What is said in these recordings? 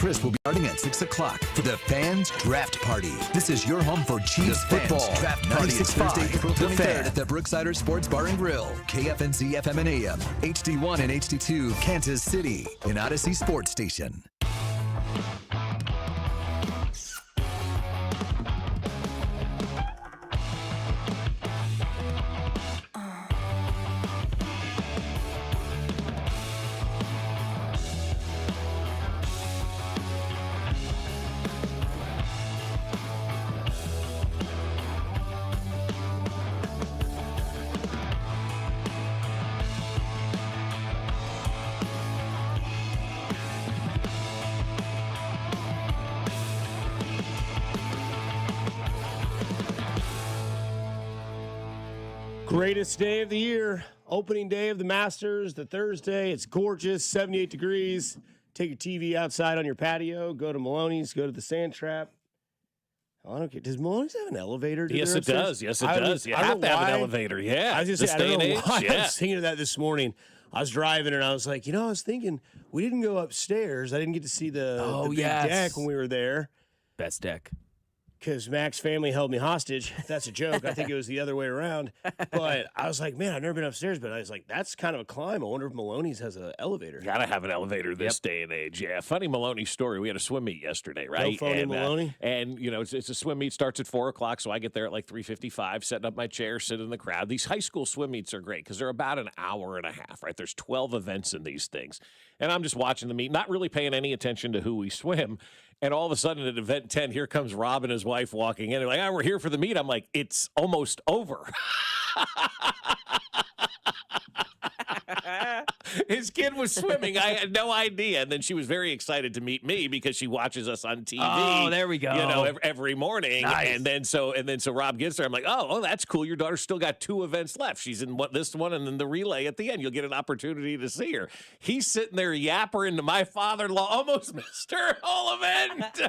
Chris will be starting at 6 o'clock for the Fans Draft Party. This is your home for Chiefs football. Draft Party is Thursday, April 23rd at the Brooksider Sports Bar and Grill, KFNC FM and AM, HD1 and HD2, Kansas City, and Odyssey Sports Station. Greatest day of the year, opening day of the Masters, the Thursday. It's gorgeous, 78 degrees. Take your TV outside on your patio, go to Maloney's, go to the Sand Trap. Oh, I don't care. Does Maloney's have an elevator? Yes, it does. Yes, it does. You have to have an elevator. Yeah. I was just saying, I don't know why. I was thinking of that this morning. I was driving and I was like, I was thinking we didn't go upstairs. I didn't get to see the big deck when we were there. Best deck. Because Mac's family held me hostage. That's a joke. I think it was the other way around. But I was like, man, I've never been upstairs. But I was like, that's kind of a climb. I wonder if Maloney's has an elevator. Got to have an elevator this day and age. Yeah, funny Maloney story. We had a swim meet yesterday, right? No phony Maloney? And, it's a swim meet. Starts at 4 o'clock, so I get there at like 3:55, setting up my chair, sit in the crowd. These high school swim meets are great because they're about an hour and a half, right? There's 12 events in these things. And I'm just watching the meet, not really paying any attention to who we swim. And all of a sudden at event 10, here comes Rob and his wife walking in. They're like, we're here for the meet. I'm like, it's almost over. His kid was swimming. I had no idea. And then she was very excited to meet me because she watches us on TV. Oh, there we go. Every morning. Nice. And then so Rob gets there. I'm like, oh, that's cool. Your daughter's still got 2 events left. She's in this one and then the relay at the end. You'll get an opportunity to see her. He's sitting there yappering to my father-in-law, almost missed her whole event.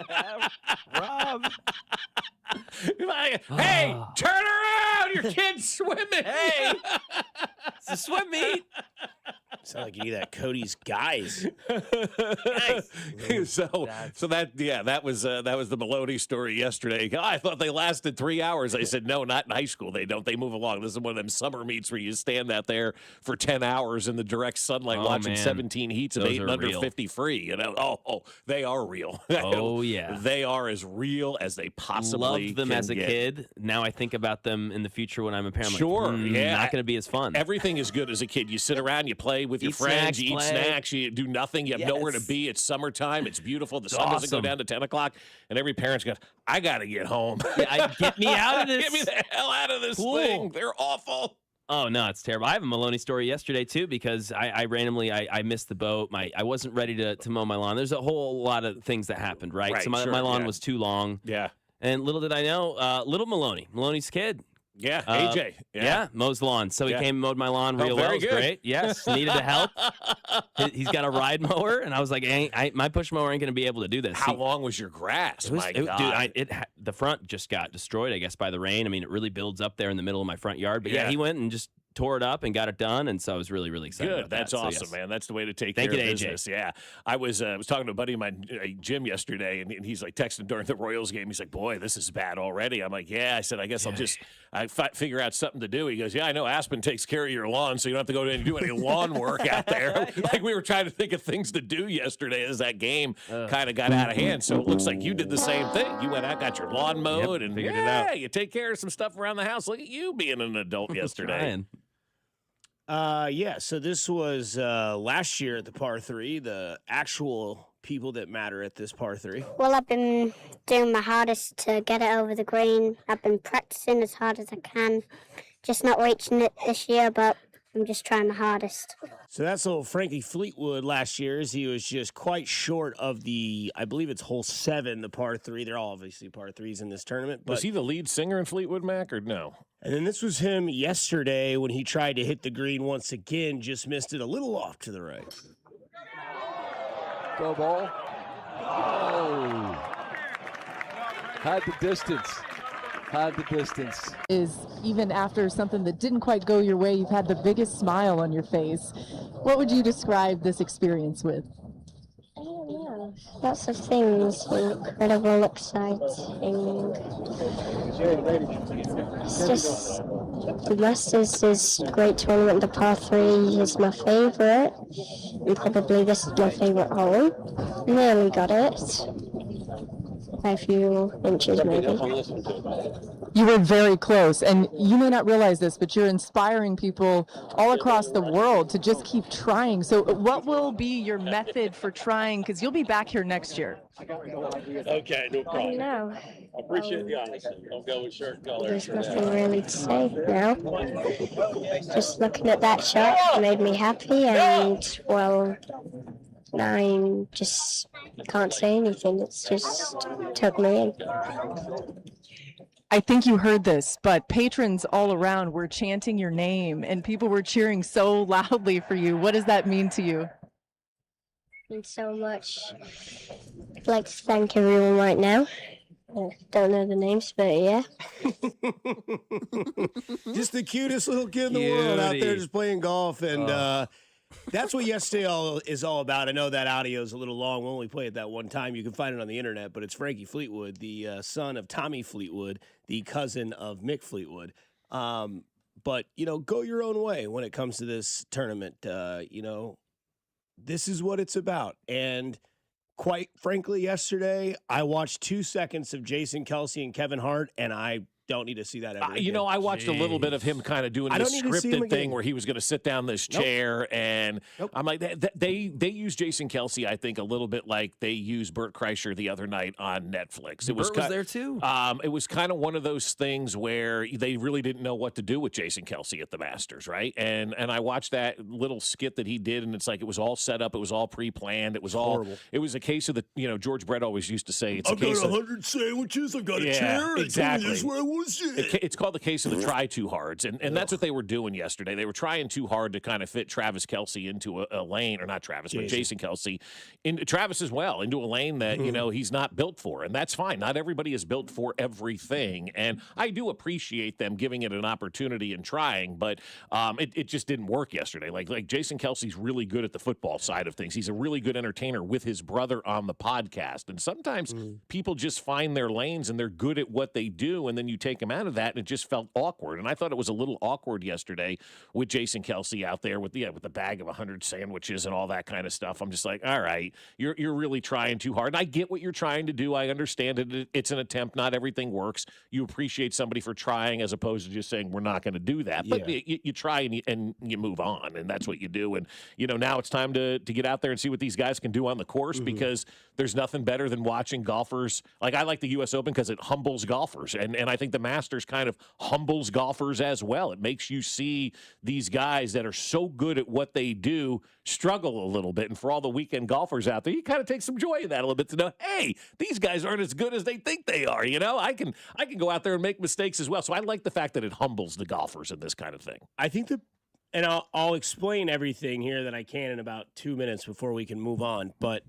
Rob. Hey, turn around. Your kid's swimming. Hey, it's a swim meet. Sound like you need that Cody's guys. Nice. That was the Maloney story yesterday. I thought they lasted 3 hours. I said, no, not in high school. They don't. They move along. This is one of them summer meets where you stand out there for 10 hours in the direct sunlight watching 17 heats of 8 and under 50 free. They are real. Oh, yeah. They are as real as they possibly Loved them can as a get. kid. Now I think about them in the future when I'm a parent. Sure, not going to be as fun. Everything is good as a kid. You sit around, you play with your Eat friends, snacks, you eat play. snacks, you do nothing, you have nowhere to be. It's summertime, it's beautiful. The sun doesn't go down to 10 o'clock, and every parent's going, I got to get home. Get me out of this. Get me the hell out of this pool. thing. They're awful. Oh, no, it's terrible. I have a Maloney story yesterday, too, because I randomly missed the boat. I wasn't ready to mow my lawn. There's a whole lot of things that happened, right? So my lawn was too long. Yeah. And little did I know, little Maloney's kid. Yeah, AJ. Yeah, mows the lawn. So he came and mowed my lawn real well. Very It was good. great. Yes, needed the help. He's got a ride mower, and I was like, my push mower ain't going to be able to do this. How long was your grass? My God. Dude, the front just got destroyed, I guess, by the rain. I mean, it really builds up there in the middle of my front yard. But yeah, he went and just tore it up and got it done, and so I was really, really excited. Good, about that's that. awesome, So, yes. man. That's the way to take care of business. Yeah, I was talking to a buddy of mine, Jim, yesterday, and he's like texting during the Royals game. He's like, "Boy, this is bad already." I'm like, "Yeah." I said, "I guess I'll just figure out something to do." He goes, "Yeah, I know. Aspen takes care of your lawn, so you don't have to go in and do any lawn work out there." Like we were trying to think of things to do yesterday as that game kind of got out of hand. So it looks like you did the same thing. You went out, got your lawn mowed, and figured it out. You take care of some stuff around the house. Look at you being an adult yesterday. So this was last year at the par 3, the actual people that matter at this par 3. Well, I've been doing my hardest to get it over the green. I've been practicing as hard as I can. Just not reaching it this year, but I'm just trying my hardest. So that's little Frankie Fleetwood last year. As he was just quite short of I believe it's hole 7, the par 3. They're all obviously par 3s in this tournament. But was he the lead singer in Fleetwood Mac or no? And then this was him yesterday when he tried to hit the green once again, just missed it a little off to the right. Go ball. Oh. Had the distance. Is even after something that didn't quite go your way, you've had the biggest smile on your face. What would you describe this experience with? I don't know. Lots of things, incredible, exciting. It's just, the Masters is a great tournament. The par 3 is my favourite, and probably this is my favourite hole. Nearly got it. By a few inches, maybe. You were very close, and you may not realize this, but you're inspiring people all across the world to just keep trying. So what will be your method for trying? Because you'll be back here next year. Okay, no problem. No. I appreciate the honesty. Don't go with shirt color. There's nothing really to say now. Just looking at that shot made me happy, and, well, I just can't say anything. It's just took me in. I think you heard this, but patrons all around were chanting your name, and people were cheering so loudly for you. What does that mean to you? Means so much. I'd like to thank everyone right now. Don't know the names, but yeah. Just the cutest little kid in the world out there just playing golf. And that's what yesterday is all about. I know that audio is a little long. We'll only play it that one time. You can find it on the internet, but it's Frankie Fleetwood, the son of Tommy Fleetwood, the cousin of Mick Fleetwood. But, go your own way when it comes to this tournament. This is what it's about. And quite frankly, yesterday, I watched 2 seconds of Jason Kelsey and Kevin Hart, and I don't need to see that ever again. I watched a little bit of him kind of doing this scripted thing where he was going to sit down this chair, and I'm like, they use Jason Kelsey, I think, a little bit like they used Bert Kreischer the other night on Netflix. Bert was there too. It was kind of one of those things where they really didn't know what to do with Jason Kelsey at the Masters, right? And I watched that little skit that he did, and it's like it was all set up, it was all pre-planned, it was all horrible. It was a case of the George Brett always used to say, I've got 100 sandwiches, I've got a chair, exactly. This is where I want to sit. It's called the case of the try too hards, and that's what they were doing yesterday. They were trying too hard to kind of fit Travis Kelsey into a lane, or not Travis, but Jason Kelsey, into Travis as well, into a lane that he's not built for, and that's fine. Not everybody is built for everything, and I do appreciate them giving it an opportunity and trying, but it just didn't work yesterday. Like Jason Kelsey's really good at the football side of things. He's a really good entertainer with his brother on the podcast, and sometimes people just find their lanes and they're good at what they do, and then you take them out of that, and it just felt awkward. And I thought it was a little awkward yesterday with Jason Kelsey out there with the bag of 100 sandwiches and all that kind of stuff. I'm just like, all right, you're really trying too hard. And I get what you're trying to do. I understand it. It's an attempt. Not everything works. You appreciate somebody for trying as opposed to just saying we're not going to do that. But you try and you move on, and that's what you do. And now it's time to get out there and see what these guys can do on the course, because there's nothing better than watching golfers. Like, I like the U.S. Open because it humbles golfers, and I think the Masters kind of humbles golfers as well. It makes you see these guys that are so good at what they do struggle a little bit. And for all the weekend golfers out there, you kind of take some joy in that a little bit to know, hey, these guys aren't as good as they think they are. I can go out there and make mistakes as well. So I like the fact that it humbles the golfers in this kind of thing. I think and I'll explain everything here that I can in about 2 minutes before we can move on. But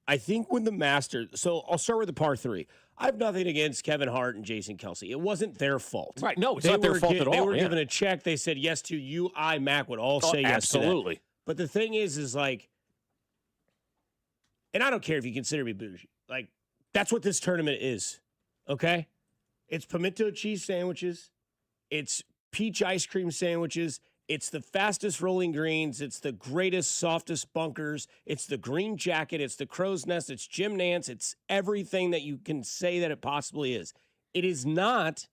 I think when the Masters, so I'll start with the par 3. I have nothing against Kevin Hart and Jason Kelsey. It wasn't their fault. Right. No, it's not their fault at all. They were given a check. They said yes to. You, I, Mac would all say yes to that. Absolutely. But the thing is like, and I don't care if you consider me bougie. Like, that's what this tournament is, okay? It's pimento cheese sandwiches. It's peach ice cream sandwiches. It's the fastest rolling greens. It's the greatest, softest bunkers. It's the green jacket. It's the crow's nest. It's Jim Nance. It's everything that you can say that it possibly is. It is not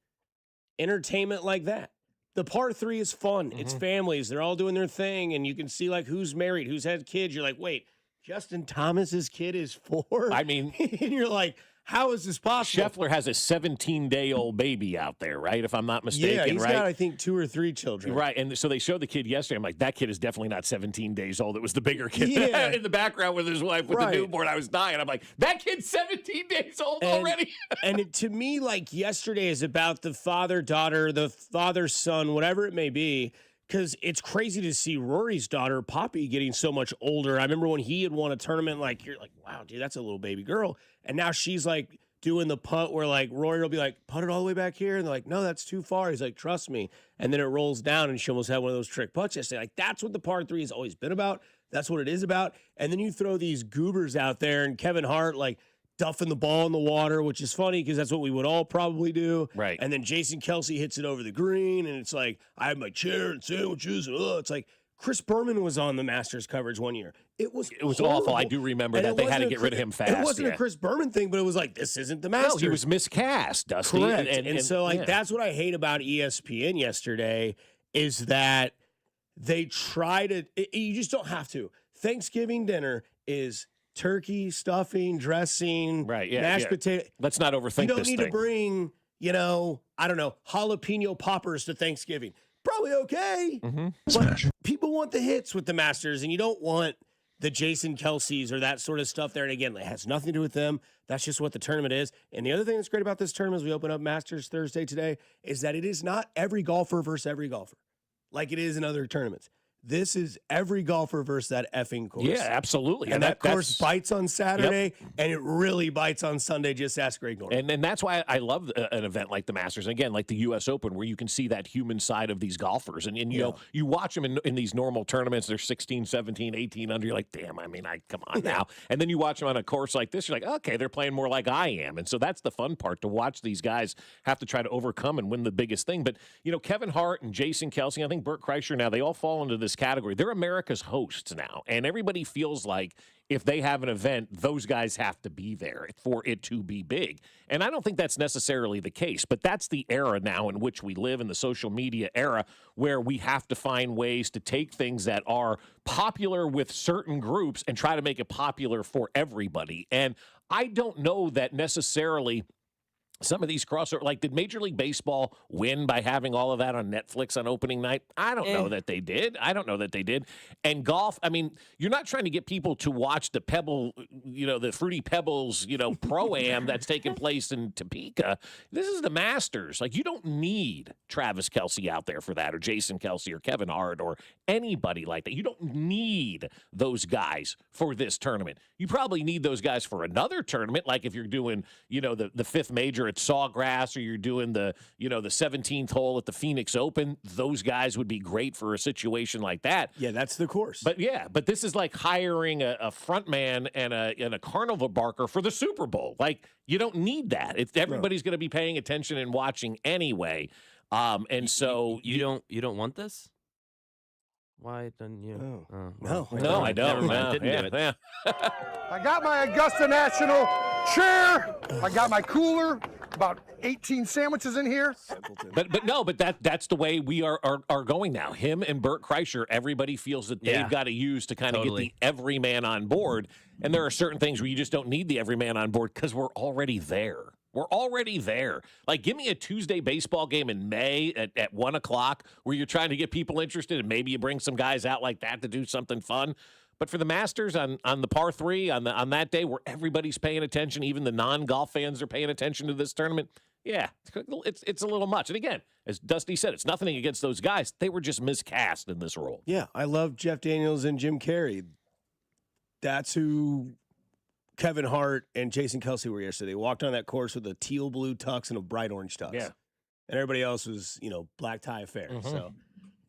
entertainment like that. The par 3 is fun. It's families. They're all doing their thing, and you can see, like, who's married, who's had kids. You're like, wait, Justin Thomas's kid is 4? I mean, and you're like, how is this possible? Scheffler has a 17-day-old baby out there, right? If I'm not mistaken, yeah, he's right? got, I think, 2 or 3 children. Right, and so they showed the kid yesterday. I'm like, that kid is definitely not 17 days old. It was the bigger kid in the background with his wife with the newborn. I was dying. I'm like, that kid's 17 days old already. And to me, like, yesterday is about the father-daughter, the father-son, whatever it may be, because it's crazy to see Rory's daughter, Poppy, getting so much older. I remember when he had won a tournament, like, you're like, wow, dude, that's a little baby girl. And now she's, like, doing the putt where, like, Rory will be like, putt it all the way back here. And they're like, no, that's too far. He's like, trust me. And then it rolls down, and she almost had one of those trick putts yesterday. Like, that's what the par 3 has always been about. That's what it is about. And then you throw these goobers out there and Kevin Hart, like, duffing the ball in the water, which is funny because that's what we would all probably do. Right. And then Jason Kelsey hits it over the green, and it's like, I have my chair and sandwiches. And, it's like Chris Berman was on the Masters coverage one year. It was awful. I do remember that. They had to get rid of him fast. It wasn't a Chris Berman thing, but it was like, this isn't the Masters. No, he was miscast, Dusty. Correct. And so, like, that's what I hate about ESPN yesterday is that they try to – you just don't have to. Thanksgiving dinner is turkey, stuffing, dressing, mashed potato. Let's not overthink this thing. You don't need to bring, I don't know, jalapeno poppers to Thanksgiving. Probably okay. Mm-hmm. But people want the hits with the Masters, and you don't want the Jason Kelseys or that sort of stuff there. And again, it has nothing to do with them. That's just what the tournament is. And the other thing that's great about this tournament as we open up Masters Thursday today is that it is not every golfer versus every golfer like it is in other tournaments. This is every golfer versus that effing course. Yeah, absolutely. And that course bites on Saturday, and it really bites on Sunday. Just ask Greg Norman. And that's why I love an event like the Masters. And again, like the U.S. Open, where you can see that human side of these golfers. And you know, you watch them in these normal tournaments. They're 16, 17, 18 under. You're like, damn, come on now. And then you watch them on a course like this. You're like, okay, they're playing more like I am. And so that's the fun part, to watch these guys have to try to overcome and win the biggest thing. But, Kevin Hart and Jason Kelsey, I think Burt Kreischer now, they all fall into this category. They're America's hosts now, and everybody feels like if they have an event, those guys have to be there for it to be big. And I don't think that's necessarily the case, but that's the era now in which we live, in the social media era, where we have to find ways to take things that are popular with certain groups and try to make it popular for everybody. And I don't know that necessarily some of these crossover, like, did Major League Baseball win by having all of that on Netflix on opening night? I don't know that they did. And golf, I mean, you're not trying to get people to watch the Pebble, the Fruity Pebbles, Pro-Am that's taking place in Topeka. This is the Masters. Like, you don't need Travis Kelce out there for that, or Jason Kelsey, or Kevin Hart, or anybody like that. You don't need those guys for this tournament. You probably need those guys for another tournament, like if you're doing, the fifth major at Sawgrass, or you're doing the 17th hole at the Phoenix Open. Those guys would be great for a situation like that. Yeah, that's the course. But this is like hiring a front man and a carnival barker for the Super Bowl. Like, you don't need that. Everybody's going to be paying attention and watching anyway. And so you don't want this? Why don't you? No, I don't. No, didn't do it. I got my Augusta National chair. I got my cooler. About 18 sandwiches in here. But that's the way we are going now. Him and Burt Kreischer, everybody feels that they've got to use to kind of get the everyman on board. And there are certain things where you just don't need the everyman on board because we're already there. We're already there. Like, give me a Tuesday baseball game in May at 1 o'clock where you're trying to get people interested, and maybe you bring some guys out like that to do something fun. But for the Masters on the par 3 on that day where everybody's paying attention, even the non-golf fans are paying attention to this tournament, it's a little much. And again, as Dusty said, it's nothing against those guys. They were just miscast in this role. Yeah, I love Jeff Daniels and Jim Carrey. That's who Kevin Hart and Jason Kelsey were yesterday. They walked on that course with a teal blue tux and a bright orange tux. Yeah. And everybody else was, black tie affair. So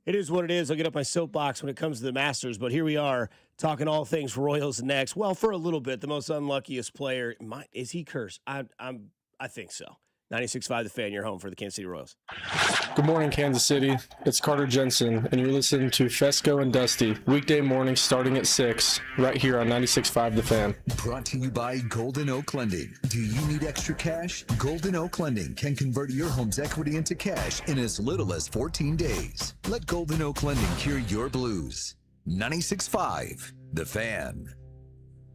it is what it is. I'll get up my soapbox when it comes to the Masters, but here we are talking all things Royals next. Well, for a little bit, the most unluckiest player, is he cursed? I think so. 96.5 The Fan, your home for the Kansas City Royals. Good morning, Kansas City. It's Carter Jensen, and you're listening to Fescoe and Dusty, weekday mornings starting at 6, right here on 96.5 The Fan. Brought to you by Golden Oak Lending. Do you need extra cash? Golden Oak Lending can convert your home's equity into cash in as little as 14 days. Let Golden Oak Lending cure your blues. 96.5 The Fan.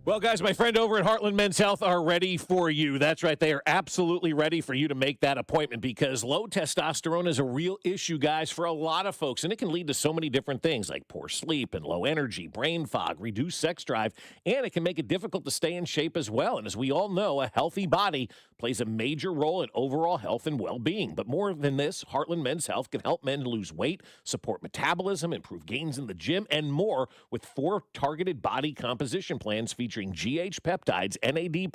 Well, guys, my friend over at Heartland Men's Health are ready for you. That's right. They are absolutely ready for you to make that appointment because low testosterone is a real issue, guys, for a lot of folks. And it can lead to so many different things like poor sleep and low energy, brain fog, reduced sex drive, and it can make it difficult to stay in shape as well. And as we all know, a healthy body plays a major role in overall health and well-being. But more than this, Heartland Men's Health can help men lose weight, support metabolism, improve gains in the gym, and more with 4 targeted body composition plans featuring featuring GH peptides, NAD+,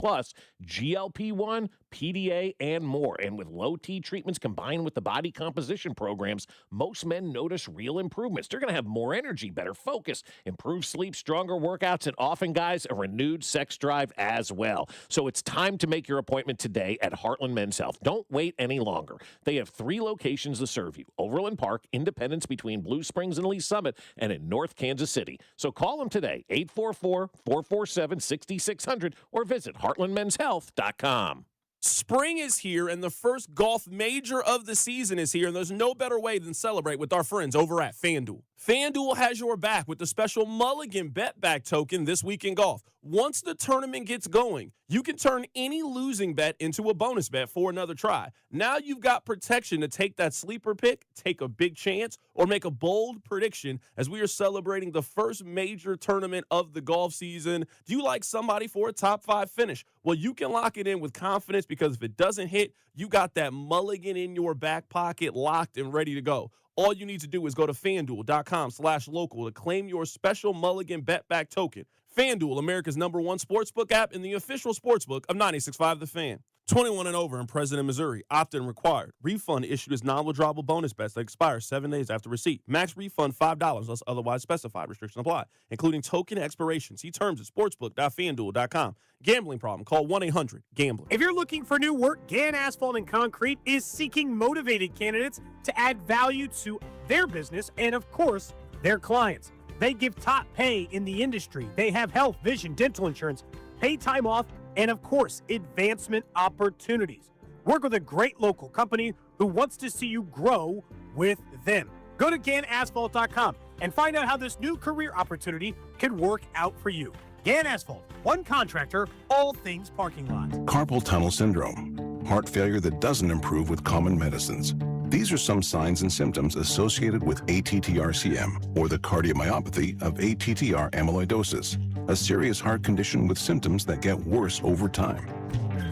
GLP-1, PDA, and more. And with low T treatments combined with the body composition programs, most men notice real improvements. They're going to have more energy, better focus, improved sleep, stronger workouts, and often, guys, a renewed sex drive as well. So it's time to make your appointment today at Heartland Men's Health. Don't wait any longer. They have 3 locations to serve you: Overland Park, Independence between Blue Springs and Lee Summit, and in North Kansas City. So call them today, 844-447-6600, or visit heartlandmenshealth.com. Spring is here, and the first golf major of the season is here, and there's no better way than celebrate with our friends over at FanDuel. FanDuel has your back with the special Mulligan Bet Back token this week in golf. Once the tournament gets going, you can turn any losing bet into a bonus bet for another try. Now you've got protection to take that sleeper pick, take a big chance, or make a bold prediction as we are celebrating the first major tournament of the golf season. Do you like somebody for a top 5 finish? Well, you can lock it in with confidence, because if it doesn't hit, you got that mulligan in your back pocket locked and ready to go. All you need to do is go to FanDuel.com/local to claim your special Mulligan Bet Back token. FanDuel, America's #1 sportsbook app and the official sportsbook of 96.5 The Fan. 21 and over in President, Missouri. Opt-in required. Refund issued as non-withdrawable bonus bets that expire 7 days after receipt. Max refund $5 unless otherwise specified. Restrictions apply, including token expiration. See terms at sportsbook.fanduel.com. Gambling problem? Call 1-800-GAMBLER. If you're looking for new work, Gann Asphalt and Concrete is seeking motivated candidates to add value to their business and, of course, their clients. They give top pay in the industry. They have health, vision, dental insurance, paid time off, and, of course, advancement opportunities. Work with a great local company who wants to see you grow with them. Go to GannAsphalt.com and find out how this new career opportunity can work out for you. Gann Asphalt, one contractor, all things parking lot. Carpal tunnel syndrome, heart failure that doesn't improve with common medicines. These are some signs and symptoms associated with ATTR-CM, or the cardiomyopathy of ATTR amyloidosis, a serious heart condition with symptoms that get worse over time.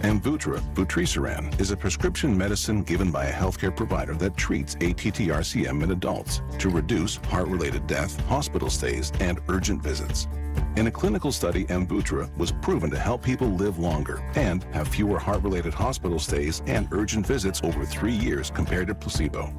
Amvuttra, vutrisiran, is a prescription medicine given by a healthcare provider that treats ATTR-CM in adults to reduce heart-related death, hospital stays, and urgent visits. In a clinical study, Amvuttra was proven to help people live longer and have fewer heart-related hospital stays and urgent visits over 3 years compared to placebo.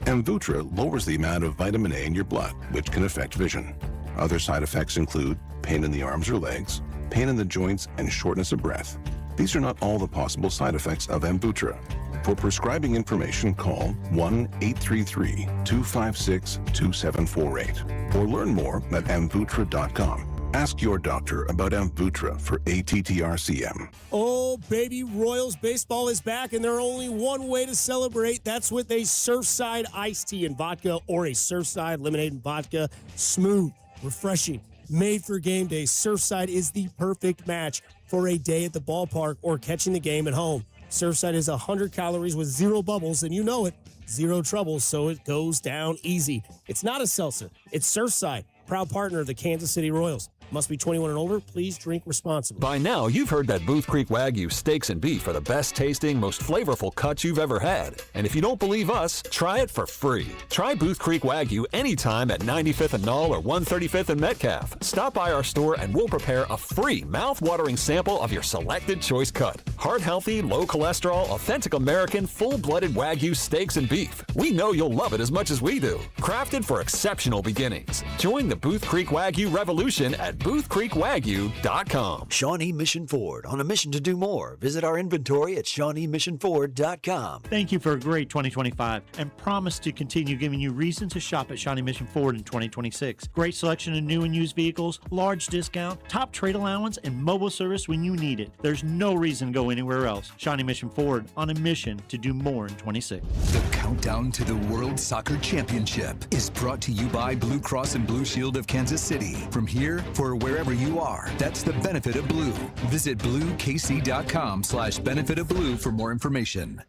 Amvuttra lowers the amount of vitamin A in your blood, which can affect vision. Other side effects include pain in the arms or legs, pain in the joints, and shortness of breath. These are not all the possible side effects of Amvuttra. For prescribing information, call 1-833-256-2748 or learn more at amvuttra.com. Ask your doctor about Amvuttra for ATTR-CM. Oh, baby, Royals baseball is back, and there's only one way to celebrate. That's with a Surfside iced tea and vodka or a Surfside lemonade and vodka. Smooth, refreshing, made for game day. Surfside is the perfect match for a day at the ballpark or catching the game at home. Surfside is 100 calories with 0 bubbles, and you know it, 0 troubles, so it goes down easy. It's not a seltzer. It's Surfside, proud partner of the Kansas City Royals. Must be 21 and older. Please drink responsibly. By now, you've heard that Booth Creek Wagyu steaks and beef are the best tasting, most flavorful cuts you've ever had. And if you don't believe us, try it for free. Try Booth Creek Wagyu anytime at 95th and Null or 135th and Metcalf. Stop by our store and we'll prepare a free mouth-watering sample of your selected choice cut. Heart-healthy, low-cholesterol, authentic American, full-blooded Wagyu steaks and beef. We know you'll love it as much as we do. Crafted for exceptional beginnings. Join the Booth Creek Wagyu revolution at BoothCreekWagyu.com. Shawnee Mission Ford, on a mission to do more. Visit our inventory at ShawneeMissionFord.com. Thank you for a great 2025 and promise to continue giving you reason to shop at Shawnee Mission Ford in 2026. Great selection of new and used vehicles, large discount, top trade allowance, and mobile service when you need it. There's no reason to go anywhere else. Shawnee Mission Ford, on a mission to do more in 26. The countdown to the World Soccer Championship is brought to you by Blue Cross and Blue Shield of Kansas City. From here for wherever you are, that's the benefit of blue. Visit bluekc.com/benefit of blue for more information.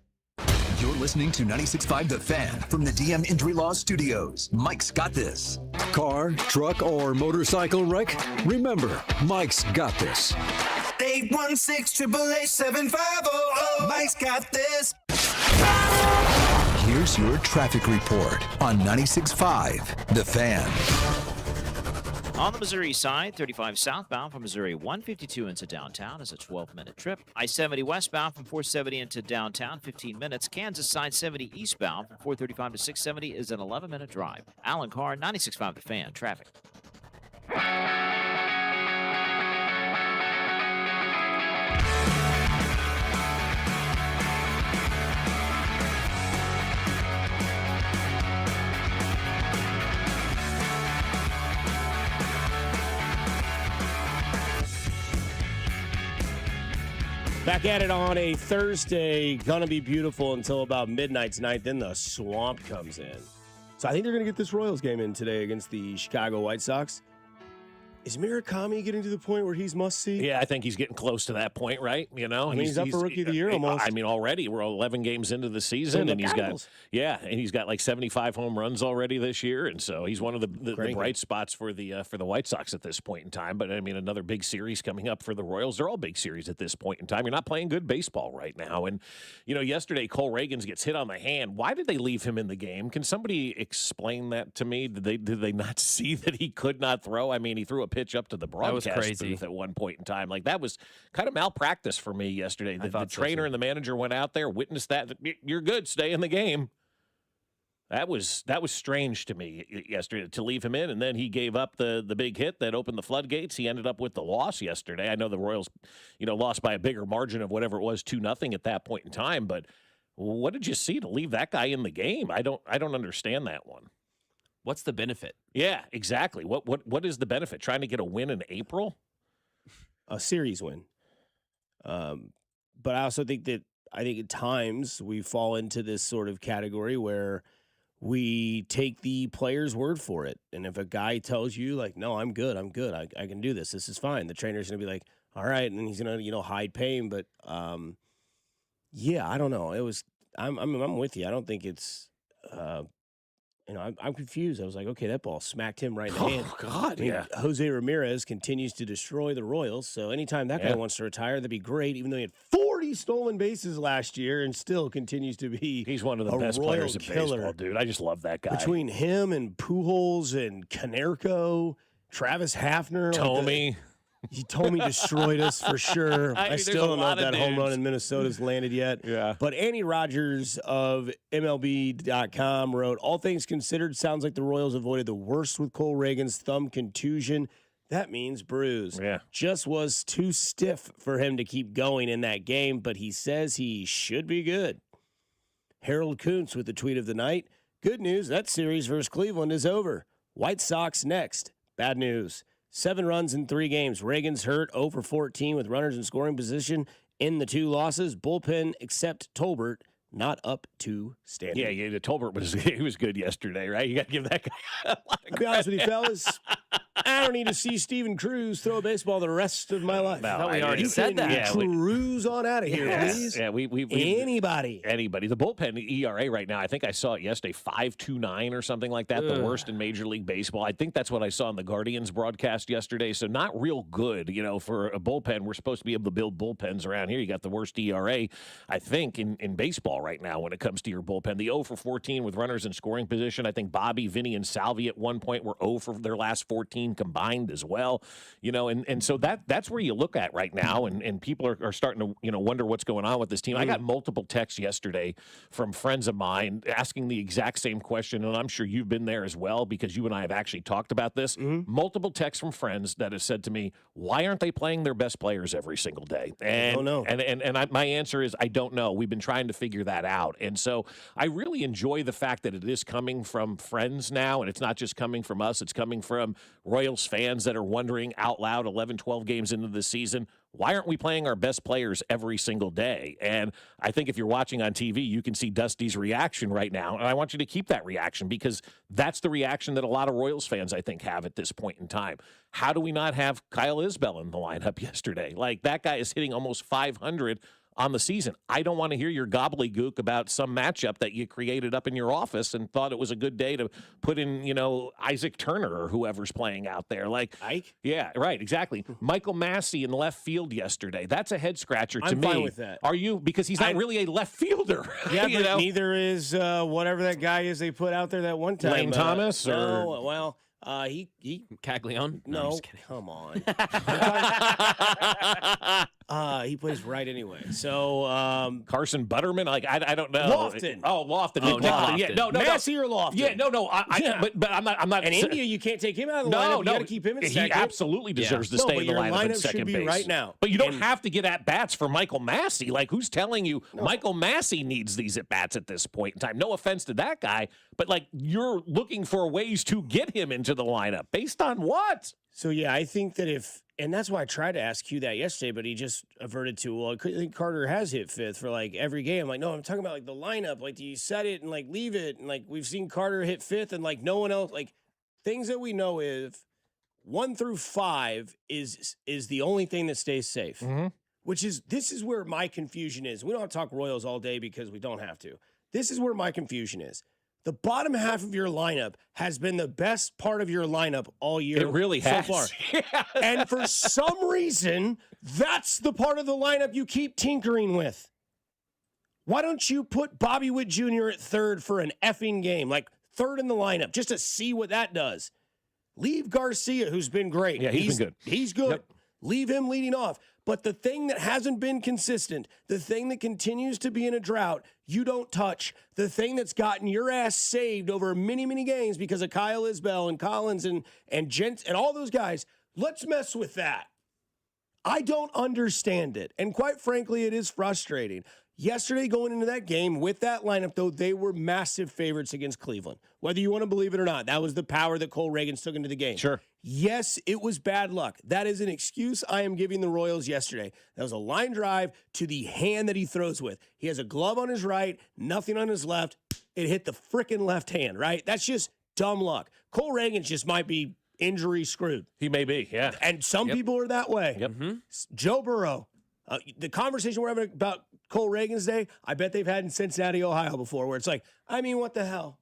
You're listening to 96.5 The Fan from the DM Injury Law Studios. Mike's got this. Car, truck, or motorcycle wreck? Remember, Mike's got this. 816-888-7500. Mike's got this. Here's your traffic report on 96.5 The Fan. On the Missouri side, 35 southbound from Missouri 152 into downtown is a 12-minute trip. I-70 westbound from 470 into downtown, 15 minutes. Kansas side 70 eastbound from 435 to 670 is an 11-minute drive. Alan Carr, 96.5 The Fan, traffic. Back at it on a Thursday. Gonna be beautiful until about midnight tonight. Then the swamp comes in. So I think they're gonna get this Royals game in today against the Chicago White Sox. Is Murakami getting to the point where he's must see? Yeah, I think he's getting close to that point, right? You know, I mean, he's up for Rookie of the Year almost. I mean, already we're 11 games into the season, and he's got like 75 home runs already this year, and so he's one of the bright spots for the White Sox at this point in time. But I mean, another big series coming up for the Royals. They're all big series at this point in time. You're not playing good baseball right now, and you know, yesterday Cole Reagans gets hit on the hand. Why did they leave him in the game? Can somebody explain that to me? Did they not see that he could not throw? I mean, he threw a pitch up to the broadcast booth at one point in time. Like, that was kind of malpractice for me yesterday. The trainer and the manager went out there, witnessed that. You're good. Stay in the game. That was strange to me yesterday to leave him in, and then he gave up the big hit that opened the floodgates. He ended up with the loss yesterday. I know the Royals, lost by a bigger margin of whatever it was, 2-0 at that point in time. But what did you see to leave that guy in the game? I don't understand that one. What's the benefit? Yeah, exactly. What is the benefit? Trying to get a win in April? A series win. But I also think that at times we fall into this sort of category where we take the player's word for it. And if a guy tells you, like, no, I'm good, I can do this, this is fine, the trainer's going to be like, all right, and then he's going to, hide pain. But, yeah, I don't know. I'm with you. I don't think it's I'm confused. I was like, okay, that ball smacked him right in the hand. Oh, God, yeah. Jose Ramirez continues to destroy the Royals, so anytime that guy wants to retire, that'd be great, even though he had 40 stolen bases last year and still continues to be He's one of the best players in baseball, dude. I just love that guy. Between him and Pujols and Konerko, Travis Hafner. Tommy. Tommy destroyed us for sure. I still don't know if that home run in Minnesota's landed yet. Yeah. But Andy Rogers of MLB.com wrote, all things considered, sounds like the Royals avoided the worst with Cole Reagan's thumb contusion. That means bruise. Yeah. Just was too stiff for him to keep going in that game, but he says he should be good. Harold Kuntz with the tweet of the night. Good news, that series versus Cleveland is over. White Sox next. Bad news. 7 runs in 3 games. Reagan's hurt 0 for 14 with runners in scoring position in the 2 losses. Bullpen, except Tolbert, not up to standard. Yeah, the Tolbert was good yesterday, right? You got to give that guy a lot of To be honest with you, fellas, I don't need to see Steven Cruz throw a baseball the rest of my life. No, I thought we already said that. Yeah, cruise on out of here, please. Yeah, we anybody. The bullpen ERA right now, I think I saw it yesterday, 5.29 or something like that, the worst in Major League Baseball. I think that's what I saw in the Guardians broadcast yesterday. So not real good, for a bullpen. We're supposed to be able to build bullpens around here. You got the worst ERA, I think, in baseball right now when it comes to your bullpen. The 0 for 14 with runners in scoring position. I think Bobby, Vinny, and Salvi at one point were 0 for their last 14 combined as well. And so that's where you look at right now, and people are starting to wonder what's going on with this team. I got multiple texts yesterday from friends of mine asking the exact same question, and I'm sure you've been there as well because you and I have actually talked about this. Multiple texts from friends that have said to me, why aren't they playing their best players every single day? And I don't know. And my answer is I don't know. We've been trying to figure that out. And so I really enjoy the fact that it is coming from friends now, and it's not just coming from us. It's coming from Royals fans that are wondering out loud 11, 12 games into the season, why aren't we playing our best players every single day? And I think if you're watching on TV, you can see Dusty's reaction right now. And I want you to keep that reaction because that's the reaction that a lot of Royals fans, I think, have at this point in time. How do we not have Kyle Isbell in the lineup yesterday? Like, that guy is hitting almost 500 on the season. I don't want to hear your gobbledygook about some matchup that you created up in your office and thought it was a good day to put in, Isaac Turner or whoever's playing out there. Like Ike? Yeah, right, exactly. Michael Massey in left field yesterday. That's a head scratcher to me. I'm fine with that. Are you? Because he's not really a left fielder. Yeah, but neither is whatever that guy is they put out there that one time. Lane Thomas? No, well, He Caglione? No, I'm just kidding. come on. He plays right anyway. So Carson Butterman, like I don't know. Lofton. Oh, Lofton. Oh, Nick Nick Lofton. Lofton. Yeah, no, Massey or Lofton? Yeah, no. But I'm not. And India, you can't take him out of the lineup. You got to keep him in He second. absolutely deserves to stay in the your lineup at lineup second should be base right now. But you don't have to get at bats for Michael Massey. Like, who's telling you Michael Massey needs these at bats at this point in time? No offense to that guy, but like you're looking for ways to get him into the lineup based on what? So yeah, I think that and that's why I tried to ask Q that yesterday, but he just averted to, well, I think Carter has hit fifth for like every game. I'm like, no, I'm talking about like the lineup. Like, do you set it and like leave it? And like we've seen Carter hit fifth and like no one else. Like things that we know is 1 through 5 is the only thing that stays safe. Mm-hmm. This is where my confusion is. We don't have to talk Royals all day because we don't have to. This is where my confusion is. The bottom half of your lineup has been the best part of your lineup all year. It really has. So far. And for some reason, that's the part of the lineup you keep tinkering with. Why don't you put Bobby Witt Jr. at third for an effing game? Like third in the lineup, just to see what that does. Leave Garcia, who's been great. Yeah, he's been good. He's good. Yep. Leave him leading off. But the thing that hasn't been consistent, the thing that continues to be in a drought, you don't touch. The thing that's gotten your ass saved over many, many games because of Kyle Isbell and Collins and Gent and all those guys, let's mess with that. I don't understand it. And quite frankly, it is frustrating. Yesterday, going into that game with that lineup, though, they were massive favorites against Cleveland. Whether you want to believe it or not, that was the power that Cole Reagans took into the game. Sure. Yes, it was bad luck. That is an excuse I am giving the Royals yesterday. That was a line drive to the hand that he throws with. He has a glove on his right, nothing on his left. It hit the freaking left hand, right? That's just dumb luck. Cole Reagans just might be injury screwed. He may be, yeah. And some people are that way. Yep. Mm-hmm. Joe Burrow. The conversation we're having about Cole Reagans Day, I bet they've had in Cincinnati, Ohio before, where it's like, I mean, what the hell?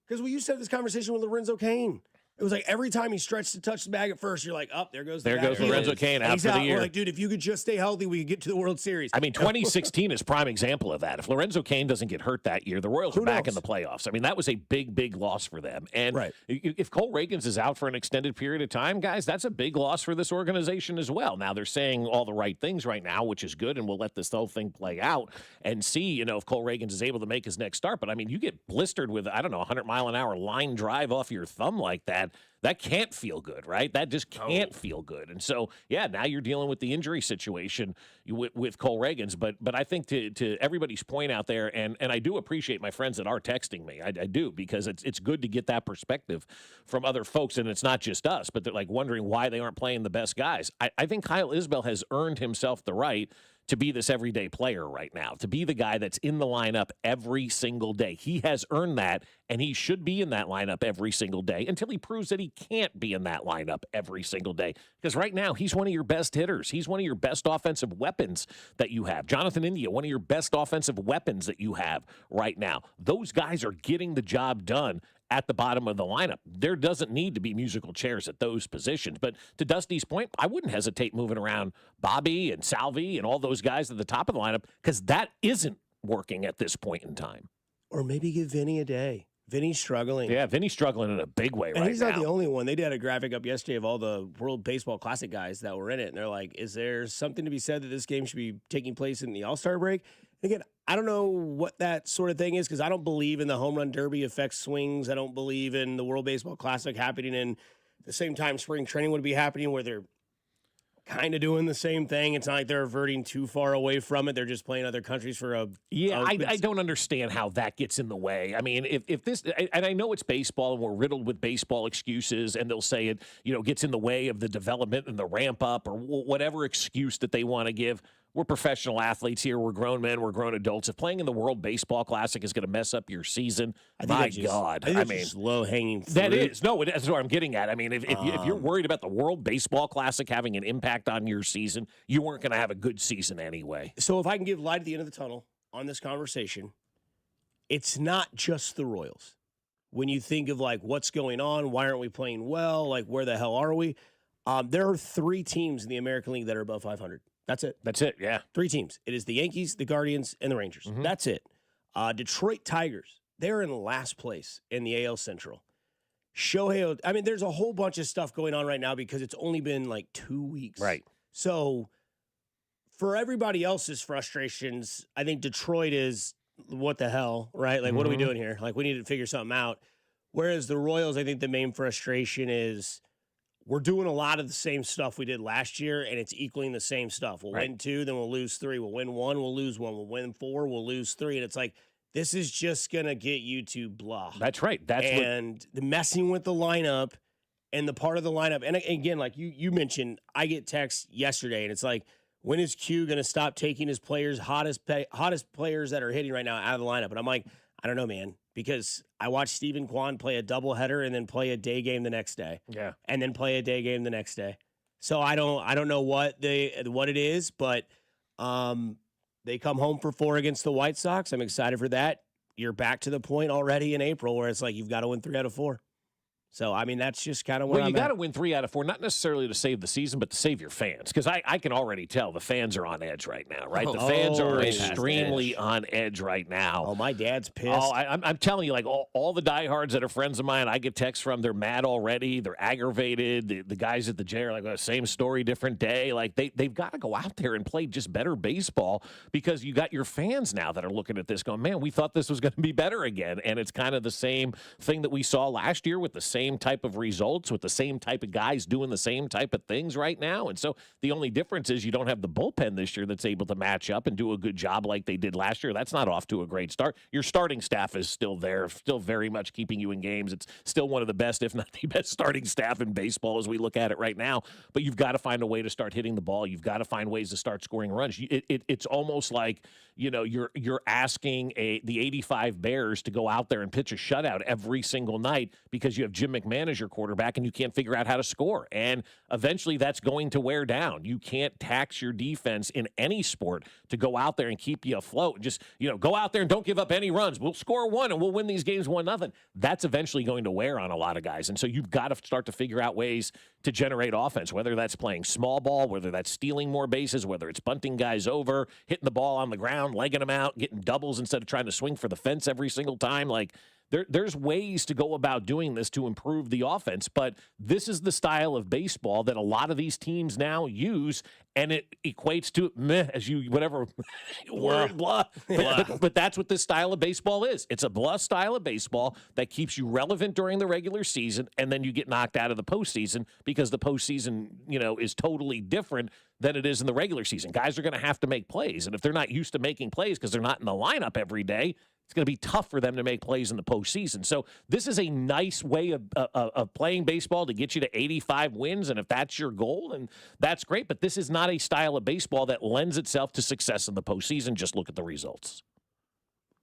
Because we used to have this conversation with Lorenzo Cain. It was like every time he stretched to touch the bag at first, you're like, oh, there goes Lorenzo Cain out for the year. We're like, dude, if you could just stay healthy, we could get to the World Series. I mean, 2016 is prime example of that. If Lorenzo Cain doesn't get hurt that year, the Royals are back in the playoffs. I mean, that was a big, big loss for them. And if Cole Reagans is out for an extended period of time, guys, that's a big loss for this organization as well. Now, they're saying all the right things right now, which is good, and we'll let this whole thing play out and see, if Cole Reagans is able to make his next start. But, I mean, you get blistered with, 100-mile-an-hour line drive off your thumb like that. That can't feel good, right? That just can't feel good. And so, yeah, now you're dealing with the injury situation with Cole Reagans. But I think to everybody's point out there, and I do appreciate my friends that are texting me. I do, because it's good to get that perspective from other folks. And it's not just us, but they're like wondering why they aren't playing the best guys. I think Kyle Isbell has earned himself the right to be this everyday player right now, to be the guy that's in the lineup every single day. He has earned that, and he should be in that lineup every single day until he proves that he can't be in that lineup every single day. Because right now, he's one of your best hitters. He's one of your best offensive weapons that you have. Jonathan India, one of your best offensive weapons that you have right now. Those guys are getting the job done at the bottom of the lineup. There doesn't need to be musical chairs at those positions. But to Dusty's point, I wouldn't hesitate moving around Bobby and Salvi and all those guys at the top of the lineup, because that isn't working at this point in time. Or maybe give Vinny a day. Vinny's struggling. Yeah, Vinny's struggling in a big way right now. And he's not the only one. They did a graphic up yesterday of all the World Baseball Classic guys that were in it. And they're like, is there something to be said that this game should be taking place in the All-Star break? And again, I don't know what that sort of thing is, because I don't believe in the home run derby affects swings. I don't believe in the World Baseball Classic happening in the same time spring training would be happening, where they're kind of doing the same thing. It's not like they're averting too far away from it. They're just playing other countries for a... I don't understand how that gets in the way. I mean, if this... And I know it's baseball, and we're riddled with baseball excuses, and they'll say it, gets in the way of the development and the ramp up, or whatever excuse that they want to give. We're professional athletes here. We're grown men. We're grown adults. If playing in the World Baseball Classic is going to mess up your season, my God. I mean, low-hanging fruit. That is. No, that's what I'm getting at. I mean, if you're worried about the World Baseball Classic having an impact on your season, you weren't going to have a good season anyway. So if I can give light at the end of the tunnel on this conversation, it's not just the Royals. When you think of, like, what's going on, why aren't we playing well, like, where the hell are we? There are 3 teams in the American League that are above 500. That's it, yeah. 3 teams. It is the Yankees, the Guardians, and the Rangers. Mm-hmm. That's it. Detroit Tigers, they're in last place in the AL Central. Shohei, I mean, there's a whole bunch of stuff going on right now because it's only been like 2 weeks. Right. So for everybody else's frustrations, I think Detroit is what the hell, right? Like, what are we doing here? Like, we need to figure something out. Whereas the Royals, I think the main frustration is we're doing a lot of the same stuff we did last year, and it's equaling the same stuff. We'll win 2, then we'll lose 3. We'll win 1, we'll lose 1. We'll win 4, we'll lose 3. And it's like, this is just going to get you to blah. That's right. And the messing with the lineup and the part of the lineup. And again, like you mentioned, I get texts yesterday, and it's like, when is Q going to stop taking his players, hottest players that are hitting right now out of the lineup? And I'm like, I don't know, man, because I watched Stephen Kwan play a doubleheader and then play a day game the next day. Yeah. And then play a day game the next day. So I don't know what it is, but they come home for 4 against the White Sox. I'm excited for that. You're back to the point already in April where it's like you've got to win 3 out of 4. So, I mean, that's just kind of where you got to at. win 3 out of 4, not necessarily to save the season, but to save your fans. Because I can already tell the fans are on edge right now, right? The fans are extremely on edge right now. Oh, my dad's pissed. Oh, I'm telling you, like, all the diehards that are friends of mine, I get texts from, they're mad already. They're aggravated. The guys at the gym are like, oh, same story, different day. Like, they've got to go out there and play just better baseball because you got your fans now that are looking at this going, man, we thought this was going to be better again. And it's kind of the same thing that we saw last year with the same type of results, with the same type of guys doing the same type of things right now. And so the only difference is you don't have the bullpen this year that's able to match up and do a good job like they did last year. That's not off to a great start. Your starting staff is still there, still very much keeping you in games. It's still one of the best, if not the best starting staff in baseball as we look at it right now. But you've got to find a way to start hitting the ball. You've got to find ways to start scoring runs. It's almost like, you know, you're asking the 85 Bears to go out there and pitch a shutout every single night because you have Jim McMahon as your quarterback and you can't figure out how to score. And eventually that's going to wear down. You can't tax your defense in any sport to go out there and keep you afloat. Just, you know, go out there and don't give up any runs. We'll score 1 and we'll win these games 1-0. That's eventually going to wear on a lot of guys. And so you've got to start to figure out ways to generate offense, whether that's playing small ball, whether that's stealing more bases, whether it's bunting guys over, hitting the ball on the ground, legging them out, getting doubles instead of trying to swing for the fence every single time. Like, there's ways to go about doing this to improve the offense, but this is the style of baseball that a lot of these teams now use, and it equates to meh, as you whatever word blah. But that's what this style of baseball is. It's a blah style of baseball that keeps you relevant during the regular season, and then you get knocked out of the postseason because the postseason, you know, is totally different than it is in the regular season. Guys are going to have to make plays, and if they're not used to making plays because they're not in the lineup every day, it's going to be tough for them to make plays in the postseason. So this is a nice way of playing baseball to get you to 85 wins, and if that's your goal, then that's great. But this is not a style of baseball that lends itself to success in the postseason. Just look at the results.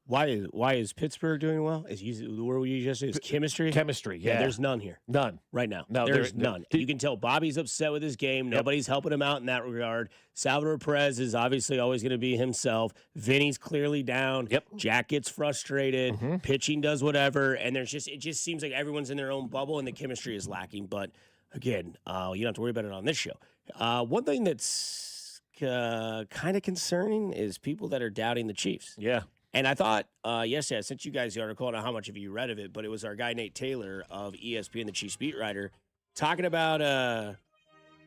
Why is Pittsburgh doing well? Where were you just? Is chemistry? Chemistry, yeah. There's none here. None. Right now. No, there's none. You can tell Bobby's upset with his game. Nobody's helping him out in that regard. Salvador Perez is obviously always going to be himself. Vinny's clearly down. Jack gets frustrated. Pitching does whatever. And it just seems like everyone's in their own bubble and the chemistry is lacking. But again, you don't have to worry about it on this show. One thing that's kind of concerning is people that are doubting the Chiefs. Yeah. And I thought yesterday, I sent you guys the article. I don't know how much of you read of it, but it was our guy Nate Taylor of ESPN, the Chiefs beat writer, talking about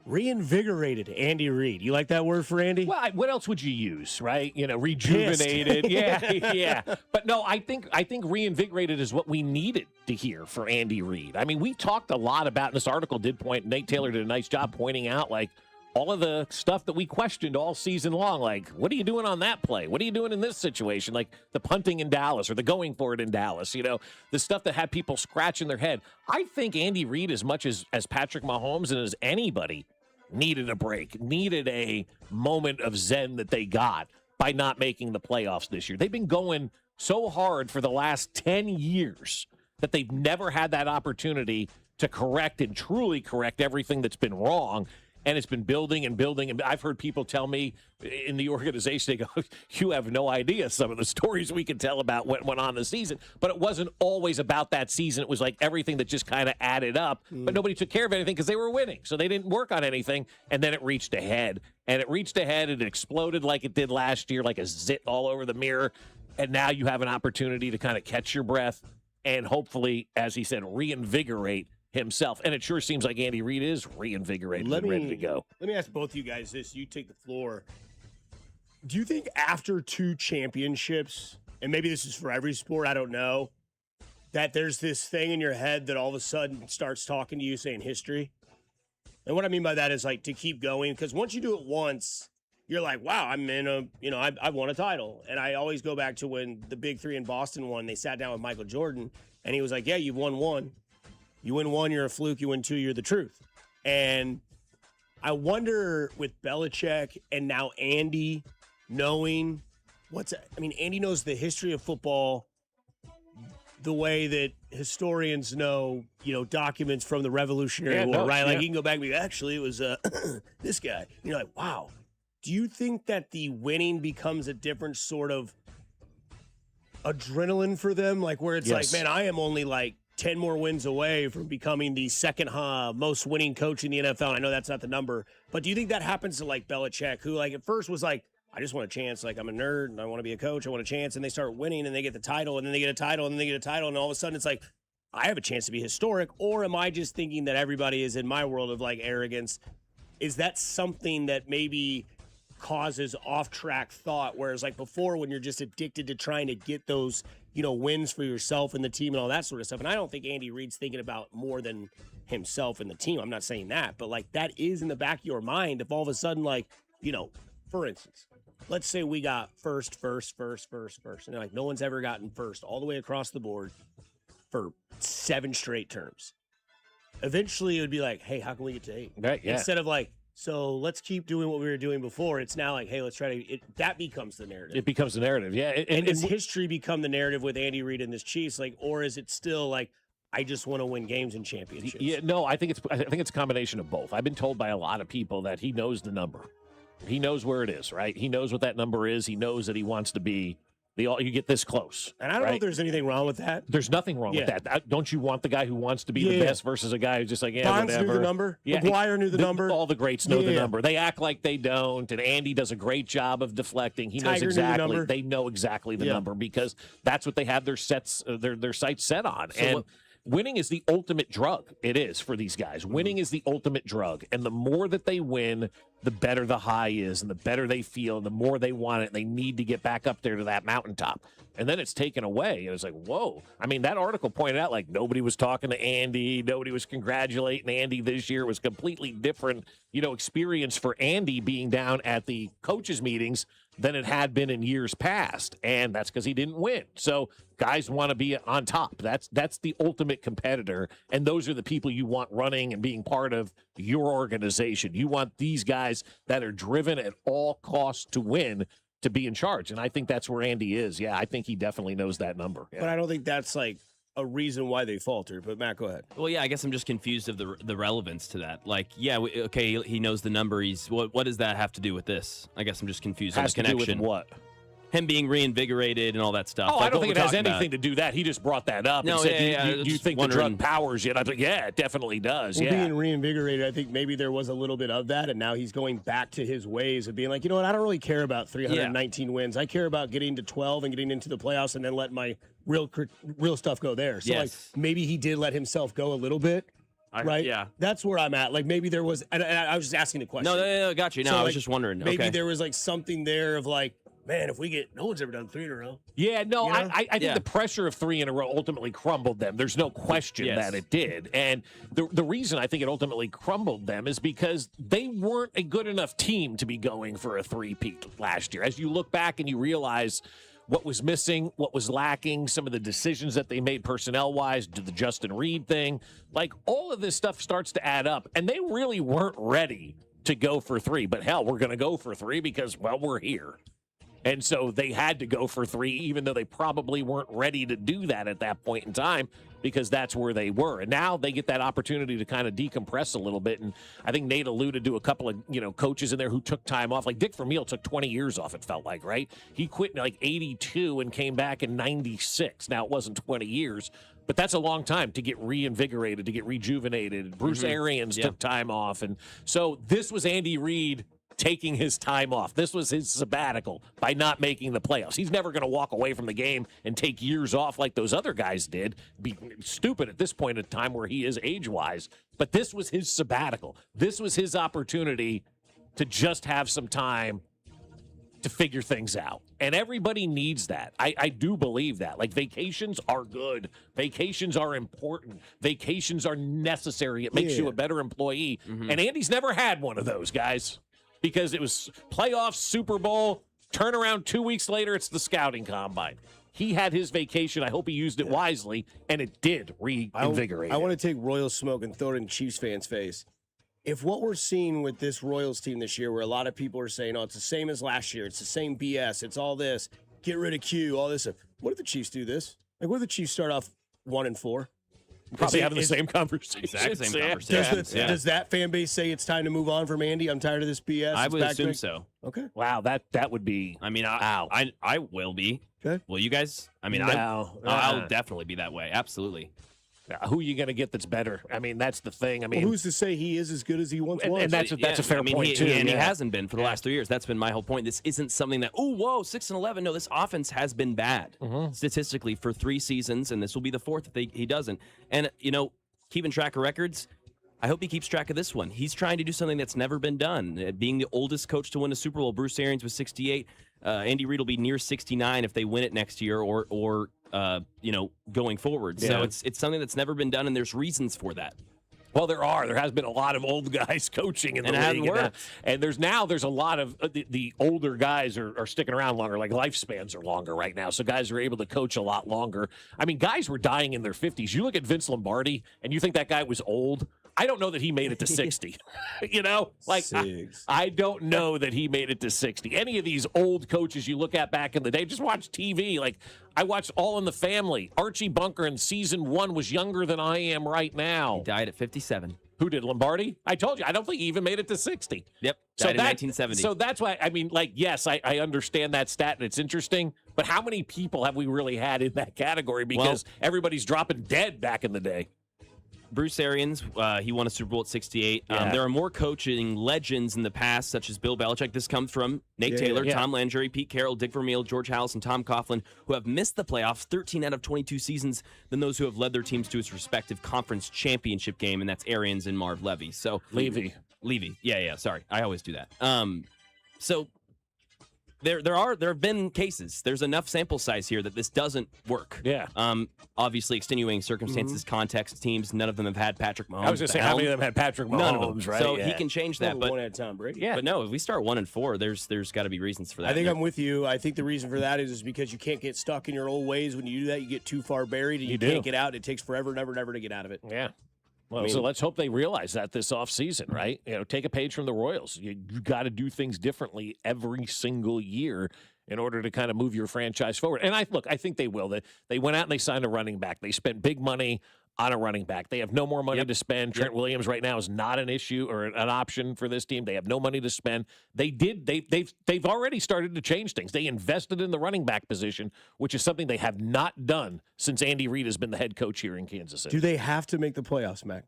reinvigorated Andy Reid. You like that word for Andy? Well, what else would you use, right? You know, rejuvenated. Yeah. But no, I think reinvigorated is what we needed to hear for Andy Reid. I mean, we talked a lot about, and this article did point, Nate Taylor did a nice job pointing out, like, all of the stuff that we questioned all season long, like, what are you doing on that play? What are you doing in this situation? Like the punting in Dallas or the going for it in Dallas, you know, the stuff that had people scratching their head. I think Andy Reid, as much as Patrick Mahomes and as anybody, needed a break, needed a moment of zen that they got by not making the playoffs this year. They've been going so hard for the last 10 years that they've never had that opportunity to correct and truly correct everything that's been wrong. And it's been building and building. And I've heard people tell me in the organization, they go, you have no idea some of the stories we can tell about what went on this season. But it wasn't always about that season. It was like everything that just kind of added up. But nobody took care of anything because they were winning. So they didn't work on anything. And then it reached ahead. And it reached ahead and it exploded like it did last year, like a zit all over the mirror. And now you have an opportunity to kind of catch your breath and hopefully, as he said, reinvigorate himself. And it sure seems like Andy Reid is reinvigorated and ready to go. Let me ask both of you guys this. You take the floor. Do you think after 2 championships, and maybe this is for every sport, I don't know, that there's this thing in your head that all of a sudden starts talking to you saying history? And what I mean by that is like to keep going, because once you do it once, you're like, wow, I'm in I won a title. And I always go back to when the Big Three in Boston won. They sat down with Michael Jordan, and he was like, yeah, you've won 1. You win 1, you're a fluke. You win 2, you're the truth. And I wonder with Belichick and now Andy knowing Andy knows the history of football the way that historians know, documents from the Revolutionary War, right? Like, you can go back and be, actually, it was this guy. And you're like, wow. Do you think that the winning becomes a different sort of adrenaline for them? Like, where it's like, man, I am only like 10 more wins away from becoming the second most winning coach in the NFL. And I know that's not the number, but do you think that happens to like Belichick, who like at first was like, I just want a chance. Like, I'm a nerd and I want to be a coach. I want a chance. And they start winning and they get the title and then they get a title and then they get a title. And all of a sudden it's like, I have a chance to be historic. Or am I just thinking that everybody is in my world of like arrogance? Is that something that maybe causes off-track thought? Whereas like before, when you're just addicted to trying to get those, wins for yourself and the team and all that sort of stuff. And I don't think Andy Reid's thinking about more than himself and the team. I'm not saying that, but like that is in the back of your mind. If all of a sudden, like, for instance, let's say we got first. And like, no one's ever gotten first all the way across the board for 7 straight terms. Eventually, it would be like, hey, how can we get to 8? Right, yeah. Instead of like, so let's keep doing what we were doing before. It's now like, hey, let's try to. That becomes the narrative. It becomes the narrative, yeah. And does history become the narrative with Andy Reid and this Chiefs? Like, or is it still like, I just want to win games and championships? Yeah, no, I think it's a combination of both. I've been told by a lot of people that he knows the number. He knows where it is, right? He knows what that number is. He knows that he wants to be you get this close. And I don't know if there's anything wrong with that. There's nothing wrong with that. Don't you want the guy who wants to be the best versus a guy who's just like, Bonds whatever. knew the number. Yeah, McGuire knew the number. All the greats know the number. They act like they don't, and Andy does a great job of deflecting. He knows exactly. They know exactly the number because that's what they have their sights set on. So winning is the ultimate drug. It is for these guys. Winning is the ultimate drug. And the more that they win, the better the high is and the better they feel and the more they want it. They need to get back up there to that mountaintop. And then it's taken away. And it's like, whoa. I mean, that article pointed out like nobody was talking to Andy. Nobody was congratulating Andy this year. It was completely different, experience for Andy being down at the coaches meetings than it had been in years past. And that's because he didn't win. So guys want to be on top. That's the ultimate competitor. And those are the people you want running and being part of your organization. You want these guys that are driven at all costs to win to be in charge. And I think that's where Andy is. Yeah, I think he definitely knows that number. Yeah. But I don't think that's like a reason why they faltered. But Matt, go ahead. Well, yeah, I guess I'm just confused of the relevance to that. Like, yeah, okay, he knows the number. What does that have to do with this? I guess I'm just confused on the connection. To do with what? Him being reinvigorated and all that stuff. Oh, like I don't think it has anything to do with that. He just brought that up and said, do you think the drug powers you? And I think, yeah, it definitely does. Well, being reinvigorated, I think maybe there was a little bit of that, and now he's going back to his ways of being like, you know what, I don't really care about 319 wins. I care about getting to 12 and getting into the playoffs and then letting my real stuff go there. So, like, maybe he did let himself go a little bit. Right? Yeah. That's where I'm at. Like, maybe there was, and I was just asking the question. No, got you. No, so, I was just wondering. Maybe there was, like, something there of, like, man, if we get, no one's ever done 3 in a row. Yeah, no, I think the pressure of 3 in a row ultimately crumbled them. There's no question that it did. And the reason I think it ultimately crumbled them is because they weren't a good enough team to be going for a 3-peat last year. As you look back and you realize what was missing, what was lacking, some of the decisions that they made personnel-wise, the Justin Reed thing, like all of this stuff starts to add up. And they really weren't ready to go for 3. But hell, we're going to go for 3 because, well, we're here. And so they had to go for 3, even though they probably weren't ready to do that at that point in time because that's where they were. And now they get that opportunity to kind of decompress a little bit. And I think Nate alluded to a couple of, coaches in there who took time off. Like Dick Vermeil took 20 years off, it felt like, right? He quit in like 82 and came back in 96. Now, it wasn't 20 years, but that's a long time to get reinvigorated, to get rejuvenated. Bruce Arians took time off. And so this was Andy Reid taking his time off. This was his sabbatical by not making the playoffs. He's never going to walk away from the game and take years off like those other guys did. Be stupid at this point in time where he is age-wise. But this was his sabbatical. This was his opportunity to just have some time to figure things out. And everybody needs that. I do believe that. Like, vacations are good. Vacations are important. Vacations are necessary. It makes you a better employee. And Andy's never had one of those, guys, because it was playoffs, Super Bowl, turn around 2 weeks later, it's the scouting combine. He had his vacation. I hope he used it wisely, and it did reinvigorate. I want to take Royals smoke and throw it in Chiefs fans' face. If what we're seeing with this Royals team this year, where a lot of people are saying, oh, it's the same as last year, it's the same BS, it's all this, get rid of Q, all this stuff. What if the Chiefs do this? Like, what if the Chiefs start off 1-4? Probably having the same conversation. Exact same conversation. Does that fan base say it's time to move on from Andy? I'm tired of this BS. I would assume so. Okay. Wow, that would be. I mean, I will be. Okay. Will you guys? I mean, No. I'll definitely be that way. Absolutely. Who are you going to get that's better? I mean, that's the thing. I mean, well, who's to say he is as good as he once was? And that's a fair point, too. And he hasn't been for the last 3 years. That's been my whole point. This isn't something that, 6-11. No, this offense has been bad statistically for 3 seasons, and this will be the 4th if he doesn't. And, keeping track of records, I hope he keeps track of this one. He's trying to do something that's never been done. Being the oldest coach to win a Super Bowl, Bruce Arians was 68. Andy Reid will be near 69 if they win it next year or going forward. Yeah. So it's something that's never been done, and there's reasons for that. Well, there has been a lot of old guys coaching in the league. And there's a lot of the older guys are sticking around longer. Like, lifespans are longer right now. So guys are able to coach a lot longer. I mean, guys were dying in their 50s. You look at Vince Lombardi and you think that guy was old. I don't know that he made it to 60. I don't know that he made it to 60. Any of these old coaches you look at back in the day, just watch TV. Like, I watched All in the Family. Archie Bunker in season 1 was younger than I am right now. He died at 57. Who did, Lombardi? I told you, I don't think he even made it to 60. Yep, died in 1970. So that's why, I mean, yes, I understand that stat, and it's interesting, but how many people have we really had in that category? Because everybody's dropping dead back in the day. Bruce Arians, he won a Super Bowl at 68. There are more coaching legends in the past, such as Bill Belichick. This comes from Nate Taylor, Tom Landry, Pete Carroll, Dick Vermeil, George Halas, and Tom Coughlin, who have missed the playoffs 13 out of 22 seasons than those who have led their teams to its respective conference championship game, and that's Arians and Marv Levy. So Levy. Yeah, sorry. I always do that. So there have been cases. There's enough sample size here that this doesn't work. Yeah. Obviously, extenuating circumstances, context, teams. None of them have had Patrick Mahomes. I was going to say, how many of them had Patrick Mahomes? None of them. Right? So he can change that. But one had Tom Brady. Yeah. But no, if we start 1-4, there's got to be reasons for that. I think I'm with you. I think the reason for that is because you can't get stuck in your old ways. When you do that, you get too far buried, and you can't get out. It takes forever and ever to get out of it. Yeah. Well, so let's hope they realize that this offseason, right? Take a page from the Royals. You got to do things differently every single year in order to kind of move your franchise forward. And I think they will. They went out and they signed a running back. They spent big money on a running back. They have no more money to spend. Trent Williams right now is not an issue or an option for this team. They have no money to spend. They've already started to change things. They invested in the running back position, which is something they have not done since Andy Reid has been the head coach here in Kansas City. Do they have to make the playoffs, Mac?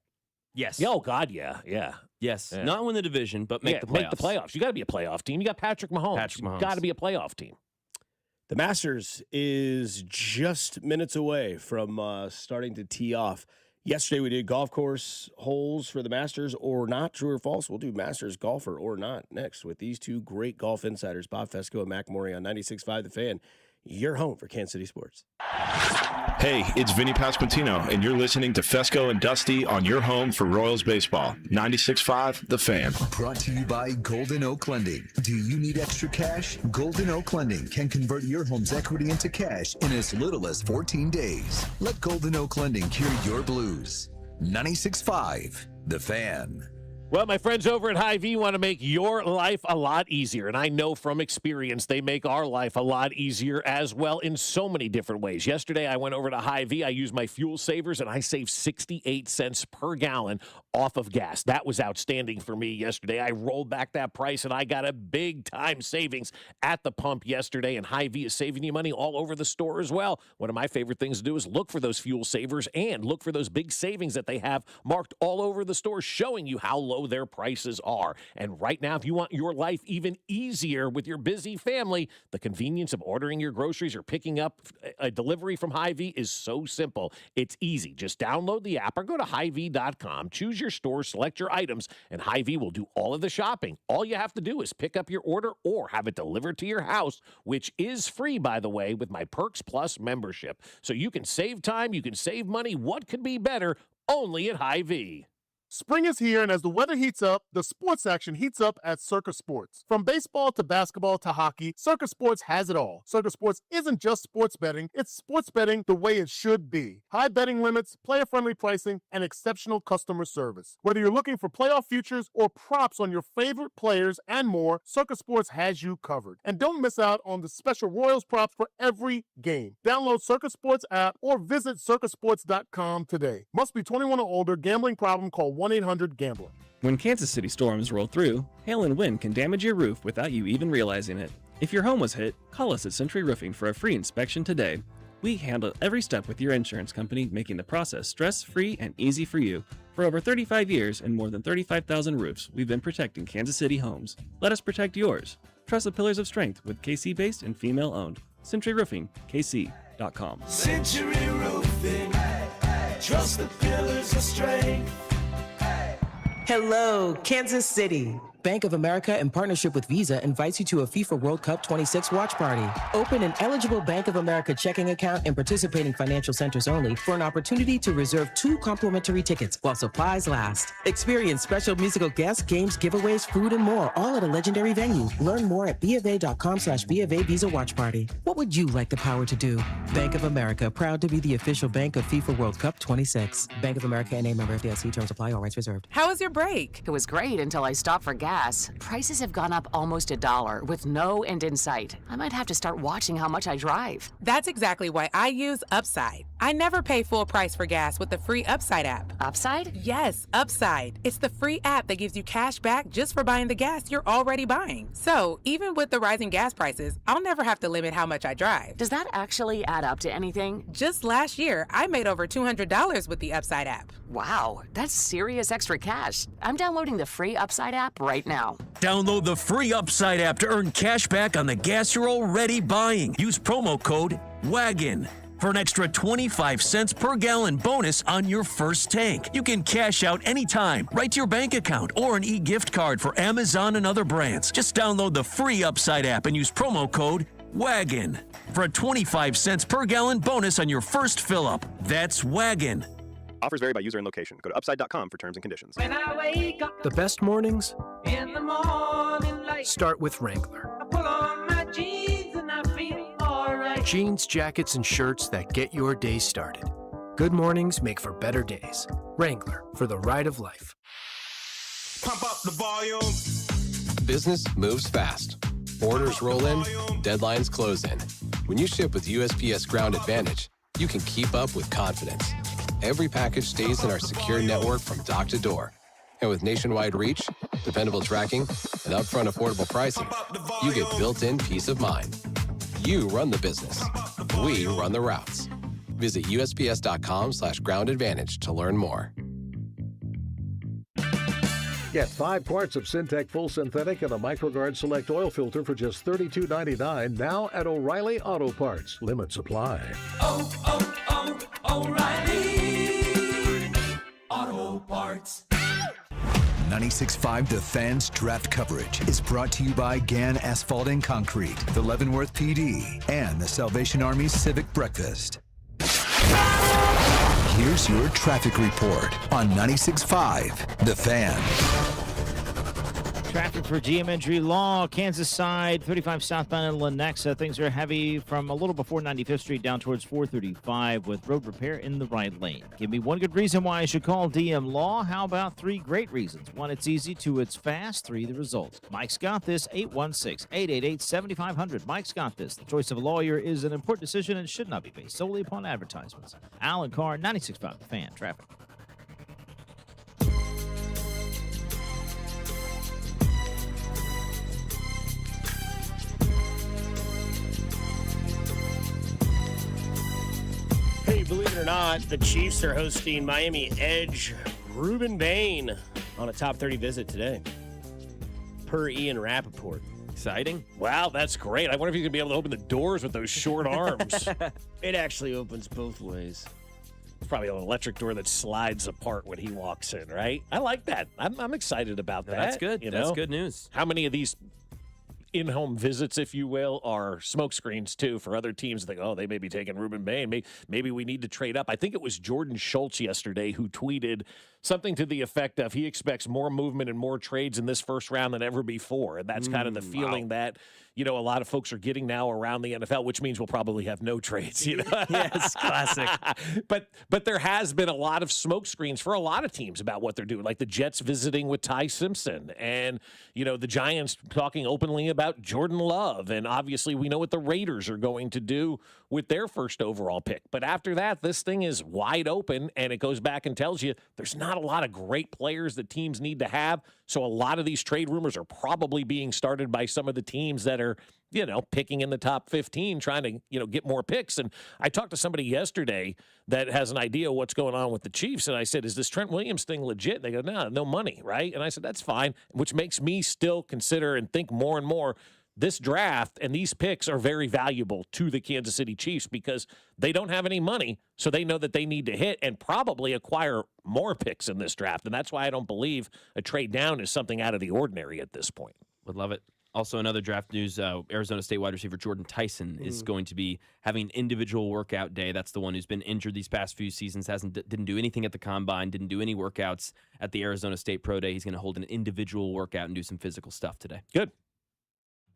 Yes. Oh, God, yeah. Yes. Yeah. Not win the division, but make the playoffs. Make the playoffs. You got to be a playoff team. You got Patrick Mahomes. You got to be a playoff team. The Masters is just minutes away from starting to tee off. Yesterday we did golf course holes for the Masters or not, true or false. We'll do Masters golfer or not next with these two great golf insiders, Bob Fescoe and Mac Morey on 96.5 The Fan. Your home for Kansas City sports. Hey, it's Vinny Pasquantino, and you're listening to Fescoe and Dusty on your home for Royals baseball. 96.5 The Fan. Brought to you by Golden Oak Lending. Do you need extra cash? Golden Oak Lending can convert your home's equity into cash in as little as 14 days. Let Golden Oak Lending cure your blues. 96.5 The Fan. Well, my friends over at Hy-Vee want to make your life a lot easier, and I know from experience they make our life a lot easier as well in so many different ways. Yesterday, I went over to Hy-Vee. I used my fuel savers, and I saved 68 cents per gallon off of gas. That was outstanding for me yesterday. I rolled back that price, and I got a big-time savings at the pump yesterday, and Hy-Vee is saving you money all over the store as well. One of my favorite things to do is look for those fuel savers and look for those big savings that they have marked all over the store, showing you how low low their prices are. And right now, if you want your life even easier with your busy family, the convenience of ordering your groceries or picking up a delivery from Hy-Vee is so simple. It's easy. Just download the app or go to Hy-Vee.com, choose your store, select your items, and Hy-Vee will do all of the shopping. All you have to do is pick up your order or have it delivered to your house, which is free, by the way, with my Perks Plus membership. So you can save time, you can save money. What could be better? Only at Hy-Vee. Spring is here, and as the weather heats up, the sports action heats up at Circa Sports. From baseball to basketball to hockey, Circa Sports has it all. Circa Sports isn't just sports betting, it's sports betting the way it should be. High betting limits, player-friendly pricing, and exceptional customer service. Whether you're looking for playoff futures or props on your favorite players and more, Circa Sports has you covered. And don't miss out on the special Royals props for every game. Download Circa Sports app or visit circasports.com today. Must be 21 or older. Gambling problem? Call 1-800-GAMBLER. When Kansas City storms roll through, hail and wind can damage your roof without you even realizing it. If your home was hit, call us at Century Roofing for a free inspection today. We handle every step with your insurance company, making the process stress-free and easy for you. For over 35 years and more than 35,000 roofs, we've been protecting Kansas City homes. Let us protect yours. Trust the pillars of strength with KC-based and female-owned. Century Roofing, KC.com. Century Roofing. Trust the pillars of strength. Hello, Kansas City. Bank of America, in partnership with Visa, invites you to a FIFA World Cup 26 watch party. Open an eligible Bank of America checking account in participating financial centers only for an opportunity to reserve 2 complimentary tickets while supplies last. Experience special musical guests, games, giveaways, food, and more, all at a legendary venue. Learn more at BofA.com/BofA Visa Watch Party. What would you like the power to do? Bank of America, proud to be the official bank of FIFA World Cup 26. Bank of America and a member FDIC. Terms apply. All rights reserved. How was your break? It was great until I stopped for gas. Prices have gone up almost $1 with no end in sight. I might have to start watching how much I drive. That's exactly why I use Upside. I never pay full price for gas with the free Upside app. Upside? Yes, Upside. It's the free app that gives you cash back just for buying the gas you're already buying. So even with the rising gas prices, I'll never have to limit how much I drive. Does that actually add up to anything? Just last year, I made over $200 with the Upside app. Wow, that's serious extra cash. I'm downloading the free Upside app right now. Download the free Upside app to earn cash back on the gas you're already buying. Use promo code WAGON for an extra 25 cents per gallon bonus on your first tank. You can cash out anytime, right to your bank account, or an e-gift card for Amazon and other brands. Just download the free Upside app and use promo code WAGON for a 25 cents per gallon bonus on your first fill-up. That's WAGON. Offers vary by user and location. Go to upside.com for terms and conditions. When I wake up The best mornings in the morning light, start with Wrangler. I pull on my jeans and I feel alright. Jeans, jackets, and shirts that get your day started. Good mornings make for better days. Wrangler, for the ride of life. Pump up the volume. Business moves fast. Orders roll in, deadlines close in. When you ship with USPS Ground Advantage, you can keep up with confidence. Every package stays in our secure network from dock to door. And with nationwide reach, dependable tracking, and upfront affordable pricing, you get built-in peace of mind. You run the business. We run the routes. Visit USPS.com/Ground Advantage to learn more. Get 5 quarts of Syntec Full Synthetic and a MicroGuard Select Oil Filter for just $32.99 now at O'Reilly Auto Parts. Limit supply. O'Reilly Auto Parts. 96.5 The Fans draft coverage is brought to you by Gann Asphalt and Concrete, the Leavenworth PD, and the Salvation Army Civic Breakfast. Here's your traffic report on 96.5 The Fan. Traffic for Geometry Law, Kansas side, 35 southbound in Lenexa. Things are heavy from a little before 95th Street down towards 435 with road repair in the right lane. Give me one good reason why I should call DM Law. How about 3 great reasons? 1, it's easy. 2, it's fast. 3, the results. Mike's got this, 816-888-7500. Mike's got this. The choice of a lawyer is an important decision and should not be based solely upon advertisements. Alan Carr, 96.5 The Fan. Traffic. Hey, believe it or not, the Chiefs are hosting Miami Edge Ruben Bain on a top 30 visit today, per Ian Rappaport. Exciting. Wow, that's great. I wonder if he's going to be able to open the doors with those short arms. It actually opens both ways. It's probably an electric door that slides apart when he walks in, right? I like that. I'm excited about that. That's good. That's good news. How many of these in-home visits, if you will, are smoke screens, too, for other teams? Think, oh, they may be taking Ruben Bain. Maybe we need to trade up. I think it was Jordan Schultz yesterday who tweeted something to the effect of he expects more movement and more trades in this first round than ever before. And that's kind of the feeling that, a lot of folks are getting now around the NFL, which means we'll probably have no trades. Yes, classic. But there has been a lot of smoke screens for a lot of teams about what they're doing, like the Jets visiting with Ty Simpson and, the Giants talking openly about Jordan Love. And obviously we know what the Raiders are going to do with their first overall pick. But after that, this thing is wide open, and it goes back and tells you there's not a lot of great players that teams need to have. So a lot of these trade rumors are probably being started by some of the teams that are, picking in the top 15, trying to, get more picks. And I talked to somebody yesterday that has an idea of what's going on with the Chiefs. And I said, is this Trent Williams thing legit? And they go, no money, right? And I said, that's fine, which makes me still consider and think more and more this draft and these picks are very valuable to the Kansas City Chiefs because they don't have any money, so they know that they need to hit and probably acquire more picks in this draft. And that's why I don't believe a trade down is something out of the ordinary at this point. Would love it. Also, another draft news, Arizona State wide receiver Jordan Tyson is going to be having an individual workout day. That's the one who's been injured these past few seasons, didn't do anything at the combine, didn't do any workouts at the Arizona State Pro Day. He's going to hold an individual workout and do some physical stuff today. Good.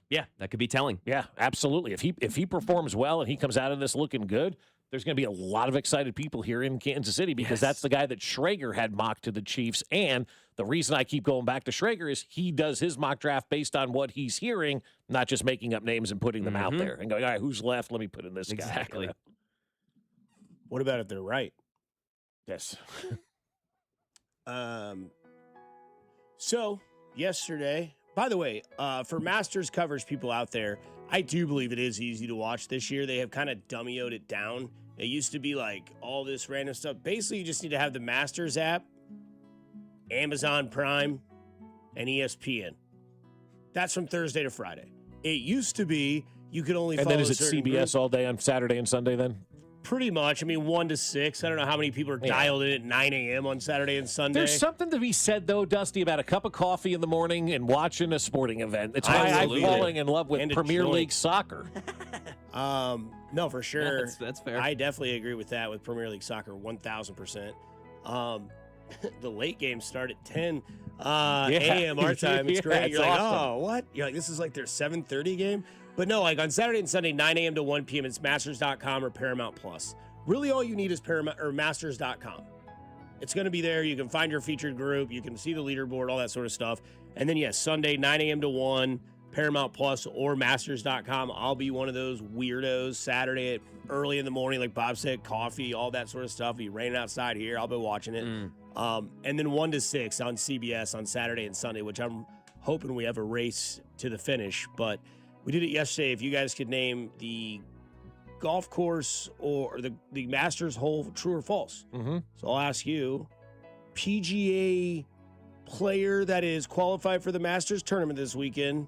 Yeah, that could be telling. Yeah, absolutely. If he performs well and he comes out of this looking good, there's going to be a lot of excited people here in Kansas City because that's the guy that Schrager had mocked to the Chiefs. And the reason I keep going back to Schrager is he does his mock draft based on what he's hearing, not just making up names and putting them out there and going, all right, who's left? Let me put in this guy. Exactly. What about if they're right? Yes. So yesterday, by the way, for Masters covers people out there, I do believe it is easy to watch this year. They have kind of dummyoed it down. It used to be like all this random stuff. Basically, you just need to have the Masters app, Amazon Prime, and ESPN. That's from Thursday to Friday. It used to be you could only follow and then is it CBS all day on Saturday and Sunday then? Pretty much. I mean, 1 to 6. I don't know how many people are dialed in at 9 a.m. on Saturday and Sunday. There's something to be said, though, Dusty, about a cup of coffee in the morning and watching a sporting event. It's why I'm falling in love with Premier League soccer. No, for sure. That's fair. I definitely agree with that with Premier League soccer, 1,000%. The late games start at 10 a.m. our time. It's great. You're like, awesome. oh, what? You're like, this is like their 7:30 game? But no, like on Saturday and Sunday, 9 a.m. to 1 p.m., it's Masters.com or Paramount Plus. Really all you need is Paramount or Masters.com. It's going to be there. You can find your featured group. You can see the leaderboard, all that sort of stuff. And then, yes, Sunday, 9 a.m. to 1, Paramount Plus or Masters.com. I'll be one of those weirdos Saturday at early in the morning, like Bob said, coffee, all that sort of stuff. It'll be raining outside here. I'll be watching it. And then 1 to 6 on CBS on Saturday and Sunday, which I'm hoping we have a race to the finish. But we did it yesterday. If you guys could name the golf course or the Masters hole, true or false. So I'll ask you, PGA player that is qualified for the Masters tournament this weekend,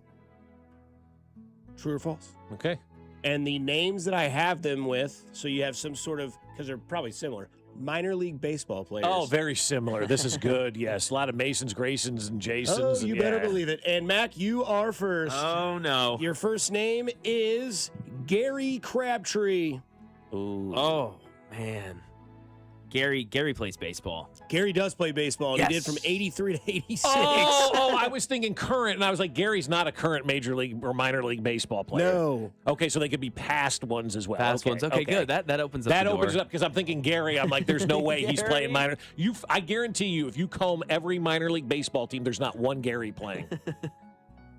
true or false? Okay. And the names that I have them with, so you have some sort of, because they're probably similar, minor league baseball players. Oh, very similar. This is good. Yes, a lot of Masons, Graysons, and Jasons. Oh, you better believe it. And Mac, you are first. Oh, no. Your first name is Gary Crabtree. Ooh. Oh, man. Gary plays baseball. Gary does play baseball, and he did from 83 to 86. Oh, I was thinking current, and I was like, Gary's not a current major league or minor league baseball player. No. Okay, so they could be past ones as well. Past ones. Okay, good. That opens up That the door. opens it up, because I'm thinking Gary. I'm like, there's no way he's playing minor. I guarantee you, if you comb every minor league baseball team, there's not one Gary playing.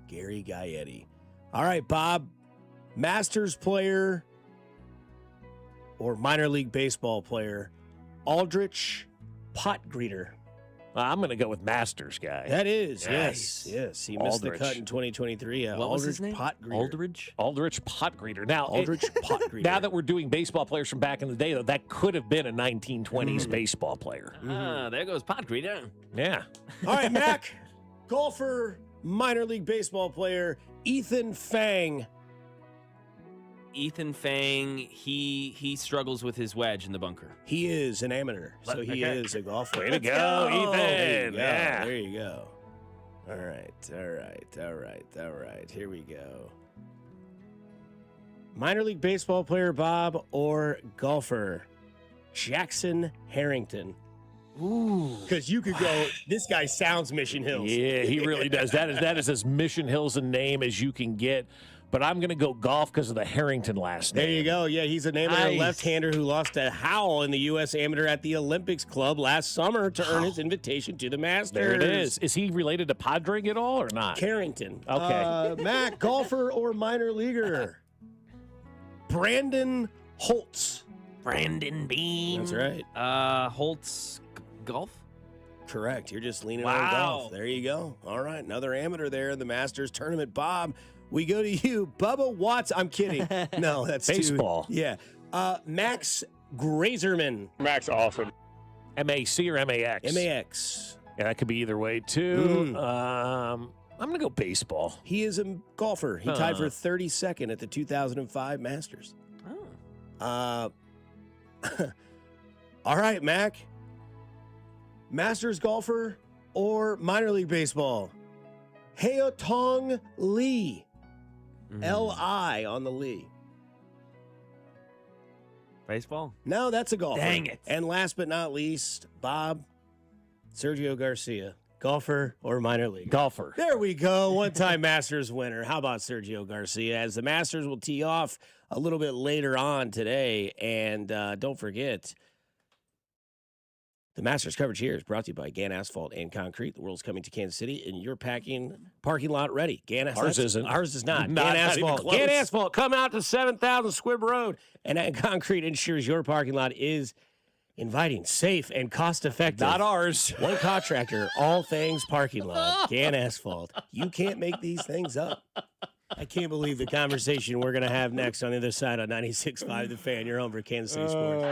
Gary Gaetti. All right, Bob. Masters player or minor league baseball player, Aldrich Potgreeter. I'm going to go with Masters guy. That is, yes. He missed the cut in 2023. What was his name? Aldridge Potgreeter. Now, Potgreeter. Now that we're doing baseball players from back in the day, though, that could have been a 1920s baseball player. There goes Potgreeter. Yeah. All right, Mac, golfer, minor league baseball player, Ethan Fang. Ethan Fang, he struggles with his wedge in the bunker. He is an amateur, so he is a golfer. Way to go, Ethan. There you go. All right. Here we go. Minor league baseball player, Bob, or golfer, Jackson Harrington. Ooh. Because you could go, this guy sounds Mission Hills. Yeah, he really does. That is as Mission Hills a name as you can get. But I'm going to go golf because of the Harrington last name. There you go. Yeah, he's an amateur left-hander who lost to Howell in the U.S. Amateur at the Olympics Club last summer to earn his invitation to the Masters. There it is. Is he related to Padre at all or not? Carrington. Okay. Matt, golfer or minor leaguer? Brandon Holtz. Brandon Bean. That's right. Holtz, golf? Correct. You're just leaning on golf. There you go. All right. Another amateur there in the Masters tournament. Bob, we go to you. Bubba Watts. I'm kidding. No, that's baseball. Yeah. Max Grazerman. Max, awesome. M-A-C or M-A-X? M-A-X. Yeah, that could be either way, too. I'm going to go baseball. He is a golfer. He tied for 32nd at the 2005 Masters. All right, Mac. Masters golfer or minor league baseball? Haotong Lee. L-I on the Lee. Baseball? No, that's a golfer. Dang it. And last but not least, Bob, Sergio Garcia. Golfer or minor league? Golfer. There we go. One-time Masters winner. How about Sergio Garcia? As the Masters will tee off a little bit later on today. And don't forget, the Masters coverage here is brought to you by Gann Asphalt and Concrete. The world's coming to Kansas City, and you're parking lot ready. Ours isn't. Ours is not. Not Gann even Asphalt. close. Gann Asphalt. Come out to 7,000 Squibb Road. And Concrete ensures your parking lot is inviting, safe, and cost-effective. Not ours. One contractor, all things parking lot. Gann Asphalt. You can't make these things up. I can't believe the conversation we're going to have next on the other side on 96.5 The Fan. You're home for Kansas City Sports.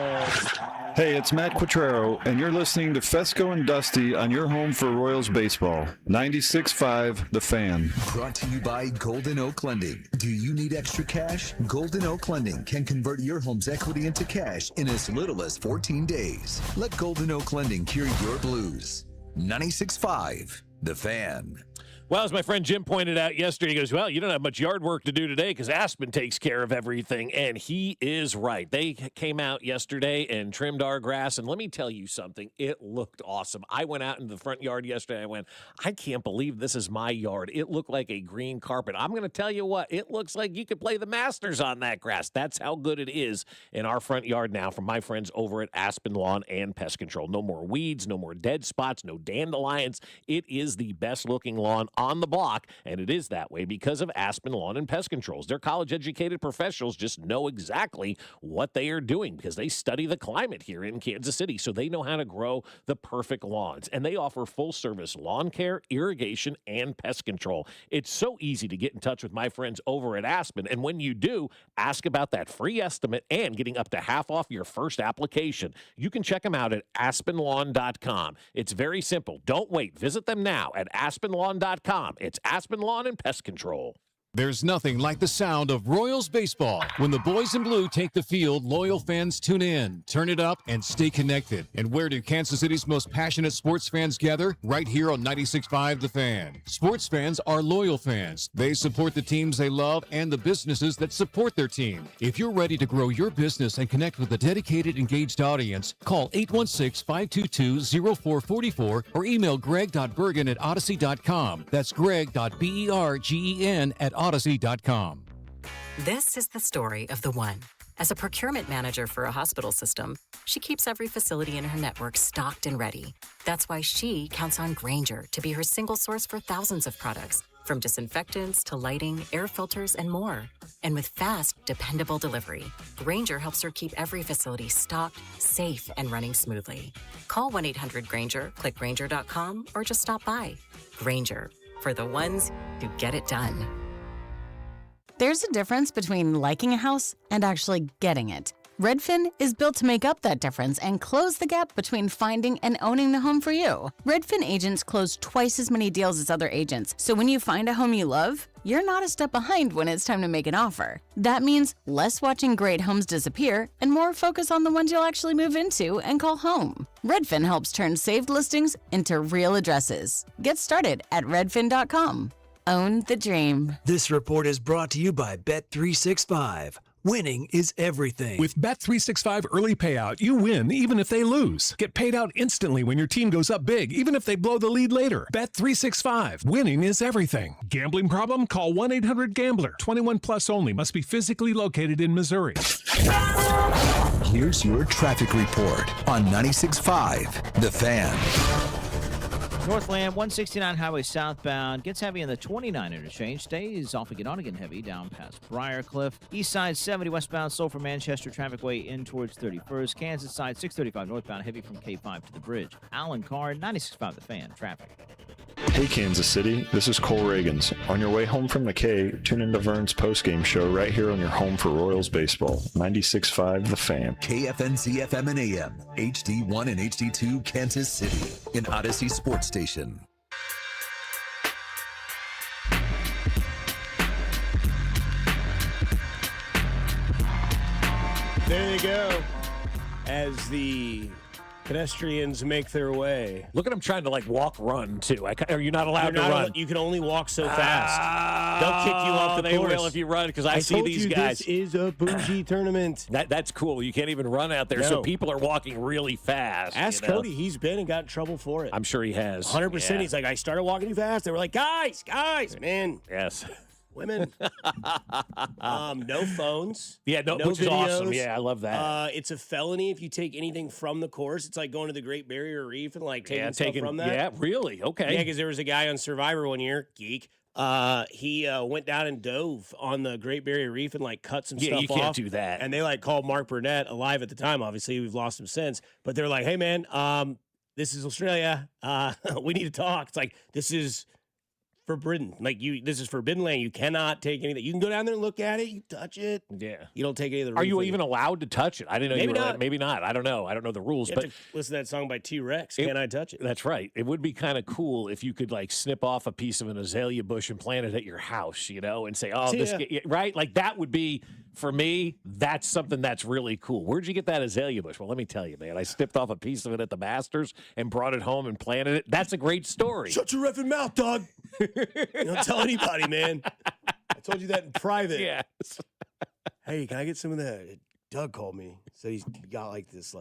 Hey, it's Matt Quattrero, and you're listening to Fescoe and Dusty on your home for Royals baseball. 96.5 The Fan. Brought to you by Golden Oak Lending. Do you need extra cash? Golden Oak Lending can convert your home's equity into cash in as little as 14 days. Let Golden Oak Lending cure your blues. 96.5 The Fan. Well, as my friend Jim pointed out yesterday, he goes, well, you don't have much yard work to do today because Aspen takes care of everything. And he is right. They came out yesterday and trimmed our grass. And let me tell you something. It looked awesome. I went out into the front yard yesterday. I went, I can't believe this is my yard. It looked like a green carpet. I'm going to tell you what, it looks like you could play the Masters on that grass. That's how good it is in our front yard now from my friends over at Aspen Lawn and Pest Control. No more weeds, no more dead spots, no dandelions. It is the best looking lawn on the block, and it is that way because of Aspen Lawn and Pest Controls. Their college-educated professionals just know exactly what they are doing because they study the climate here in Kansas City, so they know how to grow the perfect lawns. And they offer full-service lawn care, irrigation, and pest control. It's so easy to get in touch with my friends over at Aspen, and when you do, ask about that free estimate and getting up to half off your first application. You can check them out at aspenlawn.com. It's very simple. Don't wait. Visit them now at aspenlawn.com. It's Aspen Lawn and Pest Control. There's nothing like the sound of Royals baseball. When the boys in blue take the field, loyal fans tune in, turn it up, and stay connected. And where do Kansas City's most passionate sports fans gather? Right here on 96.5 The Fan. Sports fans are loyal fans. They support the teams they love and the businesses that support their team. If you're ready to grow your business and connect with a dedicated, engaged audience, call 816-522-0444 or email greg.bergen@odyssey.com. That's greg.bergen at odyssey.com. This is the story of the one. As a procurement manager for a hospital system, she keeps every facility in her network stocked and ready. That's why she counts on Grainger to be her single source for thousands of products, from disinfectants to lighting, air filters, and more. And with fast, dependable delivery, Grainger helps her keep every facility stocked, safe, and running smoothly. Call 1-800-GRAINGER, click Grainger.com, or just stop by. Grainger, for the ones who get it done. There's a difference between liking a house and actually getting it. Redfin is built to make up that difference and close the gap between finding and owning the home for you. Redfin agents close twice as many deals as other agents, so when you find a home you love, you're not a step behind when it's time to make an offer. That means less watching great homes disappear and more focus on the ones you'll actually move into and call home. Redfin helps turn saved listings into real addresses. Get started at redfin.com. Own the dream. This report is brought to you by Bet365. Winning is everything. With Bet365 early payout, you win even if they lose. Get paid out instantly when your team goes up big, even if they blow the lead later. Bet365. Winning is everything. Gambling problem? Call 1-800-GAMBLER. 21 plus only. Must be physically located in Missouri. Here's your traffic report on 96.5 The Fan. Northland, 169 highway southbound. Gets heavy in the 29 interchange. Stays off again on again heavy down past Briarcliff. East side 70 westbound, slow from Manchester traffic way in towards 31st. Kansas side 635 northbound, heavy from K5 to the bridge. Alan Carr, 96.5 The Fan. Traffic. Hey, Kansas City. This is Cole Reagans. On your way home from the K, tune into Vern's postgame show right here on your home for Royals baseball. 96.5 The Fan. KFNZ FM and AM, HD1 and HD2 Kansas City, an Odyssey sports station. There they go. As the pedestrians make their way. Look at them trying to walk, run too. Are you not allowed to run? You can only walk so fast. They'll kick you off the They course. will if you run because I see told these you guys. This is a bougie tournament. That's cool. You can't even run out there, No. so people are walking really fast. Ask you know? Cody. He's been and got in trouble for it. I'm sure he has. 100%. Yeah. He's like, I started walking too fast. They were like, guys, man. Yes. Women. No phones. Yeah, no, which is awesome. Yeah, I love that. It's a felony if you take anything from the course. It's like going to the Great Barrier Reef and taking stuff from that. Yeah, really? Okay. Yeah, because there was a guy on Survivor one year, geek. He went down and dove on the Great Barrier Reef and cut some stuff off. Yeah, you can't do that. And they called Mark Burnett, alive at the time. Obviously, we've lost him since. But they're like, hey man, this is Australia. We need to talk. It's like this is forbidden. This is forbidden land. You cannot take anything. You can go down there and look at it. You touch it. Yeah. You don't take any of the. Are you even allowed to touch it? I didn't know Maybe you were. not. Maybe not. I don't know. I don't know the rules. You But have to listen to that song by T-Rex. Can I touch it? That's right. It would be kind of cool if you could snip off a piece of an azalea bush and plant it at your house, and say, "Oh, right." That would be for me. That's something that's really cool. Where'd you get that azalea bush? Well, let me tell you, man. I snipped off a piece of it at the Masters and brought it home and planted it. That's a great story. Shut your effing mouth, dog. Don't tell anybody, man. I told you that in private. Yes. Hey, can I get some of that? Doug called me. Said he's got this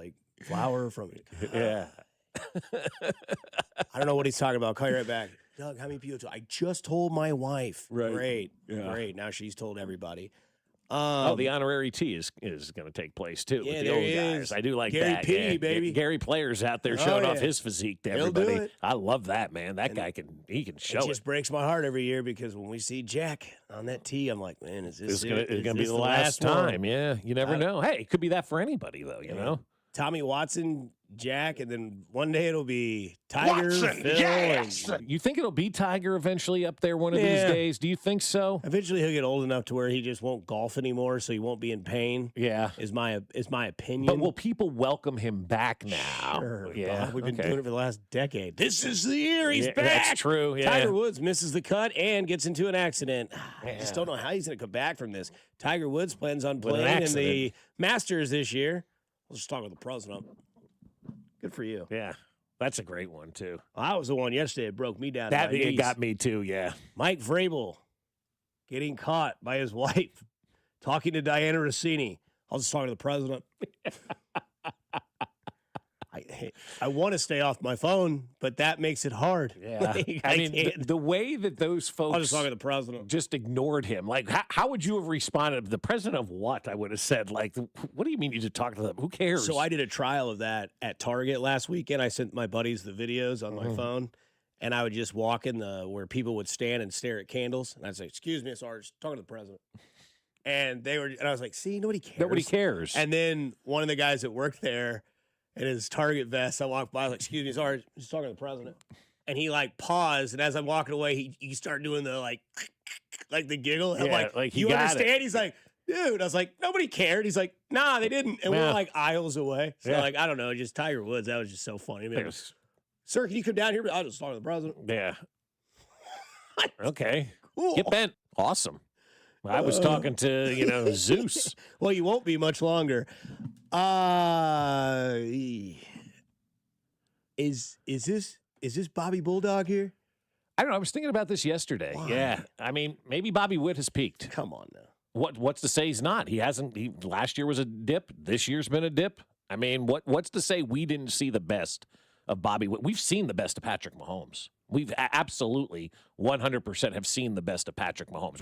flower from it. Yeah. I don't know what he's talking about. I'll call you right back. Doug, how many people? I just told my wife. Right. Great. Yeah. Great. Now she's told everybody. The honorary tee is going to take place too Yeah, with the there old he guys. is. I do like Gary that. P, Yeah. baby. Gary Player's out there showing off yeah. his physique to He'll do everybody. it. I love that, man. That guy can show It it. just breaks my heart every year because when we see Jack on that tee, I'm like, man, is this It's going to be this the last one? time. Yeah, you never know. Hey, it could be that for anybody though. You know. Tommy Watson, Jack, and then one day it'll be Tiger, Watson, Phil. yes! You think it'll be Tiger eventually up there one of these days? Do you think so? Eventually, he'll get old enough to where he just won't golf anymore, so he won't be in pain. Yeah, is my opinion. But will people welcome him back now? Sure, yeah, Bob. We've been doing it for the last decade. This is the year he's back. That's true. Yeah. Tiger Woods misses the cut and gets into an accident. I just don't know how he's going to come back from this. Tiger Woods plans on With an playing in accident. the Masters this year. I'll just talk with the president. Good for you. Yeah, that's a great one too. I was the one yesterday that broke me down. That to my it knees. got me too. Yeah, Mike Vrabel getting caught by his wife talking to Diana Rossini. I'll just talk to the president. I want to stay off my phone, but that makes it hard. Yeah, I mean, the way that those folks I'll just talk to the president. just ignored him. How would you have responded? The president of what? I would have said, what do you mean you just talk to them? Who cares? So I did a trial of that at Target last weekend. I sent my buddies the videos on my phone, and I would just walk in where people would stand and stare at candles, and I'd say, "Excuse me, Sarge, talking to the president." And I was like, "See, nobody cares. Nobody cares." And then one of the guys that worked there in his Target vest, I walked by, I was like, "Excuse me, Sarge, just talking to the president." And he like paused, and as I'm walking away, he started doing the like the giggle. And I'm like you understand? It. He's like, "Dude," I was like, "Nobody cared." He's like, "Nah, they didn't." And we're like aisles away. So like, I don't know, just Tiger Woods. That was just so funny. Man. Sir, can you come down here? I'll just talk to the president. Yeah. Okay. Cool. Get bent. Awesome. I was talking to, Zeus. Well, you won't be much longer. Is this Bobby Bulldog here? I don't know. I was thinking about this yesterday. Why? Yeah. I mean, maybe Bobby Witt has peaked. Come on now. What's to say he's not? He hasn't. Last year was a dip. This year's been a dip. I mean, what's to say we didn't see the best of Bobby Witt? We've seen the best of Patrick Mahomes. We've absolutely 100% have seen the best of Patrick Mahomes.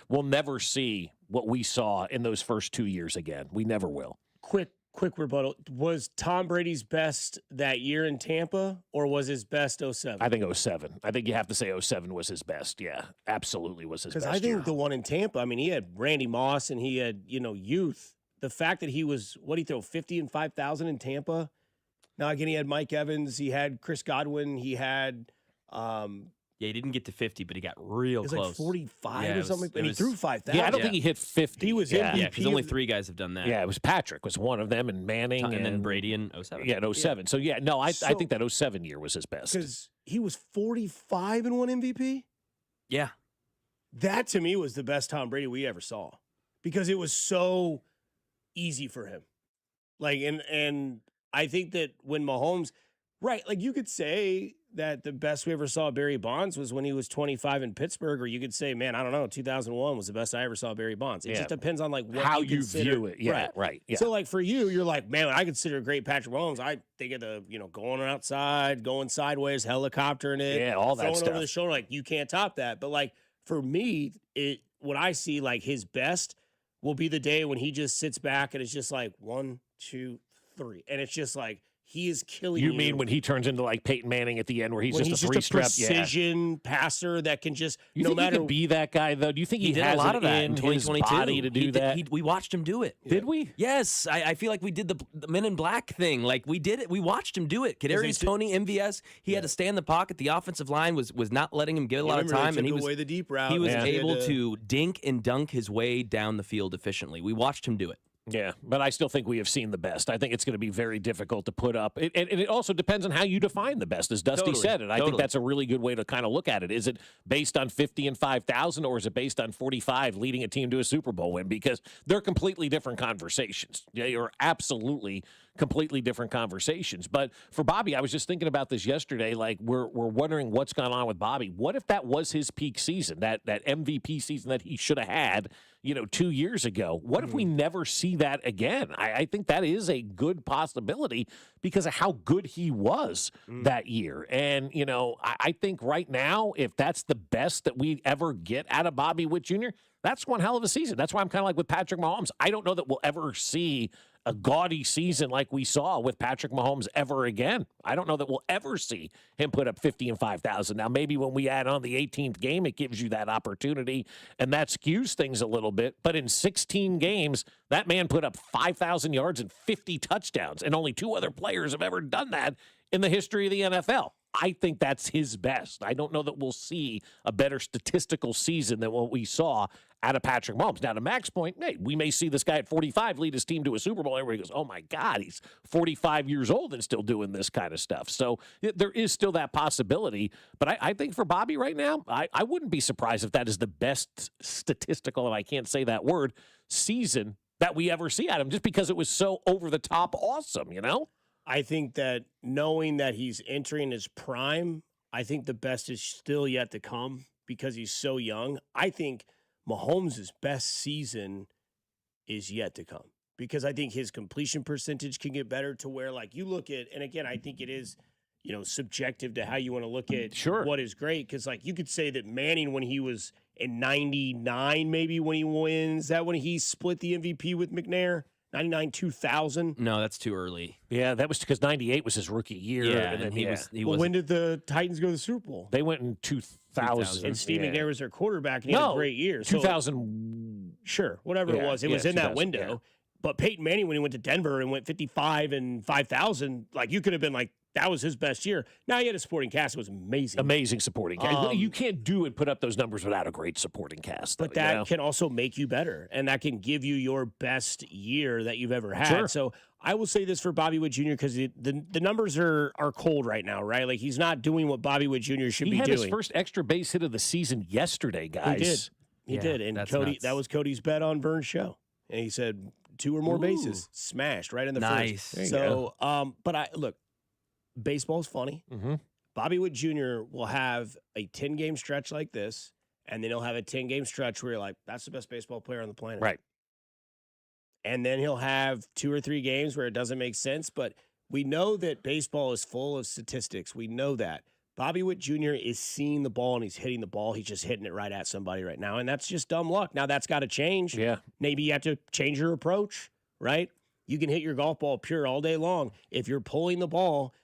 We'll never see what we saw in those first 2 years again. We never will. Quick rebuttal. Was Tom Brady's best that year in Tampa, or was his best 07? I think 07. I think you have to say 07 was his best. Yeah, absolutely was his best. Because I think the one in Tampa, I mean, he had Randy Moss and he had, youth. The fact that he was, what did he throw, 50 and 5,000 in Tampa? Now, again, he had Mike Evans. He had Chris Godwin. He had... he didn't get to 50, but he got real close. Like 45 or something, and he threw 5,000. Yeah, I don't think he hit 50. He was MVP. Yeah, because only 3 guys have done that. Yeah, it was Patrick was one of them, and Manning, and then Brady in 07. Yeah, in 07. So yeah, no, I think that 07 year was his best because he was 45 and won MVP. Yeah, that to me was the best Tom Brady we ever saw because it was so easy for him. Like, and I think that when Mahomes, right, like you could say that the best we ever saw Barry Bonds was when he was 25 in Pittsburgh, or you could say, man, I don't know, 2001 was the best I ever saw Barry Bonds. It just depends on like what how you view it. Yeah, right. Yeah. So like for you, you're like, man, I consider a great Patrick Mahomes. I think of the, going outside, going sideways, helicoptering it, all that throwing stuff over the shoulder. Like you can't top that. But like for me, what I see like his best will be the day when he just sits back and it's just like 1, 2, 3, and it's just like. He is killing you. You mean when he turns into like Peyton Manning at the end, where he's when just a he's three-step precision passer that can just you think he can be that guy though? Do you think he did has a lot of that in in 2022? his body to do that? We watched him do it. Did we? Yes, I feel like we did the Men in Black thing. Like we did it. We watched him do it. Kadarius Toney, MVS. He had to stay in the pocket. The offensive line was not letting him get a lot of time, and he was away the deep route. He was able to dink and dunk his way down the field efficiently. We watched him do it. Yeah, but I still think we have seen the best. I think it's going to be very difficult to put up. And it also depends on how you define the best, as Dusty said. And I think that's a really good way to kind of look at it. Is it based on 50 and 5,000, or is it based on 45 leading a team to a Super Bowl win? Because they're completely different conversations. They are absolutely completely different conversations. But for Bobby, I was just thinking about this yesterday. Like we're wondering what's gone on with Bobby. What if that was his peak season, that MVP season that he should have had, 2 years ago? What if we never see that again? I think that is a good possibility because of how good he was that year. And, I think right now, if that's the best that we ever get out of Bobby Witt Jr., that's one hell of a season. That's why I'm kind of like with Patrick Mahomes. I don't know that we'll ever see a gaudy season like we saw with Patrick Mahomes ever again. I don't know that we'll ever see him put up 50 and 5,000. Now, maybe when we add on the 18th game, it gives you that opportunity, and that skews things a little bit. But in 16 games, that man put up 5,000 yards and 50 touchdowns, and only 2 other players have ever done that in the history of the NFL. I think that's his best. I don't know that we'll see a better statistical season than what we saw out of Patrick Mahomes. Now, to Mac's point, hey, we may see this guy at 45 lead his team to a Super Bowl. Everybody goes, oh, my God, he's 45 years old and still doing this kind of stuff. So there is still that possibility. But I think for Bobby right now, I wouldn't be surprised if that is the best statistical, and I can't say that word, season that we ever see out of him, just because it was so over-the-top awesome, I think that knowing that he's entering his prime, I think the best is still yet to come because he's so young. I think Mahomes' best season is yet to come because I think his completion percentage can get better to where, like, you look at, and again, I think it is, subjective to how you want to look at what is great. Because, like, you could say that Manning, when he was in 99, maybe when he wins, that when he split the MVP with McNair, 99, 2000. No, that's too early. Yeah, that was because 98 was his rookie year. Yeah, and then he was. Well, when did the Titans go to the Super Bowl? They went in 2000. And Steve McNair was their quarterback, and he had a great year. So, 2000. Sure, whatever it was. It was in that window. Yeah. But Peyton Manning, when he went to Denver and went 55 and 5,000, like you could have been like, that was his best year. Now he had a supporting cast. It was amazing. Amazing supporting cast. You can't put up those numbers without a great supporting cast. But that can also make you better, and that can give you your best year that you've ever had. Sure. So I will say this for Bobby Wood Jr. because the numbers are cold right now, right? Like he's not doing what Bobby Wood Jr. should be doing. He had his first extra base hit of the season yesterday, guys. He did. And Cody, that was Cody's bet on Vern's show. And he said 2 or more bases smashed right in the first. So, look, baseball's funny. Mm-hmm. Bobby Wood Jr. will have a 10-game stretch like this, and then he'll have a 10-game stretch where you're like, that's the best baseball player on the planet. Right. And then he'll have 2 or 3 games where it doesn't make sense, but we know that baseball is full of statistics. We know that. Bobby Witt Jr. is seeing the ball and he's hitting the ball. He's just hitting it right at somebody right now, and that's just dumb luck. Now, that's got to change. Yeah. Maybe you have to change your approach, right? You can hit your golf ball pure all day long. If you're pulling the ball,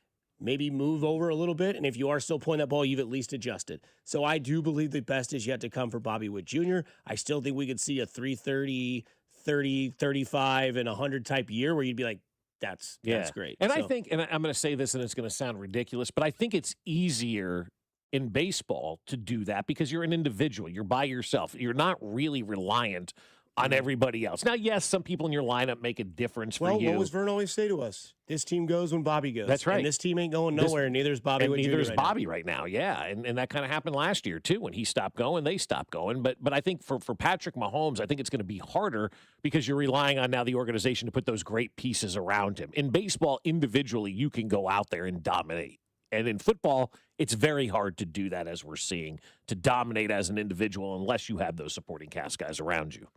maybe move over a little bit, and if you are still pulling that ball, you've at least adjusted. So I do believe the best is yet to come for Bobby Witt Jr. I still think we could see a 330, 30, 35, and 100 type year where you'd be like, that's great. And I think, and I'm going to say this, and it's going to sound ridiculous, but I think it's easier in baseball to do that because you're an individual. You're by yourself. You're not really reliant on everybody else. Now, yes, some people in your lineup make a difference for you. Well, what does Vern always say to us? This team goes when Bobby goes. That's right. And this team ain't going nowhere. Neither is Bobby. Neither is Bobby right now. Yeah, and that kind of happened last year too. When he stopped going, they stopped going. But I think for Patrick Mahomes, I think it's going to be harder because you're relying on now the organization to put those great pieces around him. In baseball, individually, you can go out there and dominate. And in football, it's very hard to do that, as we're seeing, to dominate as an individual unless you have those supporting cast guys around you.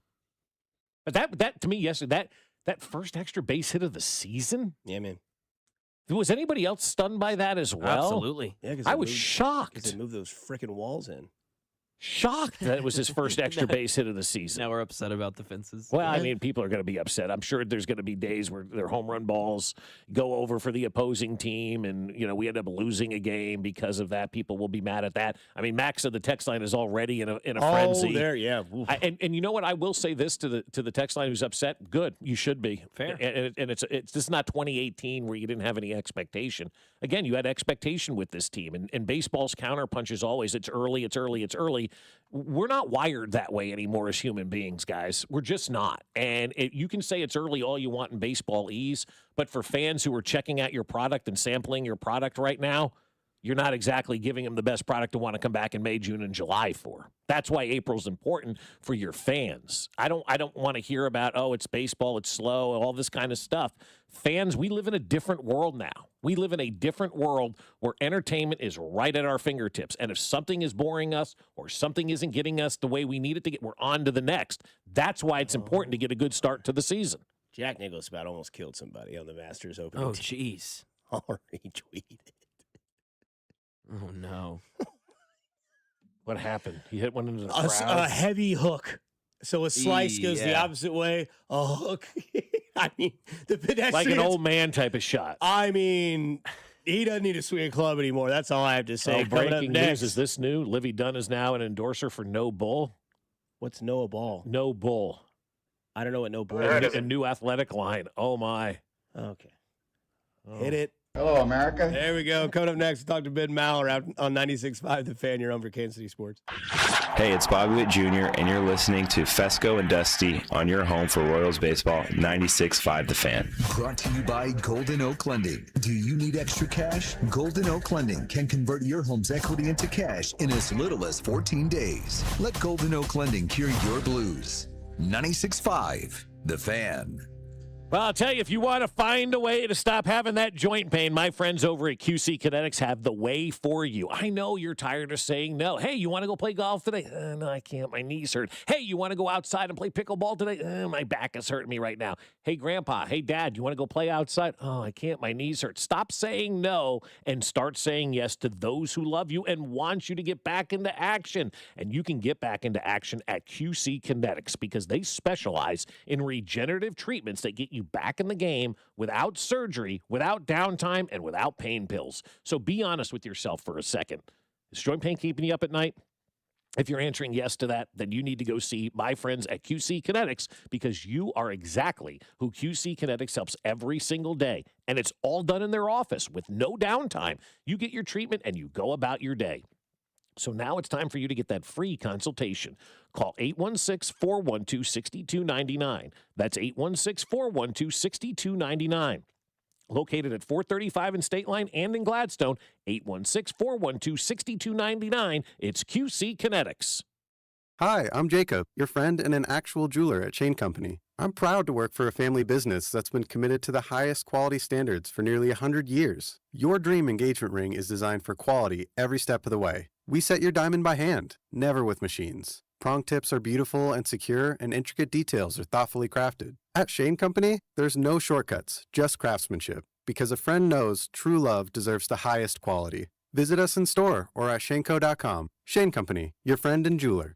But that to me, yesterday, that first extra base hit of the season. Yeah, man. Was anybody else stunned by that as well? Absolutely. Yeah, I was shocked. Because they moved those freaking walls in. Shocked that it was his first extra base hit of the season. Now we're upset about the fences. Well, I mean, people are going to be upset. I'm sure there's going to be days where their home run balls go over for the opposing team, and we end up losing a game because of that. People will be mad at that. I mean, Max of the text line is already in a frenzy. Oh, there, yeah. And you know what? I will say this to the text line who's upset. Good, you should be fair. And it's this is not 2018 where you didn't have any expectation. Again, you had expectation with this team, and baseball's counterpunch is always it's early, it's early, it's early. We're not wired that way anymore as human beings, guys. We're just not. And you can say it's early all you want in baseball-ese, but for fans who are checking out your product and sampling your product right now, you're not exactly giving them the best product to want to come back in May, June, and July for. That's why April's important for your fans. I don't want to hear about, it's baseball, it's slow, all this kind of stuff. Fans, we live in a different world now. We live in a different world where entertainment is right at our fingertips. And if something is boring us or something isn't getting us the way we need it to get, we're on to the next. That's why it's important to get a good start to the season. Jack Nicklaus about almost killed somebody on the Masters Open. Oh, jeez. I'll retweet it. Oh, no. What happened? He hit one into the crowd? A heavy hook. So a slice goes the opposite way. A hook. I mean, the pedestrian. Like an old man type of shot. I mean, he doesn't need to swing a club anymore. That's all I have to say. Breaking news. Is this new? Livy Dunn is now an endorser for No Bull. What's Noah Ball? No Bull. I don't know what No Bull is. A new athletic line. Oh, my. Okay. Hit it. Hello, America. There we go. Coming up next, talk to Ben Maller out on 96.5 The Fan. You're on for Kansas City Sports. Hey, it's Bobby Witt Jr., and you're listening to Fescoe and Dusty on your home for Royals baseball, 96.5 The Fan. Brought to you by Golden Oak Lending. Do you need extra cash? Golden Oak Lending can convert your home's equity into cash in as little as 14 days. Let Golden Oak Lending cure your blues. 96.5 The Fan. Well, I'll tell you, if you want to find a way to stop having that joint pain, my friends over at QC Kinetics have the way for you. I know you're tired of saying no. Hey, you want to go play golf today? No, I can't. My knees hurt. Hey, you want to go outside and play pickleball today? My back is hurting me right now. Hey, Grandpa. Hey, Dad, you want to go play outside? Oh, I can't. My knees hurt. Stop saying no and start saying yes to those who love you and want you to get back into action. And you can get back into action at QC Kinetics because they specialize in regenerative treatments that get you you back in the game without surgery, without downtime, and without pain pills. So be honest with yourself for a second. Is joint pain keeping you up at night? If you're answering yes to that, then you need to go see my friends at QC Kinetics, because you are exactly who QC Kinetics helps every single day. And it's all done in their office with no downtime. You get your treatment and you go about your day. So now it's time for you to get that free consultation. Call 816-412-6299. That's 816-412-6299. Located at 435 in State Line and in Gladstone, 816-412-6299. It's QC Kinetics. Hi, I'm Jacob, your friend and an actual jeweler at Chain Company. I'm proud to work for a family business that's been committed to the highest quality standards for nearly 100 years. Your dream engagement ring is designed for quality every step of the way. We set your diamond by hand, never with machines. Prong tips are beautiful and secure, and intricate details are thoughtfully crafted. At Shane Company, there's no shortcuts, just craftsmanship, because a friend knows true love deserves the highest quality. Visit us in store or at shaneco.com. Shane Company, your friend and jeweler.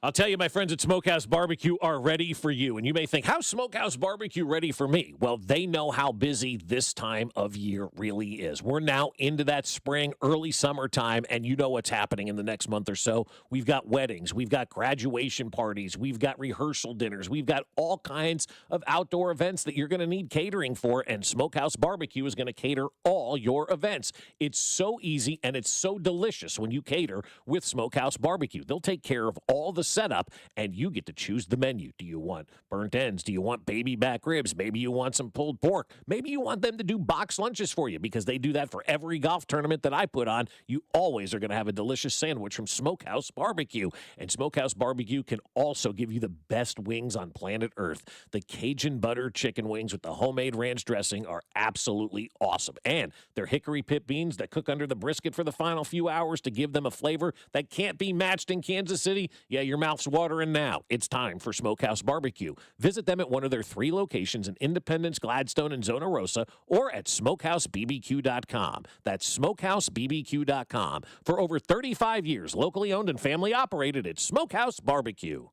I'll tell you, my friends at Smokehouse Barbecue are ready for you. And you may think, how's Smokehouse Barbecue ready for me? Well, they know how busy this time of year really is. We're now into that spring, early summertime, and you know what's happening in the next month or so. We've got weddings, we've got graduation parties, we've got rehearsal dinners, we've got all kinds of outdoor events that you're going to need catering for, and Smokehouse Barbecue is going to cater all your events. It's so easy and it's so delicious when you cater with Smokehouse Barbecue. They'll take care of all the setup, and you get to choose the menu. Do you want burnt ends? Do you want baby back ribs? Maybe you want some pulled pork. Maybe you want them to do box lunches for you, because they do that for every golf tournament that I put on. You always are going to have a delicious sandwich from Smokehouse Barbecue. And Smokehouse Barbecue can also give you the best wings on planet Earth. The Cajun butter chicken wings with the homemade ranch dressing are absolutely awesome. And their hickory pit beans that cook under the brisket for the final few hours to give them a flavor that can't be matched in Kansas City. Yeah, your mouth's watering now. It's time for Smokehouse Barbecue. Visit them at one of their 3 locations in Independence, Gladstone, and Zona Rosa, or at smokehousebbq.com. That's smokehousebbq.com. For over 35 years, locally owned and family operated, it's Smokehouse Barbecue.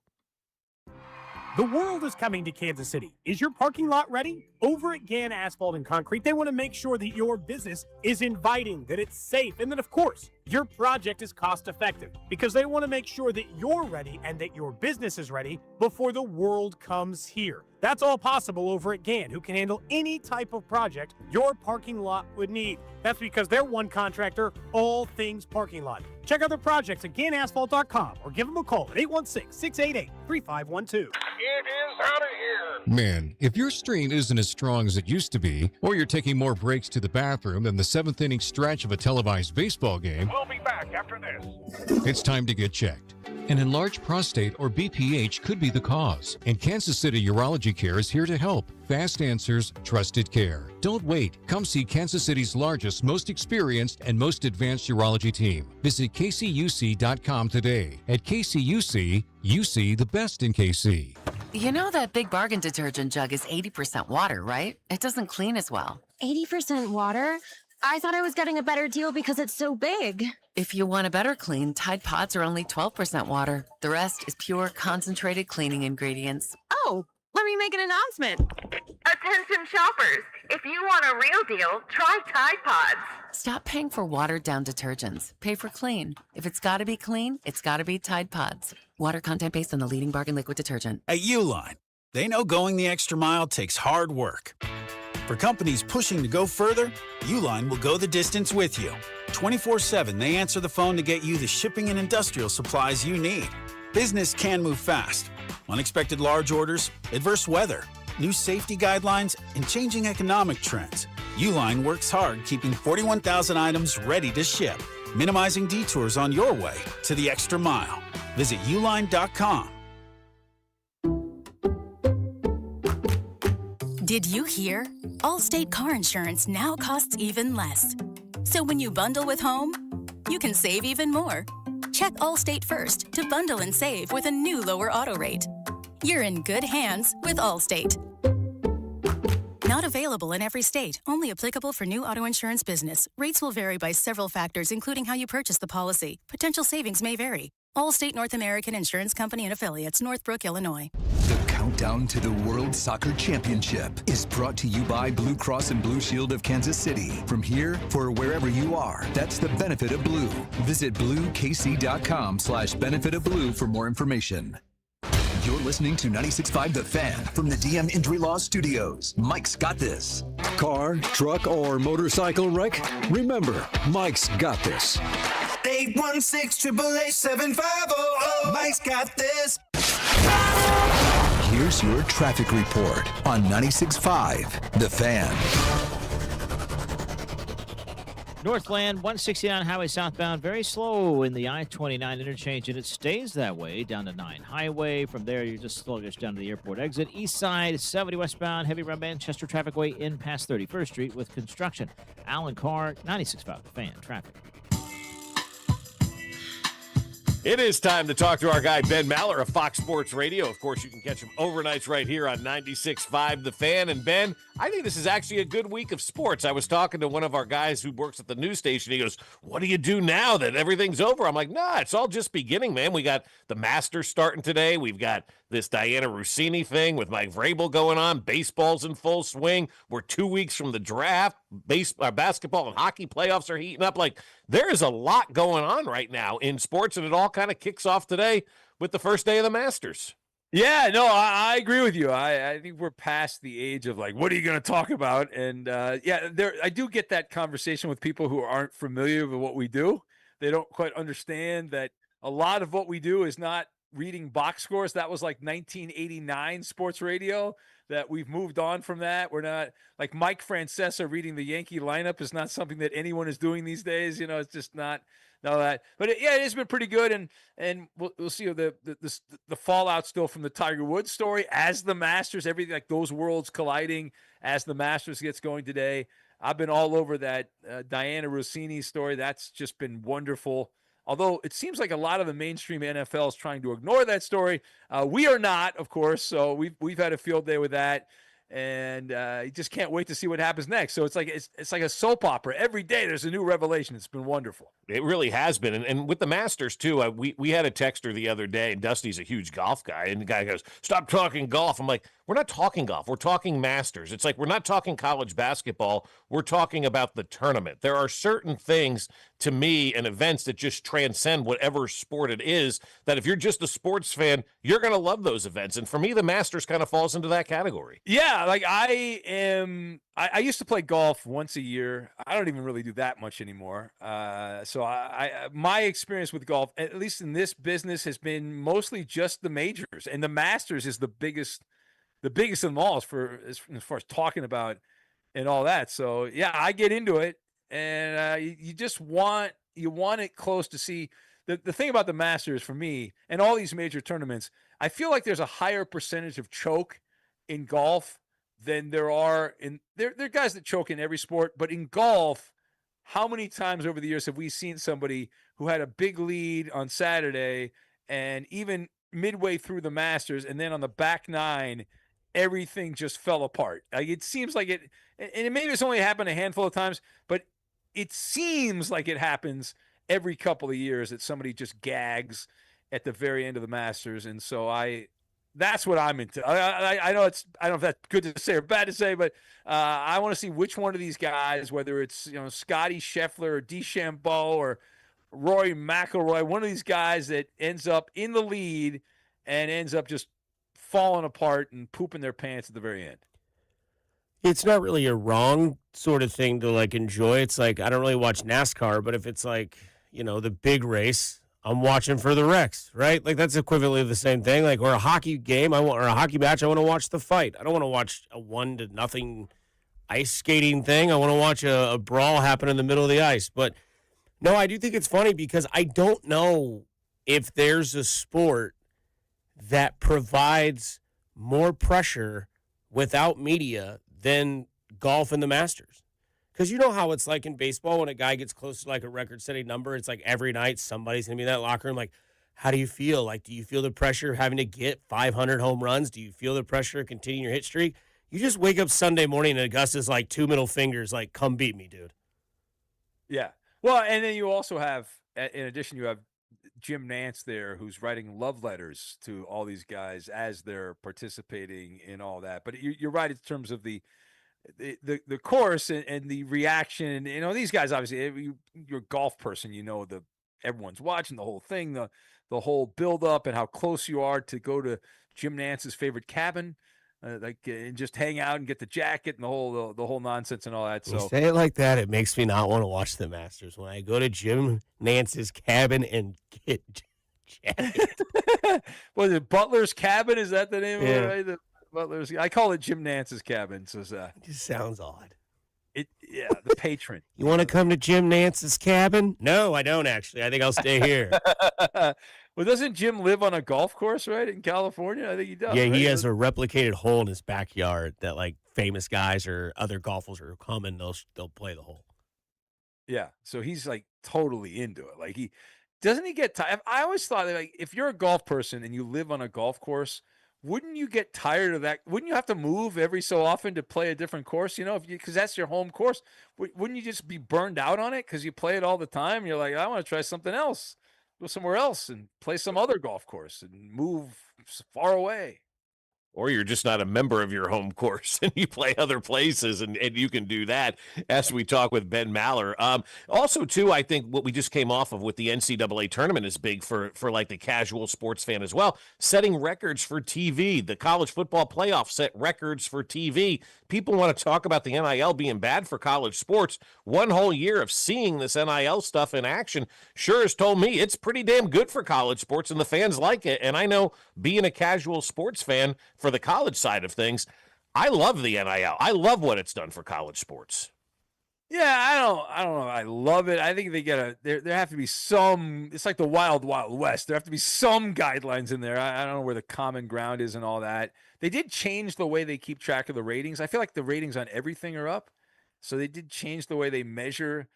The world is coming to Kansas City. Is your parking lot ready? Over at Gann Asphalt and Concrete, they want to make sure that your business is inviting, that it's safe, and that, of course, your project is cost-effective, because they want to make sure that you're ready and that your business is ready before the world comes here. That's all possible over at Gann, who can handle any type of project your parking lot would need. That's because they're one contractor, all things parking lot. Check out their projects at GannAsphalt.com or give them a call at 816-688-3512. It is out of here. Man, if your strain isn't as strong as it used to be, or you're taking more breaks to the bathroom than the 7th inning stretch of a televised baseball game, We'll be back after this. it's time to get checked. An enlarged prostate, or BPH, could be the cause, and Kansas City Urology Care is here to help. Fast answers, trusted care. Don't wait. Come see Kansas City's largest, most experienced, and most advanced urology team. Visit kcuc.com today. At KCUC, you see the best in KC. You know that Big Bargain detergent jug is 80% water, right? It doesn't clean as well. 80% water? I thought I was getting a better deal because it's so big. If you want a better clean, Tide Pods are only 12% water. The rest is pure, concentrated cleaning ingredients. Oh, let me make an announcement. Attention shoppers, if you want a real deal, try Tide Pods. Stop paying for watered-down detergents. Pay for clean. If it's got to be clean, it's got to be Tide Pods. Water content based on the leading bargain liquid detergent. At Uline, they know going the extra mile takes hard work. For companies pushing to go further, Uline will go the distance with you. 24/7, they answer the phone to get you the shipping and industrial supplies you need. Business can move fast. Unexpected large orders, adverse weather, new safety guidelines, and changing economic trends. Uline works hard keeping 41,000 items ready to ship, minimizing detours on your way to the extra mile. Visit uline.com. Did you hear? Allstate car insurance now costs even less. So when you bundle with home, you can save even more. Check Allstate first to bundle and save with a new lower auto rate. You're in good hands with Allstate. Not available in every state. Only applicable for new auto insurance business. Rates will vary by several factors, including how you purchase the policy. Potential savings may vary. Allstate North American Insurance Company and Affiliates, Northbrook, Illinois. The countdown to the World Soccer Championship is brought to you by Blue Cross and Blue Shield of Kansas City. From here for wherever you are, that's the benefit of blue. Visit bluekc.com/benefit of blue for more information. You're listening to 96.5 The Fan from the DM Injury Law Studios. Mike's got this. Car, truck, or motorcycle wreck? Remember, Mike's got this. 816-888-7500. Mike's got this. Here's your traffic report on 96.5 The Fan. Northland 169 highway southbound, very slow in the I-29 interchange, and it stays that way down to 9 Highway. From there, you're just sluggish down to the airport exit. East side 70 westbound, heavy around Manchester Traffic Way in past 31st Street with construction. Alan Carr, 96.5 The Fan traffic. It is time to talk to our guy, Ben Maller of Fox Sports Radio. Of course, you can catch him overnights right here on 96.5 The Fan. And, Ben, I think this is actually a good week of sports. I was talking to one of our guys who works at the news station. He goes, what do you do now that everything's over? I'm like, nah, it's all just beginning, man. We got the Masters starting today. We've got this Diana Rossini thing with Mike Vrabel going on. Baseball's in full swing. We're 2 weeks from the draft. Basketball and hockey playoffs are heating up. Like, there is a lot going on right now in sports, and it all kind of kicks off today with the first day of the Masters. Yeah, no, I agree with you. I think we're past the age of like, what are you going to talk about? And I do get that conversation with people who aren't familiar with what we do. They don't quite understand that a lot of what we do is not reading box scores. That was like 1989 sports radio, that we've moved on from that. We're not like Mike Francesa reading the Yankee lineup is not something that anyone is doing these days. You know, it's just not that. But it has been pretty good. And we'll see the fallout still from the Tiger Woods story as the Masters, everything like those worlds colliding as the Masters gets going today. I've been all over that Diana Rossini story. That's just been wonderful. Although it seems like a lot of the mainstream NFL is trying to ignore that story. We are not, of course. So we've had a field day with that, and you just can't wait to see what happens next. So it's like a soap opera. Every day there's a new revelation. It's been wonderful. It really has been. And with the Masters, too, we had a texter the other day, and Dusty's a huge golf guy, and the guy goes, stop talking golf. I'm like, we're not talking golf. We're talking Masters. It's like we're not talking college basketball. We're talking about the tournament. There are certain things, to me, and events that just transcend whatever sport it is, that if you're just a sports fan, you're going to love those events. And for me, the Masters kind of falls into that category. Yeah, like I used to play golf once a year. I don't even really do that much anymore. So my experience with golf, at least in this business, has been mostly just the majors, and the Masters is the biggest of them all as far as talking about and all that. So yeah, I get into it, and you just want it close to see. The thing about the Masters for me and all these major tournaments, I feel like there's a higher percentage of choke in golf than there are in there are guys that choke in every sport, but in golf, how many times over the years have we seen somebody who had a big lead on Saturday and even midway through the Masters, and then on the back nine, everything just fell apart? Like, it seems like it, and maybe it's only happened a handful of times, but it seems like it happens every couple of years that somebody just gags at the very end of the Masters. And so that's what I'm into. I know I don't know if that's good to say or bad to say, but I want to see which one of these guys, whether it's Scotty Scheffler or DeChambeau or Rory McIlroy, one of these guys that ends up in the lead and ends up just falling apart and pooping their pants at the very end. It's not really a wrong sort of thing to like enjoy. It's like, I don't really watch NASCAR, but if it's like, the big race, I'm watching for the wrecks, right? Like, that's equivalently the same thing. Like, or a hockey game, or a hockey match, I want to watch the fight. I don't want to watch a 1-0 ice skating thing. I want to watch a brawl happen in the middle of the ice. But no, I do think it's funny because I don't know if there's a sport that provides more pressure without media than golf and the Masters. Because you know how it's like in baseball when a guy gets close to like a record-setting number, it's like every night somebody's going to be in that locker room like, how do you feel? Like, do you feel the pressure of having to get 500 home runs? Do you feel the pressure of continuing your hit streak? You just wake up Sunday morning and Augusta's like 2 middle fingers like, come beat me, dude. Yeah. Well, and then you also have, in addition, you have Jim Nantz there, who's writing love letters to all these guys as they're participating in all that. But you're right in terms of the course and the reaction. You know, these guys, obviously, you're a golf person, you know, everyone's watching the whole thing, the whole build up and how close you are to go to Jim Nantz's favorite cabin, and just hang out and get the jacket and the whole nonsense and all that. So you say it like that, it makes me not want to watch the Masters. When I go to Jim Nantz's cabin and get jacket. Was it Butler's Cabin? Is that the name of Yeah. it? Right? The Butler's. I call it Jim Nantz's cabin. So It just sounds odd. the patron. You want to come to Jim Nantz's cabin? No, I don't actually. I think I'll stay here. Well, doesn't Jim live on a golf course, right, in California? I think he does. Yeah, right? he has a replicated hole in his backyard that like famous guys or other golfers are coming. They'll play the hole. Yeah, so he's like totally into it. Like he get tired. I always thought that, like, if you're a golf person and you live on a golf course, wouldn't you get tired of that? Wouldn't you have to move every so often to play a different course? You know, because that's your home course. Wouldn't you just be burned out on it because you play it all the time? You're like, I want to try something else. Go somewhere else and play some other golf course and move far away. Or you're just not a member of your home course and you play other places, and you can do that as we talk with Ben Maller. Also, too, I think what we just came off of with the NCAA tournament is big for like the casual sports fan as well. Setting records for TV. The college football playoff set records for TV. People want to talk about the NIL being bad for college sports. One whole year of seeing this NIL stuff in action sure has told me it's pretty damn good for college sports, and the fans like it. And I know, being a casual sports fan for the college side of things, I love the NIL. I love what it's done for college sports. Yeah, I don't know. I love it. I think there have to be some. It's like the wild west. There have to be some guidelines in there. I don't know where the common ground is and all that. They did change the way they keep track of the ratings. I feel like the ratings on everything are up, so they did change the way they measure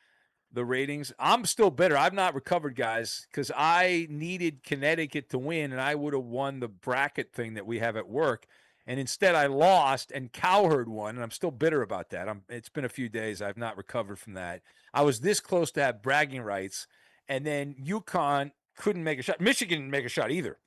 the ratings. I'm still bitter. I've not recovered, guys, because I needed Connecticut to win, and I would have won the bracket thing that we have at work. And instead, I lost, and Cowherd won, and I'm still bitter about that. It's been a few days. I've not recovered from that. I was this close to have bragging rights, and then UConn couldn't make a shot. Michigan didn't make a shot either.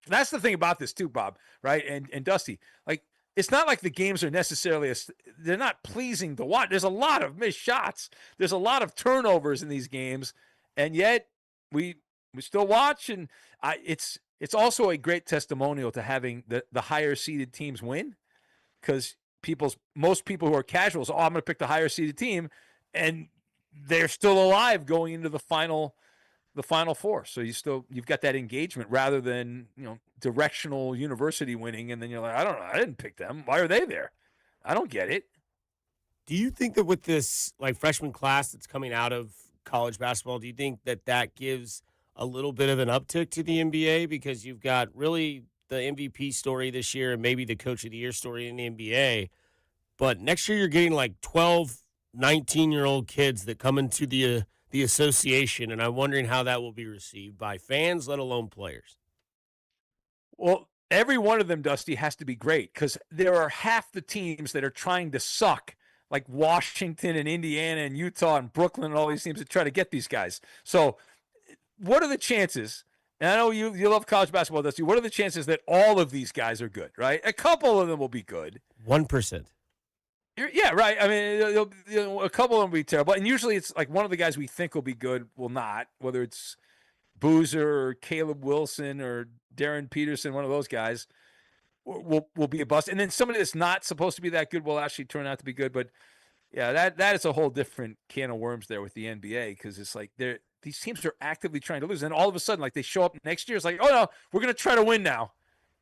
That's the thing about this too, Bob, right? And Dusty, like, it's not like the games are necessarily they're not pleasing to watch. There's a lot of missed shots. There's a lot of turnovers in these games, and yet we still watch. And it's also a great testimonial to having the higher seeded teams win, because most people who are casuals, I'm going to pick the higher seeded team, and they're still alive going into the final four. So you've got that engagement rather than, directional university winning, and then you're like, I don't know, I didn't pick them. Why are they there? I don't get it. Do you think that with this like freshman class that's coming out of college basketball, do you think that gives a little bit of an uptick to the NBA, because you've got really the MVP story this year and maybe the coach of the year story in the NBA, but next year you're getting like 12, 19-year-old kids that come into the association, and I'm wondering how that will be received by fans, let alone players. Well, every one of them, Dusty, has to be great, because there are half the teams that are trying to suck, like Washington and Indiana and Utah and Brooklyn and all these teams that try to get these guys. So what are the chances? And I know you love college basketball, Dusty. What are the chances that all of these guys are good, right? A couple of them will be good. 1%. Yeah, right. I mean, a couple of them will be terrible. And usually it's like one of the guys we think will be good will not, whether it's Boozer or Caleb Wilson or Darren Peterson, one of those guys will be a bust. And then somebody that's not supposed to be that good will actually turn out to be good. But yeah, that is a whole different can of worms there with the NBA, because it's like these teams are actively trying to lose. And all of a sudden, like, they show up next year, it's like, oh no, we're going to try to win now.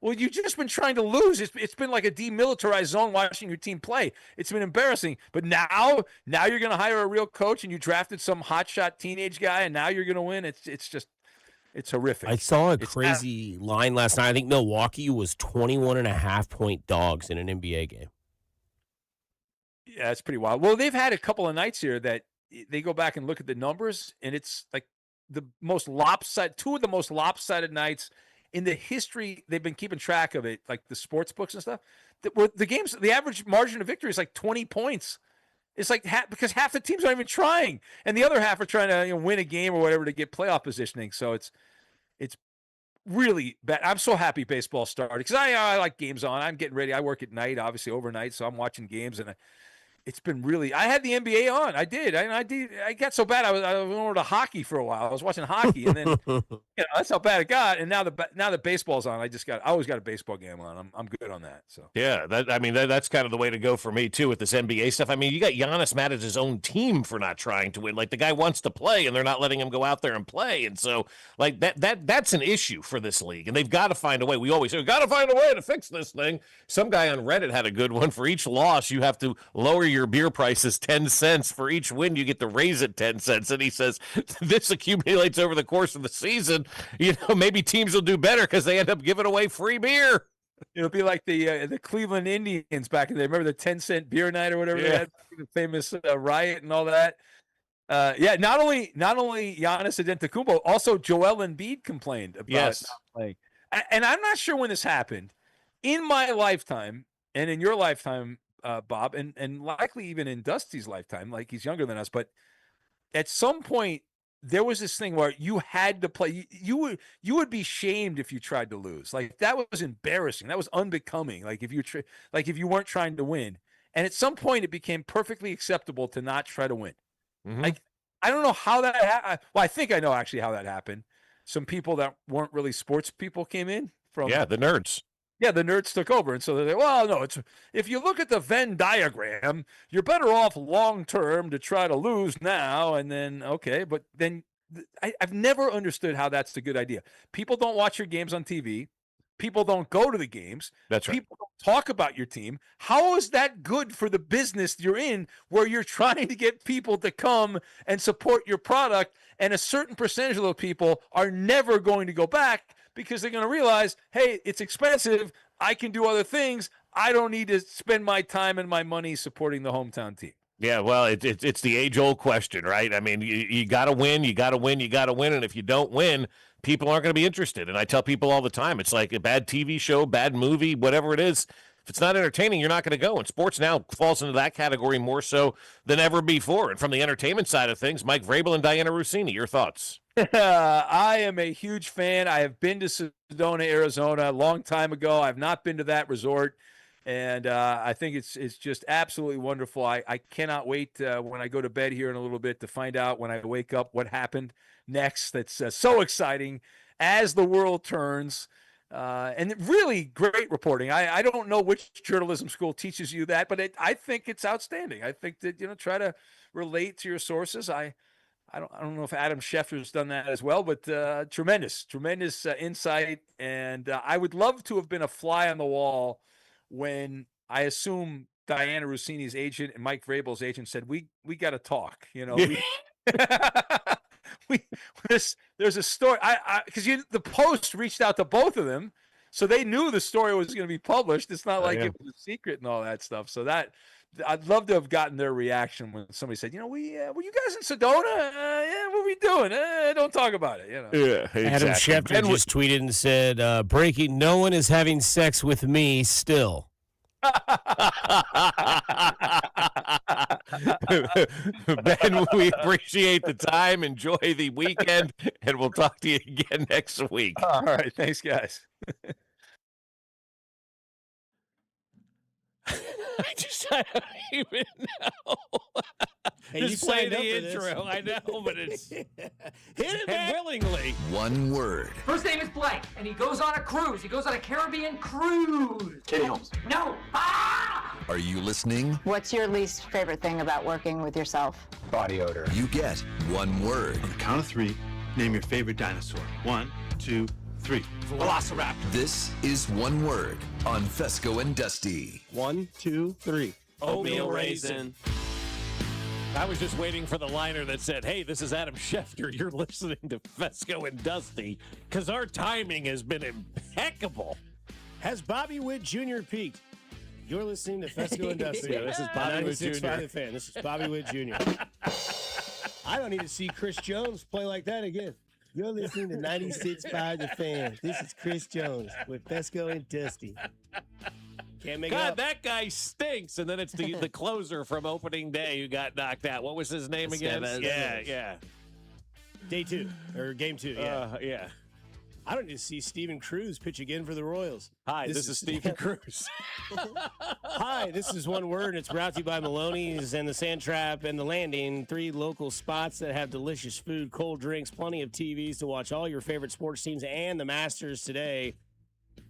Well, you've just been trying to lose. It's been like a demilitarized zone watching your team play. It's been embarrassing. But now you're going to hire a real coach, and you drafted some hotshot teenage guy, and now you're going to win. It's horrific. I saw a crazy line last night. I think Milwaukee was 21.5-point dogs in an NBA game. Yeah, that's pretty wild. Well, they've had a couple of nights here that they go back and look at the numbers, and it's like two of the most lopsided nights in the history. They've been keeping track of it, like the sports books and stuff. The games, the average margin of victory is like 20 points. It's like because half the teams aren't even trying, and the other half are trying to win a game or whatever to get playoff positioning. So It's really bad. I'm so happy baseball started because I like games on. I'm getting ready. I work at night, obviously overnight, so I'm watching games, and it's been really. I had the NBA on. I did. I got so bad. I went over to hockey for a while. I was watching hockey, and then that's how bad it got. And now the baseball's on. I always got a baseball game on. I'm good on that. So yeah, that's kind of the way to go for me too with this NBA stuff. I mean, you got Giannis mad at his own team for not trying to win. Like the guy wants to play, and they're not letting him go out there and play. And so like that's an issue for this league, and they've got to find a way. We always say, we've got to find a way to fix this thing. Some guy on Reddit had a good one. For each loss, you have to lower your beer prices 10 cents. For each win, you get to raise it 10 cents. And he says this accumulates over the course of the season. Maybe teams will do better because they end up giving away free beer. It'll be like the Cleveland Indians back in the day. Remember the 10-cent beer night or whatever they had, the famous riot and all that. Not only Giannis Antetokounmpo, also Joel Embiid complained about not playing. And I'm not sure when this happened. In my lifetime and in your lifetime, Bob, and likely even in Dusty's lifetime, like he's younger than us, but at some point there was this thing where you had to play. You would be shamed if you tried to lose. Like that was embarrassing. That was unbecoming. Like if you weren't trying to win. And at some point it became perfectly acceptable to not try to win. Mm-hmm. Like I don't know how that happened. Well, I think I know actually how that happened. Some people that weren't really sports people came in from the nerds. Yeah, the nerds took over. And so they're like, well, no, if you look at the Venn diagram, you're better off long-term to try to lose now. And then, okay, but then I've never understood how that's a good idea. People don't watch your games on TV. People don't go to the games. That's right. People don't talk about your team. How is that good for the business you're in where you're trying to get people to come and support your product? And a certain percentage of those people are never going to go back because they're going to realize, hey, it's expensive. I can do other things. I don't need to spend my time and my money supporting the hometown team. Yeah, well, it's the age-old question, right? I mean, you got to win, you got to win, you got to win. And if you don't win, people aren't going to be interested. And I tell people all the time, it's like a bad TV show, bad movie, whatever it is. If it's not entertaining, you're not going to go. And sports now falls into that category more so than ever before. And from the entertainment side of things, Mike Vrabel and Diana Rossini, your thoughts? I am a huge fan. I have been to Sedona, Arizona a long time ago. I've not been to that resort. And I think it's just absolutely wonderful. I cannot wait when I go to bed here in a little bit to find out when I wake up what happened next. That's so exciting as the world turns. And really great reporting. I don't know which journalism school teaches you that, but I think it's outstanding. I think that, try to relate to your sources. I don't know if Adam Schefter's done that as well, but tremendous insight. And I would love to have been a fly on the wall when I assume Diana Rossini's agent and Mike Vrabel's agent said, we got to talk, there's a story because the Post reached out to both of them. So they knew the story was going to be published. It's not like it was a secret and all that stuff. So that I'd love to have gotten their reaction when somebody said, were you guys in Sedona? Yeah, what are we doing? Don't talk about it. Yeah, exactly. Adam Schefter just tweeted and said, breaking, no one is having sex with me still. Ben, we appreciate the time. Enjoy the weekend, and we'll talk to you again next week. All right. Thanks, guys. I don't even know. Hey, just play the intro. I know, but it's hit it, man. Willingly. One word. First name is Blake, and he goes on a cruise. He goes on a Caribbean cruise. Katie Holmes. No. Ah! Are you listening? What's your least favorite thing about working with yourself? Body odor. You get one word. On the count of three, name your favorite dinosaur. 1, 2, 3. Velociraptor. This is one word on Fescoe and Dusty. 1, 2, 3. Oatmeal raisin. I was just waiting for the liner that said, hey, this is Adam Schefter. You're listening to Fescoe and Dusty, because our timing has been impeccable. Has Bobby Witt Jr. peaked? You're listening to Fescoe and Dusty. Yeah, this is Bobby Witt Jr. 96.5 The Fan. This is Bobby Witt Jr. I don't need to see Chris Jones play like that again. You're listening to 96.5 The Fan. This is Chris Jones with Fescoe and Dusty. Can't make it up. That guy stinks. And then it's the closer from opening day who got knocked out. What was his name again? Yeah. Day 2 or game 2. Yeah. Yeah. I don't just see Steven Cruz pitch again for the Royals. Hi, this is Steven Cruz. Hi, this is one word, and it's brought to you by Maloney's and the Sand Trap and the Landing, 3 local spots that have delicious food, cold drinks, plenty of TVs to watch all your favorite sports teams and the Masters today.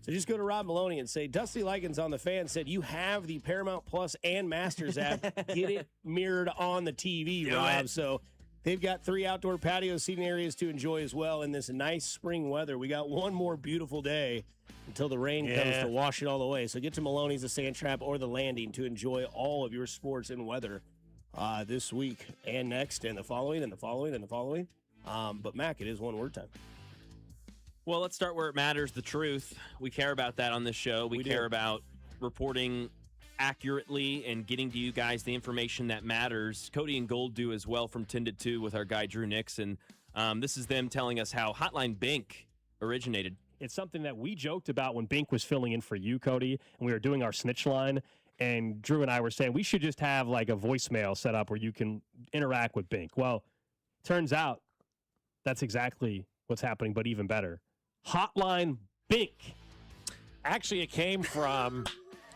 So just go to Rob Maloney and say, Dusty Likens on the Fan said, you have the Paramount Plus and Masters app. Get it mirrored on the TV, Rob. So they've got 3 outdoor patio seating areas to enjoy as well in this nice spring weather. We got one more beautiful day until the rain comes to wash it all away. So get to Maloney's, the Sand Trap, or the Landing to enjoy all of your sports and weather this week and next and the following and the following and the following. But, Mac, it is one word time. Well, let's start where it matters, the truth. We care about that on this show. We care about reporting accurately and getting to you guys the information that matters. Cody and Gold do as well from 10 to 2 with our guy Drew Nixon. This is them telling us how Hotline Bink originated. It's something that we joked about when Bink was filling in for you, Cody, and we were doing our snitch line. And Drew and I were saying we should just have like a voicemail set up where you can interact with Bink. Well, turns out that's exactly what's happening, but even better. Hotline Bink. Actually, it came from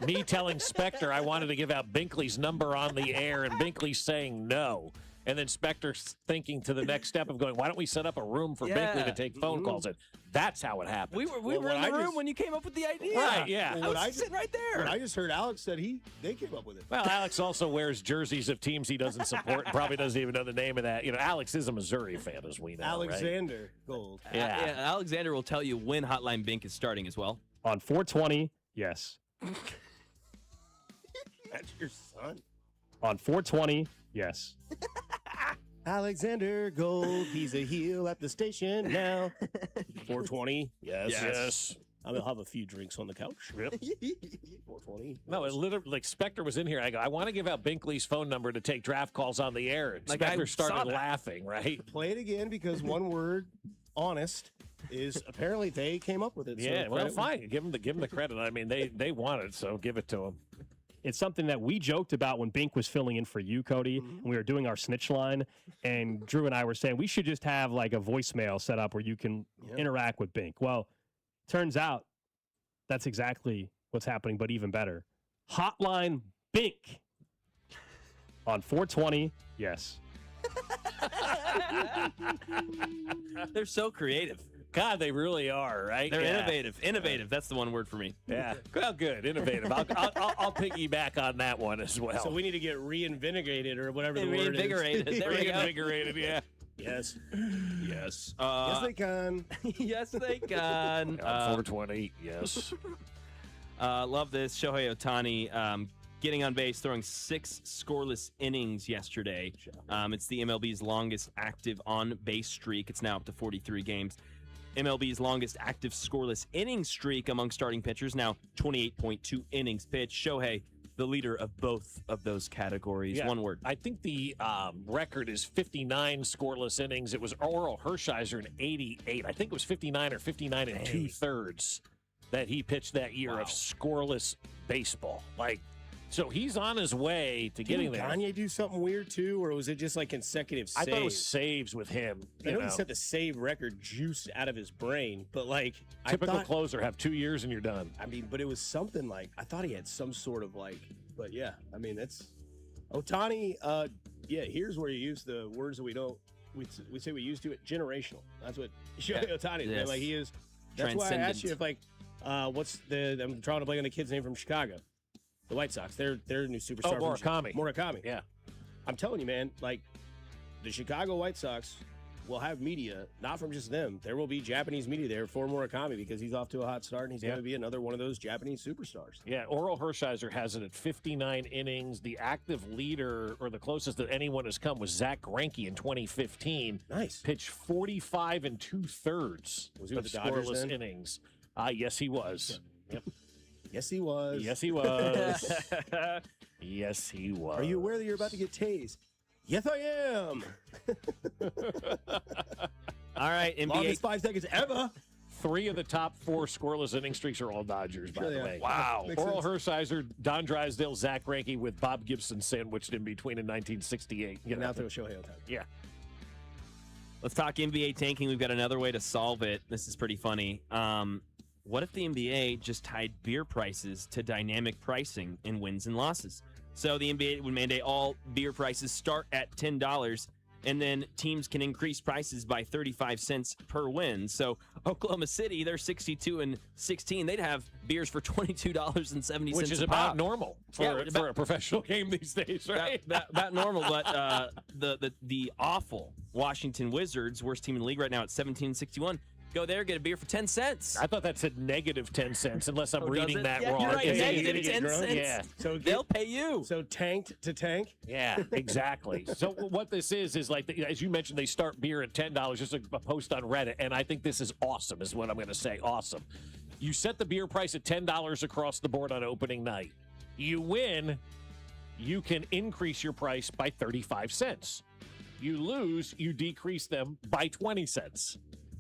me telling Spectre I wanted to give out Binkley's number on the air, and Binkley saying no. And then Spectre thinking to the next step of going, why don't we set up a room for Binkley to take phone calls in? That's how it happened. We were in the room when you came up with the idea. Right, yeah. I was sitting right there. I just heard Alex said they came up with it. Well, Alex also wears jerseys of teams he doesn't support and probably doesn't even know the name of that. You know, Alex is a Missouri fan, as we know. Alexander Gold. Yeah. Alexander will tell you when Hotline Bink is starting as well. On 420, yes. That's your son. On 420, yes. Alexander Gold, he's a heel at the station now. 420, yes. I'm going to have a few drinks on the couch. Yep. 420. No, it literally, like, Spectre was in here. I go, I want to give out Binkley's phone number to take draft calls on the air. And Spectre started laughing, right? Play it again because one word, honest, is apparently they came up with it. Yeah, so well, fine. Give them the credit. I mean, they want it, so give it to them. It's something that we joked about when Bink was filling in for you, Cody, and we were doing our snitch line. And Drew and I were saying we should just have like a voicemail set up where you can interact with Bink. Well, turns out that's exactly what's happening, but even better. Hotline Bink. On 420, yes. They're so creative. God, they really are, right? They're innovative. Innovative. That's the one word for me. Yeah. Well, good. Innovative. I'll piggyback on that one as well. So we need to get reinvigorated or whatever the word is. Reinvigorated. There we go. Reinvigorated, yeah. Yes. Yes. Yes, they can. Yes, they can. 420, yes. Love this. Shohei Ohtani getting on base, throwing 6 scoreless innings yesterday. It's the MLB's longest active on-base streak. It's now up to 43 games. MLB's longest active scoreless inning streak among starting pitchers, now 28.2 innings pitched. Shohei, the leader of both of those categories. Yeah. One word. I think the record is 59 scoreless innings. It was Oral Hershiser in 88. I think it was 59 or 59 and 2/3 that he pitched that year of scoreless baseball. So he's on his way to getting there. Did Kanye do something weird too, or was it just like consecutive saves? I thought it was saves with him. I know he said the save record juiced out of his brain, but typical closer, have 2 years and you're done. I mean, but it was something I thought he had some sort of but yeah, I mean, that's Ohtani. Here's where you use the words that we say we used to it. Generational. That's what Shohei Ohtani is. Yes. He is. That's why I asked you if what's I'm trying to blank on the kid's name from Chicago. The White Sox, their new superstar. Murakami. Yeah. I'm telling you, man, the Chicago White Sox will have media, not from just them. There will be Japanese media there for Murakami because he's off to a hot start and he's going to be another one of those Japanese superstars. Yeah, Oral Hershiser has it at 59 innings. The active leader, or the closest that anyone has come, was Zach Greinke in 2015. Nice. Pitched 45 and 2/3 Was he with of the Dodgers scoreless then? innings. Yes, he was. Yep. Yes, he was. Yes, he was. Yes, he was. Are you aware that you're about to get tased? Yes, I am. All right, NBA. Longest 5 seconds ever. 3 of the top 4 scoreless inning streaks are all Dodgers, by the way. Wow. Oral Hershiser, Don Drysdale, Zach Greinke with Bob Gibson sandwiched in between in 1968. Now throw Shohei Ohtani. Yeah. Let's talk NBA tanking. We've got another way to solve it. This is pretty funny. What if the NBA just tied beer prices to dynamic pricing in wins and losses? So the NBA would mandate all beer prices start at $10, and then teams can increase prices by 35 cents per win. So Oklahoma City, they're 62-16. They'd have beers for $22.70, which is about normal for a professional game these days, right? About normal. But the awful Washington Wizards, worst team in the league right now at 17-61. Go there, get a beer for 10 cents. I thought that said negative 10 cents, unless I'm reading that wrong. You're right, negative 10 cents. Yeah. So they'll pay you. So tanked to tank? Yeah, exactly. So what this is like, as you mentioned, they start beer at $10, just a post on Reddit, and I think this is awesome, is what I'm going to say. Awesome. You set the beer price at $10 across the board on opening night. You win, you can increase your price by 35 cents. You lose, you decrease them by 20 cents.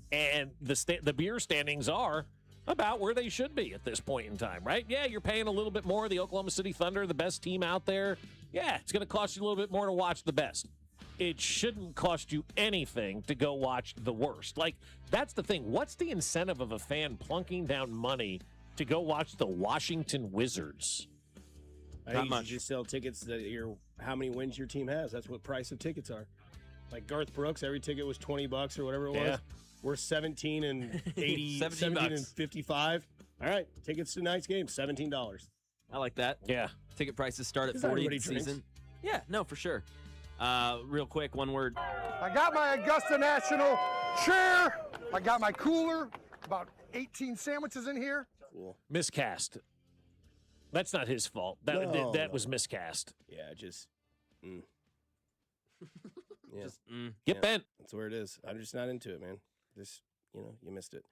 And the beer standings are about where they should be at this point in time, right? Yeah, you're paying a little bit more. The Oklahoma City Thunder, the best team out there. Yeah, it's going to cost you a little bit more to watch the best. It shouldn't cost you anything to go watch the worst. Like, that's the thing. What's the incentive of a fan plunking down money to go watch the Washington Wizards? Not much. You just sell tickets that how many wins your team has. That's what price of tickets are. Like Garth Brooks, every ticket was $20 or whatever it was. Yeah. We're 17 and 80, 17 and 55. All right, tickets to tonight's game, $17. I like that. Yeah. Ticket prices start at 40 this season. Yeah, no, for sure. Real quick, one word. I got my Augusta National chair. I got my cooler. About 18 sandwiches in here. Cool. Miscast. That's not his fault. That was miscast. Yeah, just. Yeah. Get bent. That's where it is. I'm just not into it, man. Just, you missed it.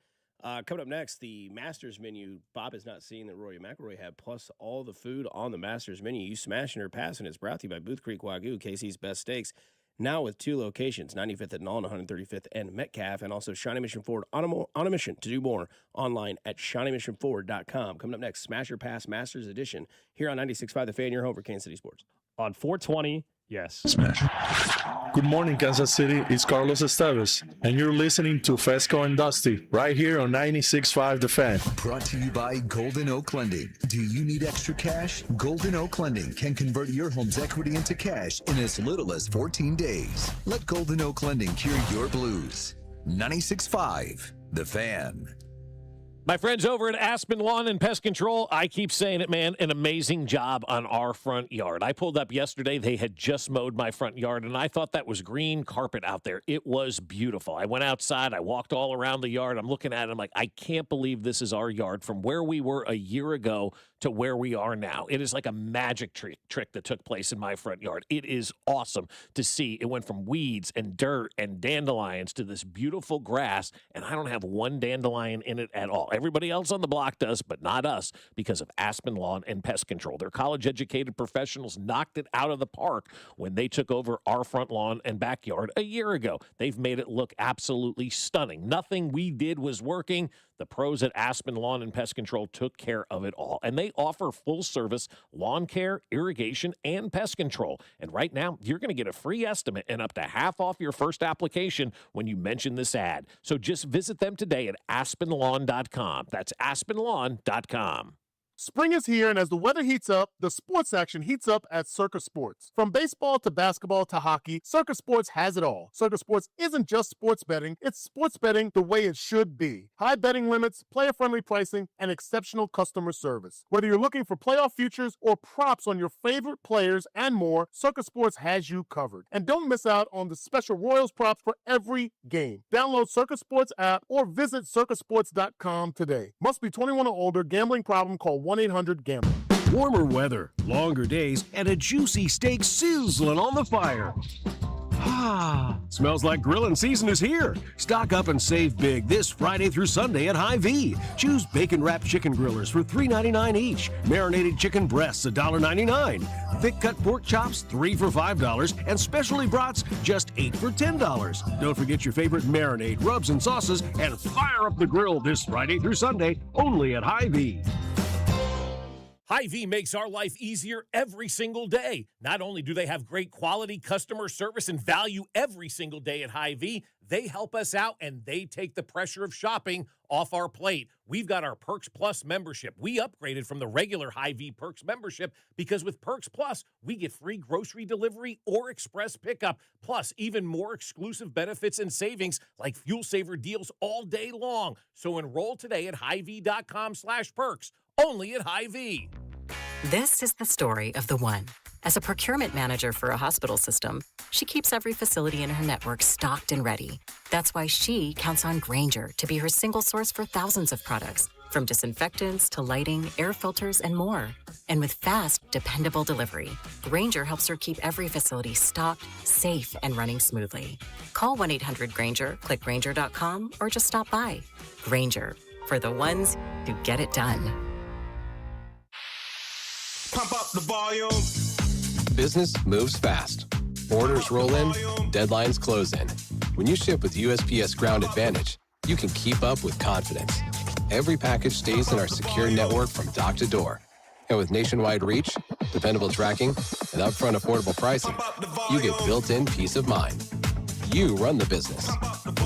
Coming up next, the Masters menu. Bob is not seeing that Rory McIlroy had, plus all the food on the Masters menu. You smashing or passing. It's brought to you by Booth Creek Wagyu, KC's Best Steaks. Now with 2 locations, 95th at Nolan, 135th and Metcalf, and also Shawnee Mission Ford on a mission to do more online at ShawneeMissionFord.com. Coming up next, Smash or Pass Masters Edition here on 96.5 The Fan, your home for Kansas City Sports. On 420, yes. Smash. Good morning, Kansas City. It's Carlos Esteves, and you're listening to Fescoe and Dusty right here on 96.5 The Fan. Brought to you by Golden Oak Lending. Do you need extra cash? Golden Oak Lending can convert your home's equity into cash in as little as 14 days. Let Golden Oak Lending cure your blues. 96.5 The Fan. My friends over at Aspen Lawn and Pest Control, I keep saying it, man, an amazing job on our front yard. I pulled up yesterday. They had just mowed my front yard, and I thought that was green carpet out there. It was beautiful. I went outside. I walked all around the yard. I'm looking at it. I'm like, I can't believe this is our yard from where we were a year ago to where we are now. It is like a magic trick that took place in my front yard. It is awesome to see. It went from weeds and dirt and dandelions to this beautiful grass, and I don't have one dandelion in it at all. Everybody else on the block does, but not us, because of Aspen Lawn and Pest Control. Their college-educated professionals knocked it out of the park when they took over our front lawn and backyard a year ago. They've made it look absolutely stunning. Nothing we did was working. The pros at Aspen Lawn and Pest Control took care of it all, and they offer full-service lawn care, irrigation, and pest control. And right now, you're going to get a free estimate and up to half off your first application when you mention this ad. So just visit them today at aspenlawn.com. That's aspenlawn.com. Spring is here, and as the weather heats up, the sports action heats up at Circa Sports. From baseball to basketball to hockey, Circa Sports has it all. Circa Sports isn't just sports betting, it's sports betting the way it should be. High betting limits, player-friendly pricing, and exceptional customer service. Whether you're looking for playoff futures or props on your favorite players and more, Circa Sports has you covered. And don't miss out on the special Royals props for every game. Download Circa Sports app or visit circasports.com today. Must be 21 or older. Gambling problem? Call 1-800-GAMBLER. Warmer weather, longer days, and a juicy steak sizzling on the fire. Ah, smells like grilling season is here. Stock up and save big this Friday through Sunday at Hy-Vee. Choose bacon-wrapped chicken grillers for $3.99 each. Marinated chicken breasts, $1.99. Thick-cut pork chops, 3 for $5. And specialty brats, just 8 for $10. Don't forget your favorite marinade, rubs, and sauces, and fire up the grill this Friday through Sunday only at Hy-Vee. Hy-Vee makes our life easier every single day. Not only do they have great quality customer service and value every single day at Hy-Vee, they help us out and they take the pressure of shopping off our plate. We've got our Perks Plus membership. We upgraded from the regular Hy-Vee Perks membership because with Perks Plus, we get free grocery delivery or express pickup, plus even more exclusive benefits and savings like fuel saver deals all day long. So enroll today at Hy-Vee.com/perks. Only at Hy-Vee. This is the story of the one. As a procurement manager for a hospital system, she keeps every facility in her network stocked and ready. That's why she counts on Grainger to be her single source for thousands of products, from disinfectants to lighting, air filters, and more. And with fast, dependable delivery, Grainger helps her keep every facility stocked, safe, and running smoothly. Call 1-800-GRAINGER, click Grainger.com, or just stop by. Grainger, for the ones who get it done. Pump up the volume. Business moves fast. Orders roll in, deadlines close in. When you ship with USPS Ground Advantage, you can keep up with confidence. Every package stays in our secure network from dock to door. And with nationwide reach, dependable tracking, and upfront affordable pricing, you get built-in peace of mind. You run the business.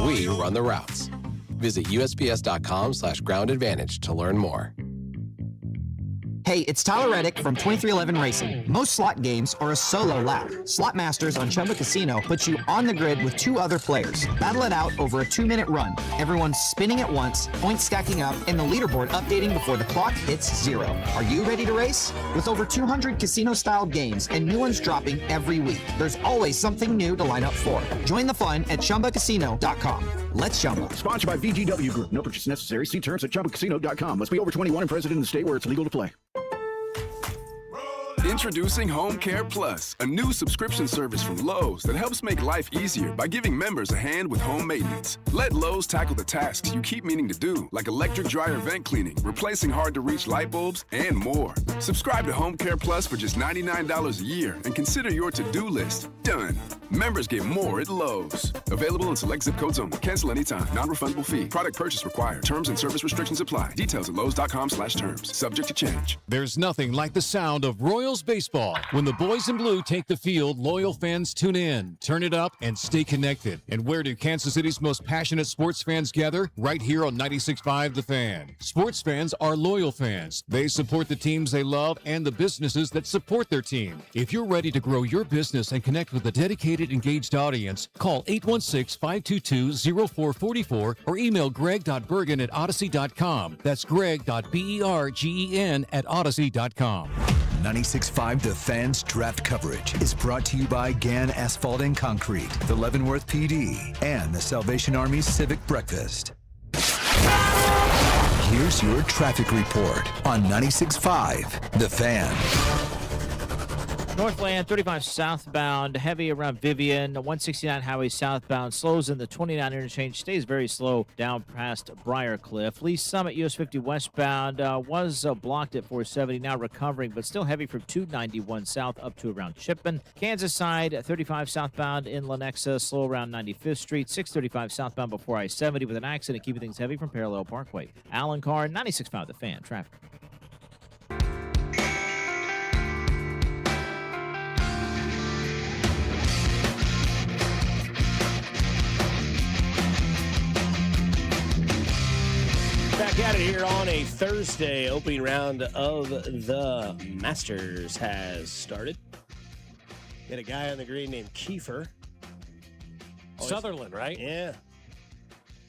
We run the routes. Visit USPS.com/Ground Advantage to learn more. Hey, it's Tyler Reddick from 2311 Racing. Most slot games are a solo lap. Slot Masters on Chumba Casino puts you on the grid with 2 other players. Battle it out over a 2-minute run. Everyone's spinning at once, points stacking up, and the leaderboard updating before the clock hits 0. Are you ready to race? With over 200 casino-style games and new ones dropping every week, there's always something new to line up for. Join the fun at ChumbaCasino.com. Let's Chumba. Sponsored by VGW Group. No purchase necessary. See terms at ChumbaCasino.com. Must be over 21 and present in the state where it's legal to play. Introducing Home Care Plus, a new subscription service from Lowe's that helps make life easier by giving members a hand with home maintenance. Let Lowe's tackle the tasks you keep meaning to do, like electric dryer vent cleaning, replacing hard-to-reach light bulbs, and more. Subscribe to Home Care Plus for just $99 a year and consider your to-do list done. Members get more at Lowe's. Available in select zip codes only. Cancel anytime. Non-refundable fee. Product purchase required. Terms and service restrictions apply. Details at lowes.com/terms. Subject to change. There's nothing like the sound of Royals baseball. When the boys in blue take the field, loyal fans tune in, turn it up, and stay connected. And where do Kansas City's most passionate sports fans gather? Right here on 96.5 The Fan. Sports fans are loyal fans. They support the teams they love and the businesses that support their team. If you're ready to grow your business and connect with a dedicated, engaged audience, call 816-522-0444 or email greg.bergen@odyssey.com. That's greg.bergen@odyssey.com. 96.5 The Fan's draft coverage is brought to you by Gann Asphalt and Concrete, the Leavenworth PD, and the Salvation Army Civic Breakfast. Here's your traffic report on 96.5 The Fan. Northland 35 southbound, heavy around Vivian. 169 highway southbound slows in the 29 interchange, stays very slow down past Briarcliff. Lee Summit US 50 westbound was blocked at 470, now recovering, but still heavy from 291 south up to around Chipman. Kansas side 35 southbound in Lenexa, slow around 95th Street. 635 southbound before I-70 with an accident keeping things heavy from Parallel Parkway. Alan Carr, 96.5 The Fan, traffic. Back at it here on a Thursday. Opening round of the Masters has started. Got a guy on the green named Kiefer. Sutherland, right? Yeah.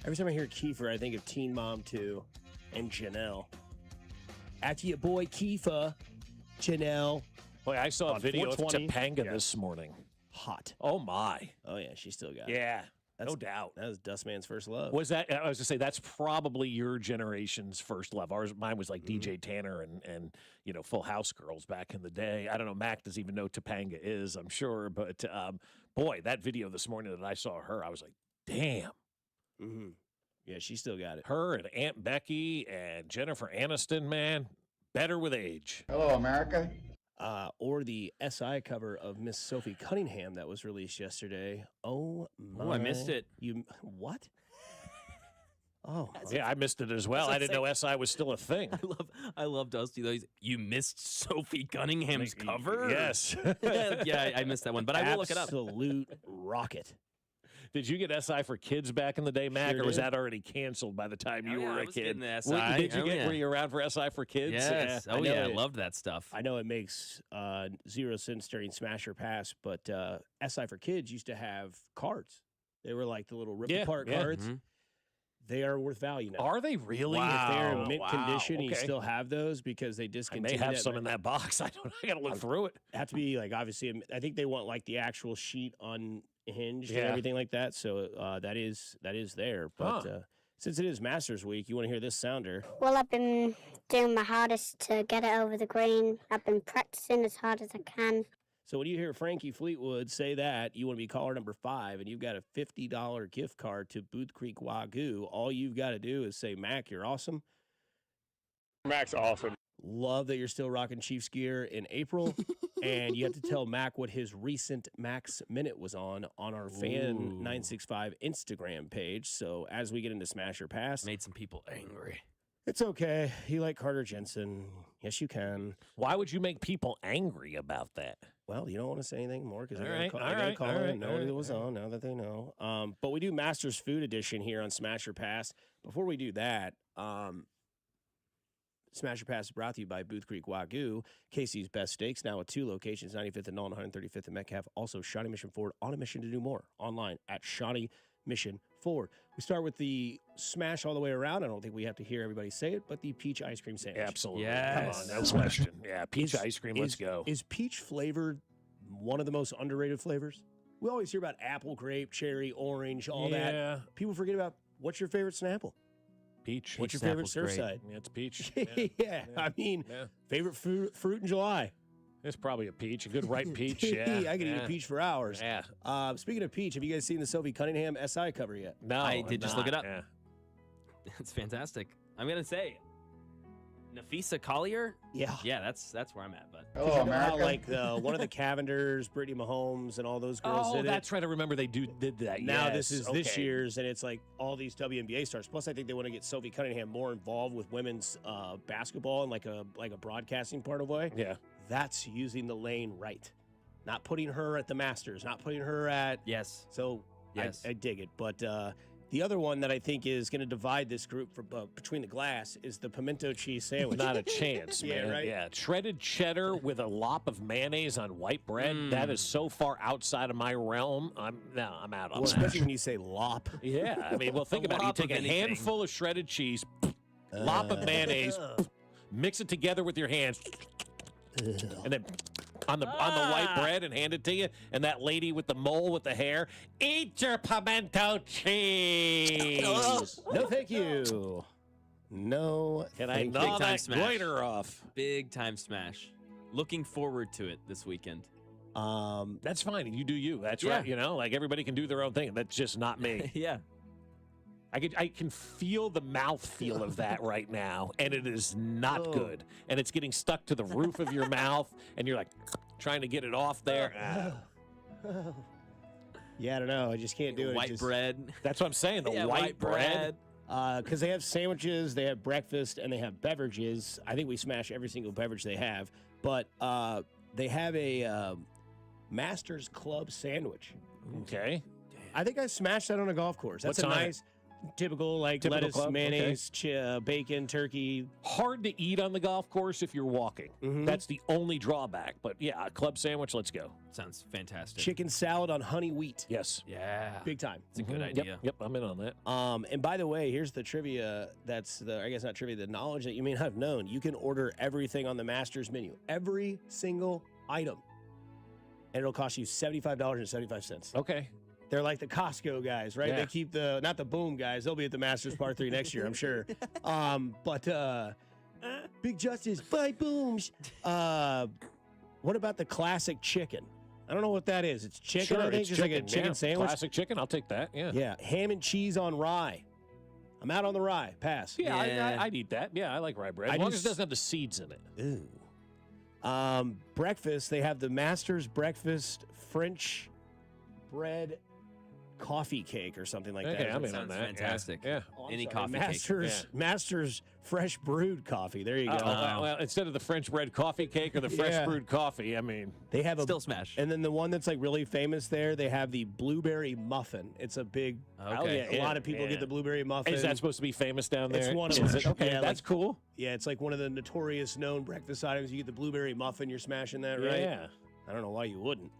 Every time I hear Kiefer, I think of Teen Mom 2 and Janelle. After your boy Kiefer, Janelle. Boy, I saw a video of 420. Topanga this morning. Hot. Oh, my. Oh, yeah, she still got it. Yeah. No doubt. That was Dustman's first love. Was that? I was gonna say that's probably your generation's first love. Mine was like DJ Tanner and Full House Girls back in the day. I don't know. Mac doesn't even know Topanga is, I'm sure, but boy, that video this morning that I saw her, I was like, damn. Mm-hmm. Yeah, she still got it. Her and Aunt Becky and Jennifer Aniston, man, better with age. Hello, America. Or the SI cover of Miss Sophie Cunningham that was released yesterday. Oh, my. Oh, I missed it. What? Oh, yeah, I missed it as well. I didn't know SI was still a thing. I love Dusty though. You missed Sophie Cunningham's cover. Yes. Yeah, I missed that one, but I will look it up. Absolute rocket. Did you get SI for kids back in the day, Mac, Sure or was did. that already canceled by the time you were I a was kid? getting the SI. Did you Were you around for SI for kids? Yes. Yeah. Oh yeah, I it. loved that stuff. I know it makes 0 cents during Smash or Pass, but SI for Kids used to have cards. They were like the little rip-apart cards. Mm-hmm. They are worth value now. Are they really? If they're in mint Wow. condition, you Okay. still have those because they I discontinued may have it, some but in that box. I got to look through it. have to be like obviously. I think they want like the actual sheet unhinged and Yeah. everything like that. So that is there. But since it is Masters Week, you want to hear this sounder? Well, I've been doing my hardest to get it over the green. I've been practicing as hard as I can. So when you hear Frankie Fleetwood say that, you want to be caller number 5, and you've got a $50 gift card to Booth Creek Wagyu. All you've got to do is say, Mac, you're awesome. Mac's awesome. Love that you're still rocking Chiefs gear in April. And you have to tell Mac what his recent Max Minute was on our Fan 965 Instagram page. So as we get into Smash or Pass. Made some people angry. It's okay. You like Carter Jensen. Yes, you can. Why would you make people angry about that? Well, you don't want to say anything more because All they're right, going all to right, call all in right, and know all what right, it was on now that they know. But we do Masters Food Edition here on Smash or Pass. Before we do that, Smash or Pass is brought to you by Booth Creek Wagyu, Casey's Best Steaks, now with 2 locations, 95th and Nolan, 135th and Metcalf. Also, Shawnee Mission Ford, on a mission to do more. Online at Shawnee Mission Ford. We start with the smash all the way around. I don't think we have to hear everybody say it, but the peach ice cream sandwich. Absolutely. Yes. Come on, no question. Yeah, peach ice cream. Let's go. Is peach flavored one of the most underrated flavors? We always hear about apple, grape, cherry, orange, all Yeah. that. People forget about what's your favorite Snapple? Peach. What's your favorite Surfside? Yeah, it's peach. Yeah, I mean, favorite fruit in July. It's probably a peach, a good ripe peach. I could eat a peach for hours. Yeah. Speaking of peach, have you guys seen the Sophie Cunningham SI cover yet? No, I did just look it up. Yeah. It's fantastic. I'm gonna say, Nafisa Collier. Yeah, that's where I'm at. But Oh, like one of the Cavenders, Brittany Mahomes, and all those girls Oh, did it. that's right. I remember they did that. Now Yes, this is this okay. year's, and it's like all these WNBA stars. Plus, I think they want to get Sophie Cunningham more involved with women's basketball in like a broadcasting part of way. Yeah, that's using the lane right, not putting her at the Masters, not putting her at So Yes. I dig it, but. The other one that I think is going to divide this group from, between the glass is the pimento cheese sandwich. Not a chance, man. Yeah, right? Yeah, shredded cheddar with a lop of mayonnaise on white bread. That is so far outside of my realm. I'm out on Well, that. especially when you say lop. Yeah, I mean, well, think about it. You lop take of a anything. handful of shredded cheese, lop of mayonnaise, mix it together with your hands, and then on the white bread and hand it to you. And that lady with the mole with the hair, eat your pimento cheese. No, thank you. No, Can I thank you. gnaw time that smash. glider off? big time smash. Looking forward to it this weekend. That's fine. You do you. That's Yeah. right. You know, like everybody can do their own thing. That's just not me. Yeah. I can feel the mouthfeel of that right now, and it is not Oh. good. And it's getting stuck to the roof of your mouth, and you're like trying to get it off there. Yeah, I don't know. I just can't do it. White bread. That's what I'm saying. The Yeah, white bread. Because they have sandwiches, they have breakfast, and they have beverages. I think we smash every single beverage they have. But they have a Masters Club sandwich. Okay. I think I smashed that on a golf course. That's What's a on it? nice, typical Typical lettuce, club? mayonnaise, bacon, turkey. Hard to eat on the golf course if you're walking. Mhm. That's the only drawback. But yeah, a club sandwich, let's go. Sounds fantastic. Chicken salad on honey wheat. Yes. Yeah. Big time. It's a good Yep, idea. Yep, I'm in on that. And by the way, here's the trivia. I guess not trivia, the knowledge that you may not have known. You can order everything on the Masters menu, every single item, and it'll cost you $75.75. Okay. They're like the Costco guys, right? Yeah. They keep not the boom guys. They'll be at the Masters Part 3 next year, I'm sure. But Big Justice, buy booms. What about the classic chicken? I don't know what that is. It's chicken, Sure, I think, it's just like a chicken, chicken yeah. sandwich. Classic chicken, I'll take that. Yeah. Yeah, ham and cheese on rye. I'm out on the rye. Pass. Yeah, I'd eat that. Yeah, I like rye bread. As long as it doesn't have the seeds in it. Breakfast, they have the Masters Breakfast French bread coffee cake or something like Okay, that. I'm in Sounds on that. fantastic. Yeah. Any Sorry, coffee cake. Masters fresh brewed coffee. There you go. Well, instead of the French bread coffee cake or the fresh brewed coffee, I mean, they have Still smash. And then the one that's like really famous there, they have the blueberry muffin. It's a big. Okay. A lot of people get the blueberry muffin. Is that supposed to be famous down there? It's one of Is them. it? Okay, Yeah, that's cool. Yeah, it's like one of the notorious known breakfast items. You get the blueberry muffin. You're smashing that, right? Yeah. I don't know why you wouldn't.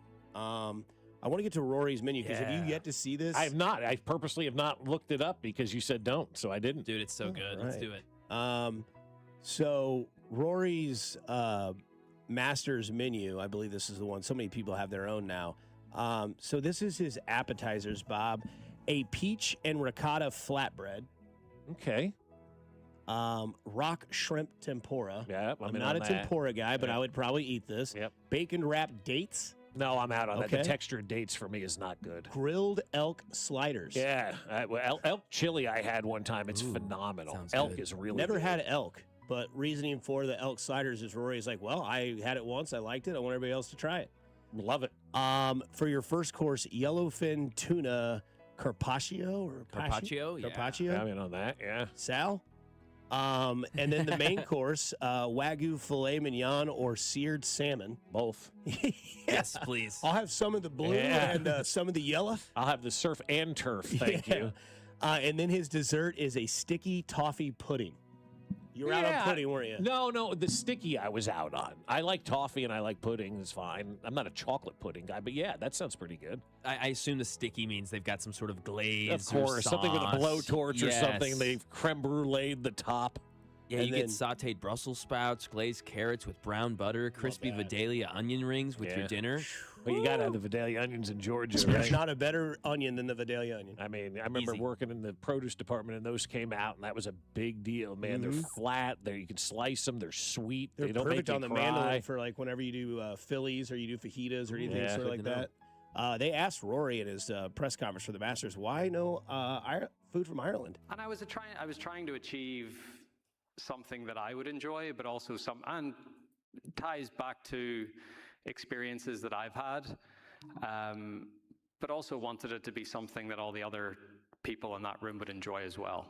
I want to get to Rory's menu because have you yet to see this? I have not. I purposely have not looked it up because you said don't, so I didn't. Dude, it's so good. Let's do it. So Rory's Masters menu, I believe this is the one. So many people have their own now. So this is his appetizers, Bob. A peach and ricotta flatbread. Okay. Rock shrimp tempura. Yeah, I'm not a tempura guy, but I would probably eat this. Yep. Bacon wrapped dates. No, I'm out on that. Okay. The textured dates for me is not good. Grilled elk sliders. Yeah. Elk chili I had one time. It's phenomenal. Elk is really Never good. had elk, but reasoning for the elk sliders is Rory's like, well, I had it once. I liked it. I want everybody else to try it. Love it. For your first course, yellowfin tuna carpaccio or Carpaccio? Yeah. Carpaccio. I'm in on that. Yeah. Sal. And then the main course, Wagyu filet mignon or seared salmon. Both. Yes, please. I'll have some of the blue and some of the yellow. I'll have the surf and turf. Thank you. And then his dessert is a sticky toffee pudding. You were out on pudding, weren't you? No, the sticky I was out on. I like toffee and I like pudding. It's fine. I'm not a chocolate pudding guy, but yeah, that sounds pretty good. I assume the sticky means they've got some sort of glaze. Of course, something with a blowtorch or something. Yes. They've creme bruleed the top. Yeah, And you then- get sauteed Brussels sprouts, glazed carrots with brown butter, crispy Vidalia onion rings with your dinner. Well, you got to have the Vidalia onions in Georgia, right? There's not a better onion than the Vidalia onion. I mean, I remember working in the produce department, and those came out, and that was a big deal, man. They're flat. You can slice them. They're sweet. They're they don't perfect make on you the cry. mandolin for like whenever you do Phillies or you do fajitas or anything sort of like good to that. They asked Rory in his press conference for the Masters, why no food from Ireland? And I was trying to achieve something that I would enjoy, but also and ties back to experiences that I've had, but also wanted it to be something that all the other people in that room would enjoy as well.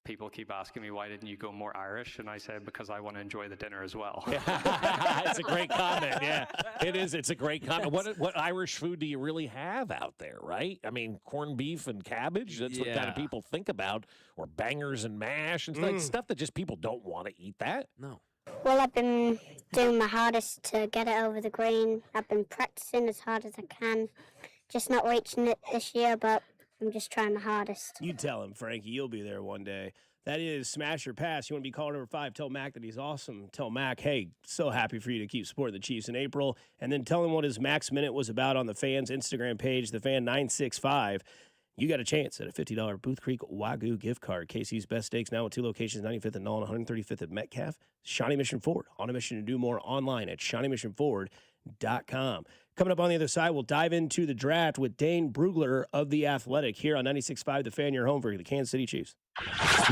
People keep asking me, why didn't you go more Irish? And I say, because I want to enjoy the dinner as well. It's a great comment. Yeah, it is. It's a great comment. What Irish food do you really have out there, right? I mean, corned beef and cabbage. That's what kind of people think about. Or bangers and mash and like stuff that just people don't want to eat that. No. Well, I've been doing my hardest to get it over the green. I've been practicing as hard as I can. Just not reaching it this year, but I'm just trying my hardest. You tell him, Frankie, you'll be there one day. That is Smash or Pass. You want to be caller number 5. Tell Mac that he's awesome. Tell Mac, hey, so happy for you to keep supporting the Chiefs in April. And then tell him what his Max Minute was about on the Fan's Instagram page, thefan965. You got a chance at a $50 Booth Creek Wagyu gift card. KC's Best Steaks now with 2 locations, 95th at Nolan, 135th at Metcalf. Shawnee Mission Ford. On a mission to do more online at ShawneeMissionFord.com. Coming up on the other side, we'll dive into the draft with Dane Brugler of The Athletic here on 96.5 The Fan, your home for the Kansas City Chiefs.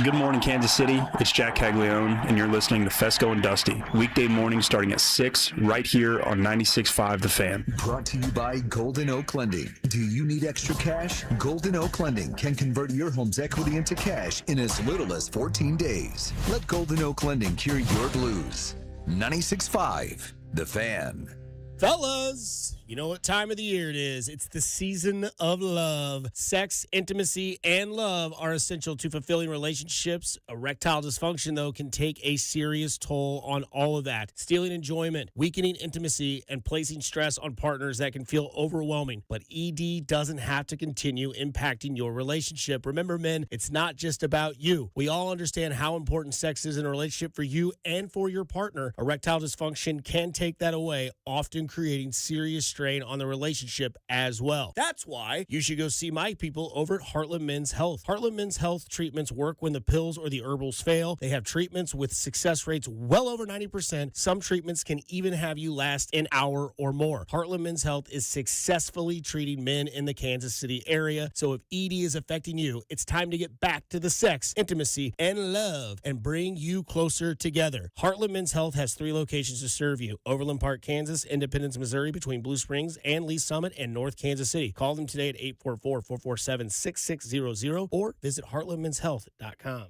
Good morning, Kansas City. It's Jack Caglione, and you're listening to Fescoe and Dusty. Weekday mornings starting at 6 right here on 96.5 The Fan. Brought to you by Golden Oak Lending. Do you need extra cash? Golden Oak Lending can convert your home's equity into cash in as little as 14 days. Let Golden Oak Lending cure your blues. 96.5 The Fan. Fellas, you know what time of the year it is. It's the season of love. Sex, intimacy, and love are essential to fulfilling relationships. Erectile dysfunction, though, can take a serious toll on all of that, stealing enjoyment, weakening intimacy, and placing stress on partners that can feel overwhelming. But ED doesn't have to continue impacting your relationship. Remember, men, it's not just about you. We all understand how important sex is in a relationship for you and for your partner. Erectile dysfunction can take that away, often creating serious strain on the relationship as well. That's why you should go see my people over at Heartland Men's Health. Heartland Men's Health treatments work when the pills or the herbals fail. They have treatments with success rates well over 90%. Some treatments can even have you last an hour or more. Heartland Men's Health is successfully treating men in the Kansas City area. So if ED is affecting you, it's time to get back to the sex, intimacy, and love and bring you closer together. Heartland Men's Health has 3 locations to serve you: Overland Park, Kansas, Independence Independence, Missouri, between Blue Springs and Lee Summit and North Kansas City. Call them today at 844-447-6600 or visit heartlandmenshealth.com.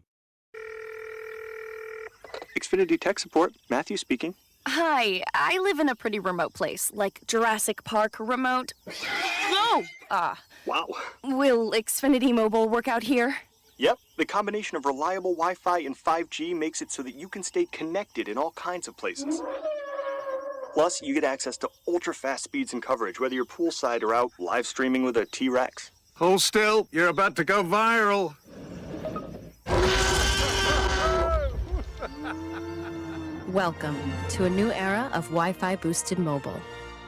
Xfinity Tech Support, Matthew speaking. Hi, I live in a pretty remote place, like Jurassic Park remote. No! Wow. Will Xfinity Mobile work out here? Yep, the combination of reliable Wi-Fi and 5G makes it so that you can stay connected in all kinds of places. Plus, you get access to ultra-fast speeds and coverage, whether you're poolside or out live streaming with a T-Rex. Hold still, you're about to go viral. Welcome to a new era of Wi-Fi boosted mobile.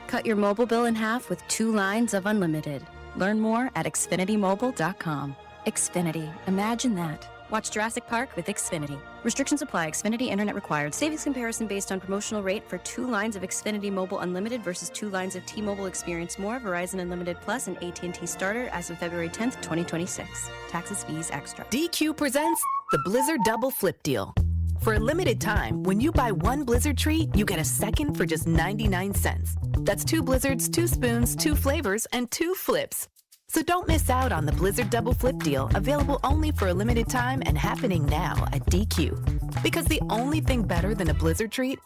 Cut your mobile bill in half with 2 lines of unlimited. Learn more at xfinitymobile.com. Xfinity, imagine that. Watch Jurassic Park with Xfinity. Restrictions apply. Xfinity Internet required. Savings comparison based on promotional rate for 2 lines of Xfinity Mobile Unlimited versus 2 lines of T-Mobile Experience More, Verizon Unlimited Plus, and AT&T Starter as of February 10th, 2026. Taxes, fees, extra. DQ presents the Blizzard Double Flip Deal. For a limited time, when you buy 1 Blizzard treat, you get a second for just 99 cents. That's 2 Blizzards, 2 spoons, 2 flavors, and 2 flips. So don't miss out on the Blizzard Double Flip Deal, available only for a limited time and happening now at DQ. Because the only thing better than a Blizzard treat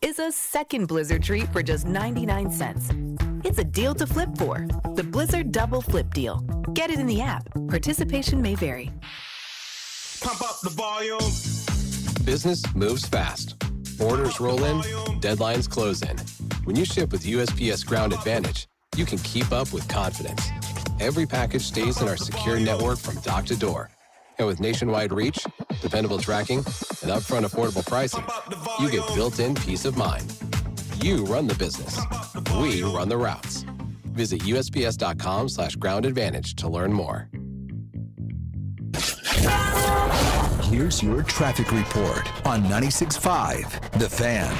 is a second Blizzard treat for just 99 cents. It's a deal to flip for. The Blizzard Double Flip Deal. Get it in the app. Participation may vary. Pump up the volume. Business moves fast. Orders roll in, deadlines close in. When you ship with USPS Ground Advantage, you can keep up with confidence. Every package stays in our secure network from dock to door. And with nationwide reach, dependable tracking, and upfront affordable pricing, you get built-in peace of mind. You run the business. We run the routes. Visit USPS.com/Ground Advantage to learn more. Here's your traffic report on 96.5 The Fan.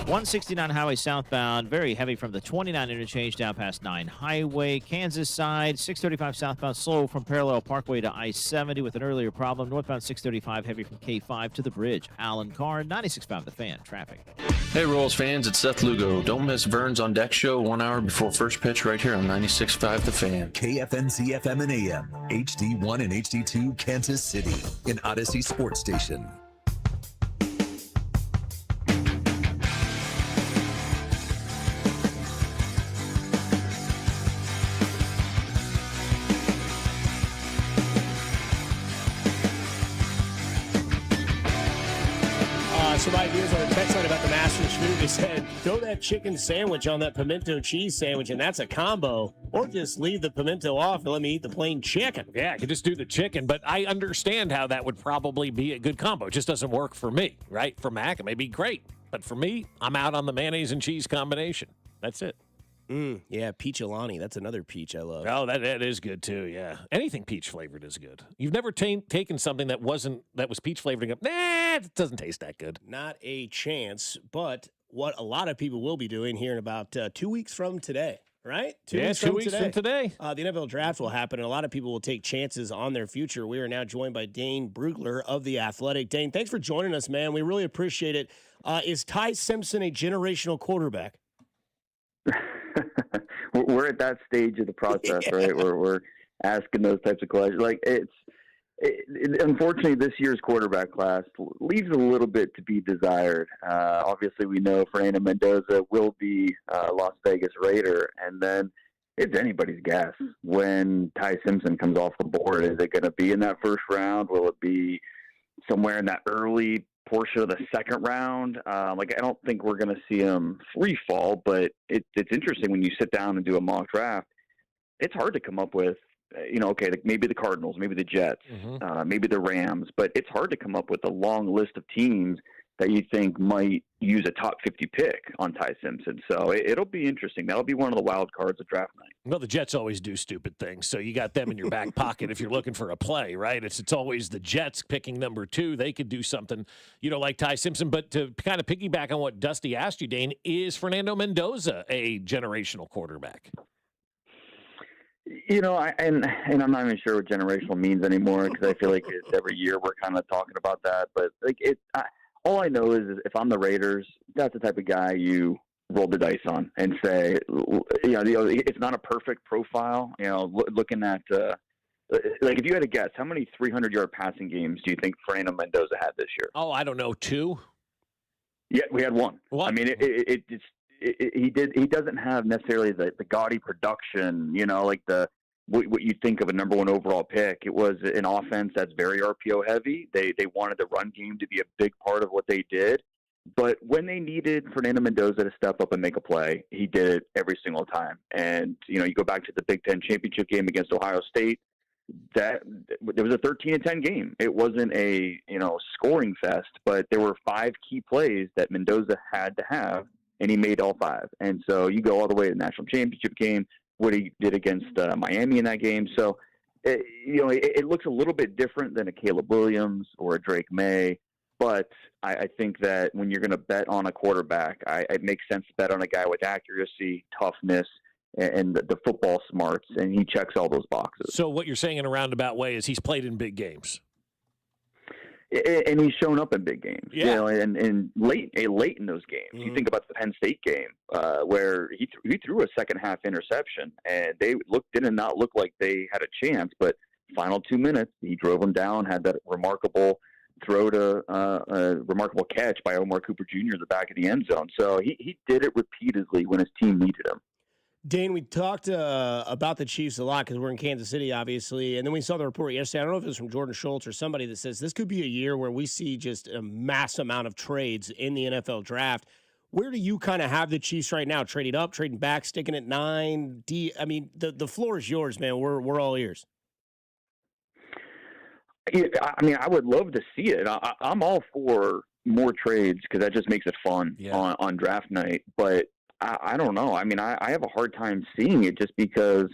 169 highway southbound, very heavy from the 29 interchange down past 9 highway. Kansas side, 635 southbound, slow from Parallel Parkway to I-70 with an earlier problem. Northbound 635 heavy from K5 to the bridge. Alan Carr, 96.5 The Fan, traffic. Hey, Royals fans, it's Seth Lugo. Don't miss Vern's On Deck show 1 hour before first pitch right here on 96.5 The Fan. KFNZ FM and AM, HD1 and HD2 Kansas City, an Odyssey sports station. Some ideas on the text line about the Masters food. They said, throw that chicken sandwich on that pimento cheese sandwich, and that's a combo. Or just leave the pimento off and let me eat the plain chicken. Yeah, I could just do the chicken, but I understand how that would probably be a good combo. It just doesn't work for me, right? For Mac, it may be great. But for me, I'm out on the mayonnaise and cheese combination. That's it. Yeah, peach Alani. That's another peach I love. Oh, that is good too. Yeah, anything peach flavored is good. You've never taken something that was peach flavored and go, nah, it doesn't taste that good. Not a chance. But what a lot of people will be doing here in about 2 weeks from today, right? 2 weeks from today. The NFL draft will happen, and a lot of people will take chances on their future. We are now joined by Dane Brugler of The Athletic. Dane, thanks for joining us, man. We really appreciate it. Is Ty Simpson a generational quarterback? We're at that stage of the process, right? We're asking those types of questions. Like unfortunately, this year's quarterback class leaves a little bit to be desired. Obviously, we know Fernando Mendoza will be a Las Vegas Raider, and then it's anybody's guess when Ty Simpson comes off the board. Is it going to be in that first round? Will it be somewhere in that early portion of the second round? I don't think we're going to see him free fall, but it's interesting when you sit down and do a mock draft. It's hard to come up with, maybe the Cardinals, maybe the Jets, maybe the Rams, but it's hard to come up with a long list of teams that you think might use a top 50 pick on Ty Simpson. So it'll be interesting. That'll be one of the wild cards of draft night. Well, the Jets always do stupid things, so you got them in your back pocket if you're looking for a play, right? It's always the Jets picking number 2. They could do something, like Ty Simpson. But to kind of piggyback on what Dusty asked you, Dane, is Fernando Mendoza a generational quarterback? And I'm not even sure what generational means anymore, because I feel like every year we're kind of talking about that. But all I know is if I'm the Raiders, that's the type of guy you roll the dice on and say, it's not a perfect profile. Looking at like if you had to guess, how many 300-yard passing games do you think Fernando Mendoza had this year? Oh, I don't know, 2. Yeah, we had 1. What? I mean, he doesn't have necessarily the gaudy production, like what you think of a number 1 overall pick. It was an offense that's very RPO heavy. They wanted the run game to be a big part of what they did. But when they needed Fernando Mendoza to step up and make a play, he did it every single time. And, you go back to the Big Ten championship game against Ohio State, that there was a 13-10 game. It wasn't a, scoring fest, but there were 5 key plays that Mendoza had to have, and he made all 5. And so you go all the way to the national championship game, what he did against Miami in that game. So, it looks a little bit different than a Caleb Williams or a Drake May. But I think that when you're going to bet on a quarterback, it makes sense to bet on a guy with accuracy, toughness, and the football smarts, and he checks all those boxes. So what you're saying in a roundabout way is he's played in big games. And he's shown up in big games, yeah. And late in those games. You think about the Penn State game where he threw a second-half interception, and they did not look like they had a chance, but final 2 minutes, he drove them down, had that remarkable throw to a remarkable catch by Omar Cooper Jr. in the back of the end zone. So he did it repeatedly when his team needed him. Dane, we talked about the Chiefs a lot because we're in Kansas City, obviously, and then we saw the report yesterday. I don't know if it was from Jordan Schultz or somebody that says this could be a year where we see just a mass amount of trades in the NFL draft. Where do you kind of have the Chiefs right now? Trading up, trading back, sticking at 9? I mean, the floor is yours, man. We're all ears. I mean, I would love to see it. I'm all for more trades because that just makes it fun on draft night. But I don't know. I mean, I have a hard time seeing it just because,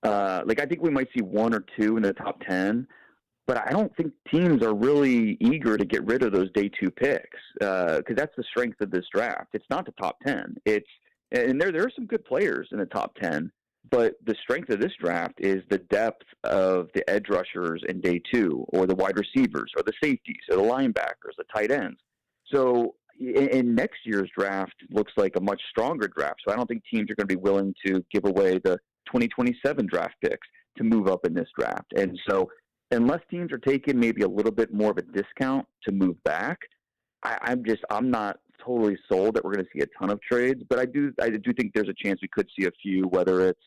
I think we might see 1 or 2 in the top 10. But I don't think teams are really eager to get rid of those day 2 picks because that's the strength of this draft. It's not the top 10. And there are some good players in the top 10. But the strength of this draft is the depth of the edge rushers in day 2, or the wide receivers, or the safeties, or the linebackers, the tight ends. So in next year's draft looks like a much stronger draft. So I don't think teams are going to be willing to give away the 2027 draft picks to move up in this draft. And so unless teams are taking maybe a little bit more of a discount to move back, I'm not totally sold that we're going to see a ton of trades. But I do think there's a chance we could see a few, whether it's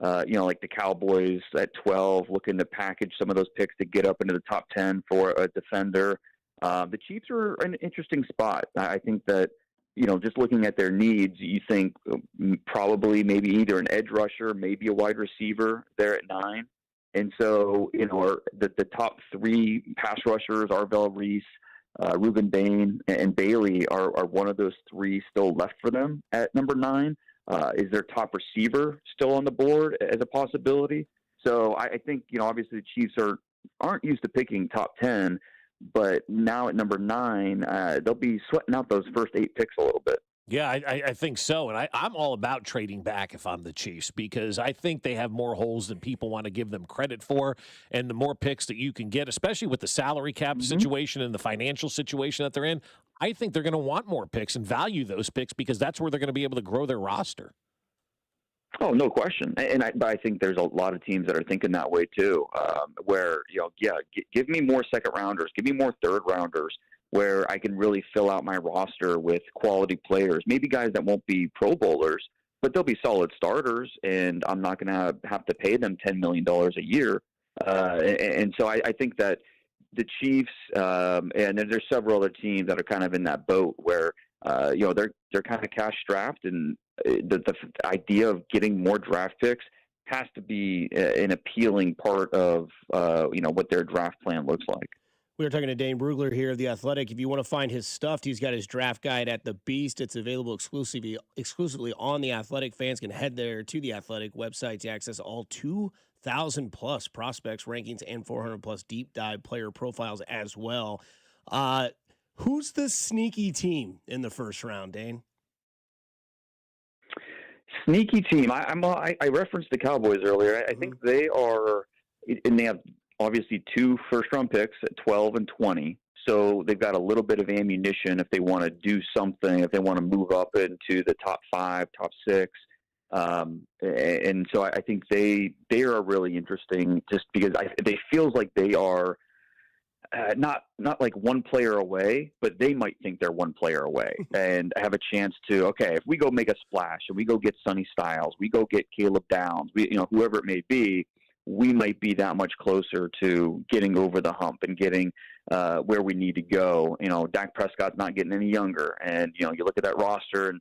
like the Cowboys at 12 looking to package some of those picks to get up into the top 10 for a defender. The Chiefs are an interesting spot. I think that, just looking at their needs, you think probably maybe either an edge rusher, maybe a wide receiver there at 9. And so, the top 3 pass rushers, Arvell Reese, Reuben Bain, and Bailey are one of those 3 still left for them at number 9. Is their top receiver still on the board as a possibility? So I think, obviously the Chiefs aren't used to picking top 10, but now at number 9, they'll be sweating out those first 8 picks a little bit. Yeah, I think so. And I'm all about trading back if I'm the Chiefs because I think they have more holes than people want to give them credit for. And the more picks that you can get, especially with the salary cap situation and the financial situation that they're in, I think they're going to want more picks and value those picks because that's where they're going to be able to grow their roster. Oh, no question. But I think there's a lot of teams that are thinking that way too, where, give me more second rounders, give me more third rounders, where I can really fill out my roster with quality players, maybe guys that won't be Pro Bowlers, but they'll be solid starters, and I'm not going to have to pay them $10 million a year. And so I think that the Chiefs, and then there's several other teams that are kind of in that boat where, they're kind of cash strapped, and the idea of getting more draft picks has to be an appealing part of, what their draft plan looks like. We were talking to Dane Brugler here of The Athletic. If you want to find his stuff, he's got his draft guide at The Beast. It's available exclusively on The Athletic. Fans can head there to The Athletic website to access all 2,000-plus prospects, rankings, and 400-plus deep dive player profiles as well. Who's the sneaky team in the first round, Dane? Sneaky team. I referenced the Cowboys earlier. I think they are, and they have obviously 2 first-round picks at 12 and 20. So they've got a little bit of ammunition if they want to do something, if they want to move up into the top 5, top 6. And so I think they are really interesting just because they feels like they are not like one player away, but they might think they're one player away and have a chance to, okay, if we go make a splash and we go get Sonny Styles, we go get Caleb Downs, whoever it may be, we might be that much closer to getting over the hump and getting where we need to go. Dak Prescott's not getting any younger, and you look at that roster, and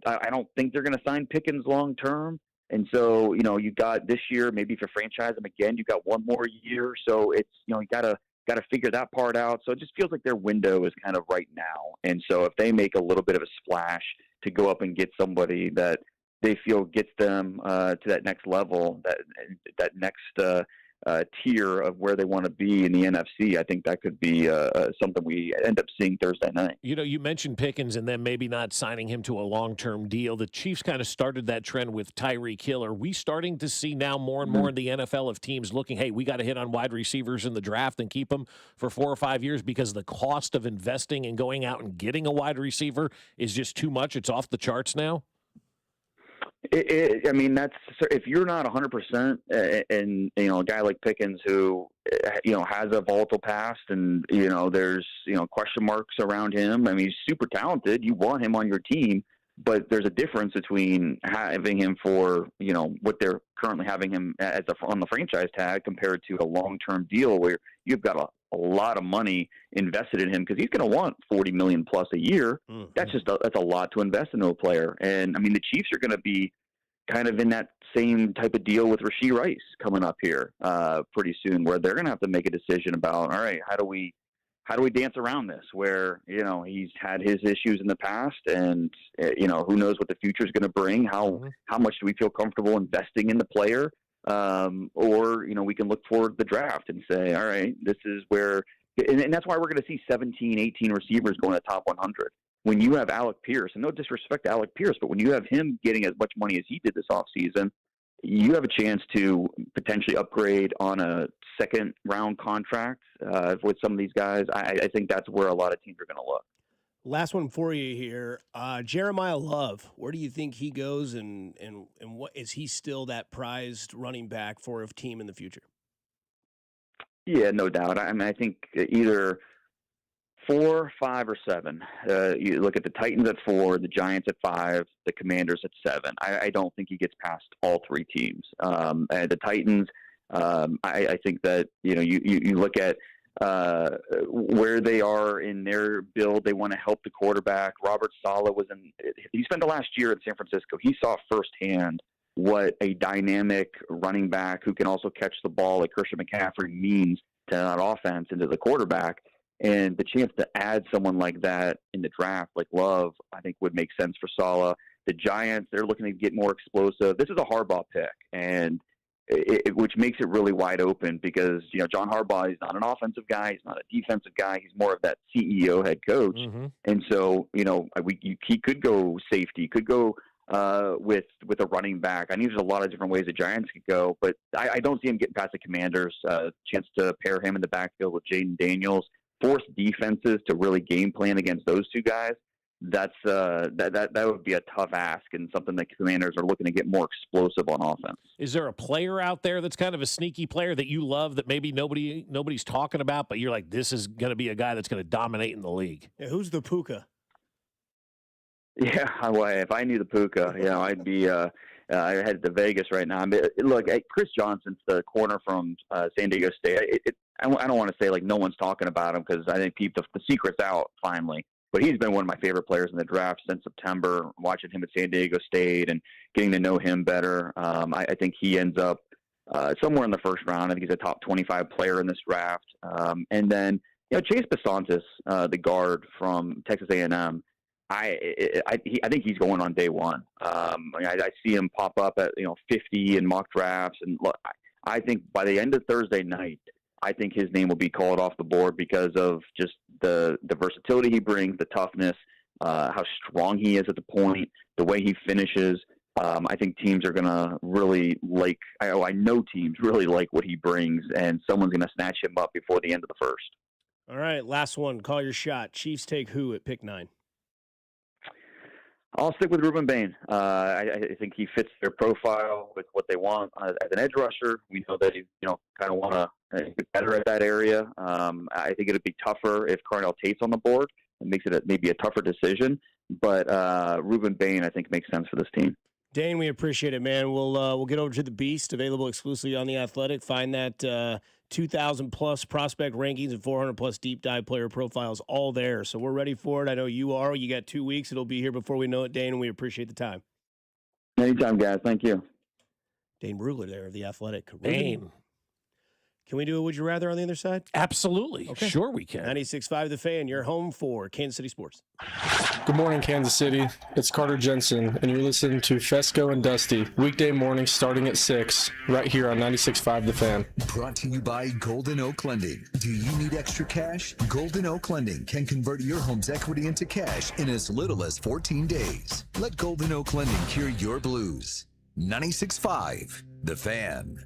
I don't think they're going to sign Pickens long term. And so you got this year, maybe if you franchise them again, you got one more year. So it's you got to figure that part out. So it just feels like their window is kind of right now. And so if they make a little bit of a splash to go up and get somebody that they feel gets them to that next level, that next tier of where they want to be in the NFC, I think that could be something we end up seeing Thursday night. You mentioned Pickens and then maybe not signing him to a long-term deal. The Chiefs kind of started that trend with Tyreek Hill. Are we starting to see now more and more in the NFL of teams looking, hey, we got to hit on wide receivers in the draft and keep them for 4 or 5 years because the cost of investing and going out and getting a wide receiver is just too much? It's off the charts now? That's if you're not 100%, and a guy like Pickens who has a volatile past, and there's question marks around him. He's super talented. You want him on your team, but there's a difference between having him for what they're currently having him as on the franchise tag compared to a long-term deal where you've got a lot of money invested in him because he's going to want $40 million plus a year. Mm-hmm. That's a lot to invest into a player. And the Chiefs are going to be kind of in that same type of deal with Rashee Rice coming up here pretty soon, where they're going to have to make a decision about, all right, how do we dance around this? Where he's had his issues in the past, and who knows what the future is going to bring? How much do we feel comfortable investing in the player? Or we can look forward to the draft and say, all right, this is where, and that's why we're going to see 17, 18 receivers going to top 100. When you have Alec Pierce, and no disrespect to Alec Pierce, but when you have him getting as much money as he did this offseason, you have a chance to potentially upgrade on a second-round contract with some of these guys. I think that's where a lot of teams are going to look. Last one for you here. Jeremiah Love, where do you think he goes, and what is he still that prized running back for a team in the future? Yeah, no doubt. I think either 4, 5, or 7. You look at the Titans at 4, the Giants at 5, the Commanders at 7. I don't think he gets past all 3 teams. And the Titans, I think that you look at where they are in their build. They want to help the quarterback. Robert Saleh he spent the last year in San Francisco. He saw firsthand what a dynamic running back who can also catch the ball like Christian McCaffrey means to that offense and to the quarterback. And the chance to add someone like that in the draft, like Love, I think would make sense for Saleh. The Giants, they're looking to get more explosive. This is a Harbaugh pick, and which makes it really wide open because, John Harbaugh is not an offensive guy. He's not a defensive guy. He's more of that CEO head coach. Mm-hmm. And so, he could go safety, could go with a running back. I think there's a lot of different ways the Giants could go, but I don't see him getting past the Commanders. Chance to pair him in the backfield with Jaden Daniels. Force defenses to really game plan against those 2 guys. That would be a tough ask and something that Commanders are looking to get more explosive on offense. Is there a player out there that's kind of a sneaky player that you love that maybe nobody's talking about, but you're like, this is going to be a guy that's going to dominate in the league? Yeah, who's the Puka? Yeah, if I knew the Puka, I'd be I headed to Vegas right now. Look, Chris Johnson's the corner from San Diego State. I don't want to say like no one's talking about him because I think the secret's out finally. But he's been one of my favorite players in the draft since September, watching him at San Diego State and getting to know him better. I think he ends up somewhere in the first round. I think he's a top 25 player in this draft. And then, Chase Besantis, the guard from Texas A&M, I think he's going on day one. I see him pop up at 50 in mock drafts. And look, I think by the end of Thursday night, I think his name will be called off the board because of just the versatility he brings, the toughness, how strong he is at the point, the way he finishes. I think teams are going to really like – I know teams really like what he brings, and someone's going to snatch him up before the end of the first. All right, last one. Call your shot. Chiefs take who at pick 9? I'll stick with Ruben Bain. I think he fits their profile with what they want as an edge rusher. We know that kind of want to get better at that area. I think it'd be tougher if Carnell Tate's on the board. It makes it maybe a tougher decision. But Ruben Bain, I think, makes sense for this team. Dane, we appreciate it, man. We'll get over to the Beast, available exclusively on The Athletic. Find that 2,000-plus prospect rankings and 400-plus deep dive player profiles all there. So we're ready for it. I know you are. You got 2 weeks. It'll be here before we know it, Dane, and we appreciate the time. Anytime, guys. Thank you. Dane Brugler there of The Athletic. Dane. Can we do a Would You Rather on the other side? Absolutely. Okay. Sure we can. 96.5 The Fan, your home for Kansas City sports. Good morning, Kansas City. It's Carter Jensen, and you're listening to Fescoe and Dusty, weekday mornings starting at 6, right here on 96.5 The Fan. Brought to you by Golden Oak Lending. Do you need extra cash? Golden Oak Lending can convert your home's equity into cash in as little as 14 days. Let Golden Oak Lending cure your blues. 96.5 The Fan.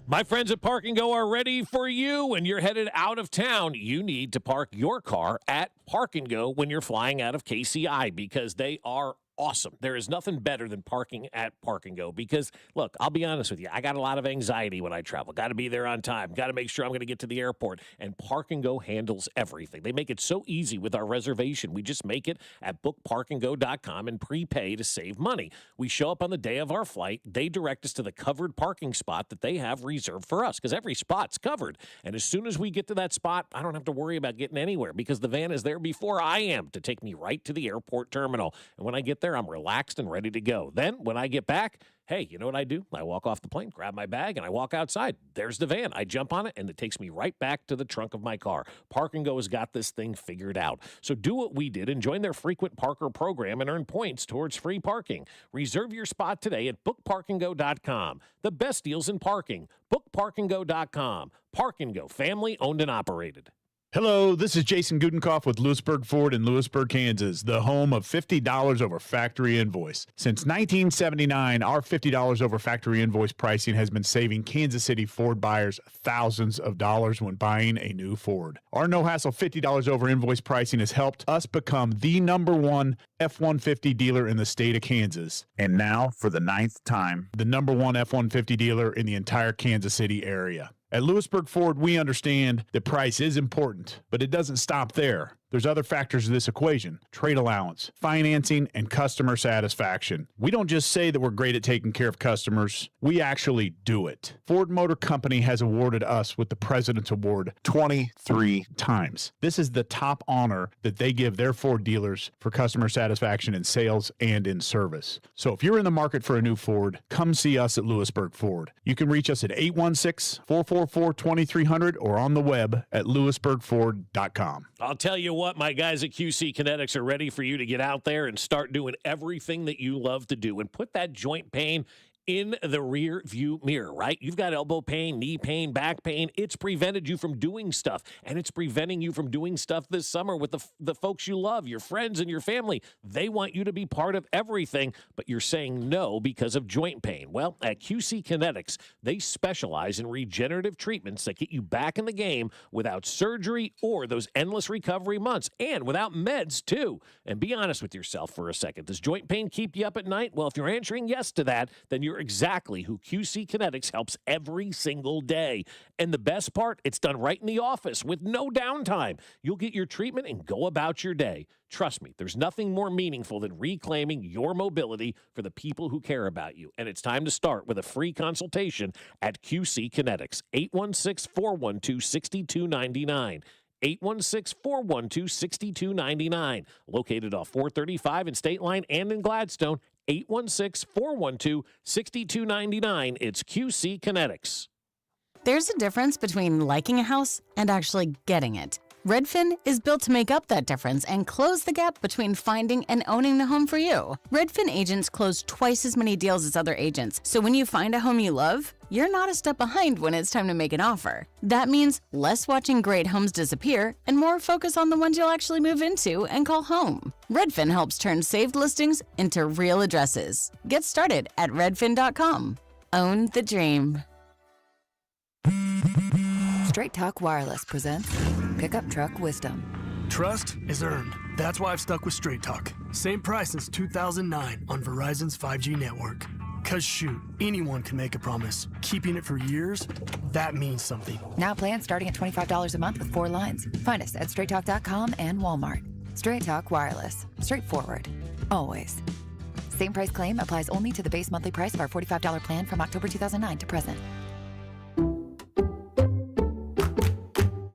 My friends at Park and Go are ready for you. When you're headed out of town, you need to park your car at Park and Go when you're flying out of KCI, because they are awesome. There is nothing better than parking at Park and Go, because, look, I'll be honest with you. I got a lot of anxiety when I travel. Got to be there on time. Got to make sure I'm going to get to the airport. And Park and Go handles everything. They make it so easy with our reservation. We just make it at bookparkandgo.com and prepay to save money. We show up on the day of our flight. They direct us to the covered parking spot that they have reserved for us, because every spot's covered. And as soon as we get to that spot, I don't have to worry about getting anywhere, because the van is there before I am to take me right to the airport terminal. And when I get there, I'm relaxed and ready to go. Then when I get back, hey, you know what I do? I walk off the plane, grab my bag, and I walk outside. There's the van. I jump on it, and it takes me right back to the trunk of my car. Park and Go has got this thing figured out. So do what we did and join their frequent parker program and earn points towards free parking. Reserve your spot today at bookparkandgo.com. The best deals in parking. Bookparkandgo.com. Park and Go, family owned and operated. Hello, this is Jason Gudenkoff with Lewisburg Ford in Lewisburg, Kansas, the home of $50 over factory invoice. Since 1979, our $50 over factory invoice pricing has been saving Kansas City Ford buyers thousands of dollars when buying a new Ford. Our no-hassle $50 over invoice pricing has helped us become the #1 F-150 dealer in the state of Kansas. And now, for the 9th time, the #1 F-150 dealer in the entire Kansas City area. At Lewisburg Ford, we understand that price is important, but it doesn't stop there. There's other factors to this equation: trade allowance, financing, and customer satisfaction. We don't just say that we're great at taking care of customers, we actually do it. Ford Motor Company has awarded us with the President's Award 23 times. This is the top honor that they give their Ford dealers for customer satisfaction in sales and in service. So if you're in the market for a new Ford, come see us at Lewisburg Ford. You can reach us at 816-444-2300 or on the web at lewisburgford.com. I'll tell you what, my guys at QC Kinetics are ready for you to get out there and start doing everything that you love to do and put that joint pain in the rear view mirror, right? You've got elbow pain, knee pain, back pain. It's prevented you from doing stuff, and it's preventing you from doing stuff this summer with the folks you love, your friends and your family. They want you to be part of everything, but you're saying no because of joint pain. Well, at QC Kinetics, they specialize in regenerative treatments that get you back in the game without surgery or those endless recovery months, and without meds, too. And be honest with yourself for a second. Does joint pain keep you up at night? Well, if you're answering yes to that, then you're exactly who QC Kinetics helps every single day. And the best part, it's done right in the office with no downtime. You'll get your treatment and go about your day. Trust me, there's nothing more meaningful than reclaiming your mobility for the people who care about you. And it's time to start with a free consultation at QC Kinetics. 816-412-6299. 816-412-6299. Located off 435 in State Line and in Gladstone. 816-412-6299. It's QC Kinetics. There's a difference between liking a house and actually getting it. Redfin is built to make up that difference and close the gap between finding and owning the home for you. Redfin agents close twice as many deals as other agents, so when you find a home you love, you're not a step behind when it's time to make an offer. That means less watching great homes disappear and more focus on the ones you'll actually move into and call home. Redfin helps turn saved listings into real addresses. Get started at redfin.com. Own the dream. Straight Talk Wireless presents Pickup Truck Wisdom. Trust is earned. That's why I've stuck with Straight Talk. Same price since 2009 on Verizon's 5G network. Cause shoot, anyone can make a promise. Keeping it for years, that means something. Now plans starting at $25 a month with 4 lines. Find us at straighttalk.com and Walmart. Straight Talk Wireless. Straightforward. Always. Same price claim applies only to the base monthly price of our $45 plan from October 2009 to present.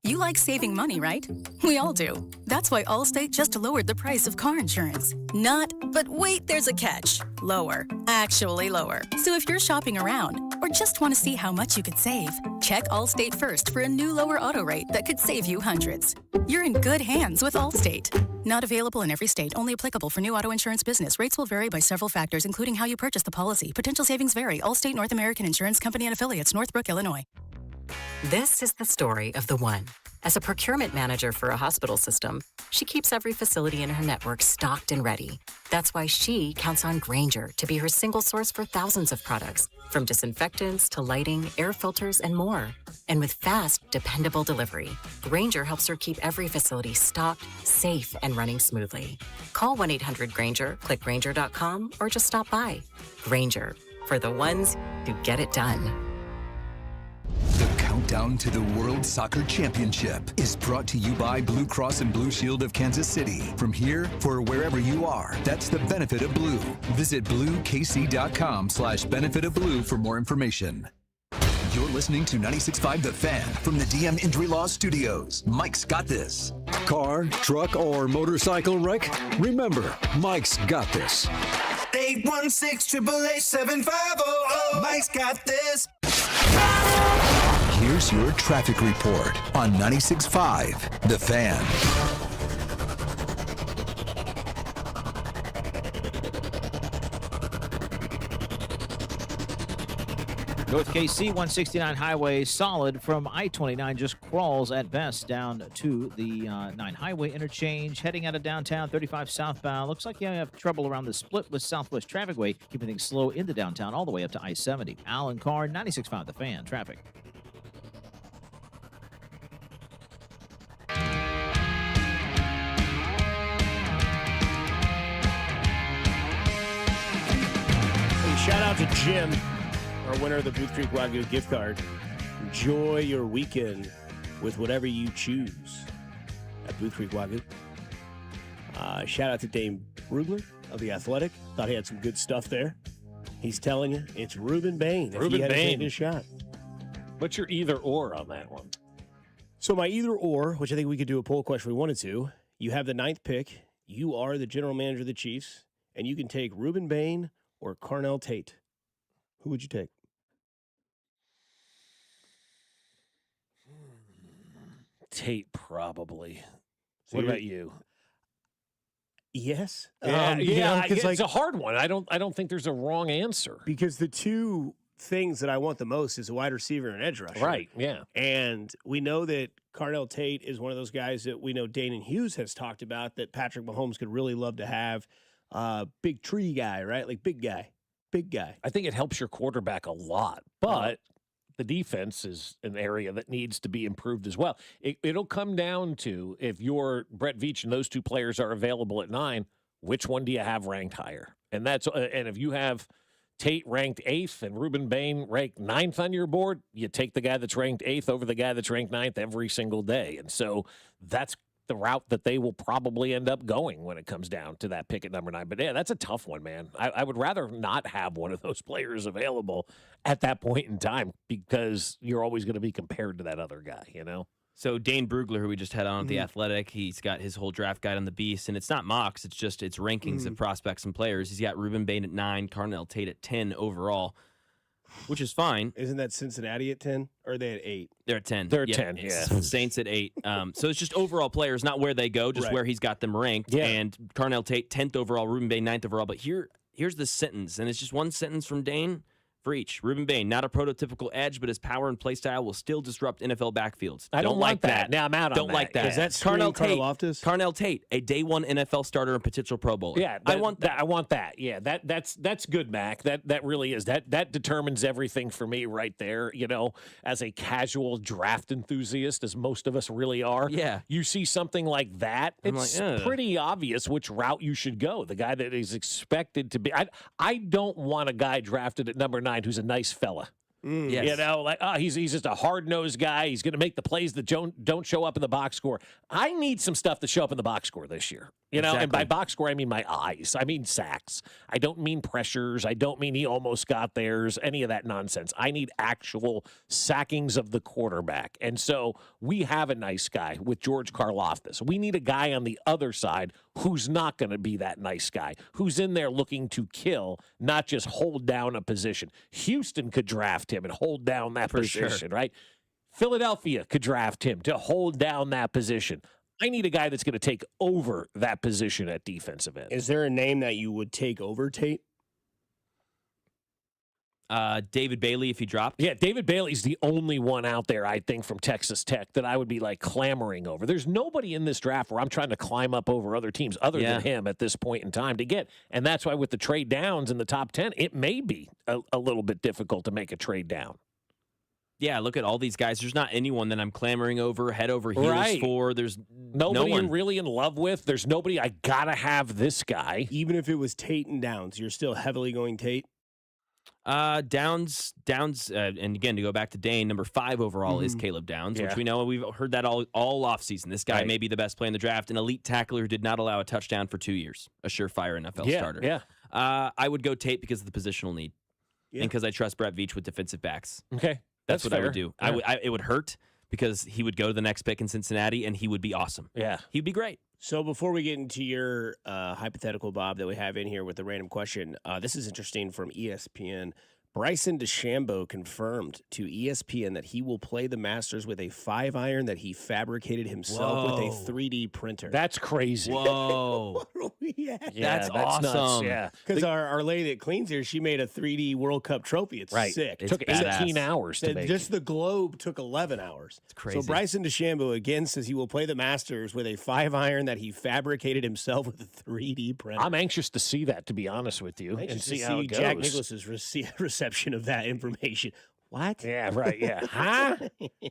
You like saving money, right? We all do. That's why Allstate just lowered the price of car insurance. Not, but wait, there's a catch. Lower. Actually lower. So if you're shopping around or just want to see how much you could save, check Allstate first for a new lower auto rate that could save you hundreds. You're in good hands with Allstate. Not available in every state. Only applicable for new auto insurance business. Rates will vary by several factors, including how you purchase the policy. Potential savings vary. Allstate North American Insurance Company and Affiliates, Northbrook, Illinois. This is the story of the one. As a procurement manager for a hospital system, she keeps every facility in her network stocked and ready. That's why she counts on Grainger to be her single source for thousands of products, from disinfectants to lighting, air filters, and more. And with fast, dependable delivery, Grainger helps her keep every facility stocked, safe, and running smoothly. Call 1-800-GRAINGER, click Grainger.com, or just stop by. Grainger, for the ones who get it done. The countdown to the World Soccer Championship is brought to you by Blue Cross and Blue Shield of Kansas City. From here, for wherever you are, that's the benefit of blue. Visit bluekc.com/benefit of blue for more information. You're listening to 96.5 The Fan from the DM Injury Law Studios. Mike's got this. Car, truck, or motorcycle wreck? Remember, Mike's got this. 816-888-7500. Mike's got this. Here's your traffic report on 96.5 The Fan. North KC 169 highway solid from I-29, just crawls at best down to the 9 highway interchange. Heading out of downtown, 35 southbound. Looks like you have trouble around the split with Southwest Trafficway, keeping things slow into downtown all the way up to I-70. Alan Carr, 96.5 The Fan, traffic. Shout out to Jim, our winner of the Booth Creek Wagyu gift card. Enjoy your weekend with whatever you choose at Booth Creek Wagyu. Shout out to Dane Brugler of The Athletic. Thought he had some good stuff there. He's telling you it's Ruben Bain. Ruben Bain. His shot. What's your either or on that one? So my either or, which I think we could do a poll question if we wanted to. You have the 9th pick. You are the general manager of the Chiefs, and you can take Ruben Bain or Carnell Tate. Who would you take? Tate, probably. So what about you? Yes. It's a hard one. I don't think there's a wrong answer. Because the two things that I want the most is a wide receiver and an edge rusher. Right, yeah. And we know that Carnell Tate is one of those guys that we know Dana Hughes has talked about that Patrick Mahomes could really love to have. Big tree guy, right? Like big guy. I think it helps your quarterback a lot, but the defense is an area that needs to be improved as well. It'll come down to if you're Brett Veach and those two players are available at 9, which one do you have ranked higher? And if you have Tate ranked 8th and Ruben Bain ranked 9th on your board, you take the guy that's ranked 8th over the guy that's ranked 9th every single day. And so that's the route that they will probably end up going when it comes down to that pick at number 9. But yeah, that's a tough one, man. I would rather not have one of those players available at that point in time because you're always going to be compared to that other guy, you know? So Dane Brugler, who we just had on at The Athletic, he's got his whole draft guide on the Beast, and it's not mocks, it's rankings of prospects and players. He's got Ruben Bain at 9, Carnell Tate at 10 overall, which is fine. Isn't that Cincinnati at 10? Or are they at 8? They're at 10. They're at 10, yeah. Saints at 8. So it's just overall players, not where they go, just where he's got them ranked. Yeah. And Carnell Tate, 10th overall, Ruben Bain, 9th overall. But here's the sentence, and it's just one sentence from Dane. for each. Ruben Bain, not a prototypical edge, but his power and play style will still disrupt NFL backfields. I don't like want that. Now I'm out on Don't that. like that. Is that Carnell Carl Tate? Loftus? Carnell Tate, a day one NFL starter and potential Pro Bowler. Yeah, I want that. I want that. Yeah, that's good, Mac. That really is. That determines everything for me right there. You know, as a casual draft enthusiast, as most of us really are. Yeah. You see something like that, I'm it's like, ugh. pretty obvious which route you should go. The guy that is expected to be. I don't want a guy drafted at number 9 who's a nice fella. Yes. You know, like, he's just a hard-nosed guy. He's going to make the plays that don't show up in the box score. I need some stuff to show up in the box score this year. You know, and by box score, I mean my eyes. I mean sacks. I don't mean pressures. I don't mean he almost got theirs, any of that nonsense. I need actual sackings of the quarterback. And so we have a nice guy with George Karlaftis. We need a guy on the other side who's not going to be that nice guy, who's in there looking to kill, not just hold down a position. Houston could draft him and hold down that position, right? Philadelphia could draft him to hold down that position. I need a guy that's going to take over that position at defensive end. Is there a name that you would take over Tate? David Bailey, if he dropped. Yeah, David Bailey's the only one out there, I think, from Texas Tech that I would be like clamoring over. There's nobody in this draft where I'm trying to climb up over other teams other than him at this point in time to get. And that's why with the trade downs in the top 10, it may be a little bit difficult to make a trade down. Yeah, look at all these guys. There's not anyone that I'm clamoring over, head over heels for. There's nobody no one you're really in love with. There's nobody, I got to have this guy. Even if it was Tate and Downs, you're still heavily going Tate? Downs, and again, to go back to Dane, number 5 overall is Caleb Downs, which we know we've heard that all offseason. This guy may be the best player in the draft, an elite tackler who did not allow a touchdown for 2 years, a surefire NFL starter. Yeah. I would go Tate because of the positional need, and because I trust Brett Veach with defensive backs. Okay. That's what fair. I would do. Yeah. It would hurt because he would go to the next pick in Cincinnati, and he would be awesome. Yeah. He'd be great. So before we get into your hypothetical, Bob, that we have in here with the random question, this is interesting from ESPN. Bryson DeChambeau confirmed to ESPN that he will play the Masters with a 5-iron that he fabricated himself with a 3D printer. That's crazy. Whoa. What are we at? Yeah, that's nuts. awesome. Yeah. Because our lady that cleans here, she made a 3D World Cup trophy. It's sick. It's took badass. 18 hours to make Just the globe took 11 hours. It's crazy. So Bryson DeChambeau again says he will play the Masters with a 5-iron that he fabricated himself with a 3D printer. I'm anxious to see that, to be honest with you, and see how it goes. Jack Nicklaus's reception of that information. What? Yeah, right. Yeah. Huh?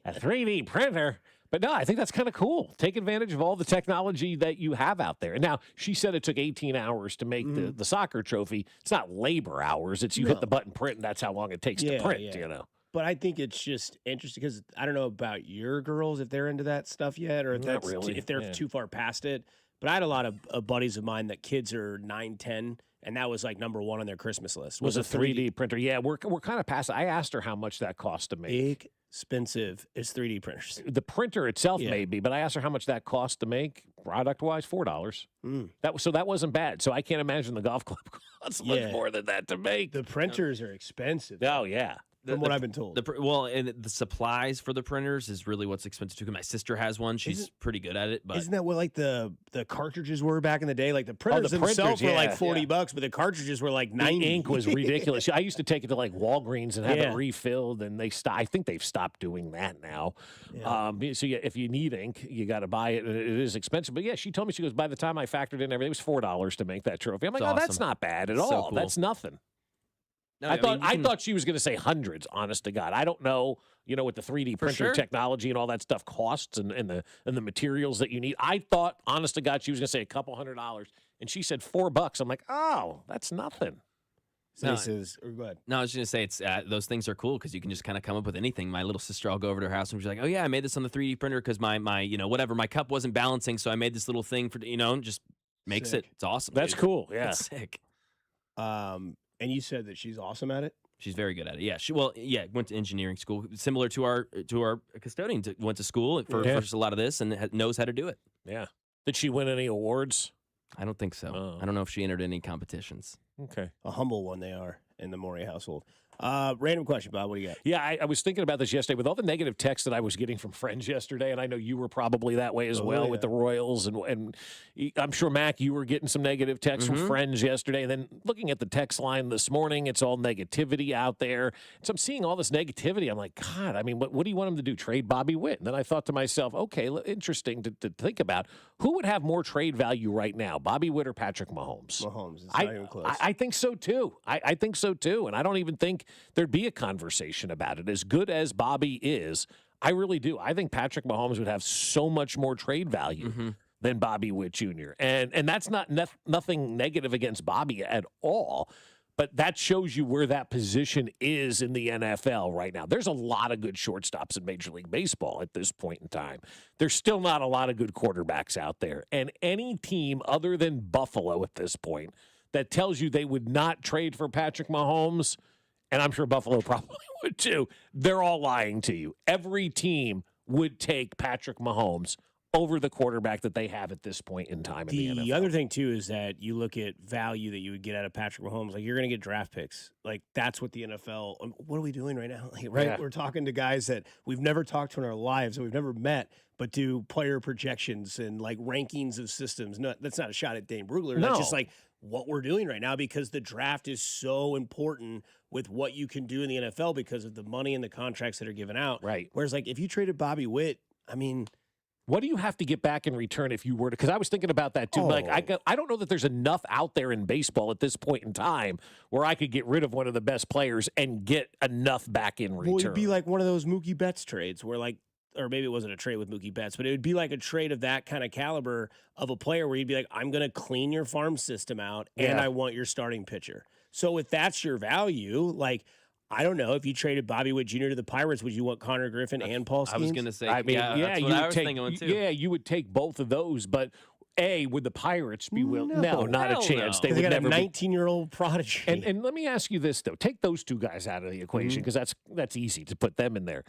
A 3D printer? But no, I think that's kind of cool. Take advantage of all the technology that you have out there. And now, she said it took 18 hours to make the soccer trophy. It's not labor hours. It's you hit the button print, and that's how long it takes to print, you know. But I think it's just interesting because I don't know about your girls, if they're into that stuff yet, or if, Not really. if they're too far past it. But I had a lot of buddies of mine that kids are 9, 10, and that was like number 1 on their Christmas list. Was a 3D printer. Yeah, we're kind of past it. I asked her how much that cost to make. Expensive is 3D printers. The printer itself may be, but I asked her how much that cost to make, product-wise, $4. That wasn't bad. So I can't imagine the golf club costs much more than that to make. The printers are expensive. Oh, yeah. From what I've been told. And the supplies for the printers is really what's expensive too. My sister has one; she's pretty good at it. But isn't that what like the cartridges were back in the day? Like the printers themselves were like $40, but the cartridges were like $90. The ink was ridiculous. I used to take it to like Walgreens and have it refilled, and I think they've stopped doing that now. So if you need ink, you got to buy it. It is expensive, but yeah, she told me, she goes, by the time I factored in everything, it was $4 to make that trophy. I'm like, that's not bad at all. Cool. That's nothing. No, I thought she was going to say hundreds, honest to God. I don't know, what the 3D printer technology and all that stuff costs and the materials that you need. I thought, honest to God, she was going to say a couple $100, and she said $4. I'm like, oh, that's nothing. So go ahead. No, I was just going to say it's those things are cool because you can just kind of come up with anything. My little sister, I'll go over to her house and she's like, oh yeah, I made this on the 3D printer because my whatever, my cup wasn't balancing, so I made this little thing for just makes it. It's awesome. That's cool. Yeah, it's sick. And you said that she's awesome at it? She's very good at it. Yeah. Went to engineering school, similar to our custodian. Went to school for a lot of this and knows how to do it. Yeah. Did she win any awards? I don't think so. I don't know if she entered any competitions. Okay. A humble one they are in the Morey household. Random question, Bob. What do you got? Yeah, I was thinking about this yesterday with all the negative texts that I was getting from friends yesterday, and I know you were probably that way as well with the Royals, and I'm sure, Mac, you were getting some negative texts from friends yesterday. And then looking at the text line this morning, it's all negativity out there. So I'm seeing all this negativity. I'm like, God, I mean, what do you want him to do? Trade Bobby Witt? And then I thought to myself, okay, interesting to think about. Who would have more trade value right now, Bobby Witt or Patrick Mahomes? Mahomes. It's not even close. I think so, too. I think so, too. And I don't even think there'd be a conversation about it. As good as Bobby is, I really do. I think Patrick Mahomes would have so much more trade value than Bobby Witt Jr. And that's not nothing negative against Bobby at all, but that shows you where that position is in the NFL right now. There's a lot of good shortstops in Major League Baseball at this point in time. There's still not a lot of good quarterbacks out there. And any team other than Buffalo at this point that tells you they would not trade for Patrick Mahomes, and I'm sure Buffalo probably would too, they're all lying to you. Every team would take Patrick Mahomes over the quarterback that they have at this point in time in the NFL. The other thing, too, is that you look at value that you would get out of Patrick Mahomes. Like, you're going to get draft picks. Like, that's what the NFL – what are we doing right now? Like, right? Yeah. We're talking to guys that we've never talked to in our lives, that we've never met, but do player projections and, like, rankings of systems. No, that's not a shot at Dane Brugler. No. That's just, like, what we're doing right now because the draft is so important with what you can do in the NFL because of the money and the contracts that are given out. Right. Whereas, like, if you traded Bobby Witt, I mean – what do you have to get back in return if you were to – because I was thinking about that too. Like, I don't know that there's enough out there in baseball at this point in time where I could get rid of one of the best players and get enough back in return. Well, it'd be like one of those Mookie Betts trades where, like, or maybe it wasn't a trade with Mookie Betts, but it would be like a trade of that kind of caliber of a player where you'd be like, I'm going to clean your farm system out and I want your starting pitcher. So if that's your value, like – I don't know. If you traded Bobby Witt Jr. to the Pirates, would you want Connor Griffin and Paul Skeens? I was going to say, I mean, that's what I was thinking too. Yeah, you would take both of those, but would the Pirates be willing? No, not a chance. They would got never a 19-year-old prodigy. And let me ask you this, though. Take those two guys out of the equation because that's easy to put them in there.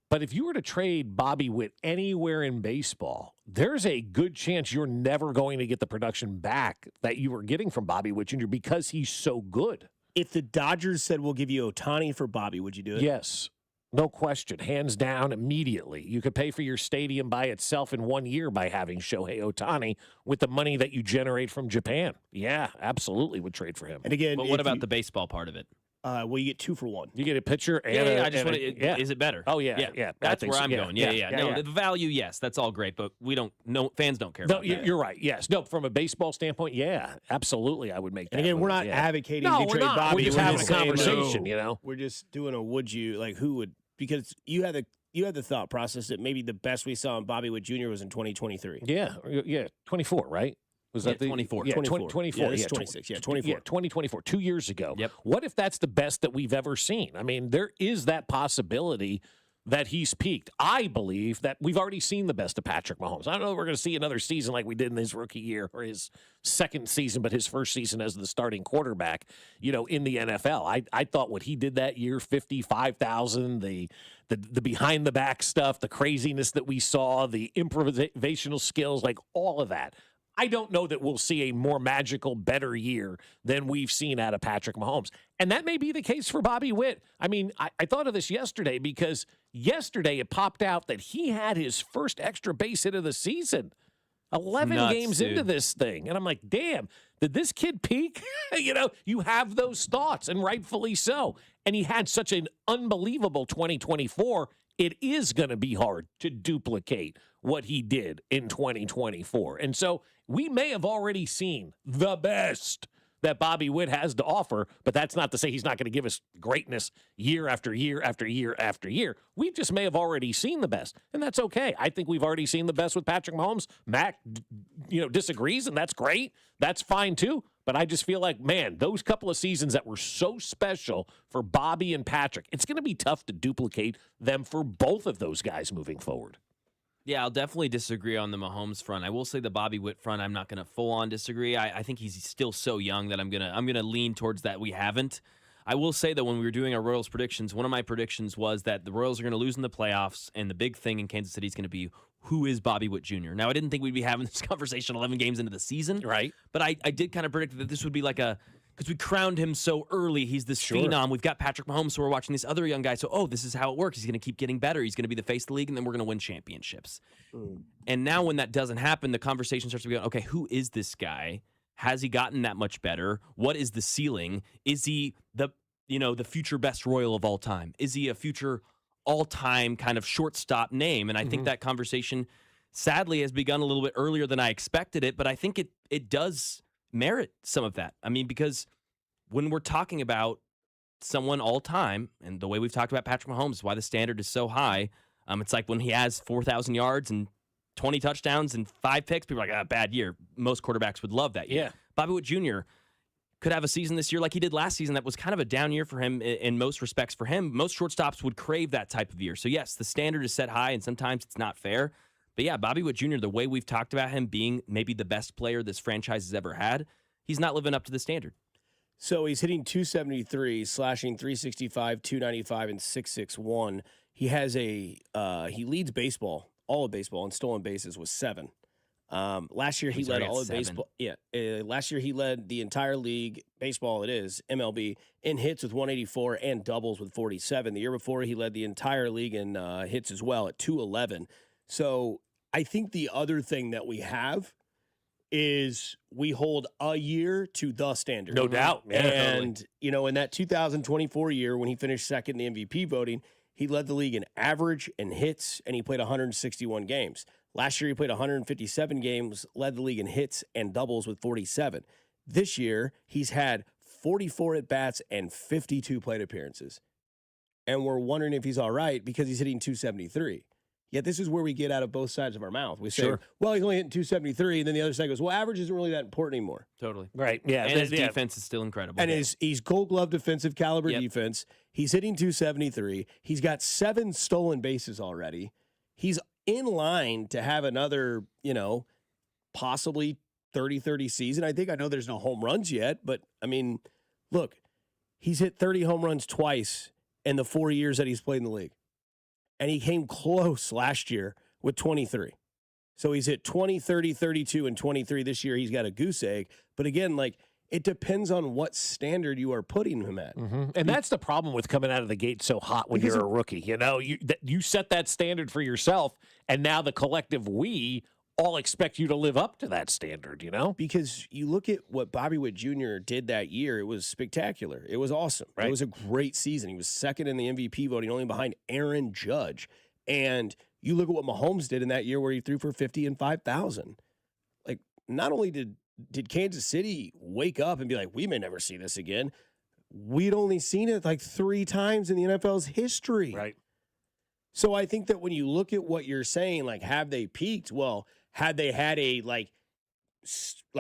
But if you were to trade Bobby Witt anywhere in baseball, there's a good chance you're never going to get the production back that you were getting from Bobby Witt Jr. because he's so good. If the Dodgers said, we'll give you Ohtani for Bobby, would you do it? Yes. No question. Hands down, immediately. You could pay for your stadium by itself in 1 year by having Shohei Ohtani with the money that you generate from Japan. Yeah, absolutely would trade for him. And again, but what about the baseball part of it? Well, you get 2 for 1. You get a pitcher and I just want to. Is it better? Oh yeah. That's where I'm going. Yeah. The value, yes, that's all great, but we don't. No fans don't care. about that. You're right. Yes. No, from a baseball standpoint, yeah, absolutely, I would make that. And again, move. we're not advocating no, you we're trade not. Bobby. We're just having a conversation. You know, we're just doing a would you like who would because you had the thought process that maybe the best we saw in Bobby Witt Jr. was in 2023. Yeah, 24, right? Was that the 24? Yeah, 24. Yeah, this is 26. Yeah, 24. Yeah, 2024, 2 years ago. Yep. What if that's the best that we've ever seen? I mean, there is that possibility that he's peaked. I believe that we've already seen the best of Patrick Mahomes. I don't know if we're going to see another season like we did in his rookie year or his second season, but his first season as the starting quarterback, in the NFL. I thought what he did that year, 55,000, the behind the back stuff, the craziness that we saw, the improvisational skills, like all of that. I don't know that we'll see a more magical, better year than we've seen out of Patrick Mahomes. And that may be the case for Bobby Witt. I mean, I thought of this yesterday because yesterday it popped out that he had his first extra base hit of the season. 11 games into this thing. And I'm like, damn, did this kid peak? You have those thoughts, and rightfully so. And he had such an unbelievable 2024. It is going to be hard to duplicate what he did in 2024. And so we may have already seen the best that Bobby Witt has to offer, but that's not to say he's not going to give us greatness year after year after year after year. We just may have already seen the best, and that's okay. I think we've already seen the best with Patrick Mahomes. Mac, disagrees, and that's great. That's fine too. But I just feel like, man, those couple of seasons that were so special for Bobby and Patrick, it's going to be tough to duplicate them for both of those guys moving forward. Yeah, I'll definitely disagree on the Mahomes front. I will say the Bobby Witt front, I'm not going to full on disagree. I think he's still so young that I'm gonna lean towards that we haven't. I will say that when we were doing our Royals predictions, one of my predictions was that the Royals are going to lose in the playoffs, and the big thing in Kansas City is going to be who is Bobby Witt Jr. Now, I didn't think we'd be having this conversation 11 games into the season, right? But I did kind of predict that this would be like a because we crowned him so early. He's this phenom. We've got Patrick Mahomes, so we're watching this other young guy. So, this is how it works. He's going to keep getting better. He's going to be the face of the league, and then we're going to win championships. And now when that doesn't happen, the conversation starts to be, okay, who is this guy? Has he gotten that much better? What is the ceiling? Is he the future best Royal of all time? Is he a future all-time kind of shortstop name? And I think that conversation, sadly, has begun a little bit earlier than I expected it, but I think it does merit some of that. I mean, because when we're talking about someone all-time, and the way we've talked about Patrick Mahomes, why the standard is so high, it's like when he has 4,000 yards and 20 touchdowns and 5 picks, people are like, bad year. Most quarterbacks would love that year. Yeah. Bobby Wood Jr. could have a season this year like he did last season that was kind of a down year for him in most respects for him. Most shortstops would crave that type of year. So, yes, the standard is set high, and sometimes it's not fair. But, yeah, Bobby Wood Jr., the way we've talked about him being maybe the best player this franchise has ever had, he's not living up to the standard. So he's hitting 273, slashing 365, 295, and 661. He has he leads baseball, all of baseball, in stolen bases with 7. Last year he led all of baseball. Yeah, last year he led the entire league, baseball it is, MLB, in hits with 184 and doubles with 47. The year before he led the entire league in hits as well at 211. So I think the other thing that we have is we hold a year to the standard. No doubt. Yeah, and, totally. In that 2024 year when he finished second in the MVP voting, he led the league in average and hits, and he played 161 games. Last year, he played 157 games, led the league in hits and doubles with 47. This year, he's had 44 at-bats and 52 plate appearances. And we're wondering if he's all right because he's hitting 273. Yet this is where we get out of both sides of our mouth. We say, well, he's only hitting 273, and then the other side goes, well, average isn't really that important anymore. Totally. Right, yeah. And his defense is still incredible. And he's Gold Glove defensive caliber defense. He's hitting 273. He's got 7 stolen bases already. He's in line to have another, possibly 30-30 season. I know there's no home runs yet, but, I mean, look, he's hit 30 home runs twice in the 4 years that he's played in the league. And he came close last year with 23. So he's hit 20, 30, 32, and 23 this year. He's got a goose egg. But again, it depends on what standard you are putting him at. And that's the problem with coming out of the gate so hot when you're a rookie. You set that standard for yourself, and now the collective we all expect you to live up to that standard, Because you look at what Bobby Witt Jr. did that year, it was spectacular. It was awesome. Right. It was a great season. He was second in the MVP voting, only behind Aaron Judge. And you look at what Mahomes did in that year where he threw for 50 and 5,000. Not only did Kansas City wake up and be like, we may never see this again, we'd only seen it 3 times in the NFL's history. Right. So I think that when you look at what you're saying, have they peaked? Well, had they had a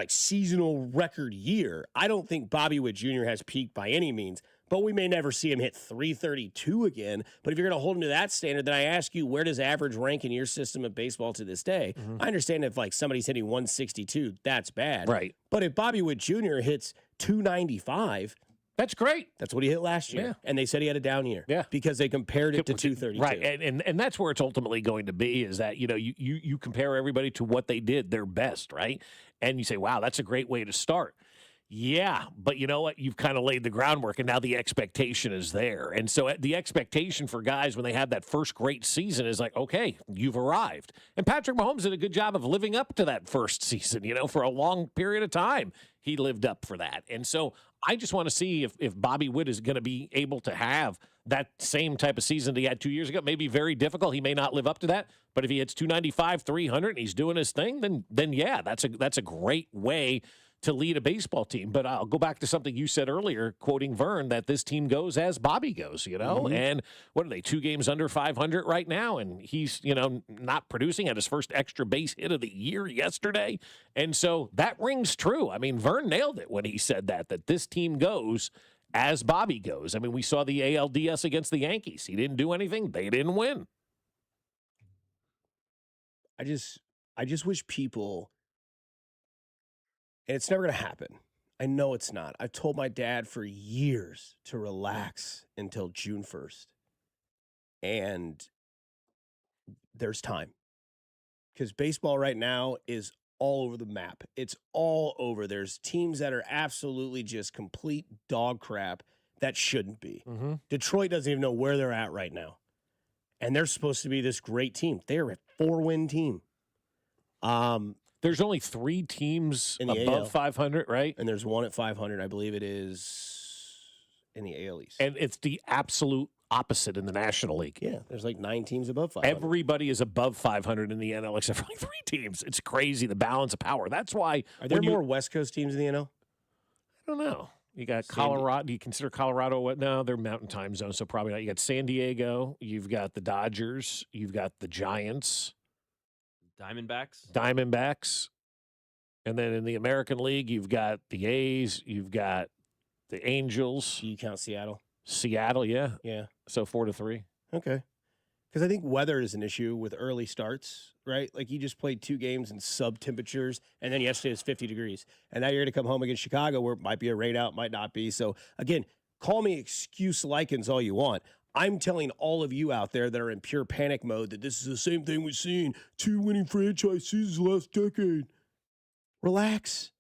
seasonal record year, I don't think Bobby Witt Jr. has peaked by any means, but we may never see him hit 332 again. But if you're going to hold him to that standard, then I ask you, where does average rank in your system of baseball to this day? I understand if somebody's hitting 162, that's bad. Right. But if Bobby Witt Jr. hits 295, that's great. That's what he hit last year. Yeah. And they said he had a down year. Yeah. Because they compared it to 232. Right. And that's where it's ultimately going to be, is that, you compare everybody to what they did, their best, right? And you say, wow, that's a great way to start. Yeah, but you know what? You've kind of laid the groundwork, and now the expectation is there. And so the expectation for guys when they have that first great season is like, okay, you've arrived. And Patrick Mahomes did a good job of living up to that first season, for a long period of time. He lived up for that. And so I just want to see if Bobby Witt is going to be able to have that same type of season that he had 2 years ago. It may be very difficult. He may not live up to that. But if he hits 295, 300, and he's doing his thing, then yeah, that's a great way to lead a baseball team. But I'll go back to something you said earlier, quoting Vern, that this team goes as Bobby goes, And what are they, 2 games under 500 right now? And he's, not producing at his first extra base hit of the year yesterday. And so that rings true. I mean, Vern nailed it when he said that this team goes as Bobby goes. I mean, we saw the ALDS against the Yankees. He didn't do anything. They didn't win. I just wish people, and it's never going to happen. I know it's not. I've told my dad for years to relax until June 1st. And there's time. Because baseball right now is all over the map. It's all over. There's teams that are absolutely just complete dog crap that shouldn't be. Mm-hmm. Detroit doesn't even know where they're at right now. And they're supposed to be this great team. They're a 4-win team. There's only 3 teams in the above AL. 500, right? And there's one at 500. I believe it is in the AL East. And it's the absolute opposite in the National League. Yeah, there's like 9 teams above 500. Everybody is above 500 in the NL except for like 3 teams. It's crazy, the balance of power. That's why. Are there more West Coast teams in the NL? I don't know. You got Colorado. Do you consider Colorado what? No, they're Mountain Time Zone, so probably not. You got San Diego. You've got the Dodgers. You've got the Giants. Diamondbacks. And then in the American League, you've got the A's. You've got the Angels. Do you count Seattle? Seattle, yeah. Yeah. So 4-3. Okay. Because I think weather is an issue with early starts, right? Like you just played 2 games in sub temperatures, and then yesterday was 50 degrees. And now you're going to come home against Chicago where it might be a rain out, might not be. So, again, call me excuse Likens all you want. I'm telling all of you out there that are in pure panic mode that this is the same thing we've seen 2 winning franchise seasons last decade. Relax.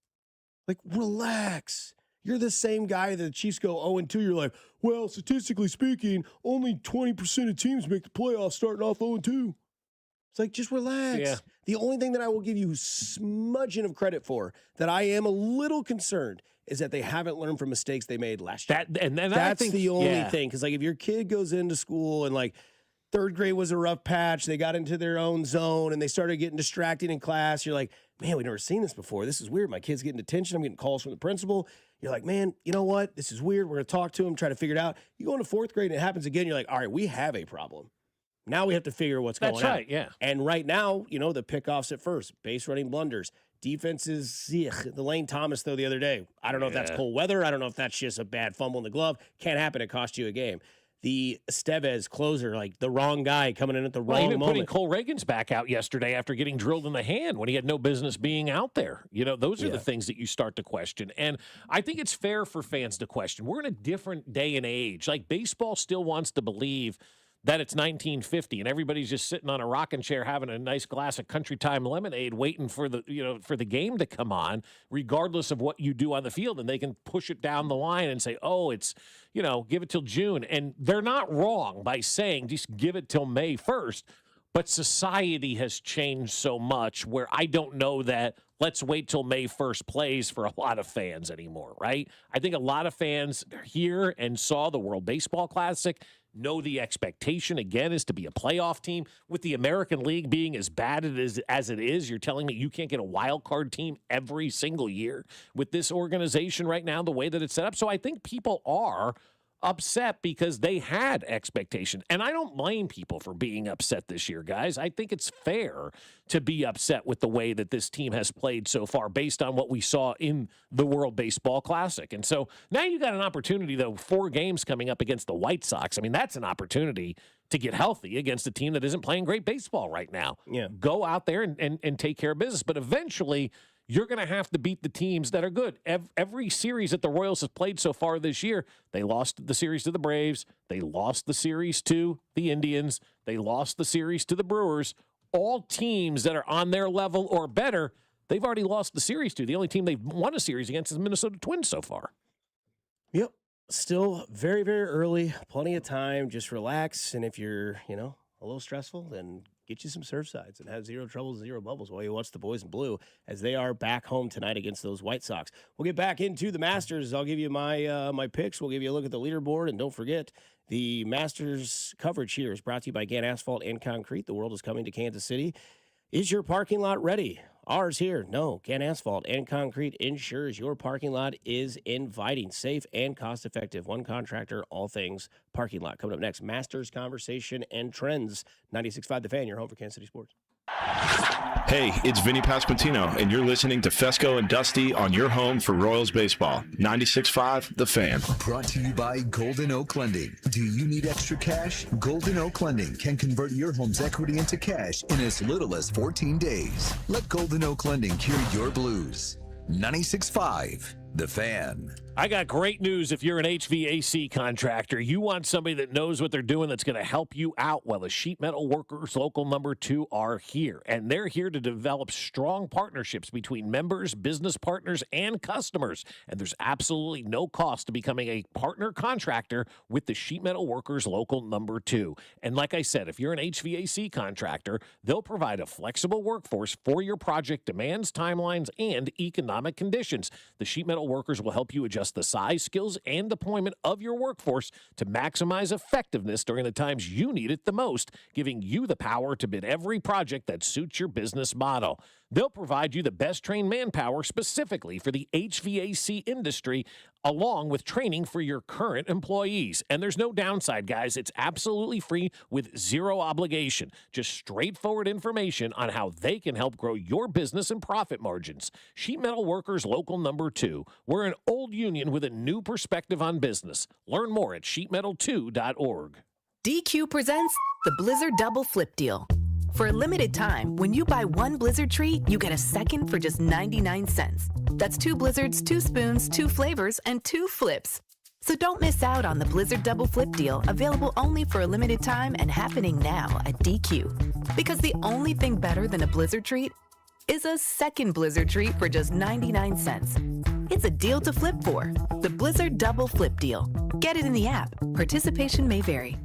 Like, relax. You're the same guy that the Chiefs go 0-2. You're like, well, statistically speaking, only 20% of teams make the playoffs starting off 0-2. It's like, just relax. Yeah. The only thing that I will give you smudging of credit for that I am a little concerned is that they haven't learned from mistakes they made last year. That's the only thing. Because, like, if your kid goes into school and, like, 3rd grade was a rough patch, they got into their own zone, and they started getting distracted in class, you're like, man, we've never seen this before. This is weird. My kid's getting detention. I'm getting calls from the principal. You're like, man, you know what? This is weird. We're going to talk to him, try to figure it out. You go into 4th grade and it happens again. You're like, all right, we have a problem. Now we have to figure what's going on. That's right, yeah. And right now, you know, the pickoffs at first, base running blunders, defenses, the Lane Thomas, though, the other day. I don't know if that's cold weather. I don't know if that's just a bad fumble in the glove. Can't happen. It cost you a game. The Estevez closer, like the wrong guy coming in at the wrong even moment. putting Cole Reagan's back out yesterday after getting drilled in the hand when he had no business being out there. You know, those are the things that you start to question. And I think it's fair for fans to question. We're in a different day and age. Like, baseball still wants to believe that it's 1950 and everybody's just sitting on a rocking chair having a nice glass of Country Time lemonade waiting for the game to come on, regardless of what you do on the field. And they can push it down the line and say, oh, it's, give it till June. And they're not wrong by saying just give it till May 1st. But society has changed so much where I don't know that let's wait till May 1st plays for a lot of fans anymore, right? I think a lot of fans here and saw the World Baseball Classic, know the expectation, again, is to be a playoff team. With the American League being as bad as it is, you're telling me you can't get a wild card team every single year with this organization right now, the way that it's set up. So I think people are upset because they had expectation. And I don't blame people for being upset this year, guys. I think it's fair to be upset with the way that this team has played so far based on what we saw in the World Baseball Classic. And so now you got an opportunity, though, 4 games coming up against the White Sox. I mean, that's an opportunity to get healthy against a team that isn't playing great baseball right now. Yeah. Go out there and take care of business. But eventually, you're going to have to beat the teams that are good. Every series that the Royals have played so far this year, they lost the series to the Braves. They lost the series to the Indians. They lost the series to the Brewers. All teams that are on their level or better, they've already lost the series to. The only team they've won a series against is the Minnesota Twins so far. Yep. Still very, very early. Plenty of time. Just relax. And if you're, a little stressful, then get you some Surfsides and have zero troubles, zero bubbles while you watch the boys in blue as they are back home tonight against those White Sox. We'll get back into the Masters. I'll give you my picks. We'll give you a look at the leaderboard. And don't forget, the Masters coverage here is brought to you by Gann Asphalt and Concrete. The world is coming to Kansas City. Is your parking lot ready? Ours here. No. Gann Asphalt and Concrete ensures your parking lot is inviting, safe, and cost-effective. One contractor, all things parking lot. Coming up next, Masters Conversation and Trends. 96.5 The Fan, your home for Kansas City sports. Hey, it's Vinny Pasquantino, and you're listening to Fescoe and Dusty on your home for Royals baseball. 96.5 The Fan. Brought to you by Golden Oak Lending. Do you need extra cash? Golden Oak Lending can convert your home's equity into cash in as little as 14 days. Let Golden Oak Lending cure your blues. 96.5 The Fan. I got great news if you're an HVAC contractor. You want somebody that knows what they're doing that's going to help you out. Well, the Sheet Metal Workers Local Number 2 are here, and they're here to develop strong partnerships between members, business partners, and customers. And there's absolutely no cost to becoming a partner contractor with the Sheet Metal Workers Local Number 2. And like I said, if you're an HVAC contractor, they'll provide a flexible workforce for your project demands, timelines, and economic conditions. The Sheet Metal Workers will help you adjust the size, skills, and deployment of your workforce to maximize effectiveness during the times you need it the most, giving you the power to bid every project that suits your business model. They'll provide you the best trained manpower specifically for the HVAC industry, along with training for your current employees. And there's no downside, guys. It's absolutely free with zero obligation. Just straightforward information on how they can help grow your business and profit margins. Sheet Metal Workers Local Number 2. We're an old union with a new perspective on business. Learn more at sheetmetal2.org. DQ presents the Blizzard Double Flip Deal. For a limited time, when you buy one Blizzard treat, you get a second for just 99 cents. That's 2 Blizzards, 2 spoons, 2 flavors, and 2 flips. So don't miss out on the Blizzard Double Flip Deal, available only for a limited time and happening now at DQ. Because the only thing better than a Blizzard treat is a second Blizzard treat for just 99 cents. It's a deal to flip for. The Blizzard Double Flip Deal. Get it in the app. Participation may vary.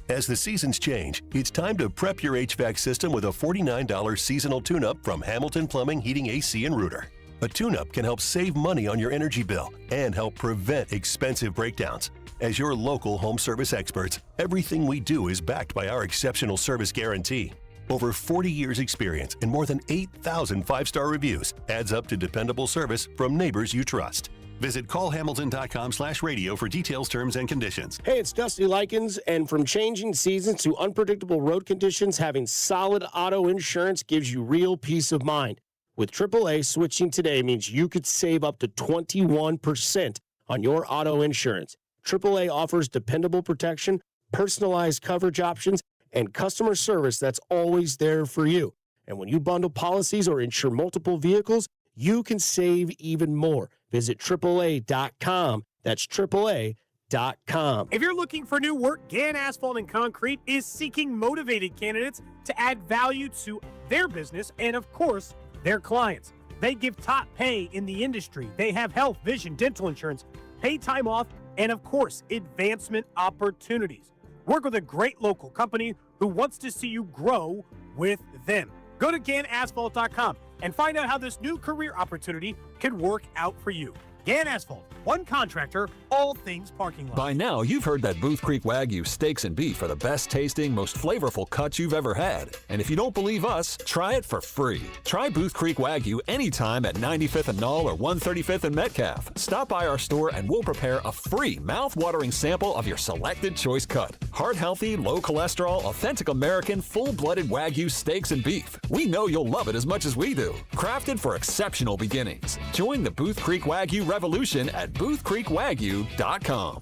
As the seasons change, it's time to prep your HVAC system with a $49 seasonal tune-up from Hamilton Plumbing, Heating, AC, and Rooter. A tune-up can help save money on your energy bill and help prevent expensive breakdowns. As your local home service experts, everything we do is backed by our exceptional service guarantee. Over 40 years experience and more than 8,000 five-star reviews adds up to dependable service from neighbors you trust. Visit callhamilton.com/radio for details, terms, and conditions. Hey, it's Dusty Likens, and from changing seasons to unpredictable road conditions, having solid auto insurance gives you real peace of mind. With AAA, switching today means you could save up to 21% on your auto insurance. AAA offers dependable protection, personalized coverage options, and customer service that's always there for you. And when you bundle policies or insure multiple vehicles, you can save even more. Visit AAA.com. That's AAA.com. If you're looking for new work, Gann Asphalt and Concrete is seeking motivated candidates to add value to their business and, of course, their clients. They give top pay in the industry. They have health, vision, dental insurance, paid time off, and, of course, advancement opportunities. Work with a great local company who wants to see you grow with them. Go to GannAsphalt.com and find out how this new career opportunity can work out for you. Gann Asphalt, one contractor, all things parking lot. By now, you've heard that Booth Creek Wagyu steaks and beef are the best tasting, most flavorful cuts you've ever had. And if you don't believe us, try it for free. Try Booth Creek Wagyu anytime at 95th and Knoll or 135th and Metcalf. Stop by our store and we'll prepare a free mouth-watering sample of your selected choice cut. Heart-healthy, low-cholesterol, authentic American, full-blooded Wagyu steaks and beef. We know you'll love it as much as we do. Crafted for exceptional beginnings. Join the Booth Creek Wagyu revolution at boothcreekwagyu.com.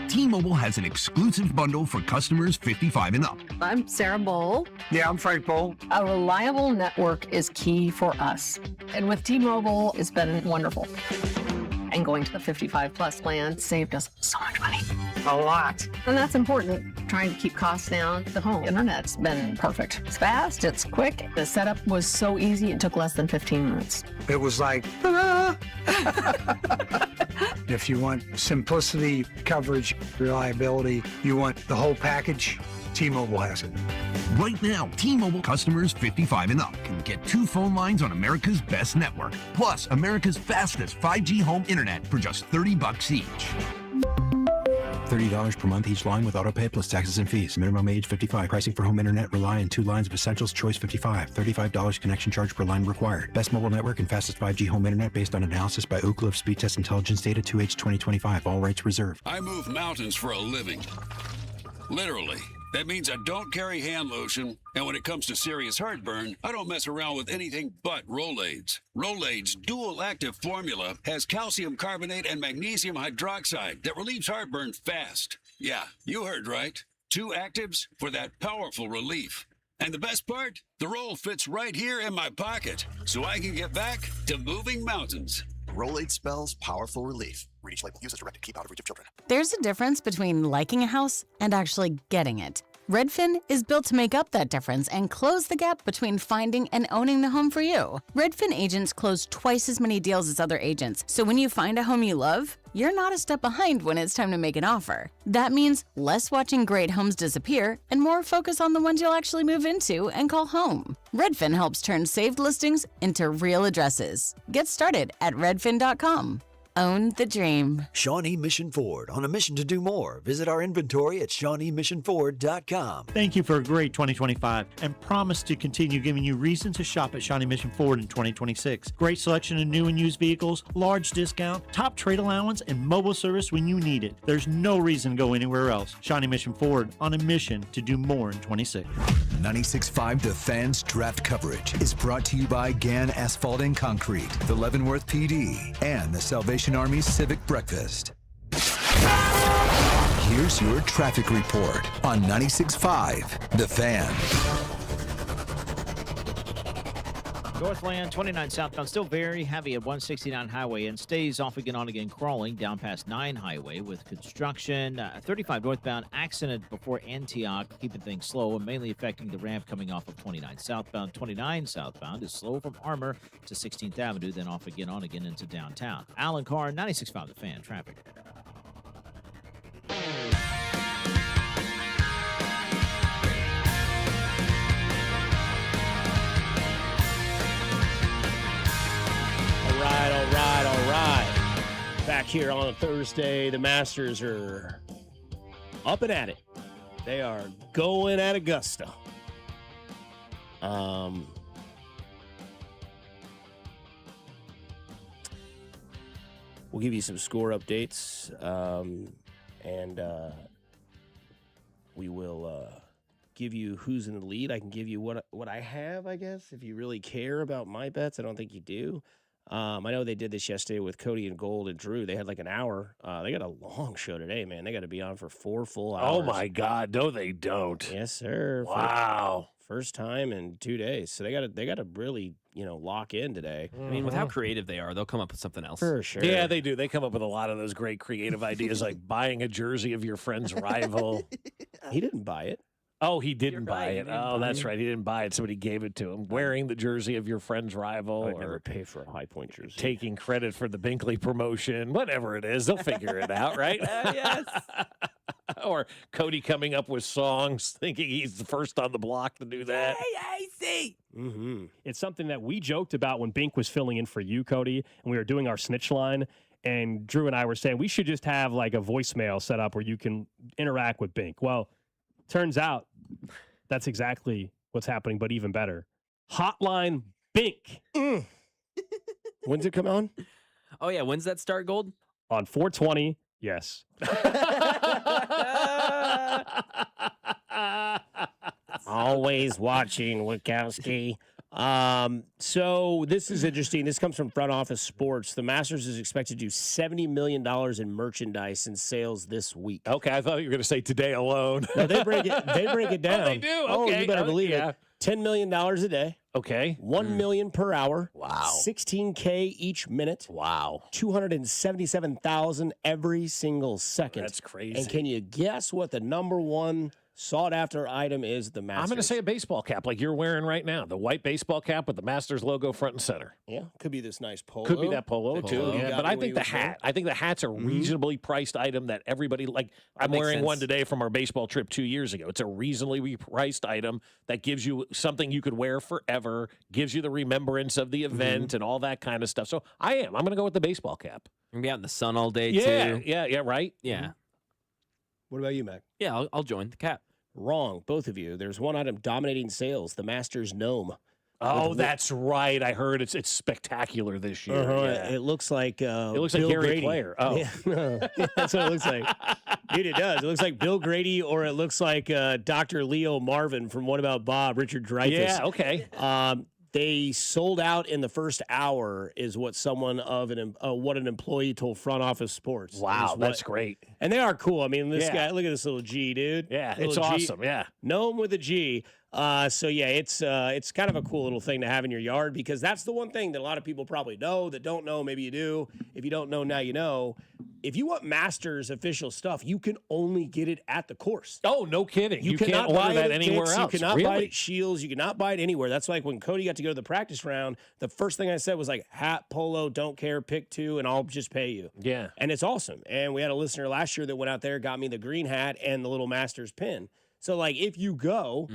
T-Mobile has an exclusive bundle for customers 55 and up. I'm Sarah Bowl. Yeah, I'm Frank Bowl. A reliable network is key for us. And with T-Mobile, it's been wonderful. And going to the 55 plus plan saved us so much money. A lot. And that's important. Trying to keep costs down. The home internet's been perfect. It's fast, it's quick. The setup was so easy, it took less than 15 minutes. It was like, if you want simplicity, coverage, reliability, you want the whole package, T-Mobile has it. Right now, T-Mobile customers 55 and up can get 2 phone lines on America's best network, plus America's fastest 5G home internet for just $30 each. $30 per month each line with autopay plus taxes and fees. Minimum age 55. Pricing for home internet rely on 2 lines of essentials. Choice 55. $35 connection charge per line required. Best mobile network and fastest 5G home internet based on analysis by Ookla of Speed Test Intelligence Data 2H 2025. All rights reserved. I move mountains for a living. Literally. That means I don't carry hand lotion, and when it comes to serious heartburn, I don't mess around with anything but Rolaids. Rolaids' dual-active formula has calcium carbonate and magnesium hydroxide that relieves heartburn fast. Yeah, you heard right. 2 actives for that powerful relief. And the best part? The roll fits right here in my pocket, so I can get back to moving mountains. Rolaids spells powerful relief. Read each label. Use as directed. Keep out of reach of children. There's a difference between liking a house and actually getting it. Redfin is built to make up that difference and close the gap between finding and owning the home for you. Redfin agents close twice as many deals as other agents, so when you find a home you love, you're not a step behind when it's time to make an offer. That means less watching great homes disappear and more focus on the ones you'll actually move into and call home. Redfin helps turn saved listings into real addresses. Get started at redfin.com. Own the dream. Shawnee Mission Ford, on a mission to do more. Visit our inventory at ShawneeMissionFord.com. Thank you for a great 2025 and promise to continue giving you reason to shop at Shawnee Mission Ford in 2026. Great selection of new and used vehicles, large discount, top trade allowance, and mobile service when you need it. There's no reason to go anywhere else. Shawnee Mission Ford, on a mission to do more in 26. 96.5 The Fan's draft coverage is brought to you by Gann Asphalt and Concrete, the Leavenworth PD, and the Salvation Army Civic Breakfast. Here's your traffic report on 96.5 The Fan. Northland 29 southbound still very heavy at 169 highway and stays off again on again crawling down past 9 highway with construction. 35 northbound accident before Antioch, keeping things slow and mainly affecting the ramp coming off of 29 southbound. 29 southbound is slow from Armour to 16th Avenue, then off again on again into downtown. Alan Carr, 96.5 The Fan traffic. All right. Back here on a Thursday, the Masters are up and at it. They are going at Augusta. We'll give you some score updates, and we will give you who's in the lead. I can give you what I have, I guess, if you really care about my bets. I don't think you do. I know they did this yesterday with Cody and Gold and Drew. They had like an hour. They got a long show today, man. They got to be on for 4 full hours. Oh, my God. No, they don't. Yes, sir. Wow. First time in 2 days. So they got to really, lock in today. I mean, with how creative they are, they'll come up with something else. For sure. Yeah, they do. They come up with a lot of those great creative ideas, like buying a jersey of your friend's rival. He didn't buy it. Oh, he didn't buy it. Oh, that's right. He didn't buy it. Somebody gave it to him. Wearing the jersey of your friend's rival. I would never pay for a High Point jersey. Taking credit for the Binkley promotion. Whatever it is, they'll figure it out, right? Yes. Or Cody coming up with songs, thinking he's the first on the block to do that. Mm-hmm. It's something that we joked about when Bink was filling in for you, Cody, and we were doing our snitch line. And Drew and I were saying we should just have like a voicemail set up where you can interact with Bink. Well, turns out that's exactly what's happening, but even better. Hotline Bink. When's it come on? Oh, yeah. When's that start, Gold? On 420. Yes. Always watching, Wachowski. So this is interesting. This comes from Front Office Sports. The Masters is expected to do $70 million in merchandise and sales this week. Okay, I thought you were going to say today alone. No, they break it down. Oh, they do? Oh, Okay. you better believe yeah. it. $10 million a day. Okay. $1 million per hour. Wow. $16K each minute. Wow. 277,000 every single second. That's crazy. And can you guess what the number one sought-after item is at the Masters? I'm going to say a baseball cap like you're wearing right now. The white baseball cap with the Masters logo front and center. Yeah, could be this nice polo. Could be that polo, too. You Yeah, got but me I when think you the was there. hat. I think the hat's a reasonably priced item that everybody like. I'm makes wearing one sense. today from our baseball trip 2 years ago. It's a reasonably priced item that gives you something you could wear forever, gives you the remembrance of the event and all that kind of stuff. So I'm going to go with the baseball cap. You're going to be out in the sun all day, Yeah, too. yeah, right. Yeah. What about you, Mac? Yeah, I'll join the cap. Wrong, both of you. There's one item dominating sales, the Masters gnome. Oh, that's right. I heard it's spectacular this year. Yeah. It looks like It looks like Bill Gary Grady. Player. Oh. Yeah, that's what it looks like. Dude, it does. It looks like Bill Grady, or it looks like Dr. Leo Marvin from What About Bob, Richard Dreyfuss. Yeah, okay. They sold out in the first hour, is what what an employee told Front Office Sports. Wow, that's great. And they are cool. I mean, this guy, look at this little G, dude. Yeah, Little it's G. awesome. Yeah. Gnome with a G. So yeah, it's kind of a cool little thing to have in your yard because that's the one thing that a lot of people probably know that don't know. Maybe you do. If you don't know, now you know. If you want Masters official stuff, you can only get it at the course. Oh, no kidding. You cannot can't buy order that it at anywhere Dick's, else. You cannot Really? buy it at Shields. You cannot buy it anywhere. That's like when Cody got to go to the practice round, the first thing I said was like, hat, polo, don't care, pick two, and I'll just pay you. Yeah. And it's awesome. And we had a listener last year that went out there, got me the green hat and the little Masters pin. So like if you go,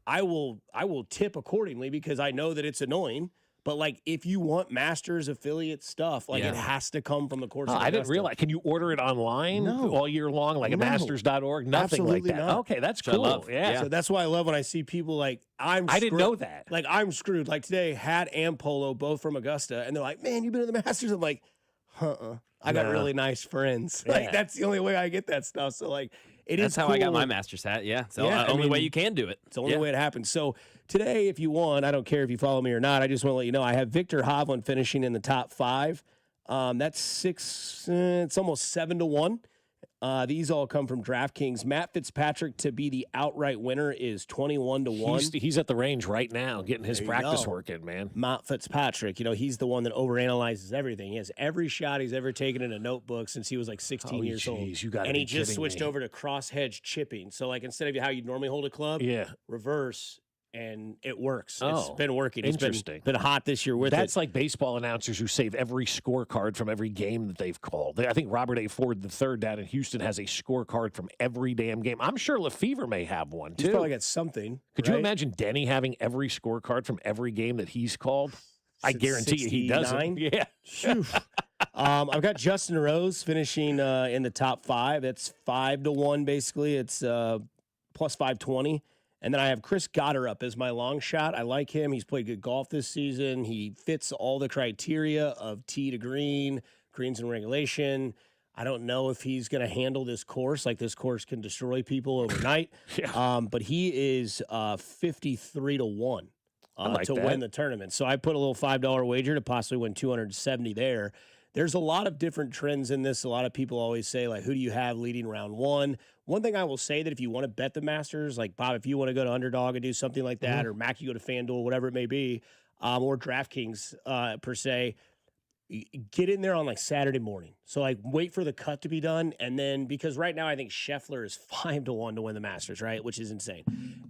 I will tip accordingly because I know that it's annoying. But like if you want Masters affiliate stuff, like it has to come from the course. I didn't realize. Can you order it online all year long, like at masters.org? Nothing Absolutely like that. not. Okay, that's Which I cool. love. Yeah. So that's why I love when I see people like I didn't know that. Like I'm screwed. Like today, hat and polo, both from Augusta, and they're like, "Man, you've been to the Masters." I'm like, I got really nice friends. Yeah. Like that's the only way I get that stuff. So like That's how I got my Masters hat. Yeah. So only way you can do it. It's the only way it happens. So today, if you want, I don't care if you follow me or not. I just want to let you know I have Victor Hovland finishing in the top 5. That's 6. It's almost 7-1. These all come from DraftKings. Matt Fitzpatrick to be the outright winner is 21-1. He's at the range right now, getting his practice work in, man. Matt Fitzpatrick, he's the one that overanalyzes everything. He has every shot he's ever taken in a notebook since he was like 16 years old. You gotta and be he just kidding switched me. over to cross-hedge chipping. So like instead of how you'd normally hold a club, reverse, and it works. It's been working. It's interesting. Been hot this year with it. That's like baseball announcers who save every scorecard from every game that they've called. I think Robert A. Ford III down in Houston has a scorecard from every damn game. I'm sure Lefevre may have one, too. He's probably got something. Could you imagine Denny having every scorecard from every game that he's called? I guarantee you he doesn't. 69? Yeah. Phew. I've got Justin Rose finishing in the top 5. That's 5-1, basically. It's plus 520. And then I have Chris Goddard up as my long shot. I like him. He's played good golf this season. He fits all the criteria of tee to green, greens in regulation. I don't know if he's going to handle this course. Like this course can destroy people overnight. But he is 53-1 to win the tournament. So I put a little $5 wager to possibly win 270 there. There's a lot of different trends in this. A lot of people always say, like, who do you have leading round 1? One thing I will say that if you want to bet the Masters, like, Bob, if you want to go to Underdog and do something like that, or Mac, you go to FanDuel, whatever it may be, or DraftKings per se, get in there on, like, Saturday morning. So, like, wait for the cut to be done, and then, because right now I think Scheffler is 5-1 to win the Masters, right, which is insane.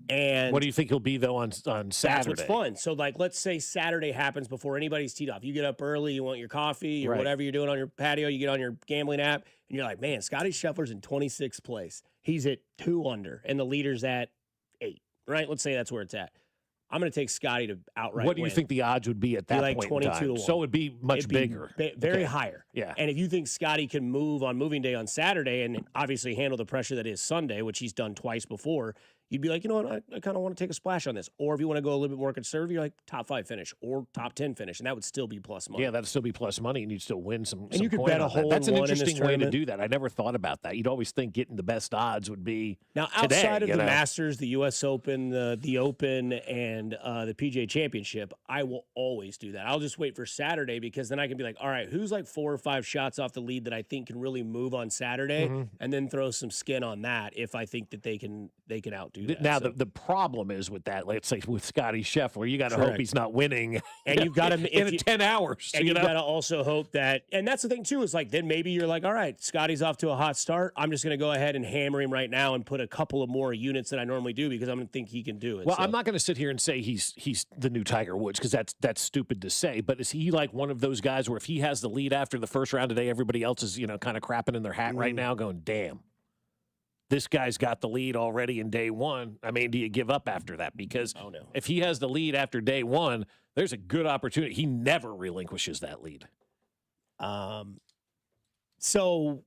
And what do you think he'll be, though, on Saturday? That's what's fun. So, like, let's say Saturday happens before anybody's teed off. You get up early, you want your coffee or whatever you're doing on your patio, you get on your gambling app, and you're like, man, Scotty Scheffler's in 26th place. He's at 2 under, and the leader's at 8, right? Let's say that's where it's at. I'm going to take Scotty to outright What do you win. think the odds would be at that like point in time? 22-1. So it would be much bigger. Very higher. Yeah. And if you think Scotty can move on moving day on Saturday and obviously handle the pressure that is Sunday, which he's done twice before, you'd be like, you know what, I kind of want to take a splash on this. Or if you want to go a little bit more conservative, you're like top 5 finish or top 10 finish, and that would still be plus money. Yeah, that'd still be plus money, and you'd still win some. And you could coin bet a on that. hole That's in an one in this interesting way to tournament. do that. I never thought about that. You'd always think getting the best odds would be Now, today, outside of you the know? Masters, the U.S. Open, the Open, and the PGA Championship, I will always do that. I'll just wait for Saturday because then I can be like, all right, who's like 4 or 5 shots off the lead that I think can really move on Saturday, and then throw some skin on that if I think that they can outdo that. Now, So- the problem is with that, let's say with Scotty Scheffler, you got to hope Correct. he's not winning. And you've got to in 10 hours. And you you've know? got to also hope that, and that's the thing too, is like then maybe you're like, all right, Scotty's off to a hot start. I'm just going to go ahead and hammer him right now and put a couple of more units than I normally do because I'm going to think he can do it. Well, So- I'm not going to sit here and say he's the new Tiger Woods because that's stupid to say. But is he like one of those guys where if he has the lead after the first round today, everybody else is kind of crapping in their hat right now, going, damn. This guy's got the lead already in day 1. I mean, do you give up after that? Because if he has the lead after day 1, there's a good opportunity. He never relinquishes that lead. So,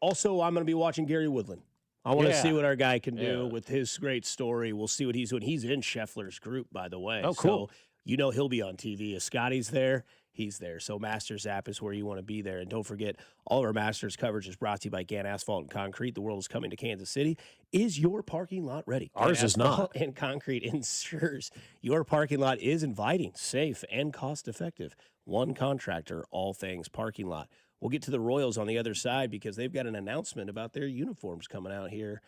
also, I'm going to be watching Gary Woodland. I want to Yeah. see what our guy can do Yeah. with his great story. We'll see what he's doing. He's in Scheffler's group, by the way. Oh, cool. So, he'll be on TV. If Scotty's there, he's there. So Masters app is where you want to be there. And don't forget, all of our Masters coverage is brought to you by Gann Asphalt and Concrete. The world is coming to Kansas City. Is your parking lot ready? Ours Gann is not. Asphalt and Concrete ensures your parking lot is inviting, safe, and cost-effective. One contractor, all things parking lot. We'll get to the Royals on the other side because they've got an announcement about their uniforms coming out here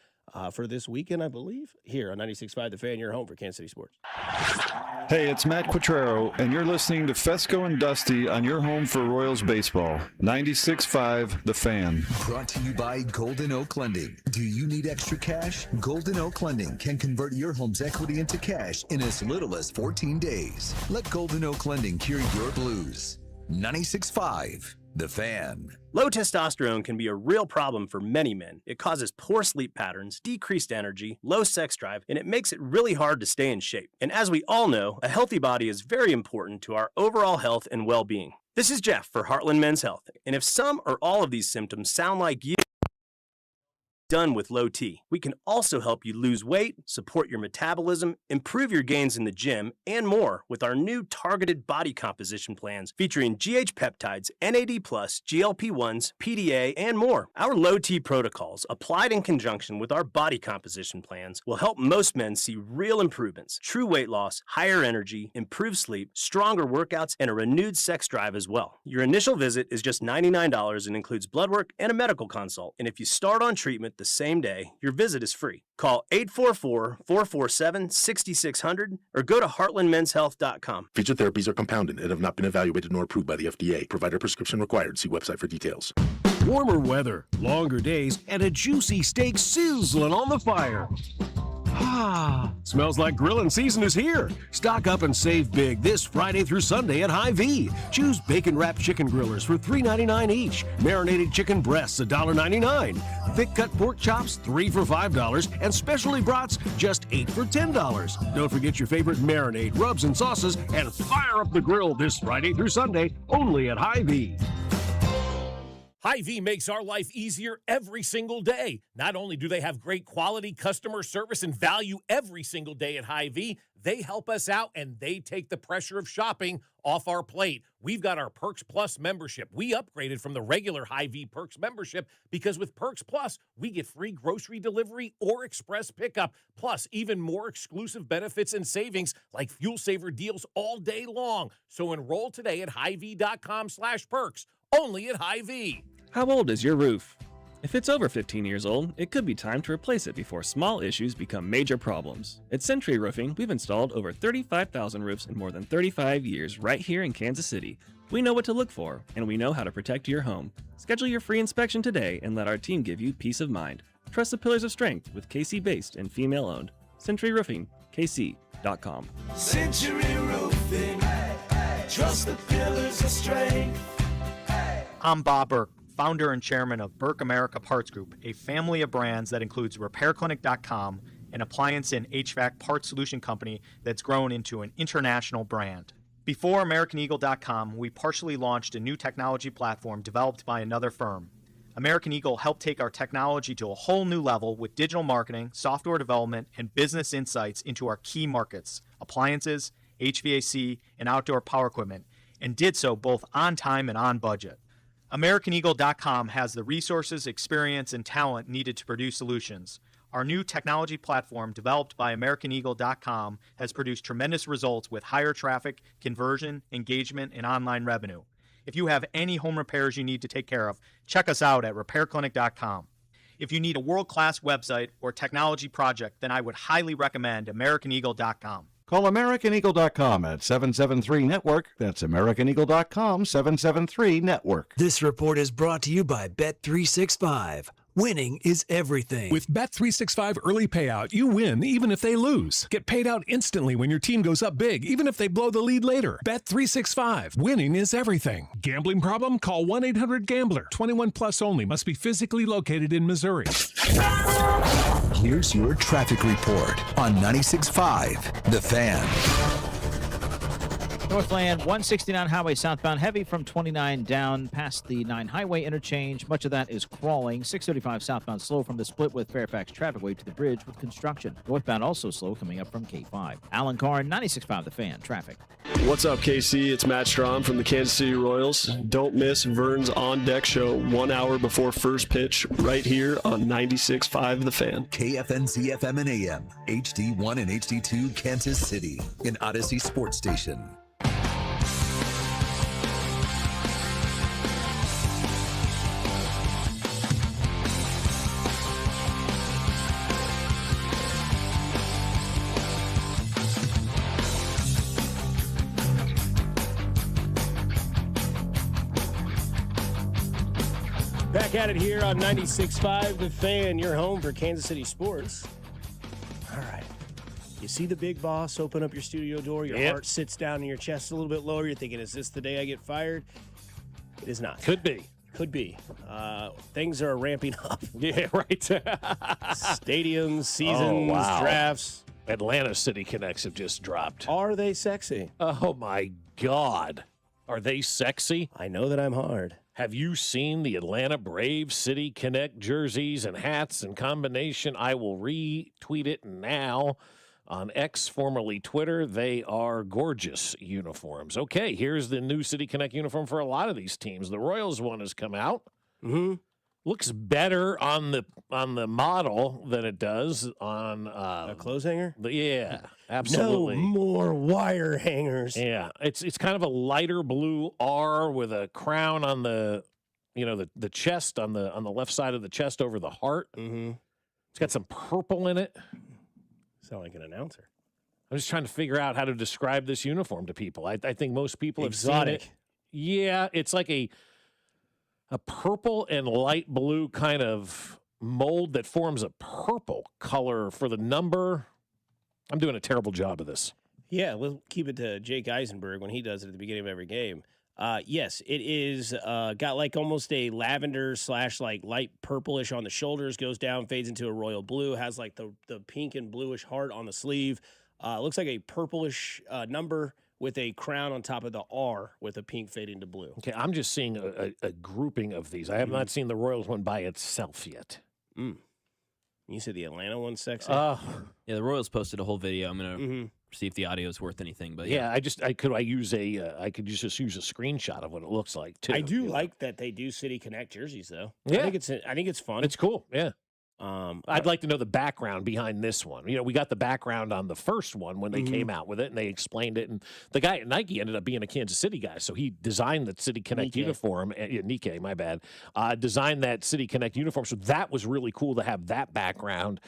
for this weekend, I believe, here on 96.5 The Fan, your home for Kansas City Sports. Hey, it's Matt Quattrero, and you're listening to Fescoe and Dusty on your home for Royals baseball. 96.5 The Fan. Brought to you by Golden Oak Lending. Do you need extra cash? Golden Oak Lending can convert your home's equity into cash in as little as 14 days. Let Golden Oak Lending cure your blues. 96.5 The Fan. Low testosterone can be a real problem for many men. It causes poor sleep patterns, decreased energy, low sex drive, and it makes it really hard to stay in shape. And as we all know, a healthy body is very important to our overall health and well-being. This is Jeff for Heartland Men's Health. And if some or all of these symptoms sound like you, done with Low T. We can also help you lose weight, support your metabolism, improve your gains in the gym, and more with our new targeted body composition plans featuring GH peptides, NAD+, GLP-1s, PDA, and more. Our Low T protocols, applied in conjunction with our body composition plans, will help most men see real improvements, true weight loss, higher energy, improved sleep, stronger workouts, and a renewed sex drive as well. Your initial visit is just $99 and includes blood work and a medical consult. And if you start on treatment the same day, your visit is free. Call 844-447-6600 or go to heartlandmenshealth.com. Featured therapies are compounded and have not been evaluated nor approved by the FDA. Provider prescription required. See website for details. Warmer weather, longer days, and a juicy steak sizzling on the fire. Ah, smells like grilling season is here. Stock up and save big this Friday through Sunday at Hy-Vee. Choose bacon-wrapped chicken grillers for $3.99 each. Marinated chicken breasts, $1.99. Thick-cut pork chops, 3 for $5. And specialty brats, just 8 for $10. Don't forget your favorite marinade, rubs, and sauces, and fire up the grill this Friday through Sunday, only at Hy-Vee. Hy-Vee makes our life easier every single day. Not only do they have great quality customer service and value every single day at Hy-Vee, they help us out and they take the pressure of shopping off our plate. We've got our Perks Plus membership. We upgraded from the regular Hy-Vee Perks membership because with Perks Plus, we get free grocery delivery or express pickup, plus even more exclusive benefits and savings like fuel saver deals all day long. So enroll today at Hy-Vee.com/perks. Only at Hy-Vee. How old is your roof? If it's over 15 years old, it could be time to replace it before small issues become major problems. At Century Roofing, we've installed over 35,000 roofs in more than 35 years right here in Kansas City. We know what to look for, and we know how to protect your home. Schedule your free inspection today and let our team give you peace of mind. Trust the pillars of strength with KC-based and female-owned. Century Roofing, KC.com. Century Roofing, trust the pillars of strength. I'm Bob Burke, founder and chairman of Burke America Parts Group, a family of brands that includes RepairClinic.com, an appliance and HVAC parts solution company that's grown into an international brand. Before AmericanEagle.com, we partially launched a new technology platform developed by another firm. American Eagle helped take our technology to a whole new level with digital marketing, software development, and business insights into our key markets, appliances, HVAC, and outdoor power equipment, and did so both on time and on budget. AmericanEagle.com has the resources, experience, and talent needed to produce solutions. Our new technology platform, developed by AmericanEagle.com, has produced tremendous results with higher traffic, conversion, engagement, and online revenue. If you have any home repairs you need to take care of, check us out at RepairClinic.com. If you need a world-class website or technology project, then I would highly recommend AmericanEagle.com. Call AmericanEagle.com at 773-NETWORK. That's AmericanEagle.com, 773-NETWORK. This report is brought to you by Bet365. Winning is everything. With Bet365 early payout, you win even if they lose. Get paid out instantly when your team goes up big, even if they blow the lead later. Bet365. Winning is everything. Gambling problem? Call 1-800-GAMBLER. 21 plus only. Must be physically located in Missouri. Here's your traffic report on 96.5 The Fan. Northland 169 highway southbound heavy from 29 down past the 9 highway interchange. Much of that is crawling. 635 southbound slow from the split with Fairfax traffic way to the bridge with construction. Northbound also slow coming up from K5. Alan Carr, 96.5 The Fan. Traffic. What's up, KC? It's Matt Strom from the Kansas City Royals. Don't miss Vern's On Deck show 1 hour before first pitch right here on 96.5 The Fan. KFNZ FM and AM, HD1 and HD2 Kansas City, an Odyssey sports station. Back at it here on 96.5 The Fan, your home for Kansas City sports. All right. You see the big boss open up your studio door, your heart sits down in your chest a little bit lower. You're thinking, is this the day I get fired? It is not. Could be. Could be. Things are ramping up. Yeah, right. Stadiums, seasons, drafts. Atlanta City Connects have just dropped. Are they sexy? Oh, my God. Are they sexy? I know that I'm hard. Have you seen the Atlanta Braves City Connect jerseys and hats and combination? I will retweet it now on X, formerly Twitter. They are gorgeous uniforms. Okay, here's the new City Connect uniform for a lot of these teams. The Royals one has come out. Mm-hmm. Looks better on the model than it does on a clothes hanger. Yeah, absolutely. No more wire hangers. Yeah, it's kind of a lighter blue R with a crown on the the chest on the left side of the chest over the heart. Mm-hmm. It's got some purple in it. Sound like an announcer. I'm just trying to figure out how to describe this uniform to people. I think most people have Exotic. seen it. Yeah, it's like a purple and light blue kind of mold that forms a purple color for the number. I'm doing a terrible job of this. Yeah, we'll keep it to Jake Eisenberg when he does it at the beginning of every game. Yes, it is got like almost a lavender / like light purplish on the shoulders, goes down, fades into a royal blue, has like the pink and bluish heart on the sleeve. Looks like a purplish number with a crown on top of the R with a pink fading to blue. Okay, I'm just seeing a grouping of these. I have not seen the Royals one by itself yet. You said the Atlanta one's sexy? Yeah, the Royals posted a whole video. I'm going to see if the audio is worth anything. But yeah, I could just use a screenshot of what it looks like too. I do like that they do City Connect jerseys though. Yeah. I think it's fun. It's cool. Yeah. I'd like to know the background behind this one. We got the background on the first one when they came out with it, and they explained it. And the guy at Nike ended up being a Kansas City guy, so he designed the City Connect uniform. Nikkei, my bad. Designed that City Connect uniform, so that was really cool to have that background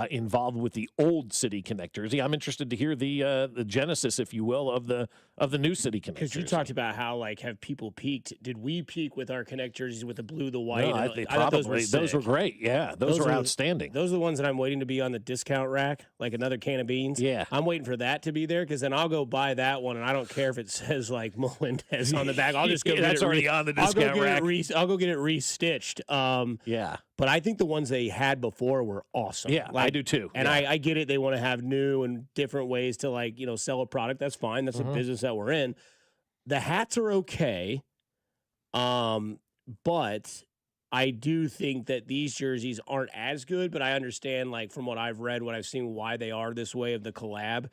involved with the old City Connect jersey. I'm interested to hear the genesis, if you will, of the new City Connect. Because you talked about how have people peaked. Did we peak with our Connect jerseys with the blue, the white? No, I thought those were great. Yeah, those were outstanding. Those are the ones that I'm waiting to be on the discount rack, like another can of beans. Yeah. I'm waiting for that to be there because then I'll go buy that one, and I don't care if it says Melendez on the back. I'll just go get that's it. Already on the discount rack. I'll go get it restitched. Yeah. But I think the ones they had before were awesome. Yeah, I do too. And I get it. They want to have new and different ways to sell a product. That's fine. That's the business that we're in. The hats are okay. But I do think that these jerseys aren't as good, but I understand, from what I've read, what I've seen, why they are this way of the collab.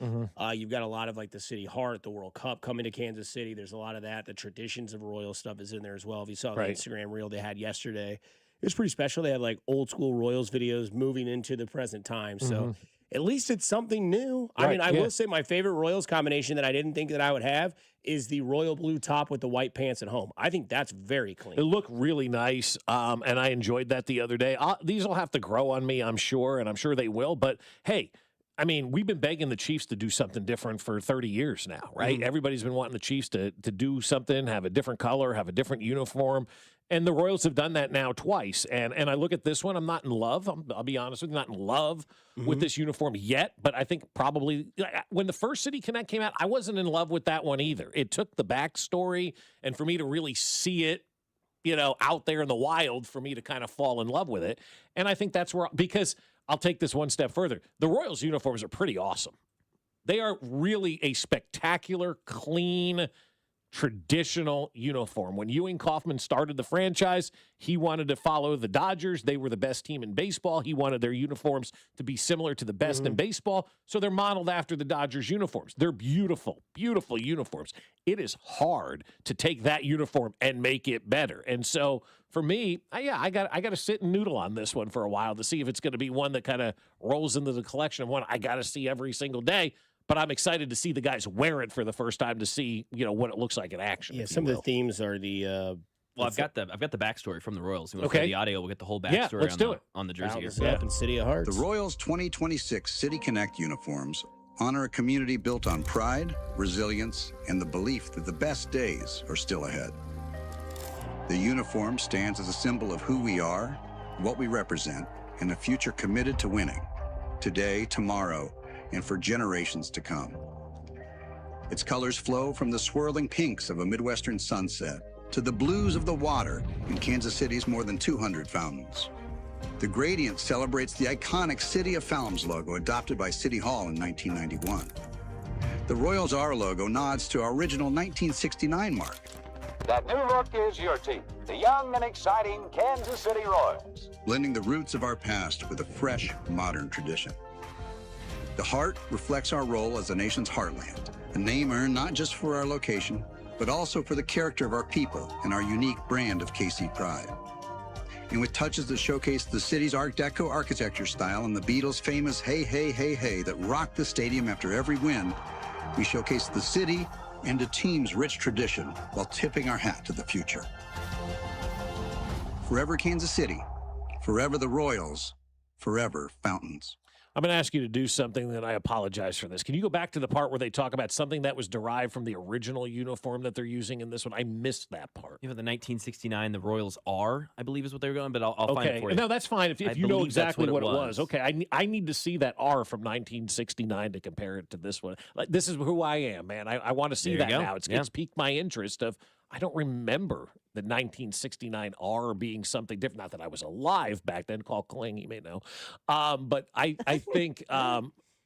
You've got a lot of, the City Heart, the World Cup coming to Kansas City. There's a lot of that. The traditions of Royal stuff is in there as well. If you saw the Instagram reel they had yesterday, it was pretty special. They had, old school Royals videos moving into the present time. So at least it's something new. I mean, I will say my favorite Royals combination that I didn't think that I would have is the royal blue top with the white pants at home. I think that's very clean. It looked really nice, and I enjoyed that the other day. These will have to grow on me, I'm sure, and I'm sure they will. But, hey, I mean, we've been begging the Chiefs to do something different for 30 years now, right? Everybody's been wanting the Chiefs to do something, have a different color, have a different uniform. And the Royals have done that now twice. And I look at this one, I'm not in love. I'll be honest with you, not in love with this uniform yet. But I think probably when the first City Connect came out, I wasn't in love with that one either. It took the backstory, and for me to really see it, out there in the wild, for me to kind of fall in love with it. And I think that's where, because I'll take this one step further. The Royals uniforms are pretty awesome. They are really a spectacular, clean, traditional uniform. When Ewing Kauffman started the franchise, he wanted to follow the Dodgers. They were the best team in baseball. He wanted their uniforms to be similar to the best in baseball, so they're modeled after the Dodgers uniforms. They're beautiful, beautiful uniforms. It is hard to take that uniform and make it better. And so for me, I got to sit and noodle on this one for a while to see if it's going to be one that kind of rolls into the collection of one I got to see every single day. But I'm excited to see the guys wear it for the first time to see, what it looks like in action. Yeah, some of the themes are the. Well, I've got the backstory from the Royals. You want to play the audio? We'll get the whole backstory on the jersey here. Up in City of Hearts. The Royals 2026 City Connect uniforms honor a community built on pride, resilience, and the belief that the best days are still ahead. The uniform stands as a symbol of who we are, what we represent, and a future committed to winning, today, tomorrow, and for generations to come. Its colors flow from the swirling pinks of a Midwestern sunset to the blues of the water in Kansas City's more than 200 fountains. The gradient celebrates the iconic City of Fountains logo adopted by City Hall in 1991. The Royals R logo nods to our original 1969 mark. That new look is your team, the young and exciting Kansas City Royals. Blending the roots of our past with a fresh, modern tradition. The heart reflects our role as the nation's heartland, a name earned not just for our location, but also for the character of our people and our unique brand of KC pride. And with touches that showcase the city's Art Deco architecture style and the Beatles' famous Hey, Hey, Hey, Hey that rocked the stadium after every win, we showcase the city and the team's rich tradition while tipping our hat to the future. Forever Kansas City, forever the Royals, forever Fountains. I'm going to ask you to do something, that I apologize for this. Can you go back to the part where they talk about something that was derived from the original uniform that they're using in this one? I missed that part. You know, the 1969, the Royals R, I believe is what they were going, but I'll find it for you. No, that's fine if you know exactly what it was. Okay. I need to see that R from 1969 to compare it to this one. Like, this is who I am, man. I want to see that now. It's piqued my interest of, I don't remember the 1969 R being something different. Not that I was alive back then. Call Kling, you may know. But I think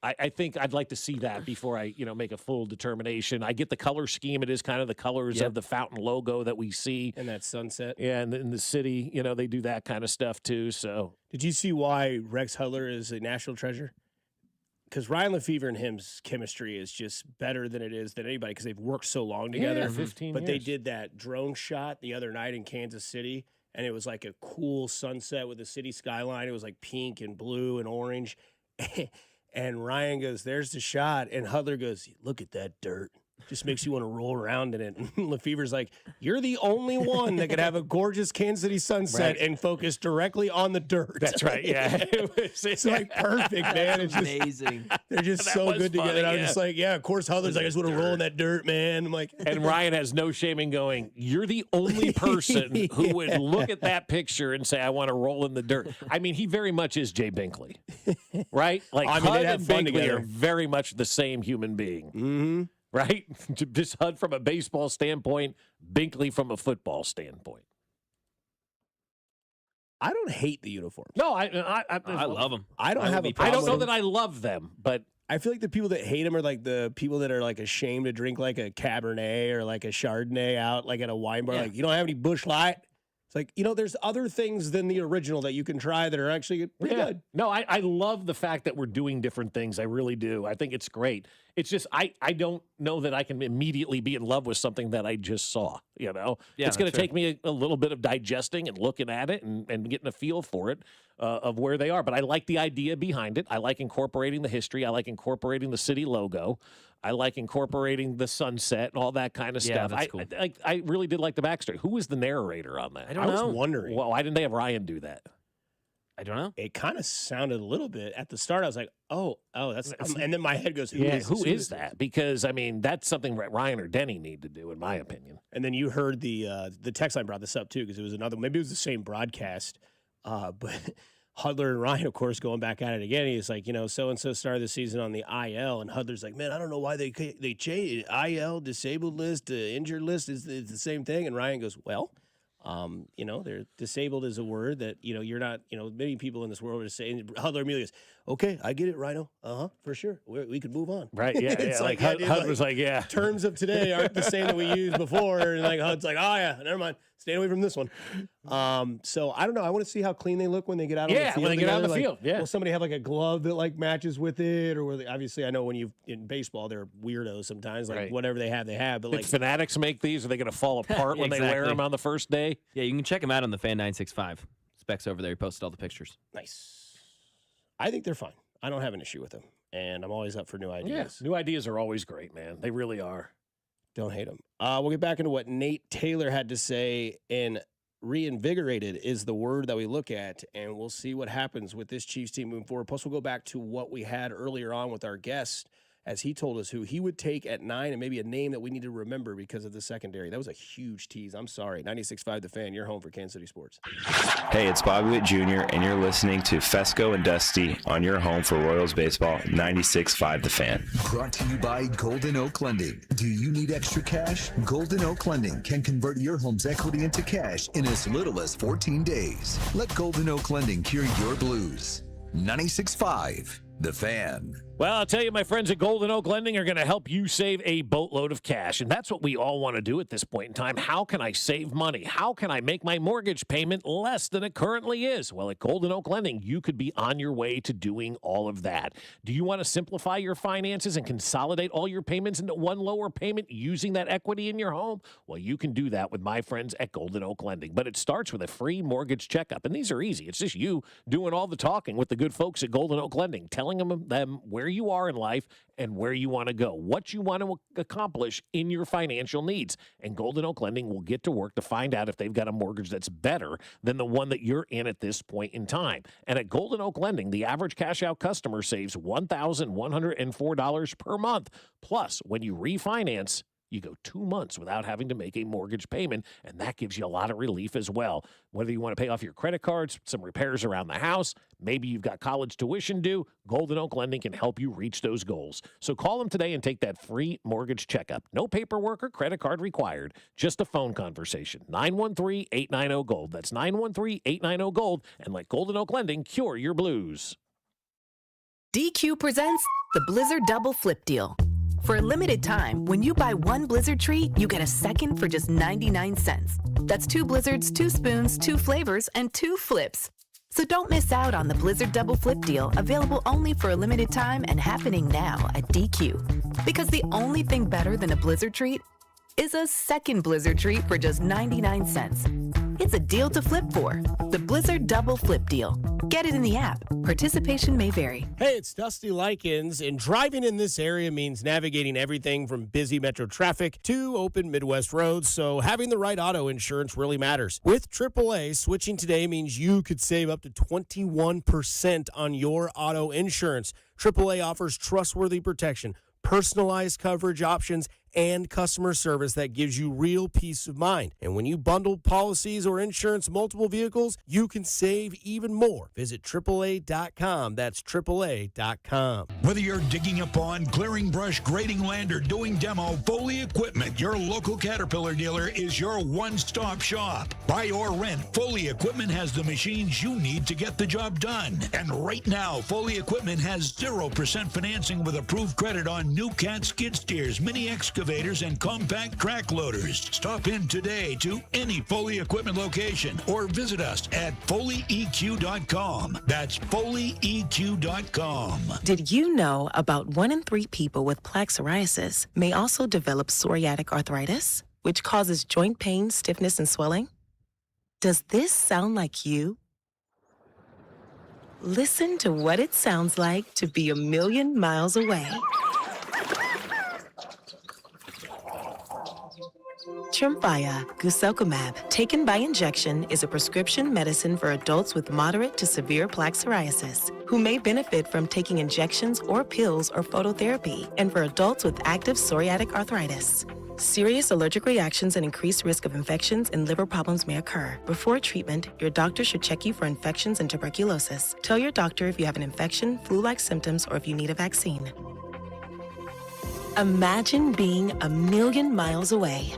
I think I'd like to see that before I make a full determination. I get the color scheme. It is kind of the colors of the fountain logo that we see. And that sunset. Yeah, and in the city, they do that kind of stuff too. So did you see why Rex Hudler is a national treasure? Because Ryan Lefevre and him's chemistry is just better than it is than anybody because they've worked so long together. 15 But years. they did that drone shot the other night in Kansas City, and it was like a cool sunset with the city skyline. It was like pink and blue and orange. And Ryan goes, there's the shot. And Hudler goes, look at that dirt. Just makes you want to roll around in it. And Lefevre's like, you're the only one that could have a gorgeous Kansas City sunset and focus directly on the dirt. That's right. Yeah. It's like perfect, man. It's just amazing. They're just That so was good together. funny, I was yeah. just like, yeah, of course, Hudler's like, I just want to roll in that dirt, man. I'm like, and Ryan has no shame in going, you're the only person who would look at that picture and say, I want to roll in the dirt. I mean, he very much is Jay Binkley, right? Like, I mean, Hud they'd have and fun Binkley together. are very much the same human being, mm-hmm. right? Just Hud from a baseball standpoint, Binkley from a football standpoint. I don't hate the uniforms. No, I love them. I don't have a I problem don't know with that them. I love them, but I feel like the people that hate them are like the people that are like ashamed to drink like a Cabernet or like a Chardonnay out like at a wine bar. Yeah. Like, you don't have any Busch Light? It's like, there's other things than the original that you can try that are actually pretty good. No, I love the fact that we're doing different things. I really do. I think it's great. It's just I don't know that I can immediately be in love with something that I just saw. Yeah, it's going to that's take me a little bit of digesting and looking at it and getting a feel for it of where they are. But I like the idea behind it. I like incorporating the history. I like incorporating the city logo. I like incorporating the sunset and all that kind of Yeah, stuff. that's cool. I really did like the backstory. Who was the narrator on that? I was wondering. Well, why didn't they have Ryan do that? I don't know. It kind of sounded a little bit at the start. I was like, oh, that's, and then my head goes, who is that? Because I mean, that's something that Ryan or Denny need to do, in my opinion. And then you heard the text line brought this up too because it was maybe it was the same broadcast, but Hudler and Ryan, of course, going back at it again. He's like, so and so started the season on the IL, and Hudler's like, man, I don't know why they changed IL disabled list to injured list is the same thing. And Ryan goes, well. They're disabled is a word that, you're not, many people in this world are saying. Hudler immediately goes, okay, I get it, Rhino. For sure. We could move on. Right, yeah. It's like Hud was like, yeah. Terms of today aren't the same that we used before. And like Hud's like, oh, yeah, never mind. Stay away from this one. So I don't know. I want to see how clean they look when they get out on the field. Yeah, when they get out on the together. field, yeah. Will somebody have like a glove that like matches with it? Or obviously I know in baseball, they're weirdos sometimes. Like Right. whatever they have. But Did like Fanatics make these? Are they going to fall apart when they wear Exactly. them on the first day? Yeah, you can check them out on the Fan 965. Specs over there. He posted all the pictures. nice. I think they're fine. I don't have an issue with them. And I'm always up for new ideas. Yes. New ideas are always great, man. They really are. Don't hate them. We'll get back into what Nate Taylor had to say, and reinvigorated is the word that we look at, and we'll see what happens with this Chiefs team moving forward. Plus, we'll go back to what we had earlier on with our guest as he told us who he would take at 9 and maybe a name that we need to remember because of the secondary. That was a huge tease. I'm sorry. 96.5 The Fan, your home for Kansas City sports. Hey, it's Bobby Witt Jr., and you're listening to Fescoe and Dusty on your home for Royals baseball, 96.5 The Fan. Brought to you by Golden Oak Lending. Do you need extra cash? Golden Oak Lending can convert your home's equity into cash in as little as 14 days. Let Golden Oak Lending cure your blues. 96.5 The Fan. Well, I'll tell you, my friends at Golden Oak Lending are going to help you save a boatload of cash. And that's what we all want to do at this point in time. How can I save money? How can I make my mortgage payment less than it currently is? Well, at Golden Oak Lending, you could be on your way to doing all of that. Do you want to simplify your finances and consolidate all your payments into one lower payment using that equity in your home? Well, you can do that with my friends at Golden Oak Lending. But it starts with a free mortgage checkup. And these are easy. It's just you doing all the talking with the good folks at Golden Oak Lending, telling them where you are in life and where you want to go, what you want to accomplish in your financial needs. And Golden Oak Lending will get to work to find out if they've got a mortgage that's better than the one that you're in at this point in time. And at Golden Oak Lending, the average cash out customer saves $1,104 per month. Plus, when you refinance, you go 2 months without having to make a mortgage payment, and that gives you a lot of relief as well. Whether you want to pay off your credit cards, some repairs around the house, maybe you've got college tuition due, Golden Oak Lending can help you reach those goals. So call them today and take that free mortgage checkup. No paperwork or credit card required, just a phone conversation. 913-890-GOLD. That's 913-890-GOLD, and let Golden Oak Lending cure your blues. DQ presents the Blizzard Double Flip Deal. For a limited time, when you buy one Blizzard treat, you get a second for just 99 cents. That's 2 Blizzards, 2 spoons, 2 flavors, and 2 flips. So don't miss out on the Blizzard Double Flip Deal, available only for a limited time and happening now at DQ. Because the only thing better than a Blizzard treat is a second Blizzard treat for just 99 cents. It's a deal to flip for. The Blizzard Double Flip Deal. Get it in the app. Participation may vary. Hey, it's Dusty Likens, and driving in this area means navigating everything from busy metro traffic to open Midwest roads, so having the right auto insurance really matters. With AAA, switching today means you could save up to 21% on your auto insurance. AAA offers trustworthy protection, personalized coverage options, and customer service that gives you real peace of mind. And when you bundle policies or insurance multiple vehicles, you can save even more. Visit AAA.com. That's AAA.com. Whether you're digging a pond, clearing brush, grading land, or doing demo, Foley Equipment, your local Caterpillar dealer, is your one-stop shop. Buy or rent, Foley Equipment has the machines you need to get the job done. And right now, Foley Equipment has 0% financing with approved credit on new cat skid steers, mini excavators, and compact track loaders. Stop in today to any Foley Equipment location or visit us at FoleyEQ.com. That's FoleyEQ.com. Did you know about 1 in 3 people with plaque psoriasis may also develop psoriatic arthritis, which causes joint pain, stiffness, and swelling? Does this sound like you? Listen to what it sounds like to be a million miles away. Tremfya guselkumab, taken by injection, is a prescription medicine for adults with moderate to severe plaque psoriasis who may benefit from taking injections or pills or phototherapy, and for adults with active psoriatic arthritis. Serious allergic reactions and increased risk of infections and liver problems may occur. Before treatment, your doctor should check you for infections and tuberculosis. Tell your doctor if you have an infection, flu-like symptoms, or if you need a vaccine. Imagine being a million miles away.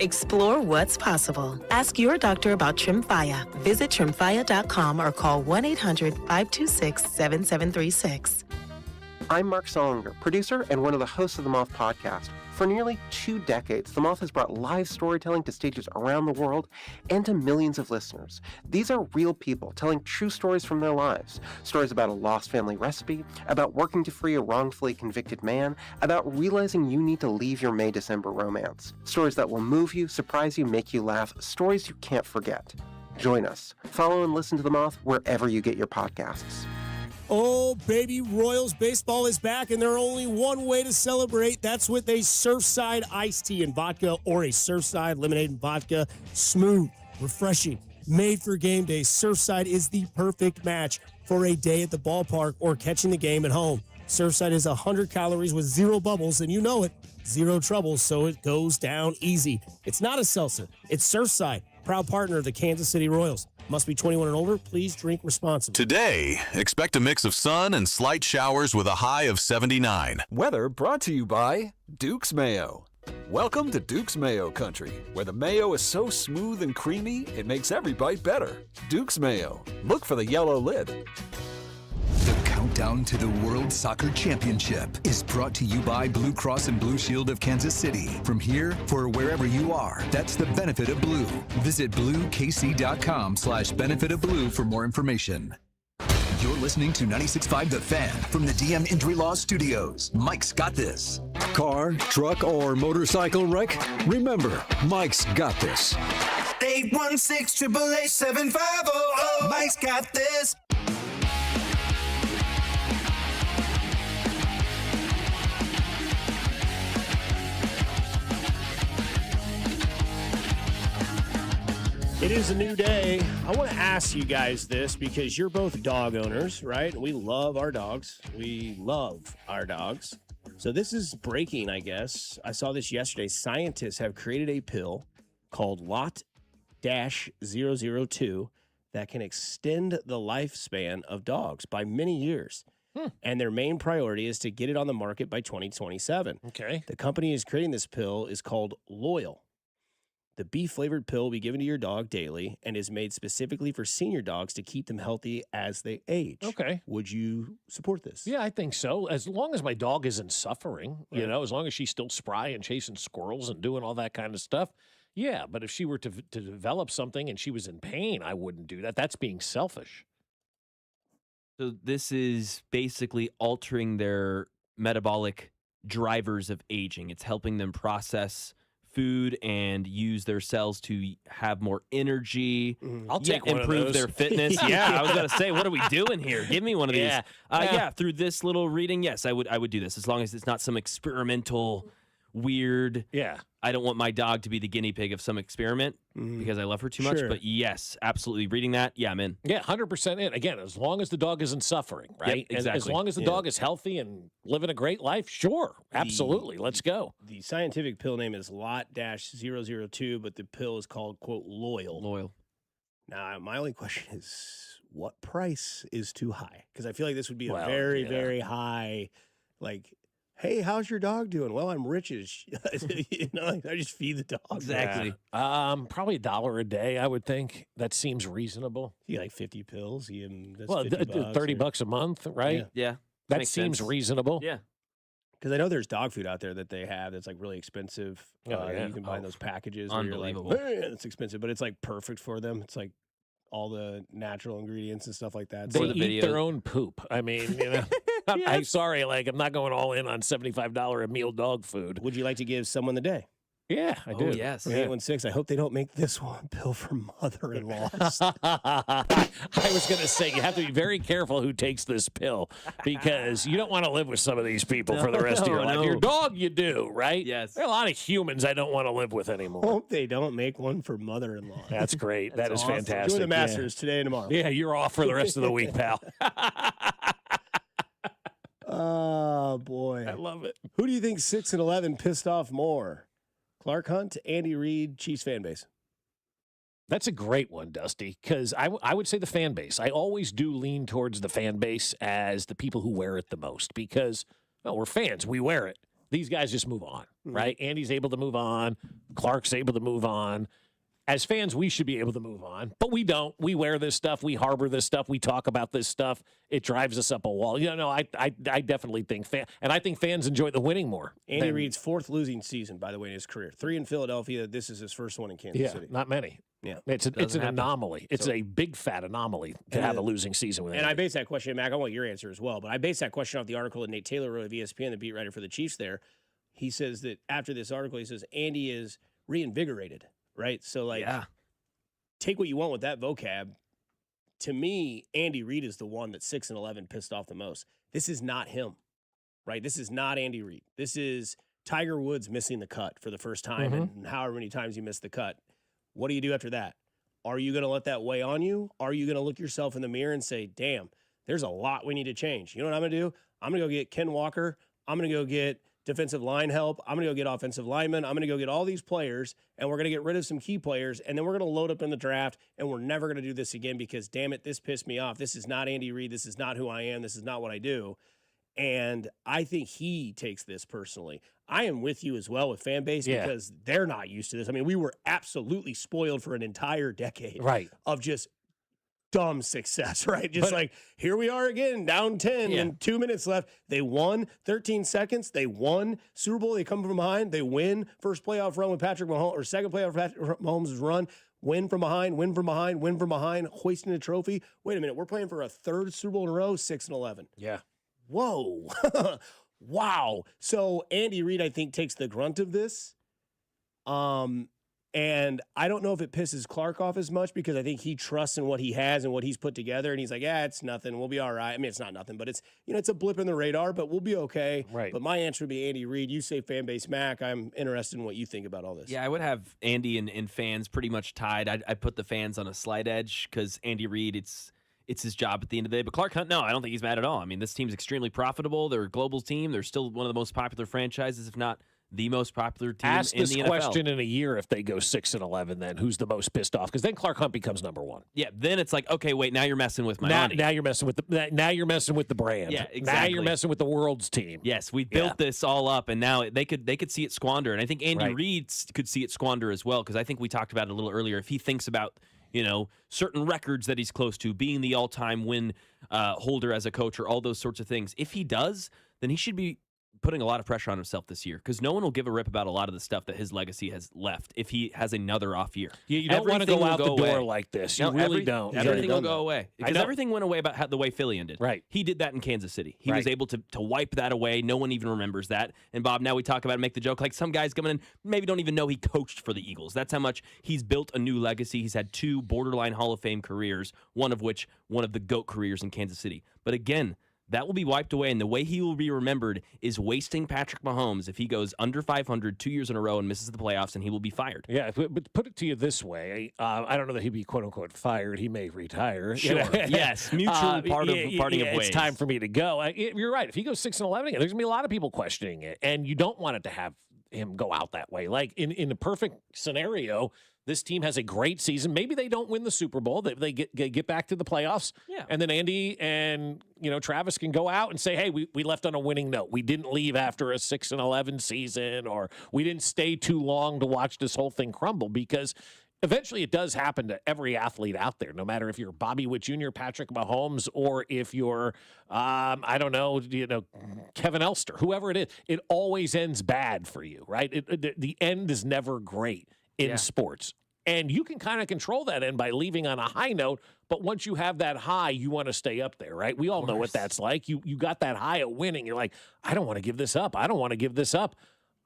Explore what's possible. Ask your doctor about Tremfya. Visit Tremfya.com or call 1-800-526-7736. I'm Mark Solinger, producer and one of the hosts of the Moth Podcast. For nearly 2 decades, The Moth has brought live storytelling to stages around the world and to millions of listeners. These are real people telling true stories from their lives. Stories about a lost family recipe, about working to free a wrongfully convicted man, about realizing you need to leave your May-December romance. Stories that will move you, surprise you, make you laugh. Stories you can't forget. Join us. Follow and listen to The Moth wherever you get your podcasts. Oh, baby, Royals baseball is back, and there's only one way to celebrate. That's with a Surfside iced tea and vodka or a Surfside lemonade and vodka. Smooth, refreshing, made for game day. Surfside is the perfect match for a day at the ballpark or catching the game at home. Surfside is 100 calories with 0 bubbles, and you know it. 0 trouble, so it goes down easy. It's not a seltzer. It's Surfside, proud partner of the Kansas City Royals. Must be 21 and older. Please drink responsibly. Today, expect a mix of sun and slight showers with a high of 79. Weather brought to you by Duke's Mayo. Welcome to Duke's Mayo Country, where the mayo is so smooth and creamy, it makes every bite better. Duke's Mayo. Look for the yellow lid. The countdown to the World Soccer Championship is brought to you by Blue Cross and Blue Shield of Kansas City. From here for wherever you are, that's the benefit of blue. Visit bluekc.com/benefit of blue for more information. You're listening to 96.5 The Fan from the DM Injury Law Studios. Mike's got this. Car, truck, or motorcycle wreck? Remember, Mike's got this. 816-888-7500. Mike's got this. It is a new day. I want to ask you guys this because you're both dog owners, right? We love our dogs. So this is breaking, I guess. I saw this yesterday. Scientists have created a pill called Lot-002 that can extend the lifespan of dogs by many years. And their main priority is to get it on the market by 2027. Okay. The company is creating this pill is called Loyal. The beef-flavored pill will be given to your dog daily and is made specifically for senior dogs to keep them healthy as they age. Okay. Would you support this? Yeah, I think so. As long as my dog isn't suffering, you know, as long as she's still spry and chasing squirrels and doing all that kind of stuff. Yeah, but if she were to develop something and she was in pain, I wouldn't do that. That's being selfish. So this is basically altering their metabolic drivers of aging. It's helping them process food and use their cells to have more energy. I'll take one of improve those. their fitness. Yeah, I was going to say, what are we doing here? Give me one of these. Yeah, through this little reading, yes, I would do this as long as it's not some experimental weird. Yeah. I don't want my dog to be the guinea pig of some experiment because I love her too much. Sure. But yes, absolutely. Reading that, yeah, I'm in. Yeah, 100% in. Again, as long as the dog isn't suffering, right? Yep, exactly. And as long as the dog is healthy and living a great life, sure, absolutely. Let's go. The scientific pill name is Lot-002, but the pill is called, quote, Loyal. Loyal. Now, my only question is, what price is too high? Because I feel like this would be a Well, very, yeah. very high, like, hey, how's your dog doing? Well, I'm rich as you know, I just feed the dog. Exactly. Probably $1 a day, I would think. That seems reasonable. You like 50 pills? That's Well, 50 bucks, $30 a month, right? Yeah. That Makes seems sense. reasonable. Yeah. Because I know there's dog food out there that they have that's like really expensive. yeah. You can buy in those packages where you're like, Unbelievable. man, it's expensive, but it's like perfect for them. It's like all the natural ingredients and stuff like that. They So eat their own poop. I mean, you know, I'm sorry, like I'm not going all in on $75 a meal dog food. would you like to give someone the day? Yeah, I do. yes. 816. I hope they don't make this one pill for mother-in-laws. I was going to say, you have to be very careful who takes this pill because you don't want to live with some of these people for the rest of your life. no. Your dog, you do, right? Yes. There are a lot of humans I don't want to live with anymore. Hope they don't make one for mother-in-law. That's great. That is awesome. fantastic. Enjoy the Masters today and tomorrow. Yeah, you're off for the rest of the week, pal. Oh, boy. I love it. Who do you think 6-11 pissed off more? Clark Hunt, Andy Reid, Chiefs fan base. That's a great one, Dusty, because I would say the fan base. I always do lean towards the fan base as the people who wear it the most because, well, we're fans. We wear it. These guys just move on, right? Andy's able to move on. Clark's able to move on. As fans, we should be able to move on, but we don't. We wear this stuff. We harbor this stuff. We talk about this stuff. It drives us up a wall. You know, I definitely think and I think fans enjoy the winning more. Andy Reid's 4th losing season, by the way, in his career. 3 in Philadelphia. This is his first one in Kansas City. Not many. Yeah, it's an anomaly. It's a big fat anomaly to have a losing season with. And I base that question, Mac. I want your answer as well, but I base that question off the article that Nate Taylor wrote of ESPN, the beat writer for the Chiefs. There, he says that after this article, he says Andy is reinvigorated. Right, so like, take what you want with that vocab. To me, Andy Reid is the one that 6-11 pissed off the most. This is not him, right? This is not Andy Reid. This is Tiger Woods missing the cut for the first time, and however many times you missed the cut. What do you do after that? Are you going to let that weigh on you? Are you going to look yourself in the mirror and say, damn, there's a lot we need to change. You know what I'm going to do? I'm going to go get Ken Walker. I'm going to go get defensive line help. I'm going to go get offensive linemen. I'm going to go get all these players, and we're going to get rid of some key players, and then we're going to load up in the draft, and we're never going to do this again because, damn it, this pissed me off. This is not Andy Reid. This is not who I am. This is not what I do. And I think he takes this personally. I am with you as well with fan base because they're not used to this. I mean, we were absolutely spoiled for an entire decade of just dumb success, right? Just like, here we are again, down 10 and 2 minutes left. They won 13 seconds. They won Super Bowl. They come from behind. They win first playoff run with Patrick Mahomes, or second playoff Mahomes' run. Win from behind, win from behind, win from behind, hoisting a trophy. Wait a minute, we're playing for a third Super Bowl in a row, 6-11. Yeah. Whoa. Wow. So Andy Reid, I think, takes the grunt of this. And I don't know if it pisses Clark off as much because I think he trusts in what he has and what he's put together. And he's like, it's nothing. We'll be all right. I mean, it's not nothing, but it's, it's a blip in the radar, but we'll be okay. Right. But my answer would be Andy Reid. You say fan base Mac. I'm interested in what you think about all this. Yeah, I would have Andy and fans pretty much tied. I'd put the fans on a slight edge because Andy Reid, it's his job at the end of the day. But Clark Hunt, no, I don't think he's mad at all. I mean, this team's extremely profitable. They're a global team. They're still one of the most popular franchises, if not the most popular team Ask in this the NFL. question in a year if they go 6-11. Then who's the most pissed off? Because then Clark Hunt becomes number one. Yeah, then it's like, okay, wait, now you're messing with my money. Now you're messing with the brand. Yeah, exactly. Now you're messing with the world's team. Yes, we built this all up, and now they could see it squander. And I think Andy Reid could see it squander as well, because I think we talked about it a little earlier. If he thinks about certain records that he's close to, being the all-time win holder as a coach, or all those sorts of things, if he does, then he should be putting a lot of pressure on himself this year, because no one will give a rip about a lot of the stuff that his legacy has left if he has another off year. You don't want to go out the door like this. You really don't. Everything will go away. Because everything went away about the way Philly ended. Right. He did that in Kansas City. He was able to wipe that away. No one even remembers that. And Bob, now we talk about it, make the joke, like some guys coming in maybe don't even know he coached for the Eagles. That's how much he's built a new legacy. He's had 2 borderline Hall of Fame careers, one of which one of the GOAT careers in Kansas City. But again, that will be wiped away, and the way he will be remembered is wasting Patrick Mahomes if he goes under 500 2 years in a row and misses the playoffs, and he will be fired. Yeah, but put it to you this way. I don't know that he'd be, quote-unquote, fired. He may retire. Sure. Yes, mutual parting of ways. It's time for me to go. You're right. If he goes 6-11 again, there's going to be a lot of people questioning it, and you don't want it to have him go out that way. Like, in a perfect scenario, this team has a great season. Maybe they don't win the Super Bowl. They get back to the playoffs. Yeah. And then Andy and Travis can go out and say, hey, we left on a winning note. We didn't leave after a 6-11 season, or we didn't stay too long to watch this whole thing crumble, because eventually it does happen to every athlete out there, no matter if you're Bobby Witt Jr., Patrick Mahomes, or if you're, Kevin Elster, whoever it is. It always ends bad for you, right? The end is never great in sports. And you can kind of control that end by leaving on a high note, but once you have that high, you want to stay up there, right? We all know what that's like. You got that high at winning. You're like, I don't want to give this up. I don't want to give this up.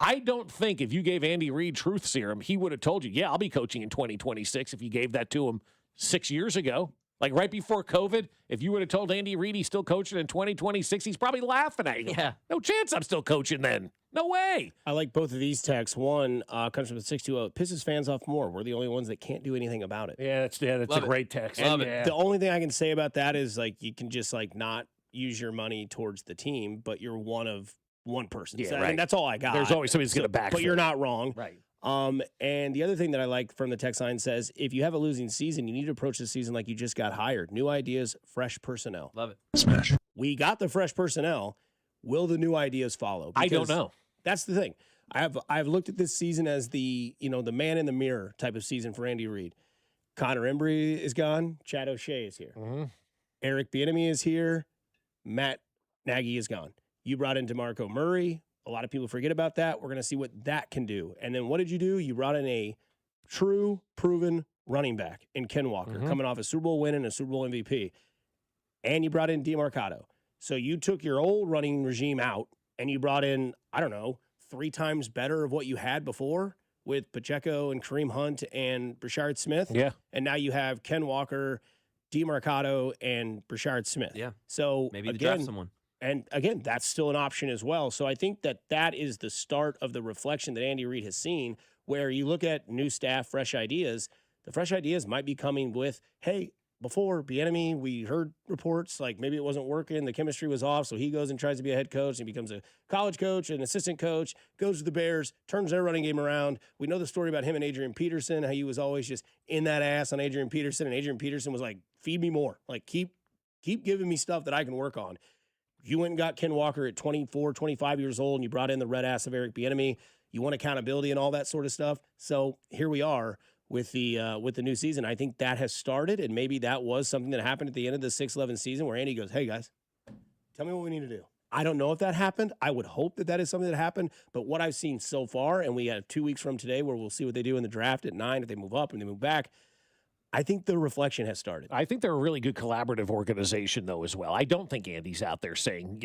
I don't think if you gave Andy Reid truth serum, he would have told you, yeah, I'll be coaching in 2026 if you gave that to him 6 years ago. Like right before COVID, if you would have told Andy Reid he's still coaching in 2026, he's probably laughing at you. Yeah. No chance I'm still coaching then. No way. I like both of these texts. One comes from the 620. It pisses fans off more. We're the only ones that can't do anything about it. Yeah, that's a great text. And the only thing I can say about that is, like, you can just, like, not use your money towards the team, but you're one of one person. Yeah, so, right. I mean, that's all I got. There's always somebody who's going to back. But you're not wrong. Right. And the other thing that I like from the text line says, if you have a losing season, you need to approach the season like you just got hired. New ideas, fresh personnel. Love it. Smash. We got the fresh personnel. Will the new ideas follow? I don't know. That's the thing. I've looked at this season as the man in the mirror type of season for Andy Reid. Connor Embry is gone. Chad O'Shea is here. Mm-hmm. Eric Bieniemy is here. Matt Nagy is gone. You brought in DeMarco Murray. A lot of people forget about that. We're going to see what that can do. And then what did you do? You brought in a true, proven running back in Ken Walker, coming off a Super Bowl win and a Super Bowl MVP. And you brought in DeMarcado. So you took your old running regime out and you brought in, 3 times better of what you had before with Pacheco and Kareem Hunt and Brashard Smith. Yeah. And now you have Ken Walker, DeMarcado, and Brashard Smith. Yeah. So maybe to again, draft someone. And again, that's still an option as well. So I think that is the start of the reflection that Andy Reid has seen, where you look at new staff, fresh ideas. The fresh ideas might be coming with, hey, before Bieniemy, we heard reports like maybe it wasn't working, the chemistry was off, so he goes and tries to be a head coach, and he becomes a college coach, an assistant coach, goes to the Bears, turns their running game around. We know the story about him and Adrian Peterson, how he was always just in that ass on Adrian Peterson, and Adrian Peterson was like, feed me more. Like, keep giving me stuff that I can work on. You went and got Ken Walker at 24, 25 years old, and you brought in the red ass of Eric Bieniemy. You want accountability and all that sort of stuff. So here we are with the new season. I think that has started, and maybe that was something that happened at the end of the 6-11 season where Andy goes, hey, guys, tell me what we need to do. I don't know if that happened. I would hope that is something that happened. But what I've seen so far, and we have 2 weeks from today where we'll see what they do in the draft at 9, if they move up and they move back, I think the reflection has started. I think they're a really good collaborative organization, though, as well. I don't think Andy's out there saying,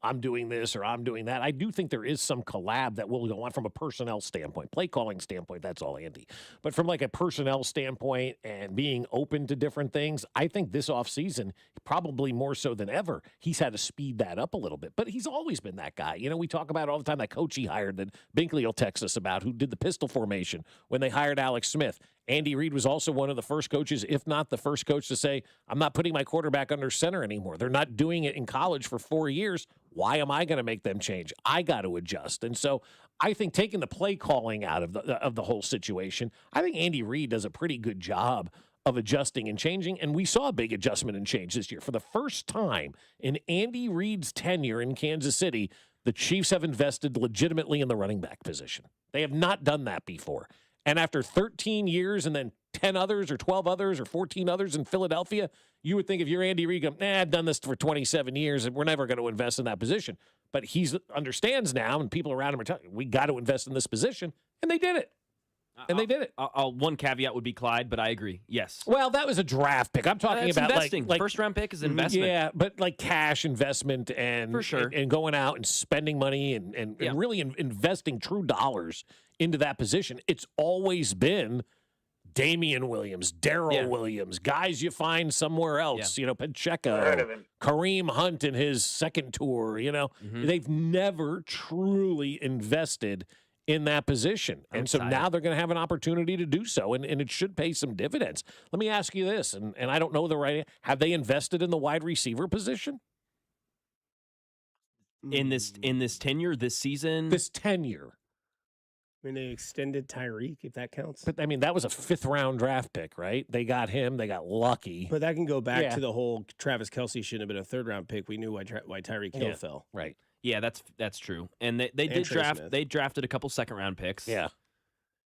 I'm doing this or I'm doing that. I do think there is some collab that will go on from a personnel standpoint, play calling standpoint. That's all, Andy. But from like a personnel standpoint and being open to different things, I think this offseason, probably more so than ever, he's had to speed that up a little bit. But he's always been that guy. We talk about all the time that coach he hired that Binkley will text us about who did the pistol formation when they hired Alex Smith. Andy Reid was also one of the first coaches, if not the first coach, to say, I'm not putting my quarterback under center anymore. They're not doing it in college for 4 years. Why am I going to make them change? I got to adjust. And so I think taking the play calling out of the whole situation, I think Andy Reid does a pretty good job of adjusting and changing. And we saw a big adjustment and change this year. For the first time in Andy Reid's tenure in Kansas City, the Chiefs have invested legitimately in the running back position. They have not done that before. And after 13 years and then 10 others or 12 others or 14 others in Philadelphia, you would think if you're Andy Reid, I've done this for 27 years and we're never going to invest in that position. But he understands now, and people around him are telling him, we got to invest in this position. And they did it. One caveat would be Clyde, but I agree. Yes. Well, that was a draft pick. I'm talking about investing. like first round pick is investment. Yeah, but like cash investment and for sure, and going out and spending money and really investing true dollars into that position. It's always been Damian Williams, Darrell Williams, guys you find somewhere else. Pacheco, Kareem Hunt in his second tour. They've never truly invested in that position. And so now they're going to have an opportunity to do so, and it should pay some dividends. Let me ask you this, and I don't know the right, have they invested in the wide receiver position? In this tenure, this season? This tenure. I mean, they extended Tyreek, if that counts. But, that was a 5th-round draft pick, right? They got him. They got lucky. But that can go back to the whole Travis Kelce shouldn't have been a 3rd-round pick. We knew why Tyreek Hill fell. Right. Yeah, that's true. And they did draft. Smith. They drafted a couple 2nd-round picks. Yeah.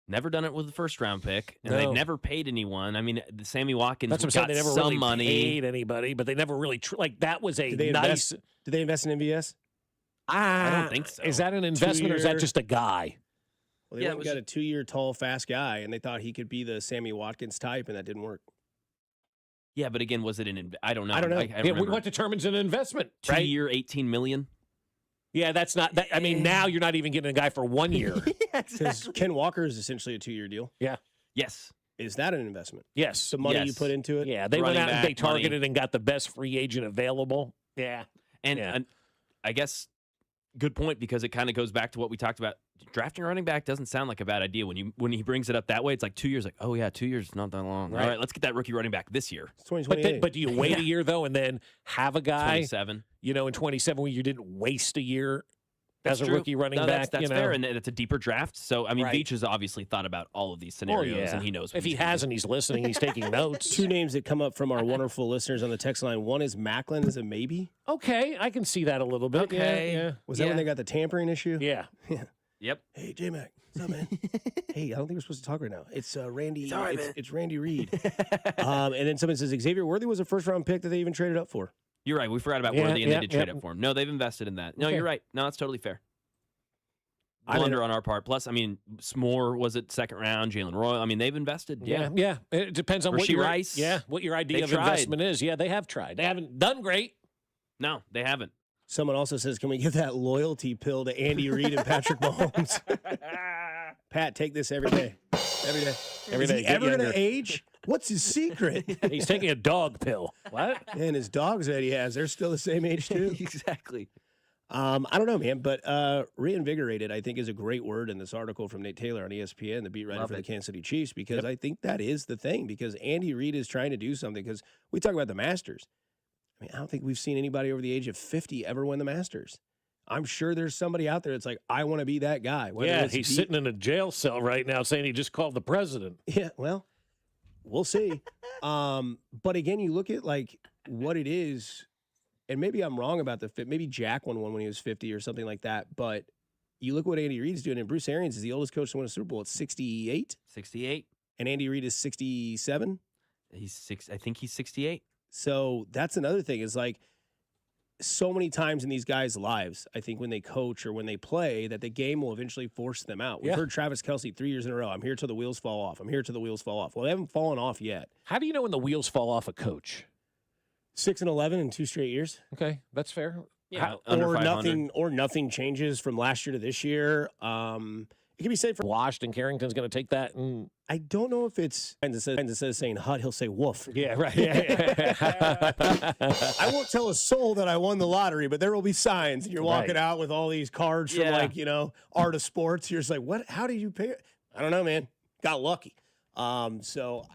Never done it with the 1st-round pick, and they've never paid anyone. I mean, Sammy Watkins got some really money. Paid anybody, but they never really that was a did nice. Did they invest in MVS? I don't think so. Is that an investment, or is that just a guy? Well, they got a 2-year tall, fast guy, and they thought he could be the Sammy Watkins type, and that didn't work. Yeah, but again, was it I don't know. I don't know. What determines an investment? 2-year, $18 million. Yeah, that's not. Now you're not even getting a guy for 1 year. Because Ken Walker is essentially a 2-year deal. Yeah. Yes. Is that an investment? Yes. The money you put into it? Yeah, they went out and they targeted and got the best free agent available. Yeah. And I guess good point, because it kind of goes back to what we talked about. Drafting a running back doesn't sound like a bad idea when he brings it up that way. It's like 2 years. Like, oh yeah, 2 years is not that long. Right. All right, let's get that rookie running back this year. It's 2028. But do you wait a year though, and then have a guy 27? In 27 where you didn't waste a year as a rookie running back. That's fair, and it's a deeper draft. So I mean, Beach has obviously thought about all of these scenarios, and he knows. If he hasn't, he's listening. He's taking notes. 2 names that come up from our wonderful listeners on the text line. One is Macklin is a maybe. Okay, I can see that a little bit. Okay. Yeah. Was that when they got the tampering issue? Yeah. Yep. Hey, J-Mac. What's up, man? Hey, I don't think we're supposed to talk right now. It's Randy. It's all right, man. It's Randy Reid. And then someone says Xavier Worthy was a 1st-round pick that they even traded up for. You're right. We forgot about Worthy, and they did trade up for him. No, they've invested in that. No, you're right. No, that's totally fair. Blunder on our part. Plus, I mean, S'more was it 2nd round, Jalen Royal. I mean, they've invested. Yeah. It depends on what your idea of investment is. Yeah, they have tried. They haven't done great. No, they haven't. Someone also says, can we give that loyalty pill to Andy Reid and Patrick Mahomes? Pat, take this every day. Every day. Every day. Is he ever going to age? What's his secret? He's taking a dog pill. What? And his dogs that he has, they're still the same age, too. Exactly. I don't know, man, but reinvigorated, I think, is a great word in this article from Nate Taylor on ESPN, the beat writer for the Kansas City Chiefs, because I think that is the thing, because Andy Reid is trying to do something, because we talk about the Masters. I mean, I don't think we've seen anybody over the age of 50 ever win the Masters. I'm sure there's somebody out there that's like, I want to be that guy. Yeah, he's sitting in a jail cell right now saying he just called the president. Yeah, well, we'll see. But again, you look at like what it is, and maybe I'm wrong about the fit. Maybe Jack won one when he was 50 or something like that. But you look what Andy Reid's doing, and Bruce Arians is the oldest coach to win a Super Bowl at 68. 68. And Andy Reid is 67. I think he's 68. So that's another thing is like so many times in these guys' lives, I think when they coach or when they play, that the game will eventually force them out. We've heard Travis Kelce 3 years in a row. I'm here till the wheels fall off. I'm here till the wheels fall off. Well, they haven't fallen off yet. How do you know when the wheels fall off a coach? 6-11 in 2 straight years. Okay, that's fair. Yeah, or nothing changes from last year to this year. It can be said for Washed, and Carrington's going to take that. And I don't know if it's instead of saying hut, he'll say woof. Yeah, right. Yeah. I won't tell a soul that I won the lottery, but there will be signs. And you're walking out with all these cards from Art of Sports. You're just like, what? How did you pay it? I don't know, man. Got lucky. So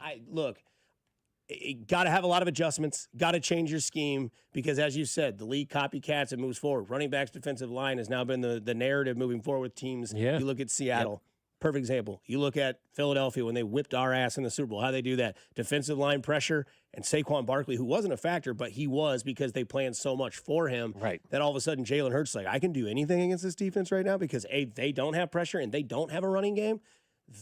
got to have a lot of adjustments, got to change your scheme because, as you said, the league copycats, it moves forward. Running backs, defensive line has now been the narrative moving forward with teams. Yeah. You look at Seattle, perfect example. You look at Philadelphia when they whipped our ass in the Super Bowl. How they do that? Defensive line pressure, and Saquon Barkley, who wasn't a factor, but he was because they planned so much for him. Right. That all of a sudden Jalen Hurts like, I can do anything against this defense right now because they don't have pressure and they don't have a running game.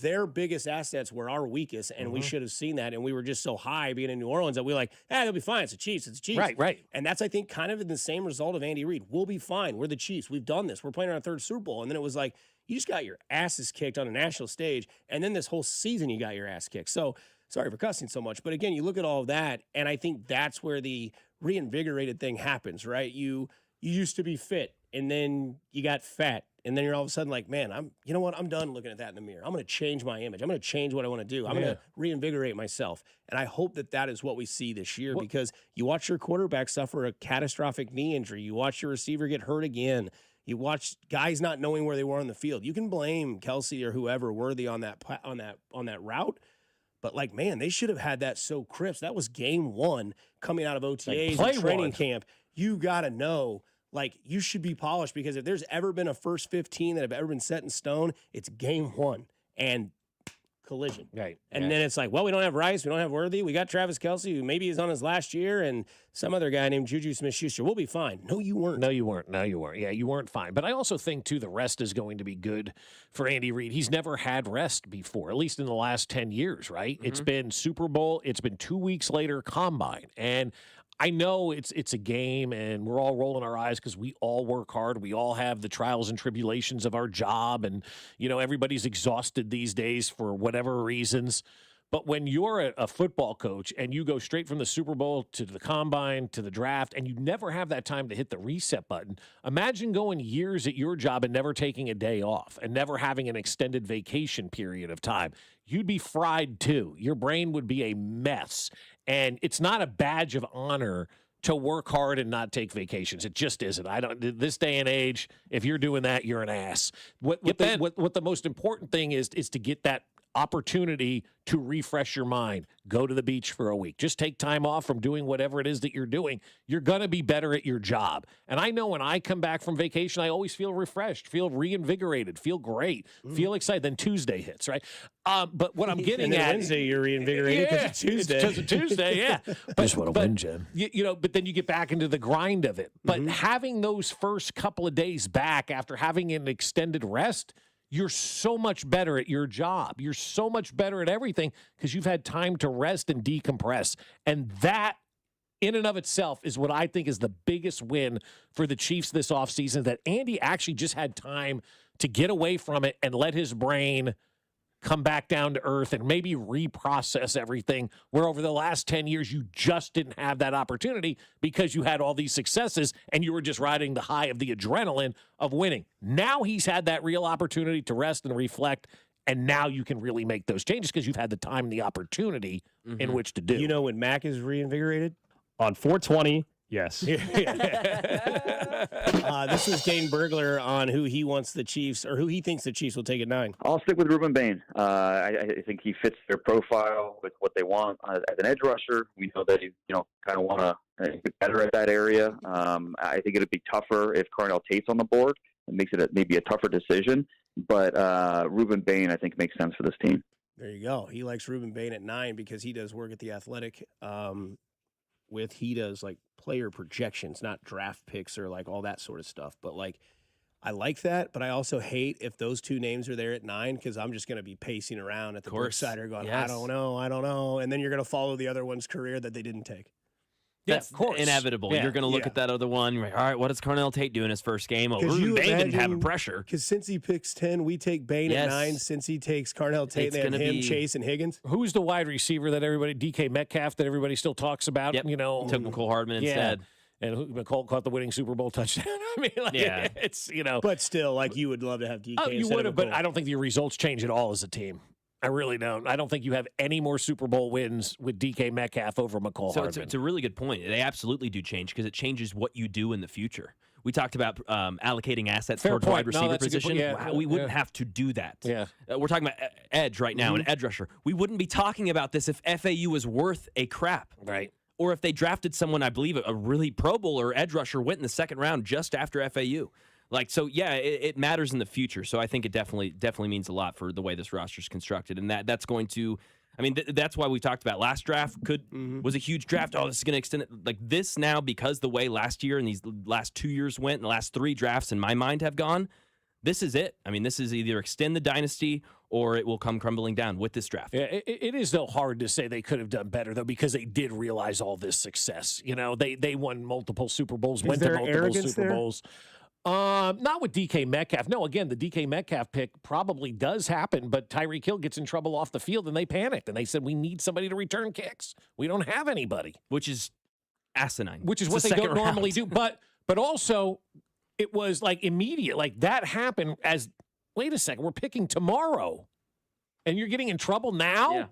Their biggest assets were our weakest, and we should have seen that. And we were just so high being in New Orleans that we were like, they'll be fine. It's the Chiefs. It's the Chiefs. Right. And that's, I think, kind of the same result of Andy Reid. We'll be fine. We're the Chiefs. We've done this. We're playing our 3rd Super Bowl. And then it was like, you just got your asses kicked on a national stage. And then this whole season, you got your ass kicked. So sorry for cussing so much. But again, you look at all of that, and I think that's where the reinvigorated thing happens, right? You used to be fit, and then you got fat. And then you're all of a sudden like, man, you know what? I'm done looking at that in the mirror. I'm going to change my image. I'm going to change what I want to do. I'm going to reinvigorate myself. And I hope that is what we see this year because you watch your quarterback suffer a catastrophic knee injury. You watch your receiver get hurt again. You watch guys not knowing where they were on the field. You can blame Kelce or whoever Worthy on that route. But like, man, they should have had that so crisp. That was game 1 coming out of OTAs and training camp. You got to know. Like, you should be polished because if there's ever been a first 15 that have ever been set in stone, it's game 1 and collision. Right. And then it's like, well, we don't have Rice. We don't have Worthy. We got Travis Kelce, who maybe is on his last year, and some other guy named Juju Smith-Schuster. We'll be fine. No, you weren't. No, you weren't. Yeah, you weren't fine. But I also think, too, the rest is going to be good for Andy Reid. He's never had rest before, at least in the last 10 years, right? Mm-hmm. It's been Super Bowl. It's been 2 weeks later, Combine. And I know it's a game, and we're all rolling our eyes because we all work hard. We all have the trials and tribulations of our job, and everybody's exhausted these days for whatever reasons. But when you're a football coach and you go straight from the Super Bowl to the Combine to the draft, and you never have that time to hit the reset button, imagine going years at your job and never taking a day off and never having an extended vacation period of time. You'd be fried too. Your brain would be a mess. And it's not a badge of honor to work hard and not take vacations. It just isn't. This day and age, if you're doing that, you're an ass. What the most important thing is to get that opportunity to refresh your mind. Go to the beach for a week. Just take time off from doing whatever it is that you're doing. You're going to be better at your job. And I know when I come back from vacation, I always feel refreshed, feel reinvigorated, feel great, feel excited. Then Tuesday hits, right? But what I'm getting at Wednesday, you're reinvigorated because it's Tuesday. It's because of Tuesday, yeah. Just want to win, Jim. But then you get back into the grind of it. But having those first couple of days back after having an extended rest, you're so much better at your job. You're so much better at everything because you've had time to rest and decompress. And that, in and of itself, is what I think is the biggest win for the Chiefs this offseason, that Andy actually just had time to get away from it and let his brain come back down to earth and maybe reprocess everything, where over the last 10 years you just didn't have that opportunity because you had all these successes and you were just riding the high of the adrenaline of winning. Now he's had that real opportunity to rest and reflect, and now you can really make those changes because you've had the time and the opportunity in which to do. You know when Mac is reinvigorated? On 420, Yes. This was Dane Burglar on who he wants the Chiefs, or who he thinks the Chiefs will take at 9. I'll stick with Ruben Bain. I think he fits their profile with what they want as an edge rusher. We know that kind of want to get better at that area. I think it'd be tougher if Carnell Tate's on the board. It makes it maybe a tougher decision. But Ruben Bain, I think, makes sense for this team. There you go. He likes Ruben Bain at 9 because he does work at The Athletic. He does like player projections, not draft picks or like all that sort of stuff. But like, I like that, but I also hate if those two names are there at 9 because I'm just going to be pacing around at the Brooksider going, yes. I don't know. And then you're going to follow the other one's career that they didn't take. That's of course. inevitable. Yeah. You're going to look at that other one. You're like, all right, what does Carnell Tate do in his first game? Oh, Ruben Bain didn't have a pressure. Because since he picks 10, we take Bain at 9. Since he takes Carnell Tate, they have him, Chase, and Higgins. Who's the wide receiver that everybody, DK Metcalf, that everybody still talks about? Yep. Took McCole Hardman instead. And McCole caught the winning Super Bowl touchdown. I mean, it's, But still, like, you would love to have DK. Oh, you would have, but I don't think your results change at all as a team. I really don't. I don't think you have any more Super Bowl wins with DK Metcalf over McCole Hardman. It's a really good point. They absolutely do change because it changes what you do in the future. We talked about allocating assets towards wide receiver position. We wouldn't have to do that. Yeah. We're talking about edge right now, an edge rusher. We wouldn't be talking about this if FAU was worth a crap. Right. Or if they drafted someone, I believe, a really Pro Bowler edge rusher went in the second round just after FAU. It matters in the future. So I think it definitely means a lot for the way this roster is constructed, and that's going to. I mean, that's why we talked about last draft was a huge draft. Oh, this is going to extend it like this now because the way last year and these last 2 years went, and the last 3 drafts in my mind have gone. This is it. I mean, this is either extend the dynasty or it will come crumbling down with this draft. Yeah, it is, though, hard to say they could have done better, though, because they did realize all this success. They won multiple Super Bowls, went to multiple Super Bowls. Not with DK Metcalf. No, again, the DK Metcalf pick probably does happen, but Tyreek Hill gets in trouble off the field, and they panicked, and they said, we need somebody to return kicks. We don't have anybody. Which is asinine. Which is what they don't normally do. But also, it was like immediate. Like that happened as, wait a second, we're picking tomorrow, and you're getting in trouble now? Yeah.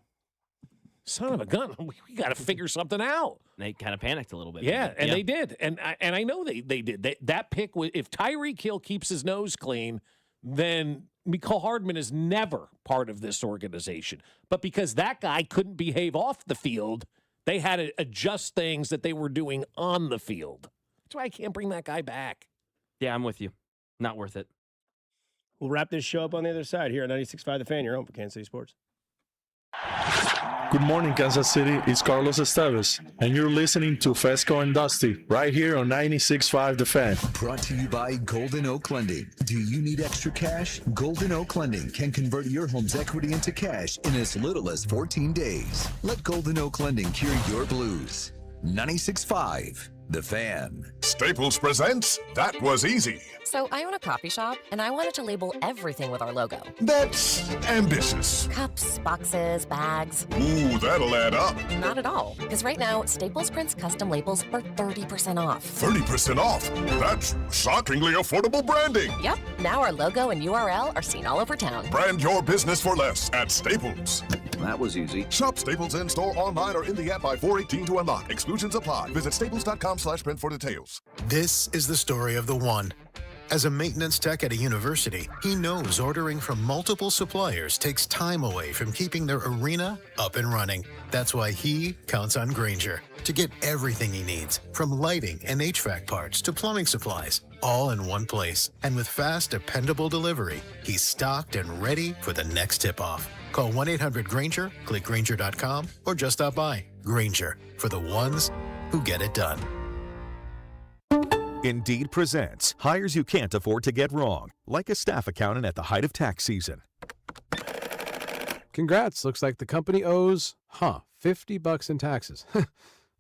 Son of a gun. We got to figure something out. They kind of panicked a little bit. Yeah, and they did. And I know they did. That pick, if Tyreek Hill keeps his nose clean, then McCole Hardman is never part of this organization. But because that guy couldn't behave off the field, they had to adjust things that they were doing on the field. That's why I can't bring that guy back. Yeah, I'm with you. Not worth it. We'll wrap this show up on the other side here on 96.5 The Fan, your home for Kansas City Sports. Good morning, Kansas City. It's Carlos Esteves, and you're listening to Fescoe and Dusty right here on 96.5 The Fan. Brought to you by Golden Oak Lending. Do you need extra cash? Golden Oak Lending can convert your home's equity into cash in as little as 14 days. Let Golden Oak Lending cure your blues. 96.5 The Fan. Staples presents That Was Easy. So I own a coffee shop, and I wanted to label everything with our logo. That's ambitious. Cups, boxes, bags. Ooh, that'll add up. Not at all, because right now, Staples prints custom labels for 30% off. 30% off? That's shockingly affordable branding. Yep, now our logo and URL are seen all over town. Brand your business for less at Staples. That was easy. Shop Staples in-store, online, or in the app by 4/18 to unlock. Exclusions apply. Visit staples.com/print for details. This is the story of the one. As a maintenance tech at a university, he knows ordering from multiple suppliers takes time away from keeping their arena up and running. That's why he counts on Grainger to get everything he needs, from lighting and HVAC parts to plumbing supplies, all in one place. And with fast, dependable delivery, he's stocked and ready for the next tip-off. Call 1-800-GRAINGER, click Grainger.com, or just stop by. Grainger, for the ones who get it done. Indeed presents hires you can't afford to get wrong, like a staff accountant at the height of tax season. Congrats. Looks like the company owes, $50 in taxes.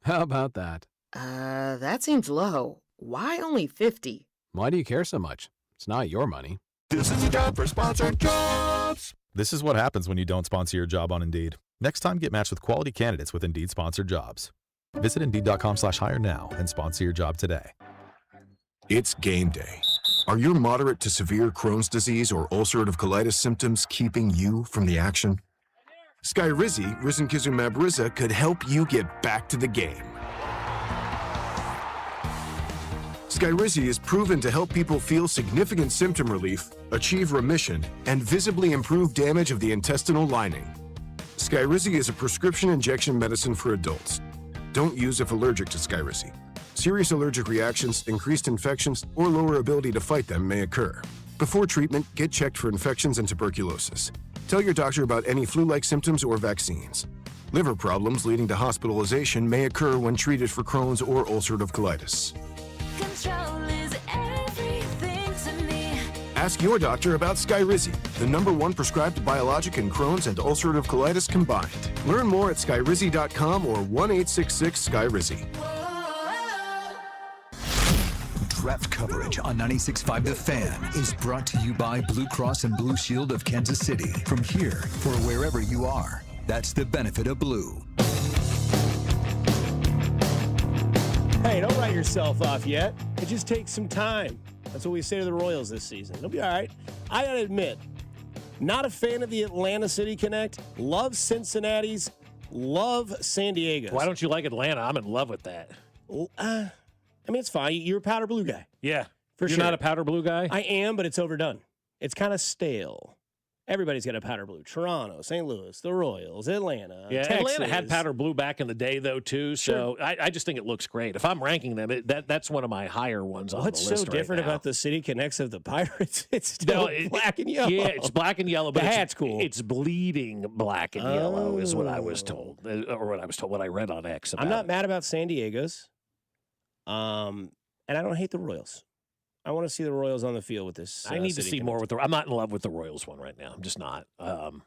How about that? That seems low. Why only 50? Why do you care so much? It's not your money. This is a job for sponsored jobs. This is what happens when you don't sponsor your job on Indeed. Next time, get matched with quality candidates with Indeed sponsored jobs. Visit Indeed.com/hire now and sponsor your job today. It's game day. Are your moderate to severe Crohn's disease or ulcerative colitis symptoms keeping you from the action? Skyrizi, Risankizumab Riza, could help you get back to the game. Skyrizi is proven to help people feel significant symptom relief, achieve remission, and visibly improve damage of the intestinal lining. Skyrizi is a prescription injection medicine for adults. Don't use if allergic to Skyrizi. Serious allergic reactions, increased infections, or lower ability to fight them may occur. Before treatment, get checked for infections and tuberculosis. Tell your doctor about any flu-like symptoms or vaccines. Liver problems leading to hospitalization may occur when treated for Crohn's or ulcerative colitis. Control is everything to me. Ask your doctor about Skyrizi, the #1 prescribed biologic in Crohn's and ulcerative colitis combined. Learn more at skyrizi.com or 1-866-SKYRIZI. Draft coverage on 96.5 The Fan is brought to you by Blue Cross and Blue Shield of Kansas City. From here or wherever you are, that's the benefit of blue. Hey, don't write yourself off yet. It just takes some time. That's what we say to the Royals this season. It'll be all right. I got to admit, not a fan of the Atlanta City Connect. Love Cincinnati's. Love San Diego's. Why don't you like Atlanta? I'm in love with that. I mean, it's fine. You're a powder blue guy. Yeah. For You're sure. not a powder blue guy? I am, but it's overdone. It's kind of stale. Everybody's got a powder blue. Toronto, St. Louis, the Royals, Atlanta, Yeah, Texas. Atlanta had powder blue back in the day, though, too. So Sure. I just think it looks great. If I'm ranking them, that's one of my higher ones on What's the list so different right now. about the City Connects of the Pirates? It's still black and yellow. Yeah, it's black and yellow, but The it's, hat's cool. It's bleeding black and yellow is what I was told, what I read on X about I'm not it. mad about San Diego's. And I don't hate the Royals. I want to see the Royals on the field with this. I need to City see more Connect. with I'm not in love with the Royals one right now. I'm just not. I'll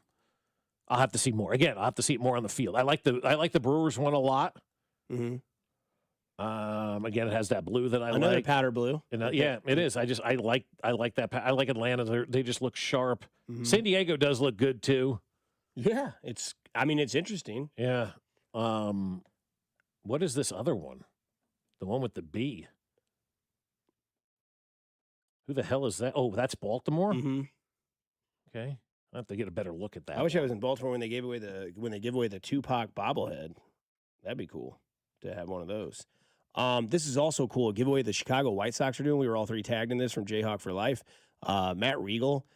have to see more. Again, I'll have to see it more on the field. I like the Brewers one a lot. Mm-hmm. Again, it has that blue that I Another like. powder blue. And, yeah, it is. I like that. I like Atlanta. They just look sharp. Mm-hmm. San Diego does look good too. Yeah, it's interesting. Yeah. What is this other one? The one with the B. Who the hell is that? Oh, that's Baltimore. Mm-hmm. Okay, I have to get a better look at that. I wish I was in Baltimore when they give away the Tupac bobblehead. That'd be cool to have one of those. This is also cool. A giveaway the Chicago White Sox are doing. We were all three tagged in this from Jayhawk for Life. Matt Regal.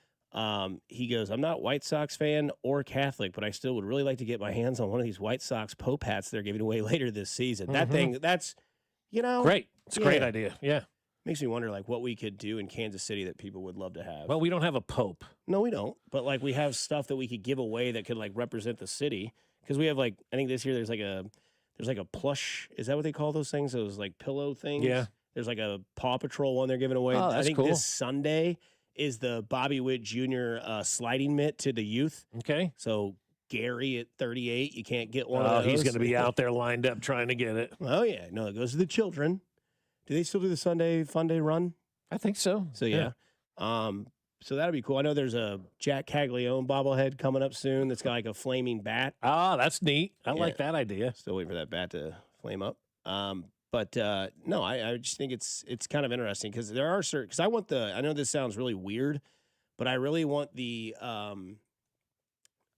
He goes, I'm not a White Sox fan or Catholic, but I still would really like to get my hands on one of these White Sox Pope hats they're giving away later this season. That thing, that's, great. It's a great idea. Yeah. Makes me wonder, what we could do in Kansas City that people would love to have. Well, we don't have a Pope. No, we don't. But, we have stuff that we could give away that could, represent the city. Because we have, I think this year there's a plush. Is that what they call those things? Those, pillow things? Yeah. There's, a Paw Patrol one they're giving away. Oh, that's I think cool. this Sunday is the Bobby Witt Jr. Sliding mitt to the youth. Okay. So, Gary at 38, you can't get one of Oh, those. he's going to be out there lined up trying to get it. Oh, yeah. No, it goes to the children. Do they still do the Sunday Fun Day run? I think so. So, yeah. So that'll be cool. I know there's a Jack Caglione bobblehead coming up soon that's got a flaming bat. Ah, that's neat. I like that idea. Still waiting for that bat to flame up. But no, I just think it's kind of interesting because there are certain, because I know this sounds really weird, but I really want the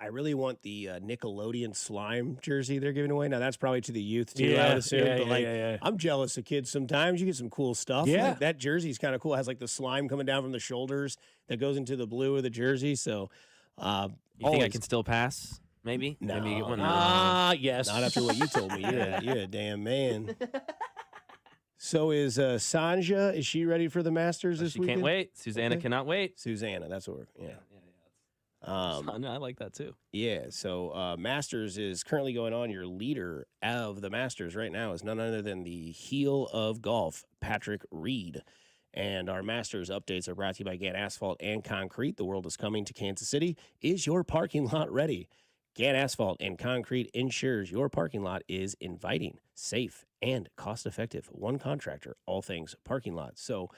Nickelodeon slime jersey they're giving away. Now that's probably to the youth too, I would assume. But I'm jealous of kids sometimes. You get some cool stuff. Yeah. That jersey's kind of cool. It has the slime coming down from the shoulders that goes into the blue of the jersey. So you think I can still pass? Maybe? No. Maybe you get one. Yes. Not after what you told me. You're a damn man. So is Sanja, is she ready for the Masters this She weekend? can't wait. Susanna cannot wait. Susanna, that's what we're, I like that too. Yeah, so Masters is currently going on. Your leader of the Masters right now is none other than the heel of golf, Patrick Reed. And our Masters updates are brought to you by Gann Asphalt and Concrete. The world is coming to Kansas City. Is your parking lot ready? Gann Asphalt and Concrete ensures your parking lot is inviting, safe, and cost-effective. One contractor, all things parking lot. So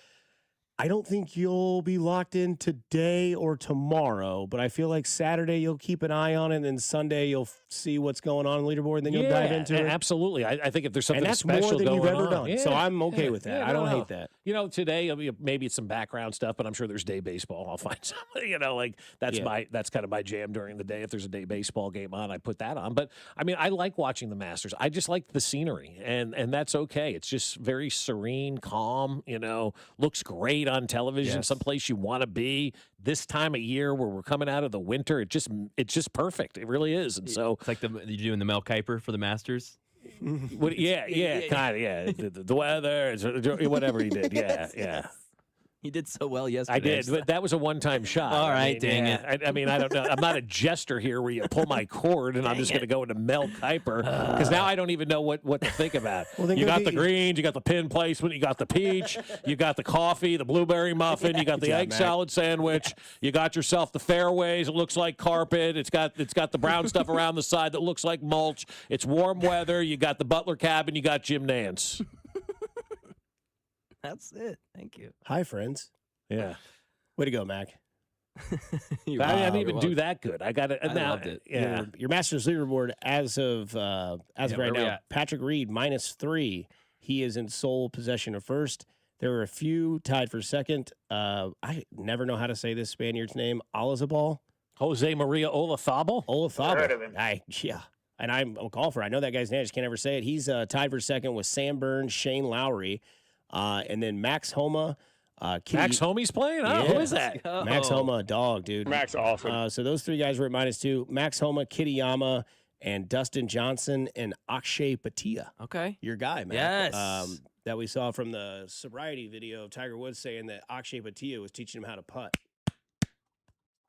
I don't think you'll be locked in today or tomorrow, but I feel like Saturday you'll keep an eye on it, and then Sunday you'll see what's going on the leaderboard, and then you'll dive into it. Absolutely. I think if there's something and that's special more than going you've ever on. done. Yeah. So I'm okay with that. Yeah, I don't no. hate that. You know, today maybe it's some background stuff, but I'm sure there's day baseball. I'll find something. You know, like that's kind of my jam during the day. If there's a day baseball game on, I put that on. But I mean, I like watching the Masters. I just like the scenery, and that's okay. It's just very serene, calm. You know, looks great on television. Yes. Someplace you want to be this time of year where we're coming out of the winter. It's just perfect. It really is. And so it's like you're doing the Mel Kiper for the Masters. kind of, yeah. The weather, whatever he did, yeah. He did so well yesterday. I did, but that was a one-time shot. All right, dang it. I mean, I don't know. I'm not a jester here where you pull my cord and I'm just going to go into Mel Kiper because now I don't even know what to think about. Well, you got the greens, you got the pin placement, you got the peach, you got the coffee, the blueberry muffin, you got the egg salad sandwich, you got yourself the fairways. It looks like carpet. It's got the brown stuff around the side that looks like mulch. It's warm weather. You got the Butler cabin. You got Jim Nance. That's it. Thank you. Hi, friends. Yeah. Way to go, Mac. I didn't even do that good. I got it. I loved it. Yeah. Your Masters leaderboard as of right now, Patrick Reed -3. He is in sole possession of first. There were a few tied for second. I never know how to say this Spaniard's name. Olazabal. Jose Maria Olazabal. Heard of him. Yeah. And I'm a golfer. I know that guy's name. I just can't ever say it. He's tied for second with Sam Burns, Shane Lowry, and then Max Homa. Max Homie's playing? Oh, who is that? Max Homa, a dog, dude. Max, awesome. So those three guys were at -2. Max Homa, Kitayama, and Dustin Johnson and Akshay Bhatia. Okay. Your guy, man. Yes. That we saw from the sobriety video of Tiger Woods saying that Akshay Bhatia was teaching him how to putt.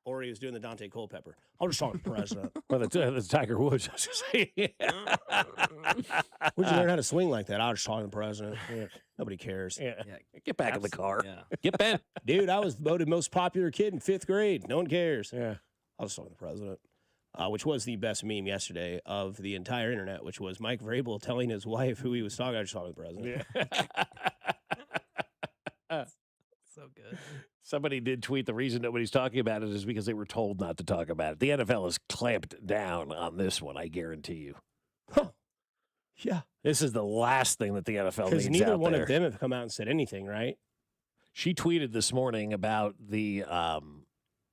Or he was doing the Dante Culpepper. I'll just talk to the president. Well, that's Tiger Woods. I was gonna say. Where'd you learn how to swing like that? I'll just talk to the president. Yeah. Nobody cares. Yeah. Get back in the car. Yeah. Get Ben. Dude, I was voted most popular kid in 5th grade. No one cares. Yeah. I'll just talk to the president. Which was the best meme yesterday of the entire internet, which was Mike Vrabel telling his wife who he was talking to. I just talking to the president. Yeah. So good. Somebody did tweet the reason nobody's talking about it is because they were told not to talk about it. The NFL has clamped down on this one, I guarantee you. Yeah. This is the last thing that the NFL needs Because neither out one there. of them have come out and said anything, right? She tweeted this morning about the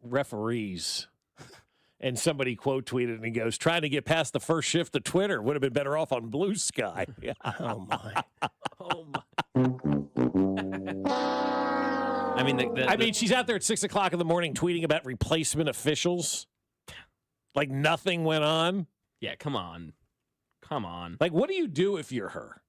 referees, and somebody quote tweeted and he goes, "Trying to get past the first shift of Twitter would have been better off on Blue Sky." Oh, my. Oh, my. I mean, she's out there at 6 o'clock in the morning tweeting about replacement officials. Like nothing went on. Yeah, come on. Like, what do you do if you're her?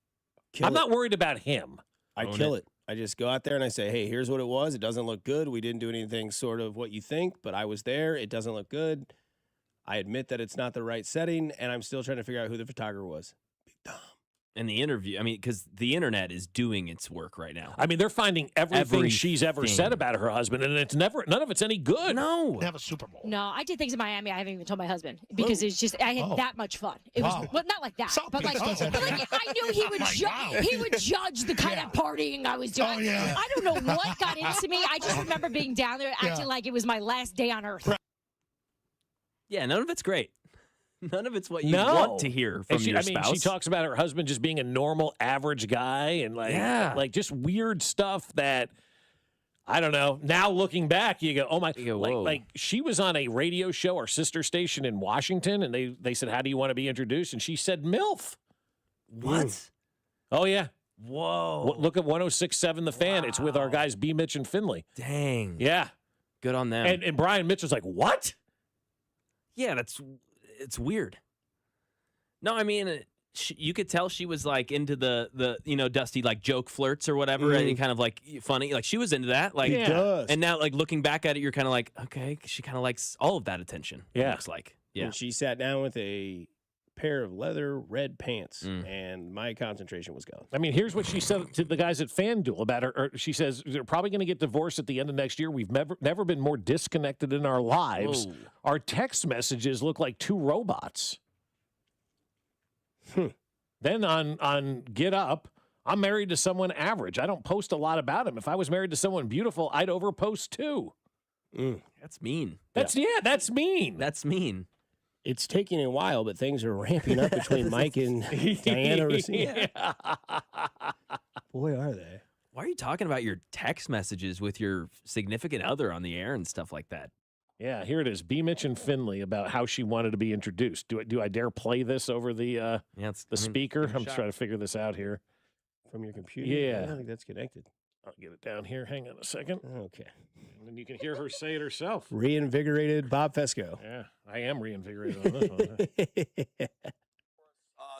I'm not worried about him. I kill it. I just go out there and I say, hey, here's what it was. It doesn't look good. We didn't do anything sort of what you think, but I was there. It doesn't look good. I admit that it's not the right setting, and I'm still trying to figure out who the photographer was. And the interview, I mean, because the internet is doing its work right now. I mean, they're finding everything she's ever said about her husband, and it's none of it's any good. No. They have a Super Bowl. No, I did things in Miami I haven't even told my husband because it's just I had that much fun. It was well, not like that, but like I knew he would he would judge the kind of partying I was doing. I don't know what got into me. I just remember being down there acting like it was my last day on earth. Yeah, none of it's great. None of it's what you want to hear from your spouse. I mean, she talks about her husband just being a normal, average guy and like just weird stuff that, I don't know. Now looking back, you go, oh my, like she was on a radio show, our sister station in Washington, and they said, how do you want to be introduced? And she said, MILF. What? Oh, yeah. Whoa. Look at 106.7 The Fan. It's with our guys B. Mitch and Finley. Dang. Yeah. Good on them. And Brian Mitch was like, what? Yeah, it's weird. No, I mean, you could tell she was like into the Dusty like joke flirts or whatever, and kind of like funny. Like she was into that. Like, and now like looking back at it, you're kind of like, okay, she kind of likes all of that attention. Yeah, it looks like. Yeah. And she sat down with a pair of leather red pants, and my concentration was gone. I mean, here's what she said to the guys at FanDuel about her. She says, they're probably going to get divorced at the end of next year. We've never been more disconnected in our lives. Whoa. Our text messages look like two robots. Then on Get Up, I'm married to someone average. I don't post a lot about him. If I was married to someone beautiful, I'd overpost too. That's mean. That's mean. That's mean. It's taking a while, but things are ramping up between Mike and Diana Rossini. Boy, are they. Why are you talking about your text messages with your significant other on the air and stuff like that? Yeah, here it is. B. Mitch and Finley about how she wanted to be introduced. Do I dare play this over the speaker? I'm just trying to figure this out here. From your computer? Yeah. I don't think that's connected. I'll get it down here. Hang on a second. Okay. And then you can hear her say it herself. Reinvigorated Bob Fescoe. Yeah, I am reinvigorated on this one.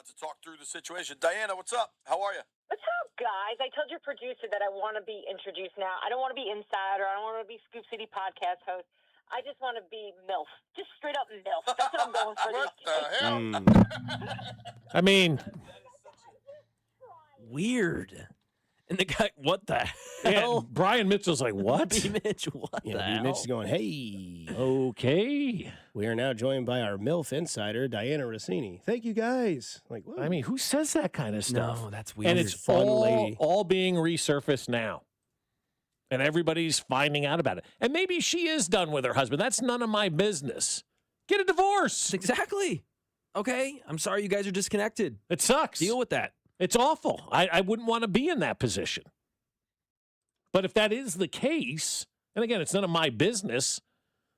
To talk through the situation. Diana, what's up? How are you? What's up, guys? I told your producer that I want to be introduced now. I don't want to be insider. I don't want to be Scoop City podcast host. I just want to be MILF. Just straight up MILF. That's what I'm going for. What the hell? I mean, weird. And the guy, what the yeah, hell? Brian Mitchell's like, what? B. Mitch, what the hell? Mitch is going, hey. Okay. We are now joined by our MILF insider, Diana Rossini. Thank you, guys. Like, whoa. I mean, who says that kind of stuff? No, that's weird. And it's all being resurfaced now. And everybody's finding out about it. And maybe she is done with her husband. That's none of my business. Get a divorce. Exactly. Okay. I'm sorry you guys are disconnected. It sucks. Deal with that. It's awful. I wouldn't want to be in that position. But if that is the case, and again, it's none of my business,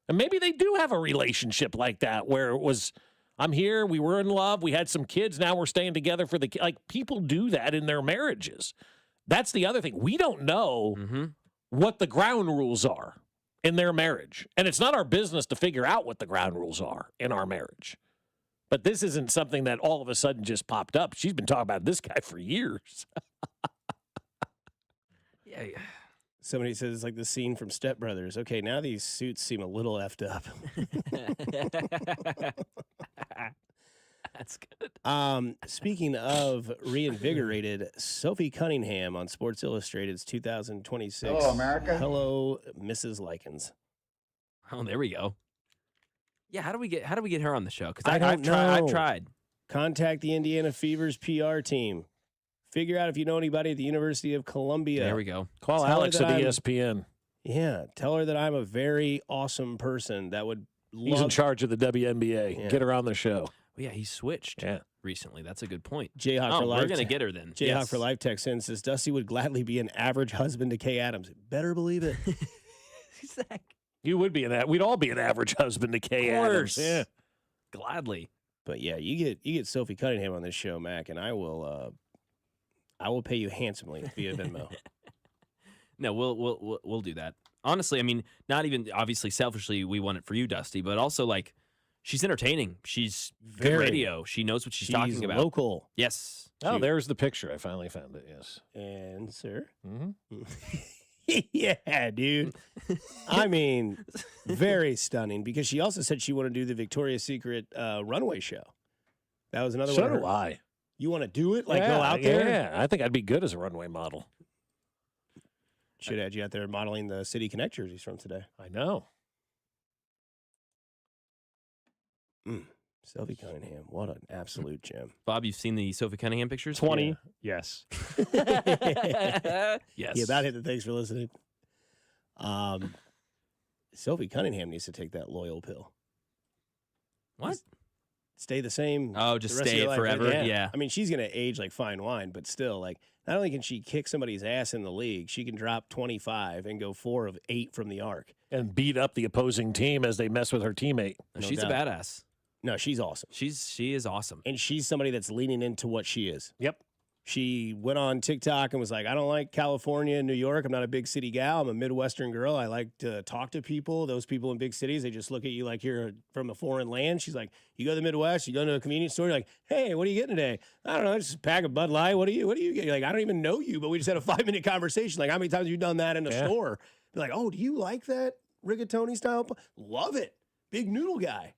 and maybe they do have a relationship like that where it was, I'm here, we were in love, we had some kids, now we're staying together for the kids. Like, people do that in their marriages. That's the other thing. We don't know what the ground rules are in their marriage. And it's not our business to figure out what the ground rules are in our marriage. But this isn't something that all of a sudden just popped up. She's been talking about this guy for years. Yeah. Somebody says it's like the scene from Step Brothers. Okay, now these suits seem a little effed up. That's good. Speaking of reinvigorated, Sophie Cunningham on Sports Illustrated's 2026. Hello, America. Hello, Mrs. Likens. Oh, there we go. Yeah, how do we get her on the show? Because I've tried. Contact the Indiana Fever's PR team. Figure out if you know anybody at the University of Columbia. There we go. Call Alex at ESPN. Yeah, tell her that I'm a very awesome person that would love. He's in charge of the WNBA. Yeah. Get her on the show. Well, yeah, he switched recently. That's a good point. Jayhawk for life. We're going to get her then. Jayhawk for life text in says Dusty would gladly be an average husband to Kay Adams. Better believe it. You would be we'd all be an average husband to Kay Adams. Yeah. Gladly. But yeah, you get Sophie Cunningham on this show, Mac, and I will pay you handsomely via Venmo. No, we'll do that. Honestly, I mean, not even obviously selfishly we want it for you, Dusty, but also like she's entertaining. She's good radio. She knows what she's talking about. Local. Yes. Oh, there's the picture. I finally found it. Yes. And sir. Mm-hmm. Yeah, dude. I mean, very stunning because she also said she wanted to do the Victoria's Secret runway show. That was another one. So do I. You want to do it? Like go out there? Yeah, I think I'd be good as a runway model. Should have had you out there modeling the City Connect jerseys from today. I know. Sophie Cunningham, what an absolute gem. Bob, you've seen the Sophie Cunningham pictures? 20, yes. Yes. Yeah, that hit the thanks for listening. Sophie Cunningham needs to take that loyal pill. What? Stay the same. Oh, just the rest of stay your life. forever? Like, Yeah. I mean, she's going to age like fine wine, but still, like, not only can she kick somebody's ass in the league, she can drop 25 and go 4 of 8 from the arc. And beat up the opposing team as they mess with her teammate. She's a badass. No, she's awesome. She is awesome. And she's somebody that's leaning into what she is. Yep. She went on TikTok and was like, I don't like California and New York. I'm not a big city gal. I'm a Midwestern girl. I like to talk to people. Those people in big cities, they just look at you like you're from a foreign land. She's like, you go to the Midwest, you go into a convenience store, you're like, hey, what are you getting today? I don't know, just a pack of Bud Light. What do you get? You're like, I don't even know you, but we just had a 5-minute conversation. Like, how many times have you done that in a store? They're like, oh, do you like that rigatoni style? Love it. Big noodle guy.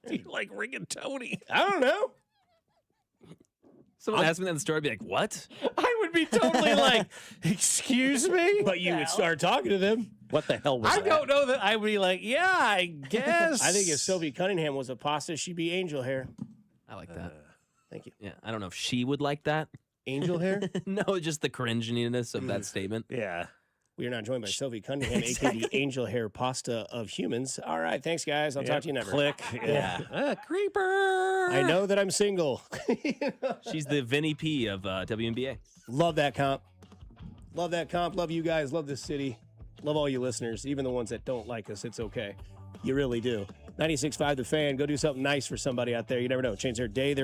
Do you like rigatoni? I don't know. Someone asked me that in the store, I'd be like, what? I would be totally like, excuse me? But you would start talking to them. What the hell was I that? don't know that I would be like, yeah, I guess. I think if Sophie Cunningham was a pasta, she'd be angel hair. I like that. Thank you. Yeah, I don't know if she would like that. Angel hair? No, just the cringiness of that statement. Yeah. We are now joined by Sophie Cunningham, aka the angel hair pasta of humans. All right, thanks, guys. I'll talk to you never. Click. Yeah. Creeper. I know that I'm single. She's the Vinny P of WNBA. Love that comp. Love that comp. Love you guys. Love this city. Love all you listeners, even the ones that don't like us. It's okay. You really do. 96.5 The Fan. Go do something nice for somebody out there. You never know. Change their day, their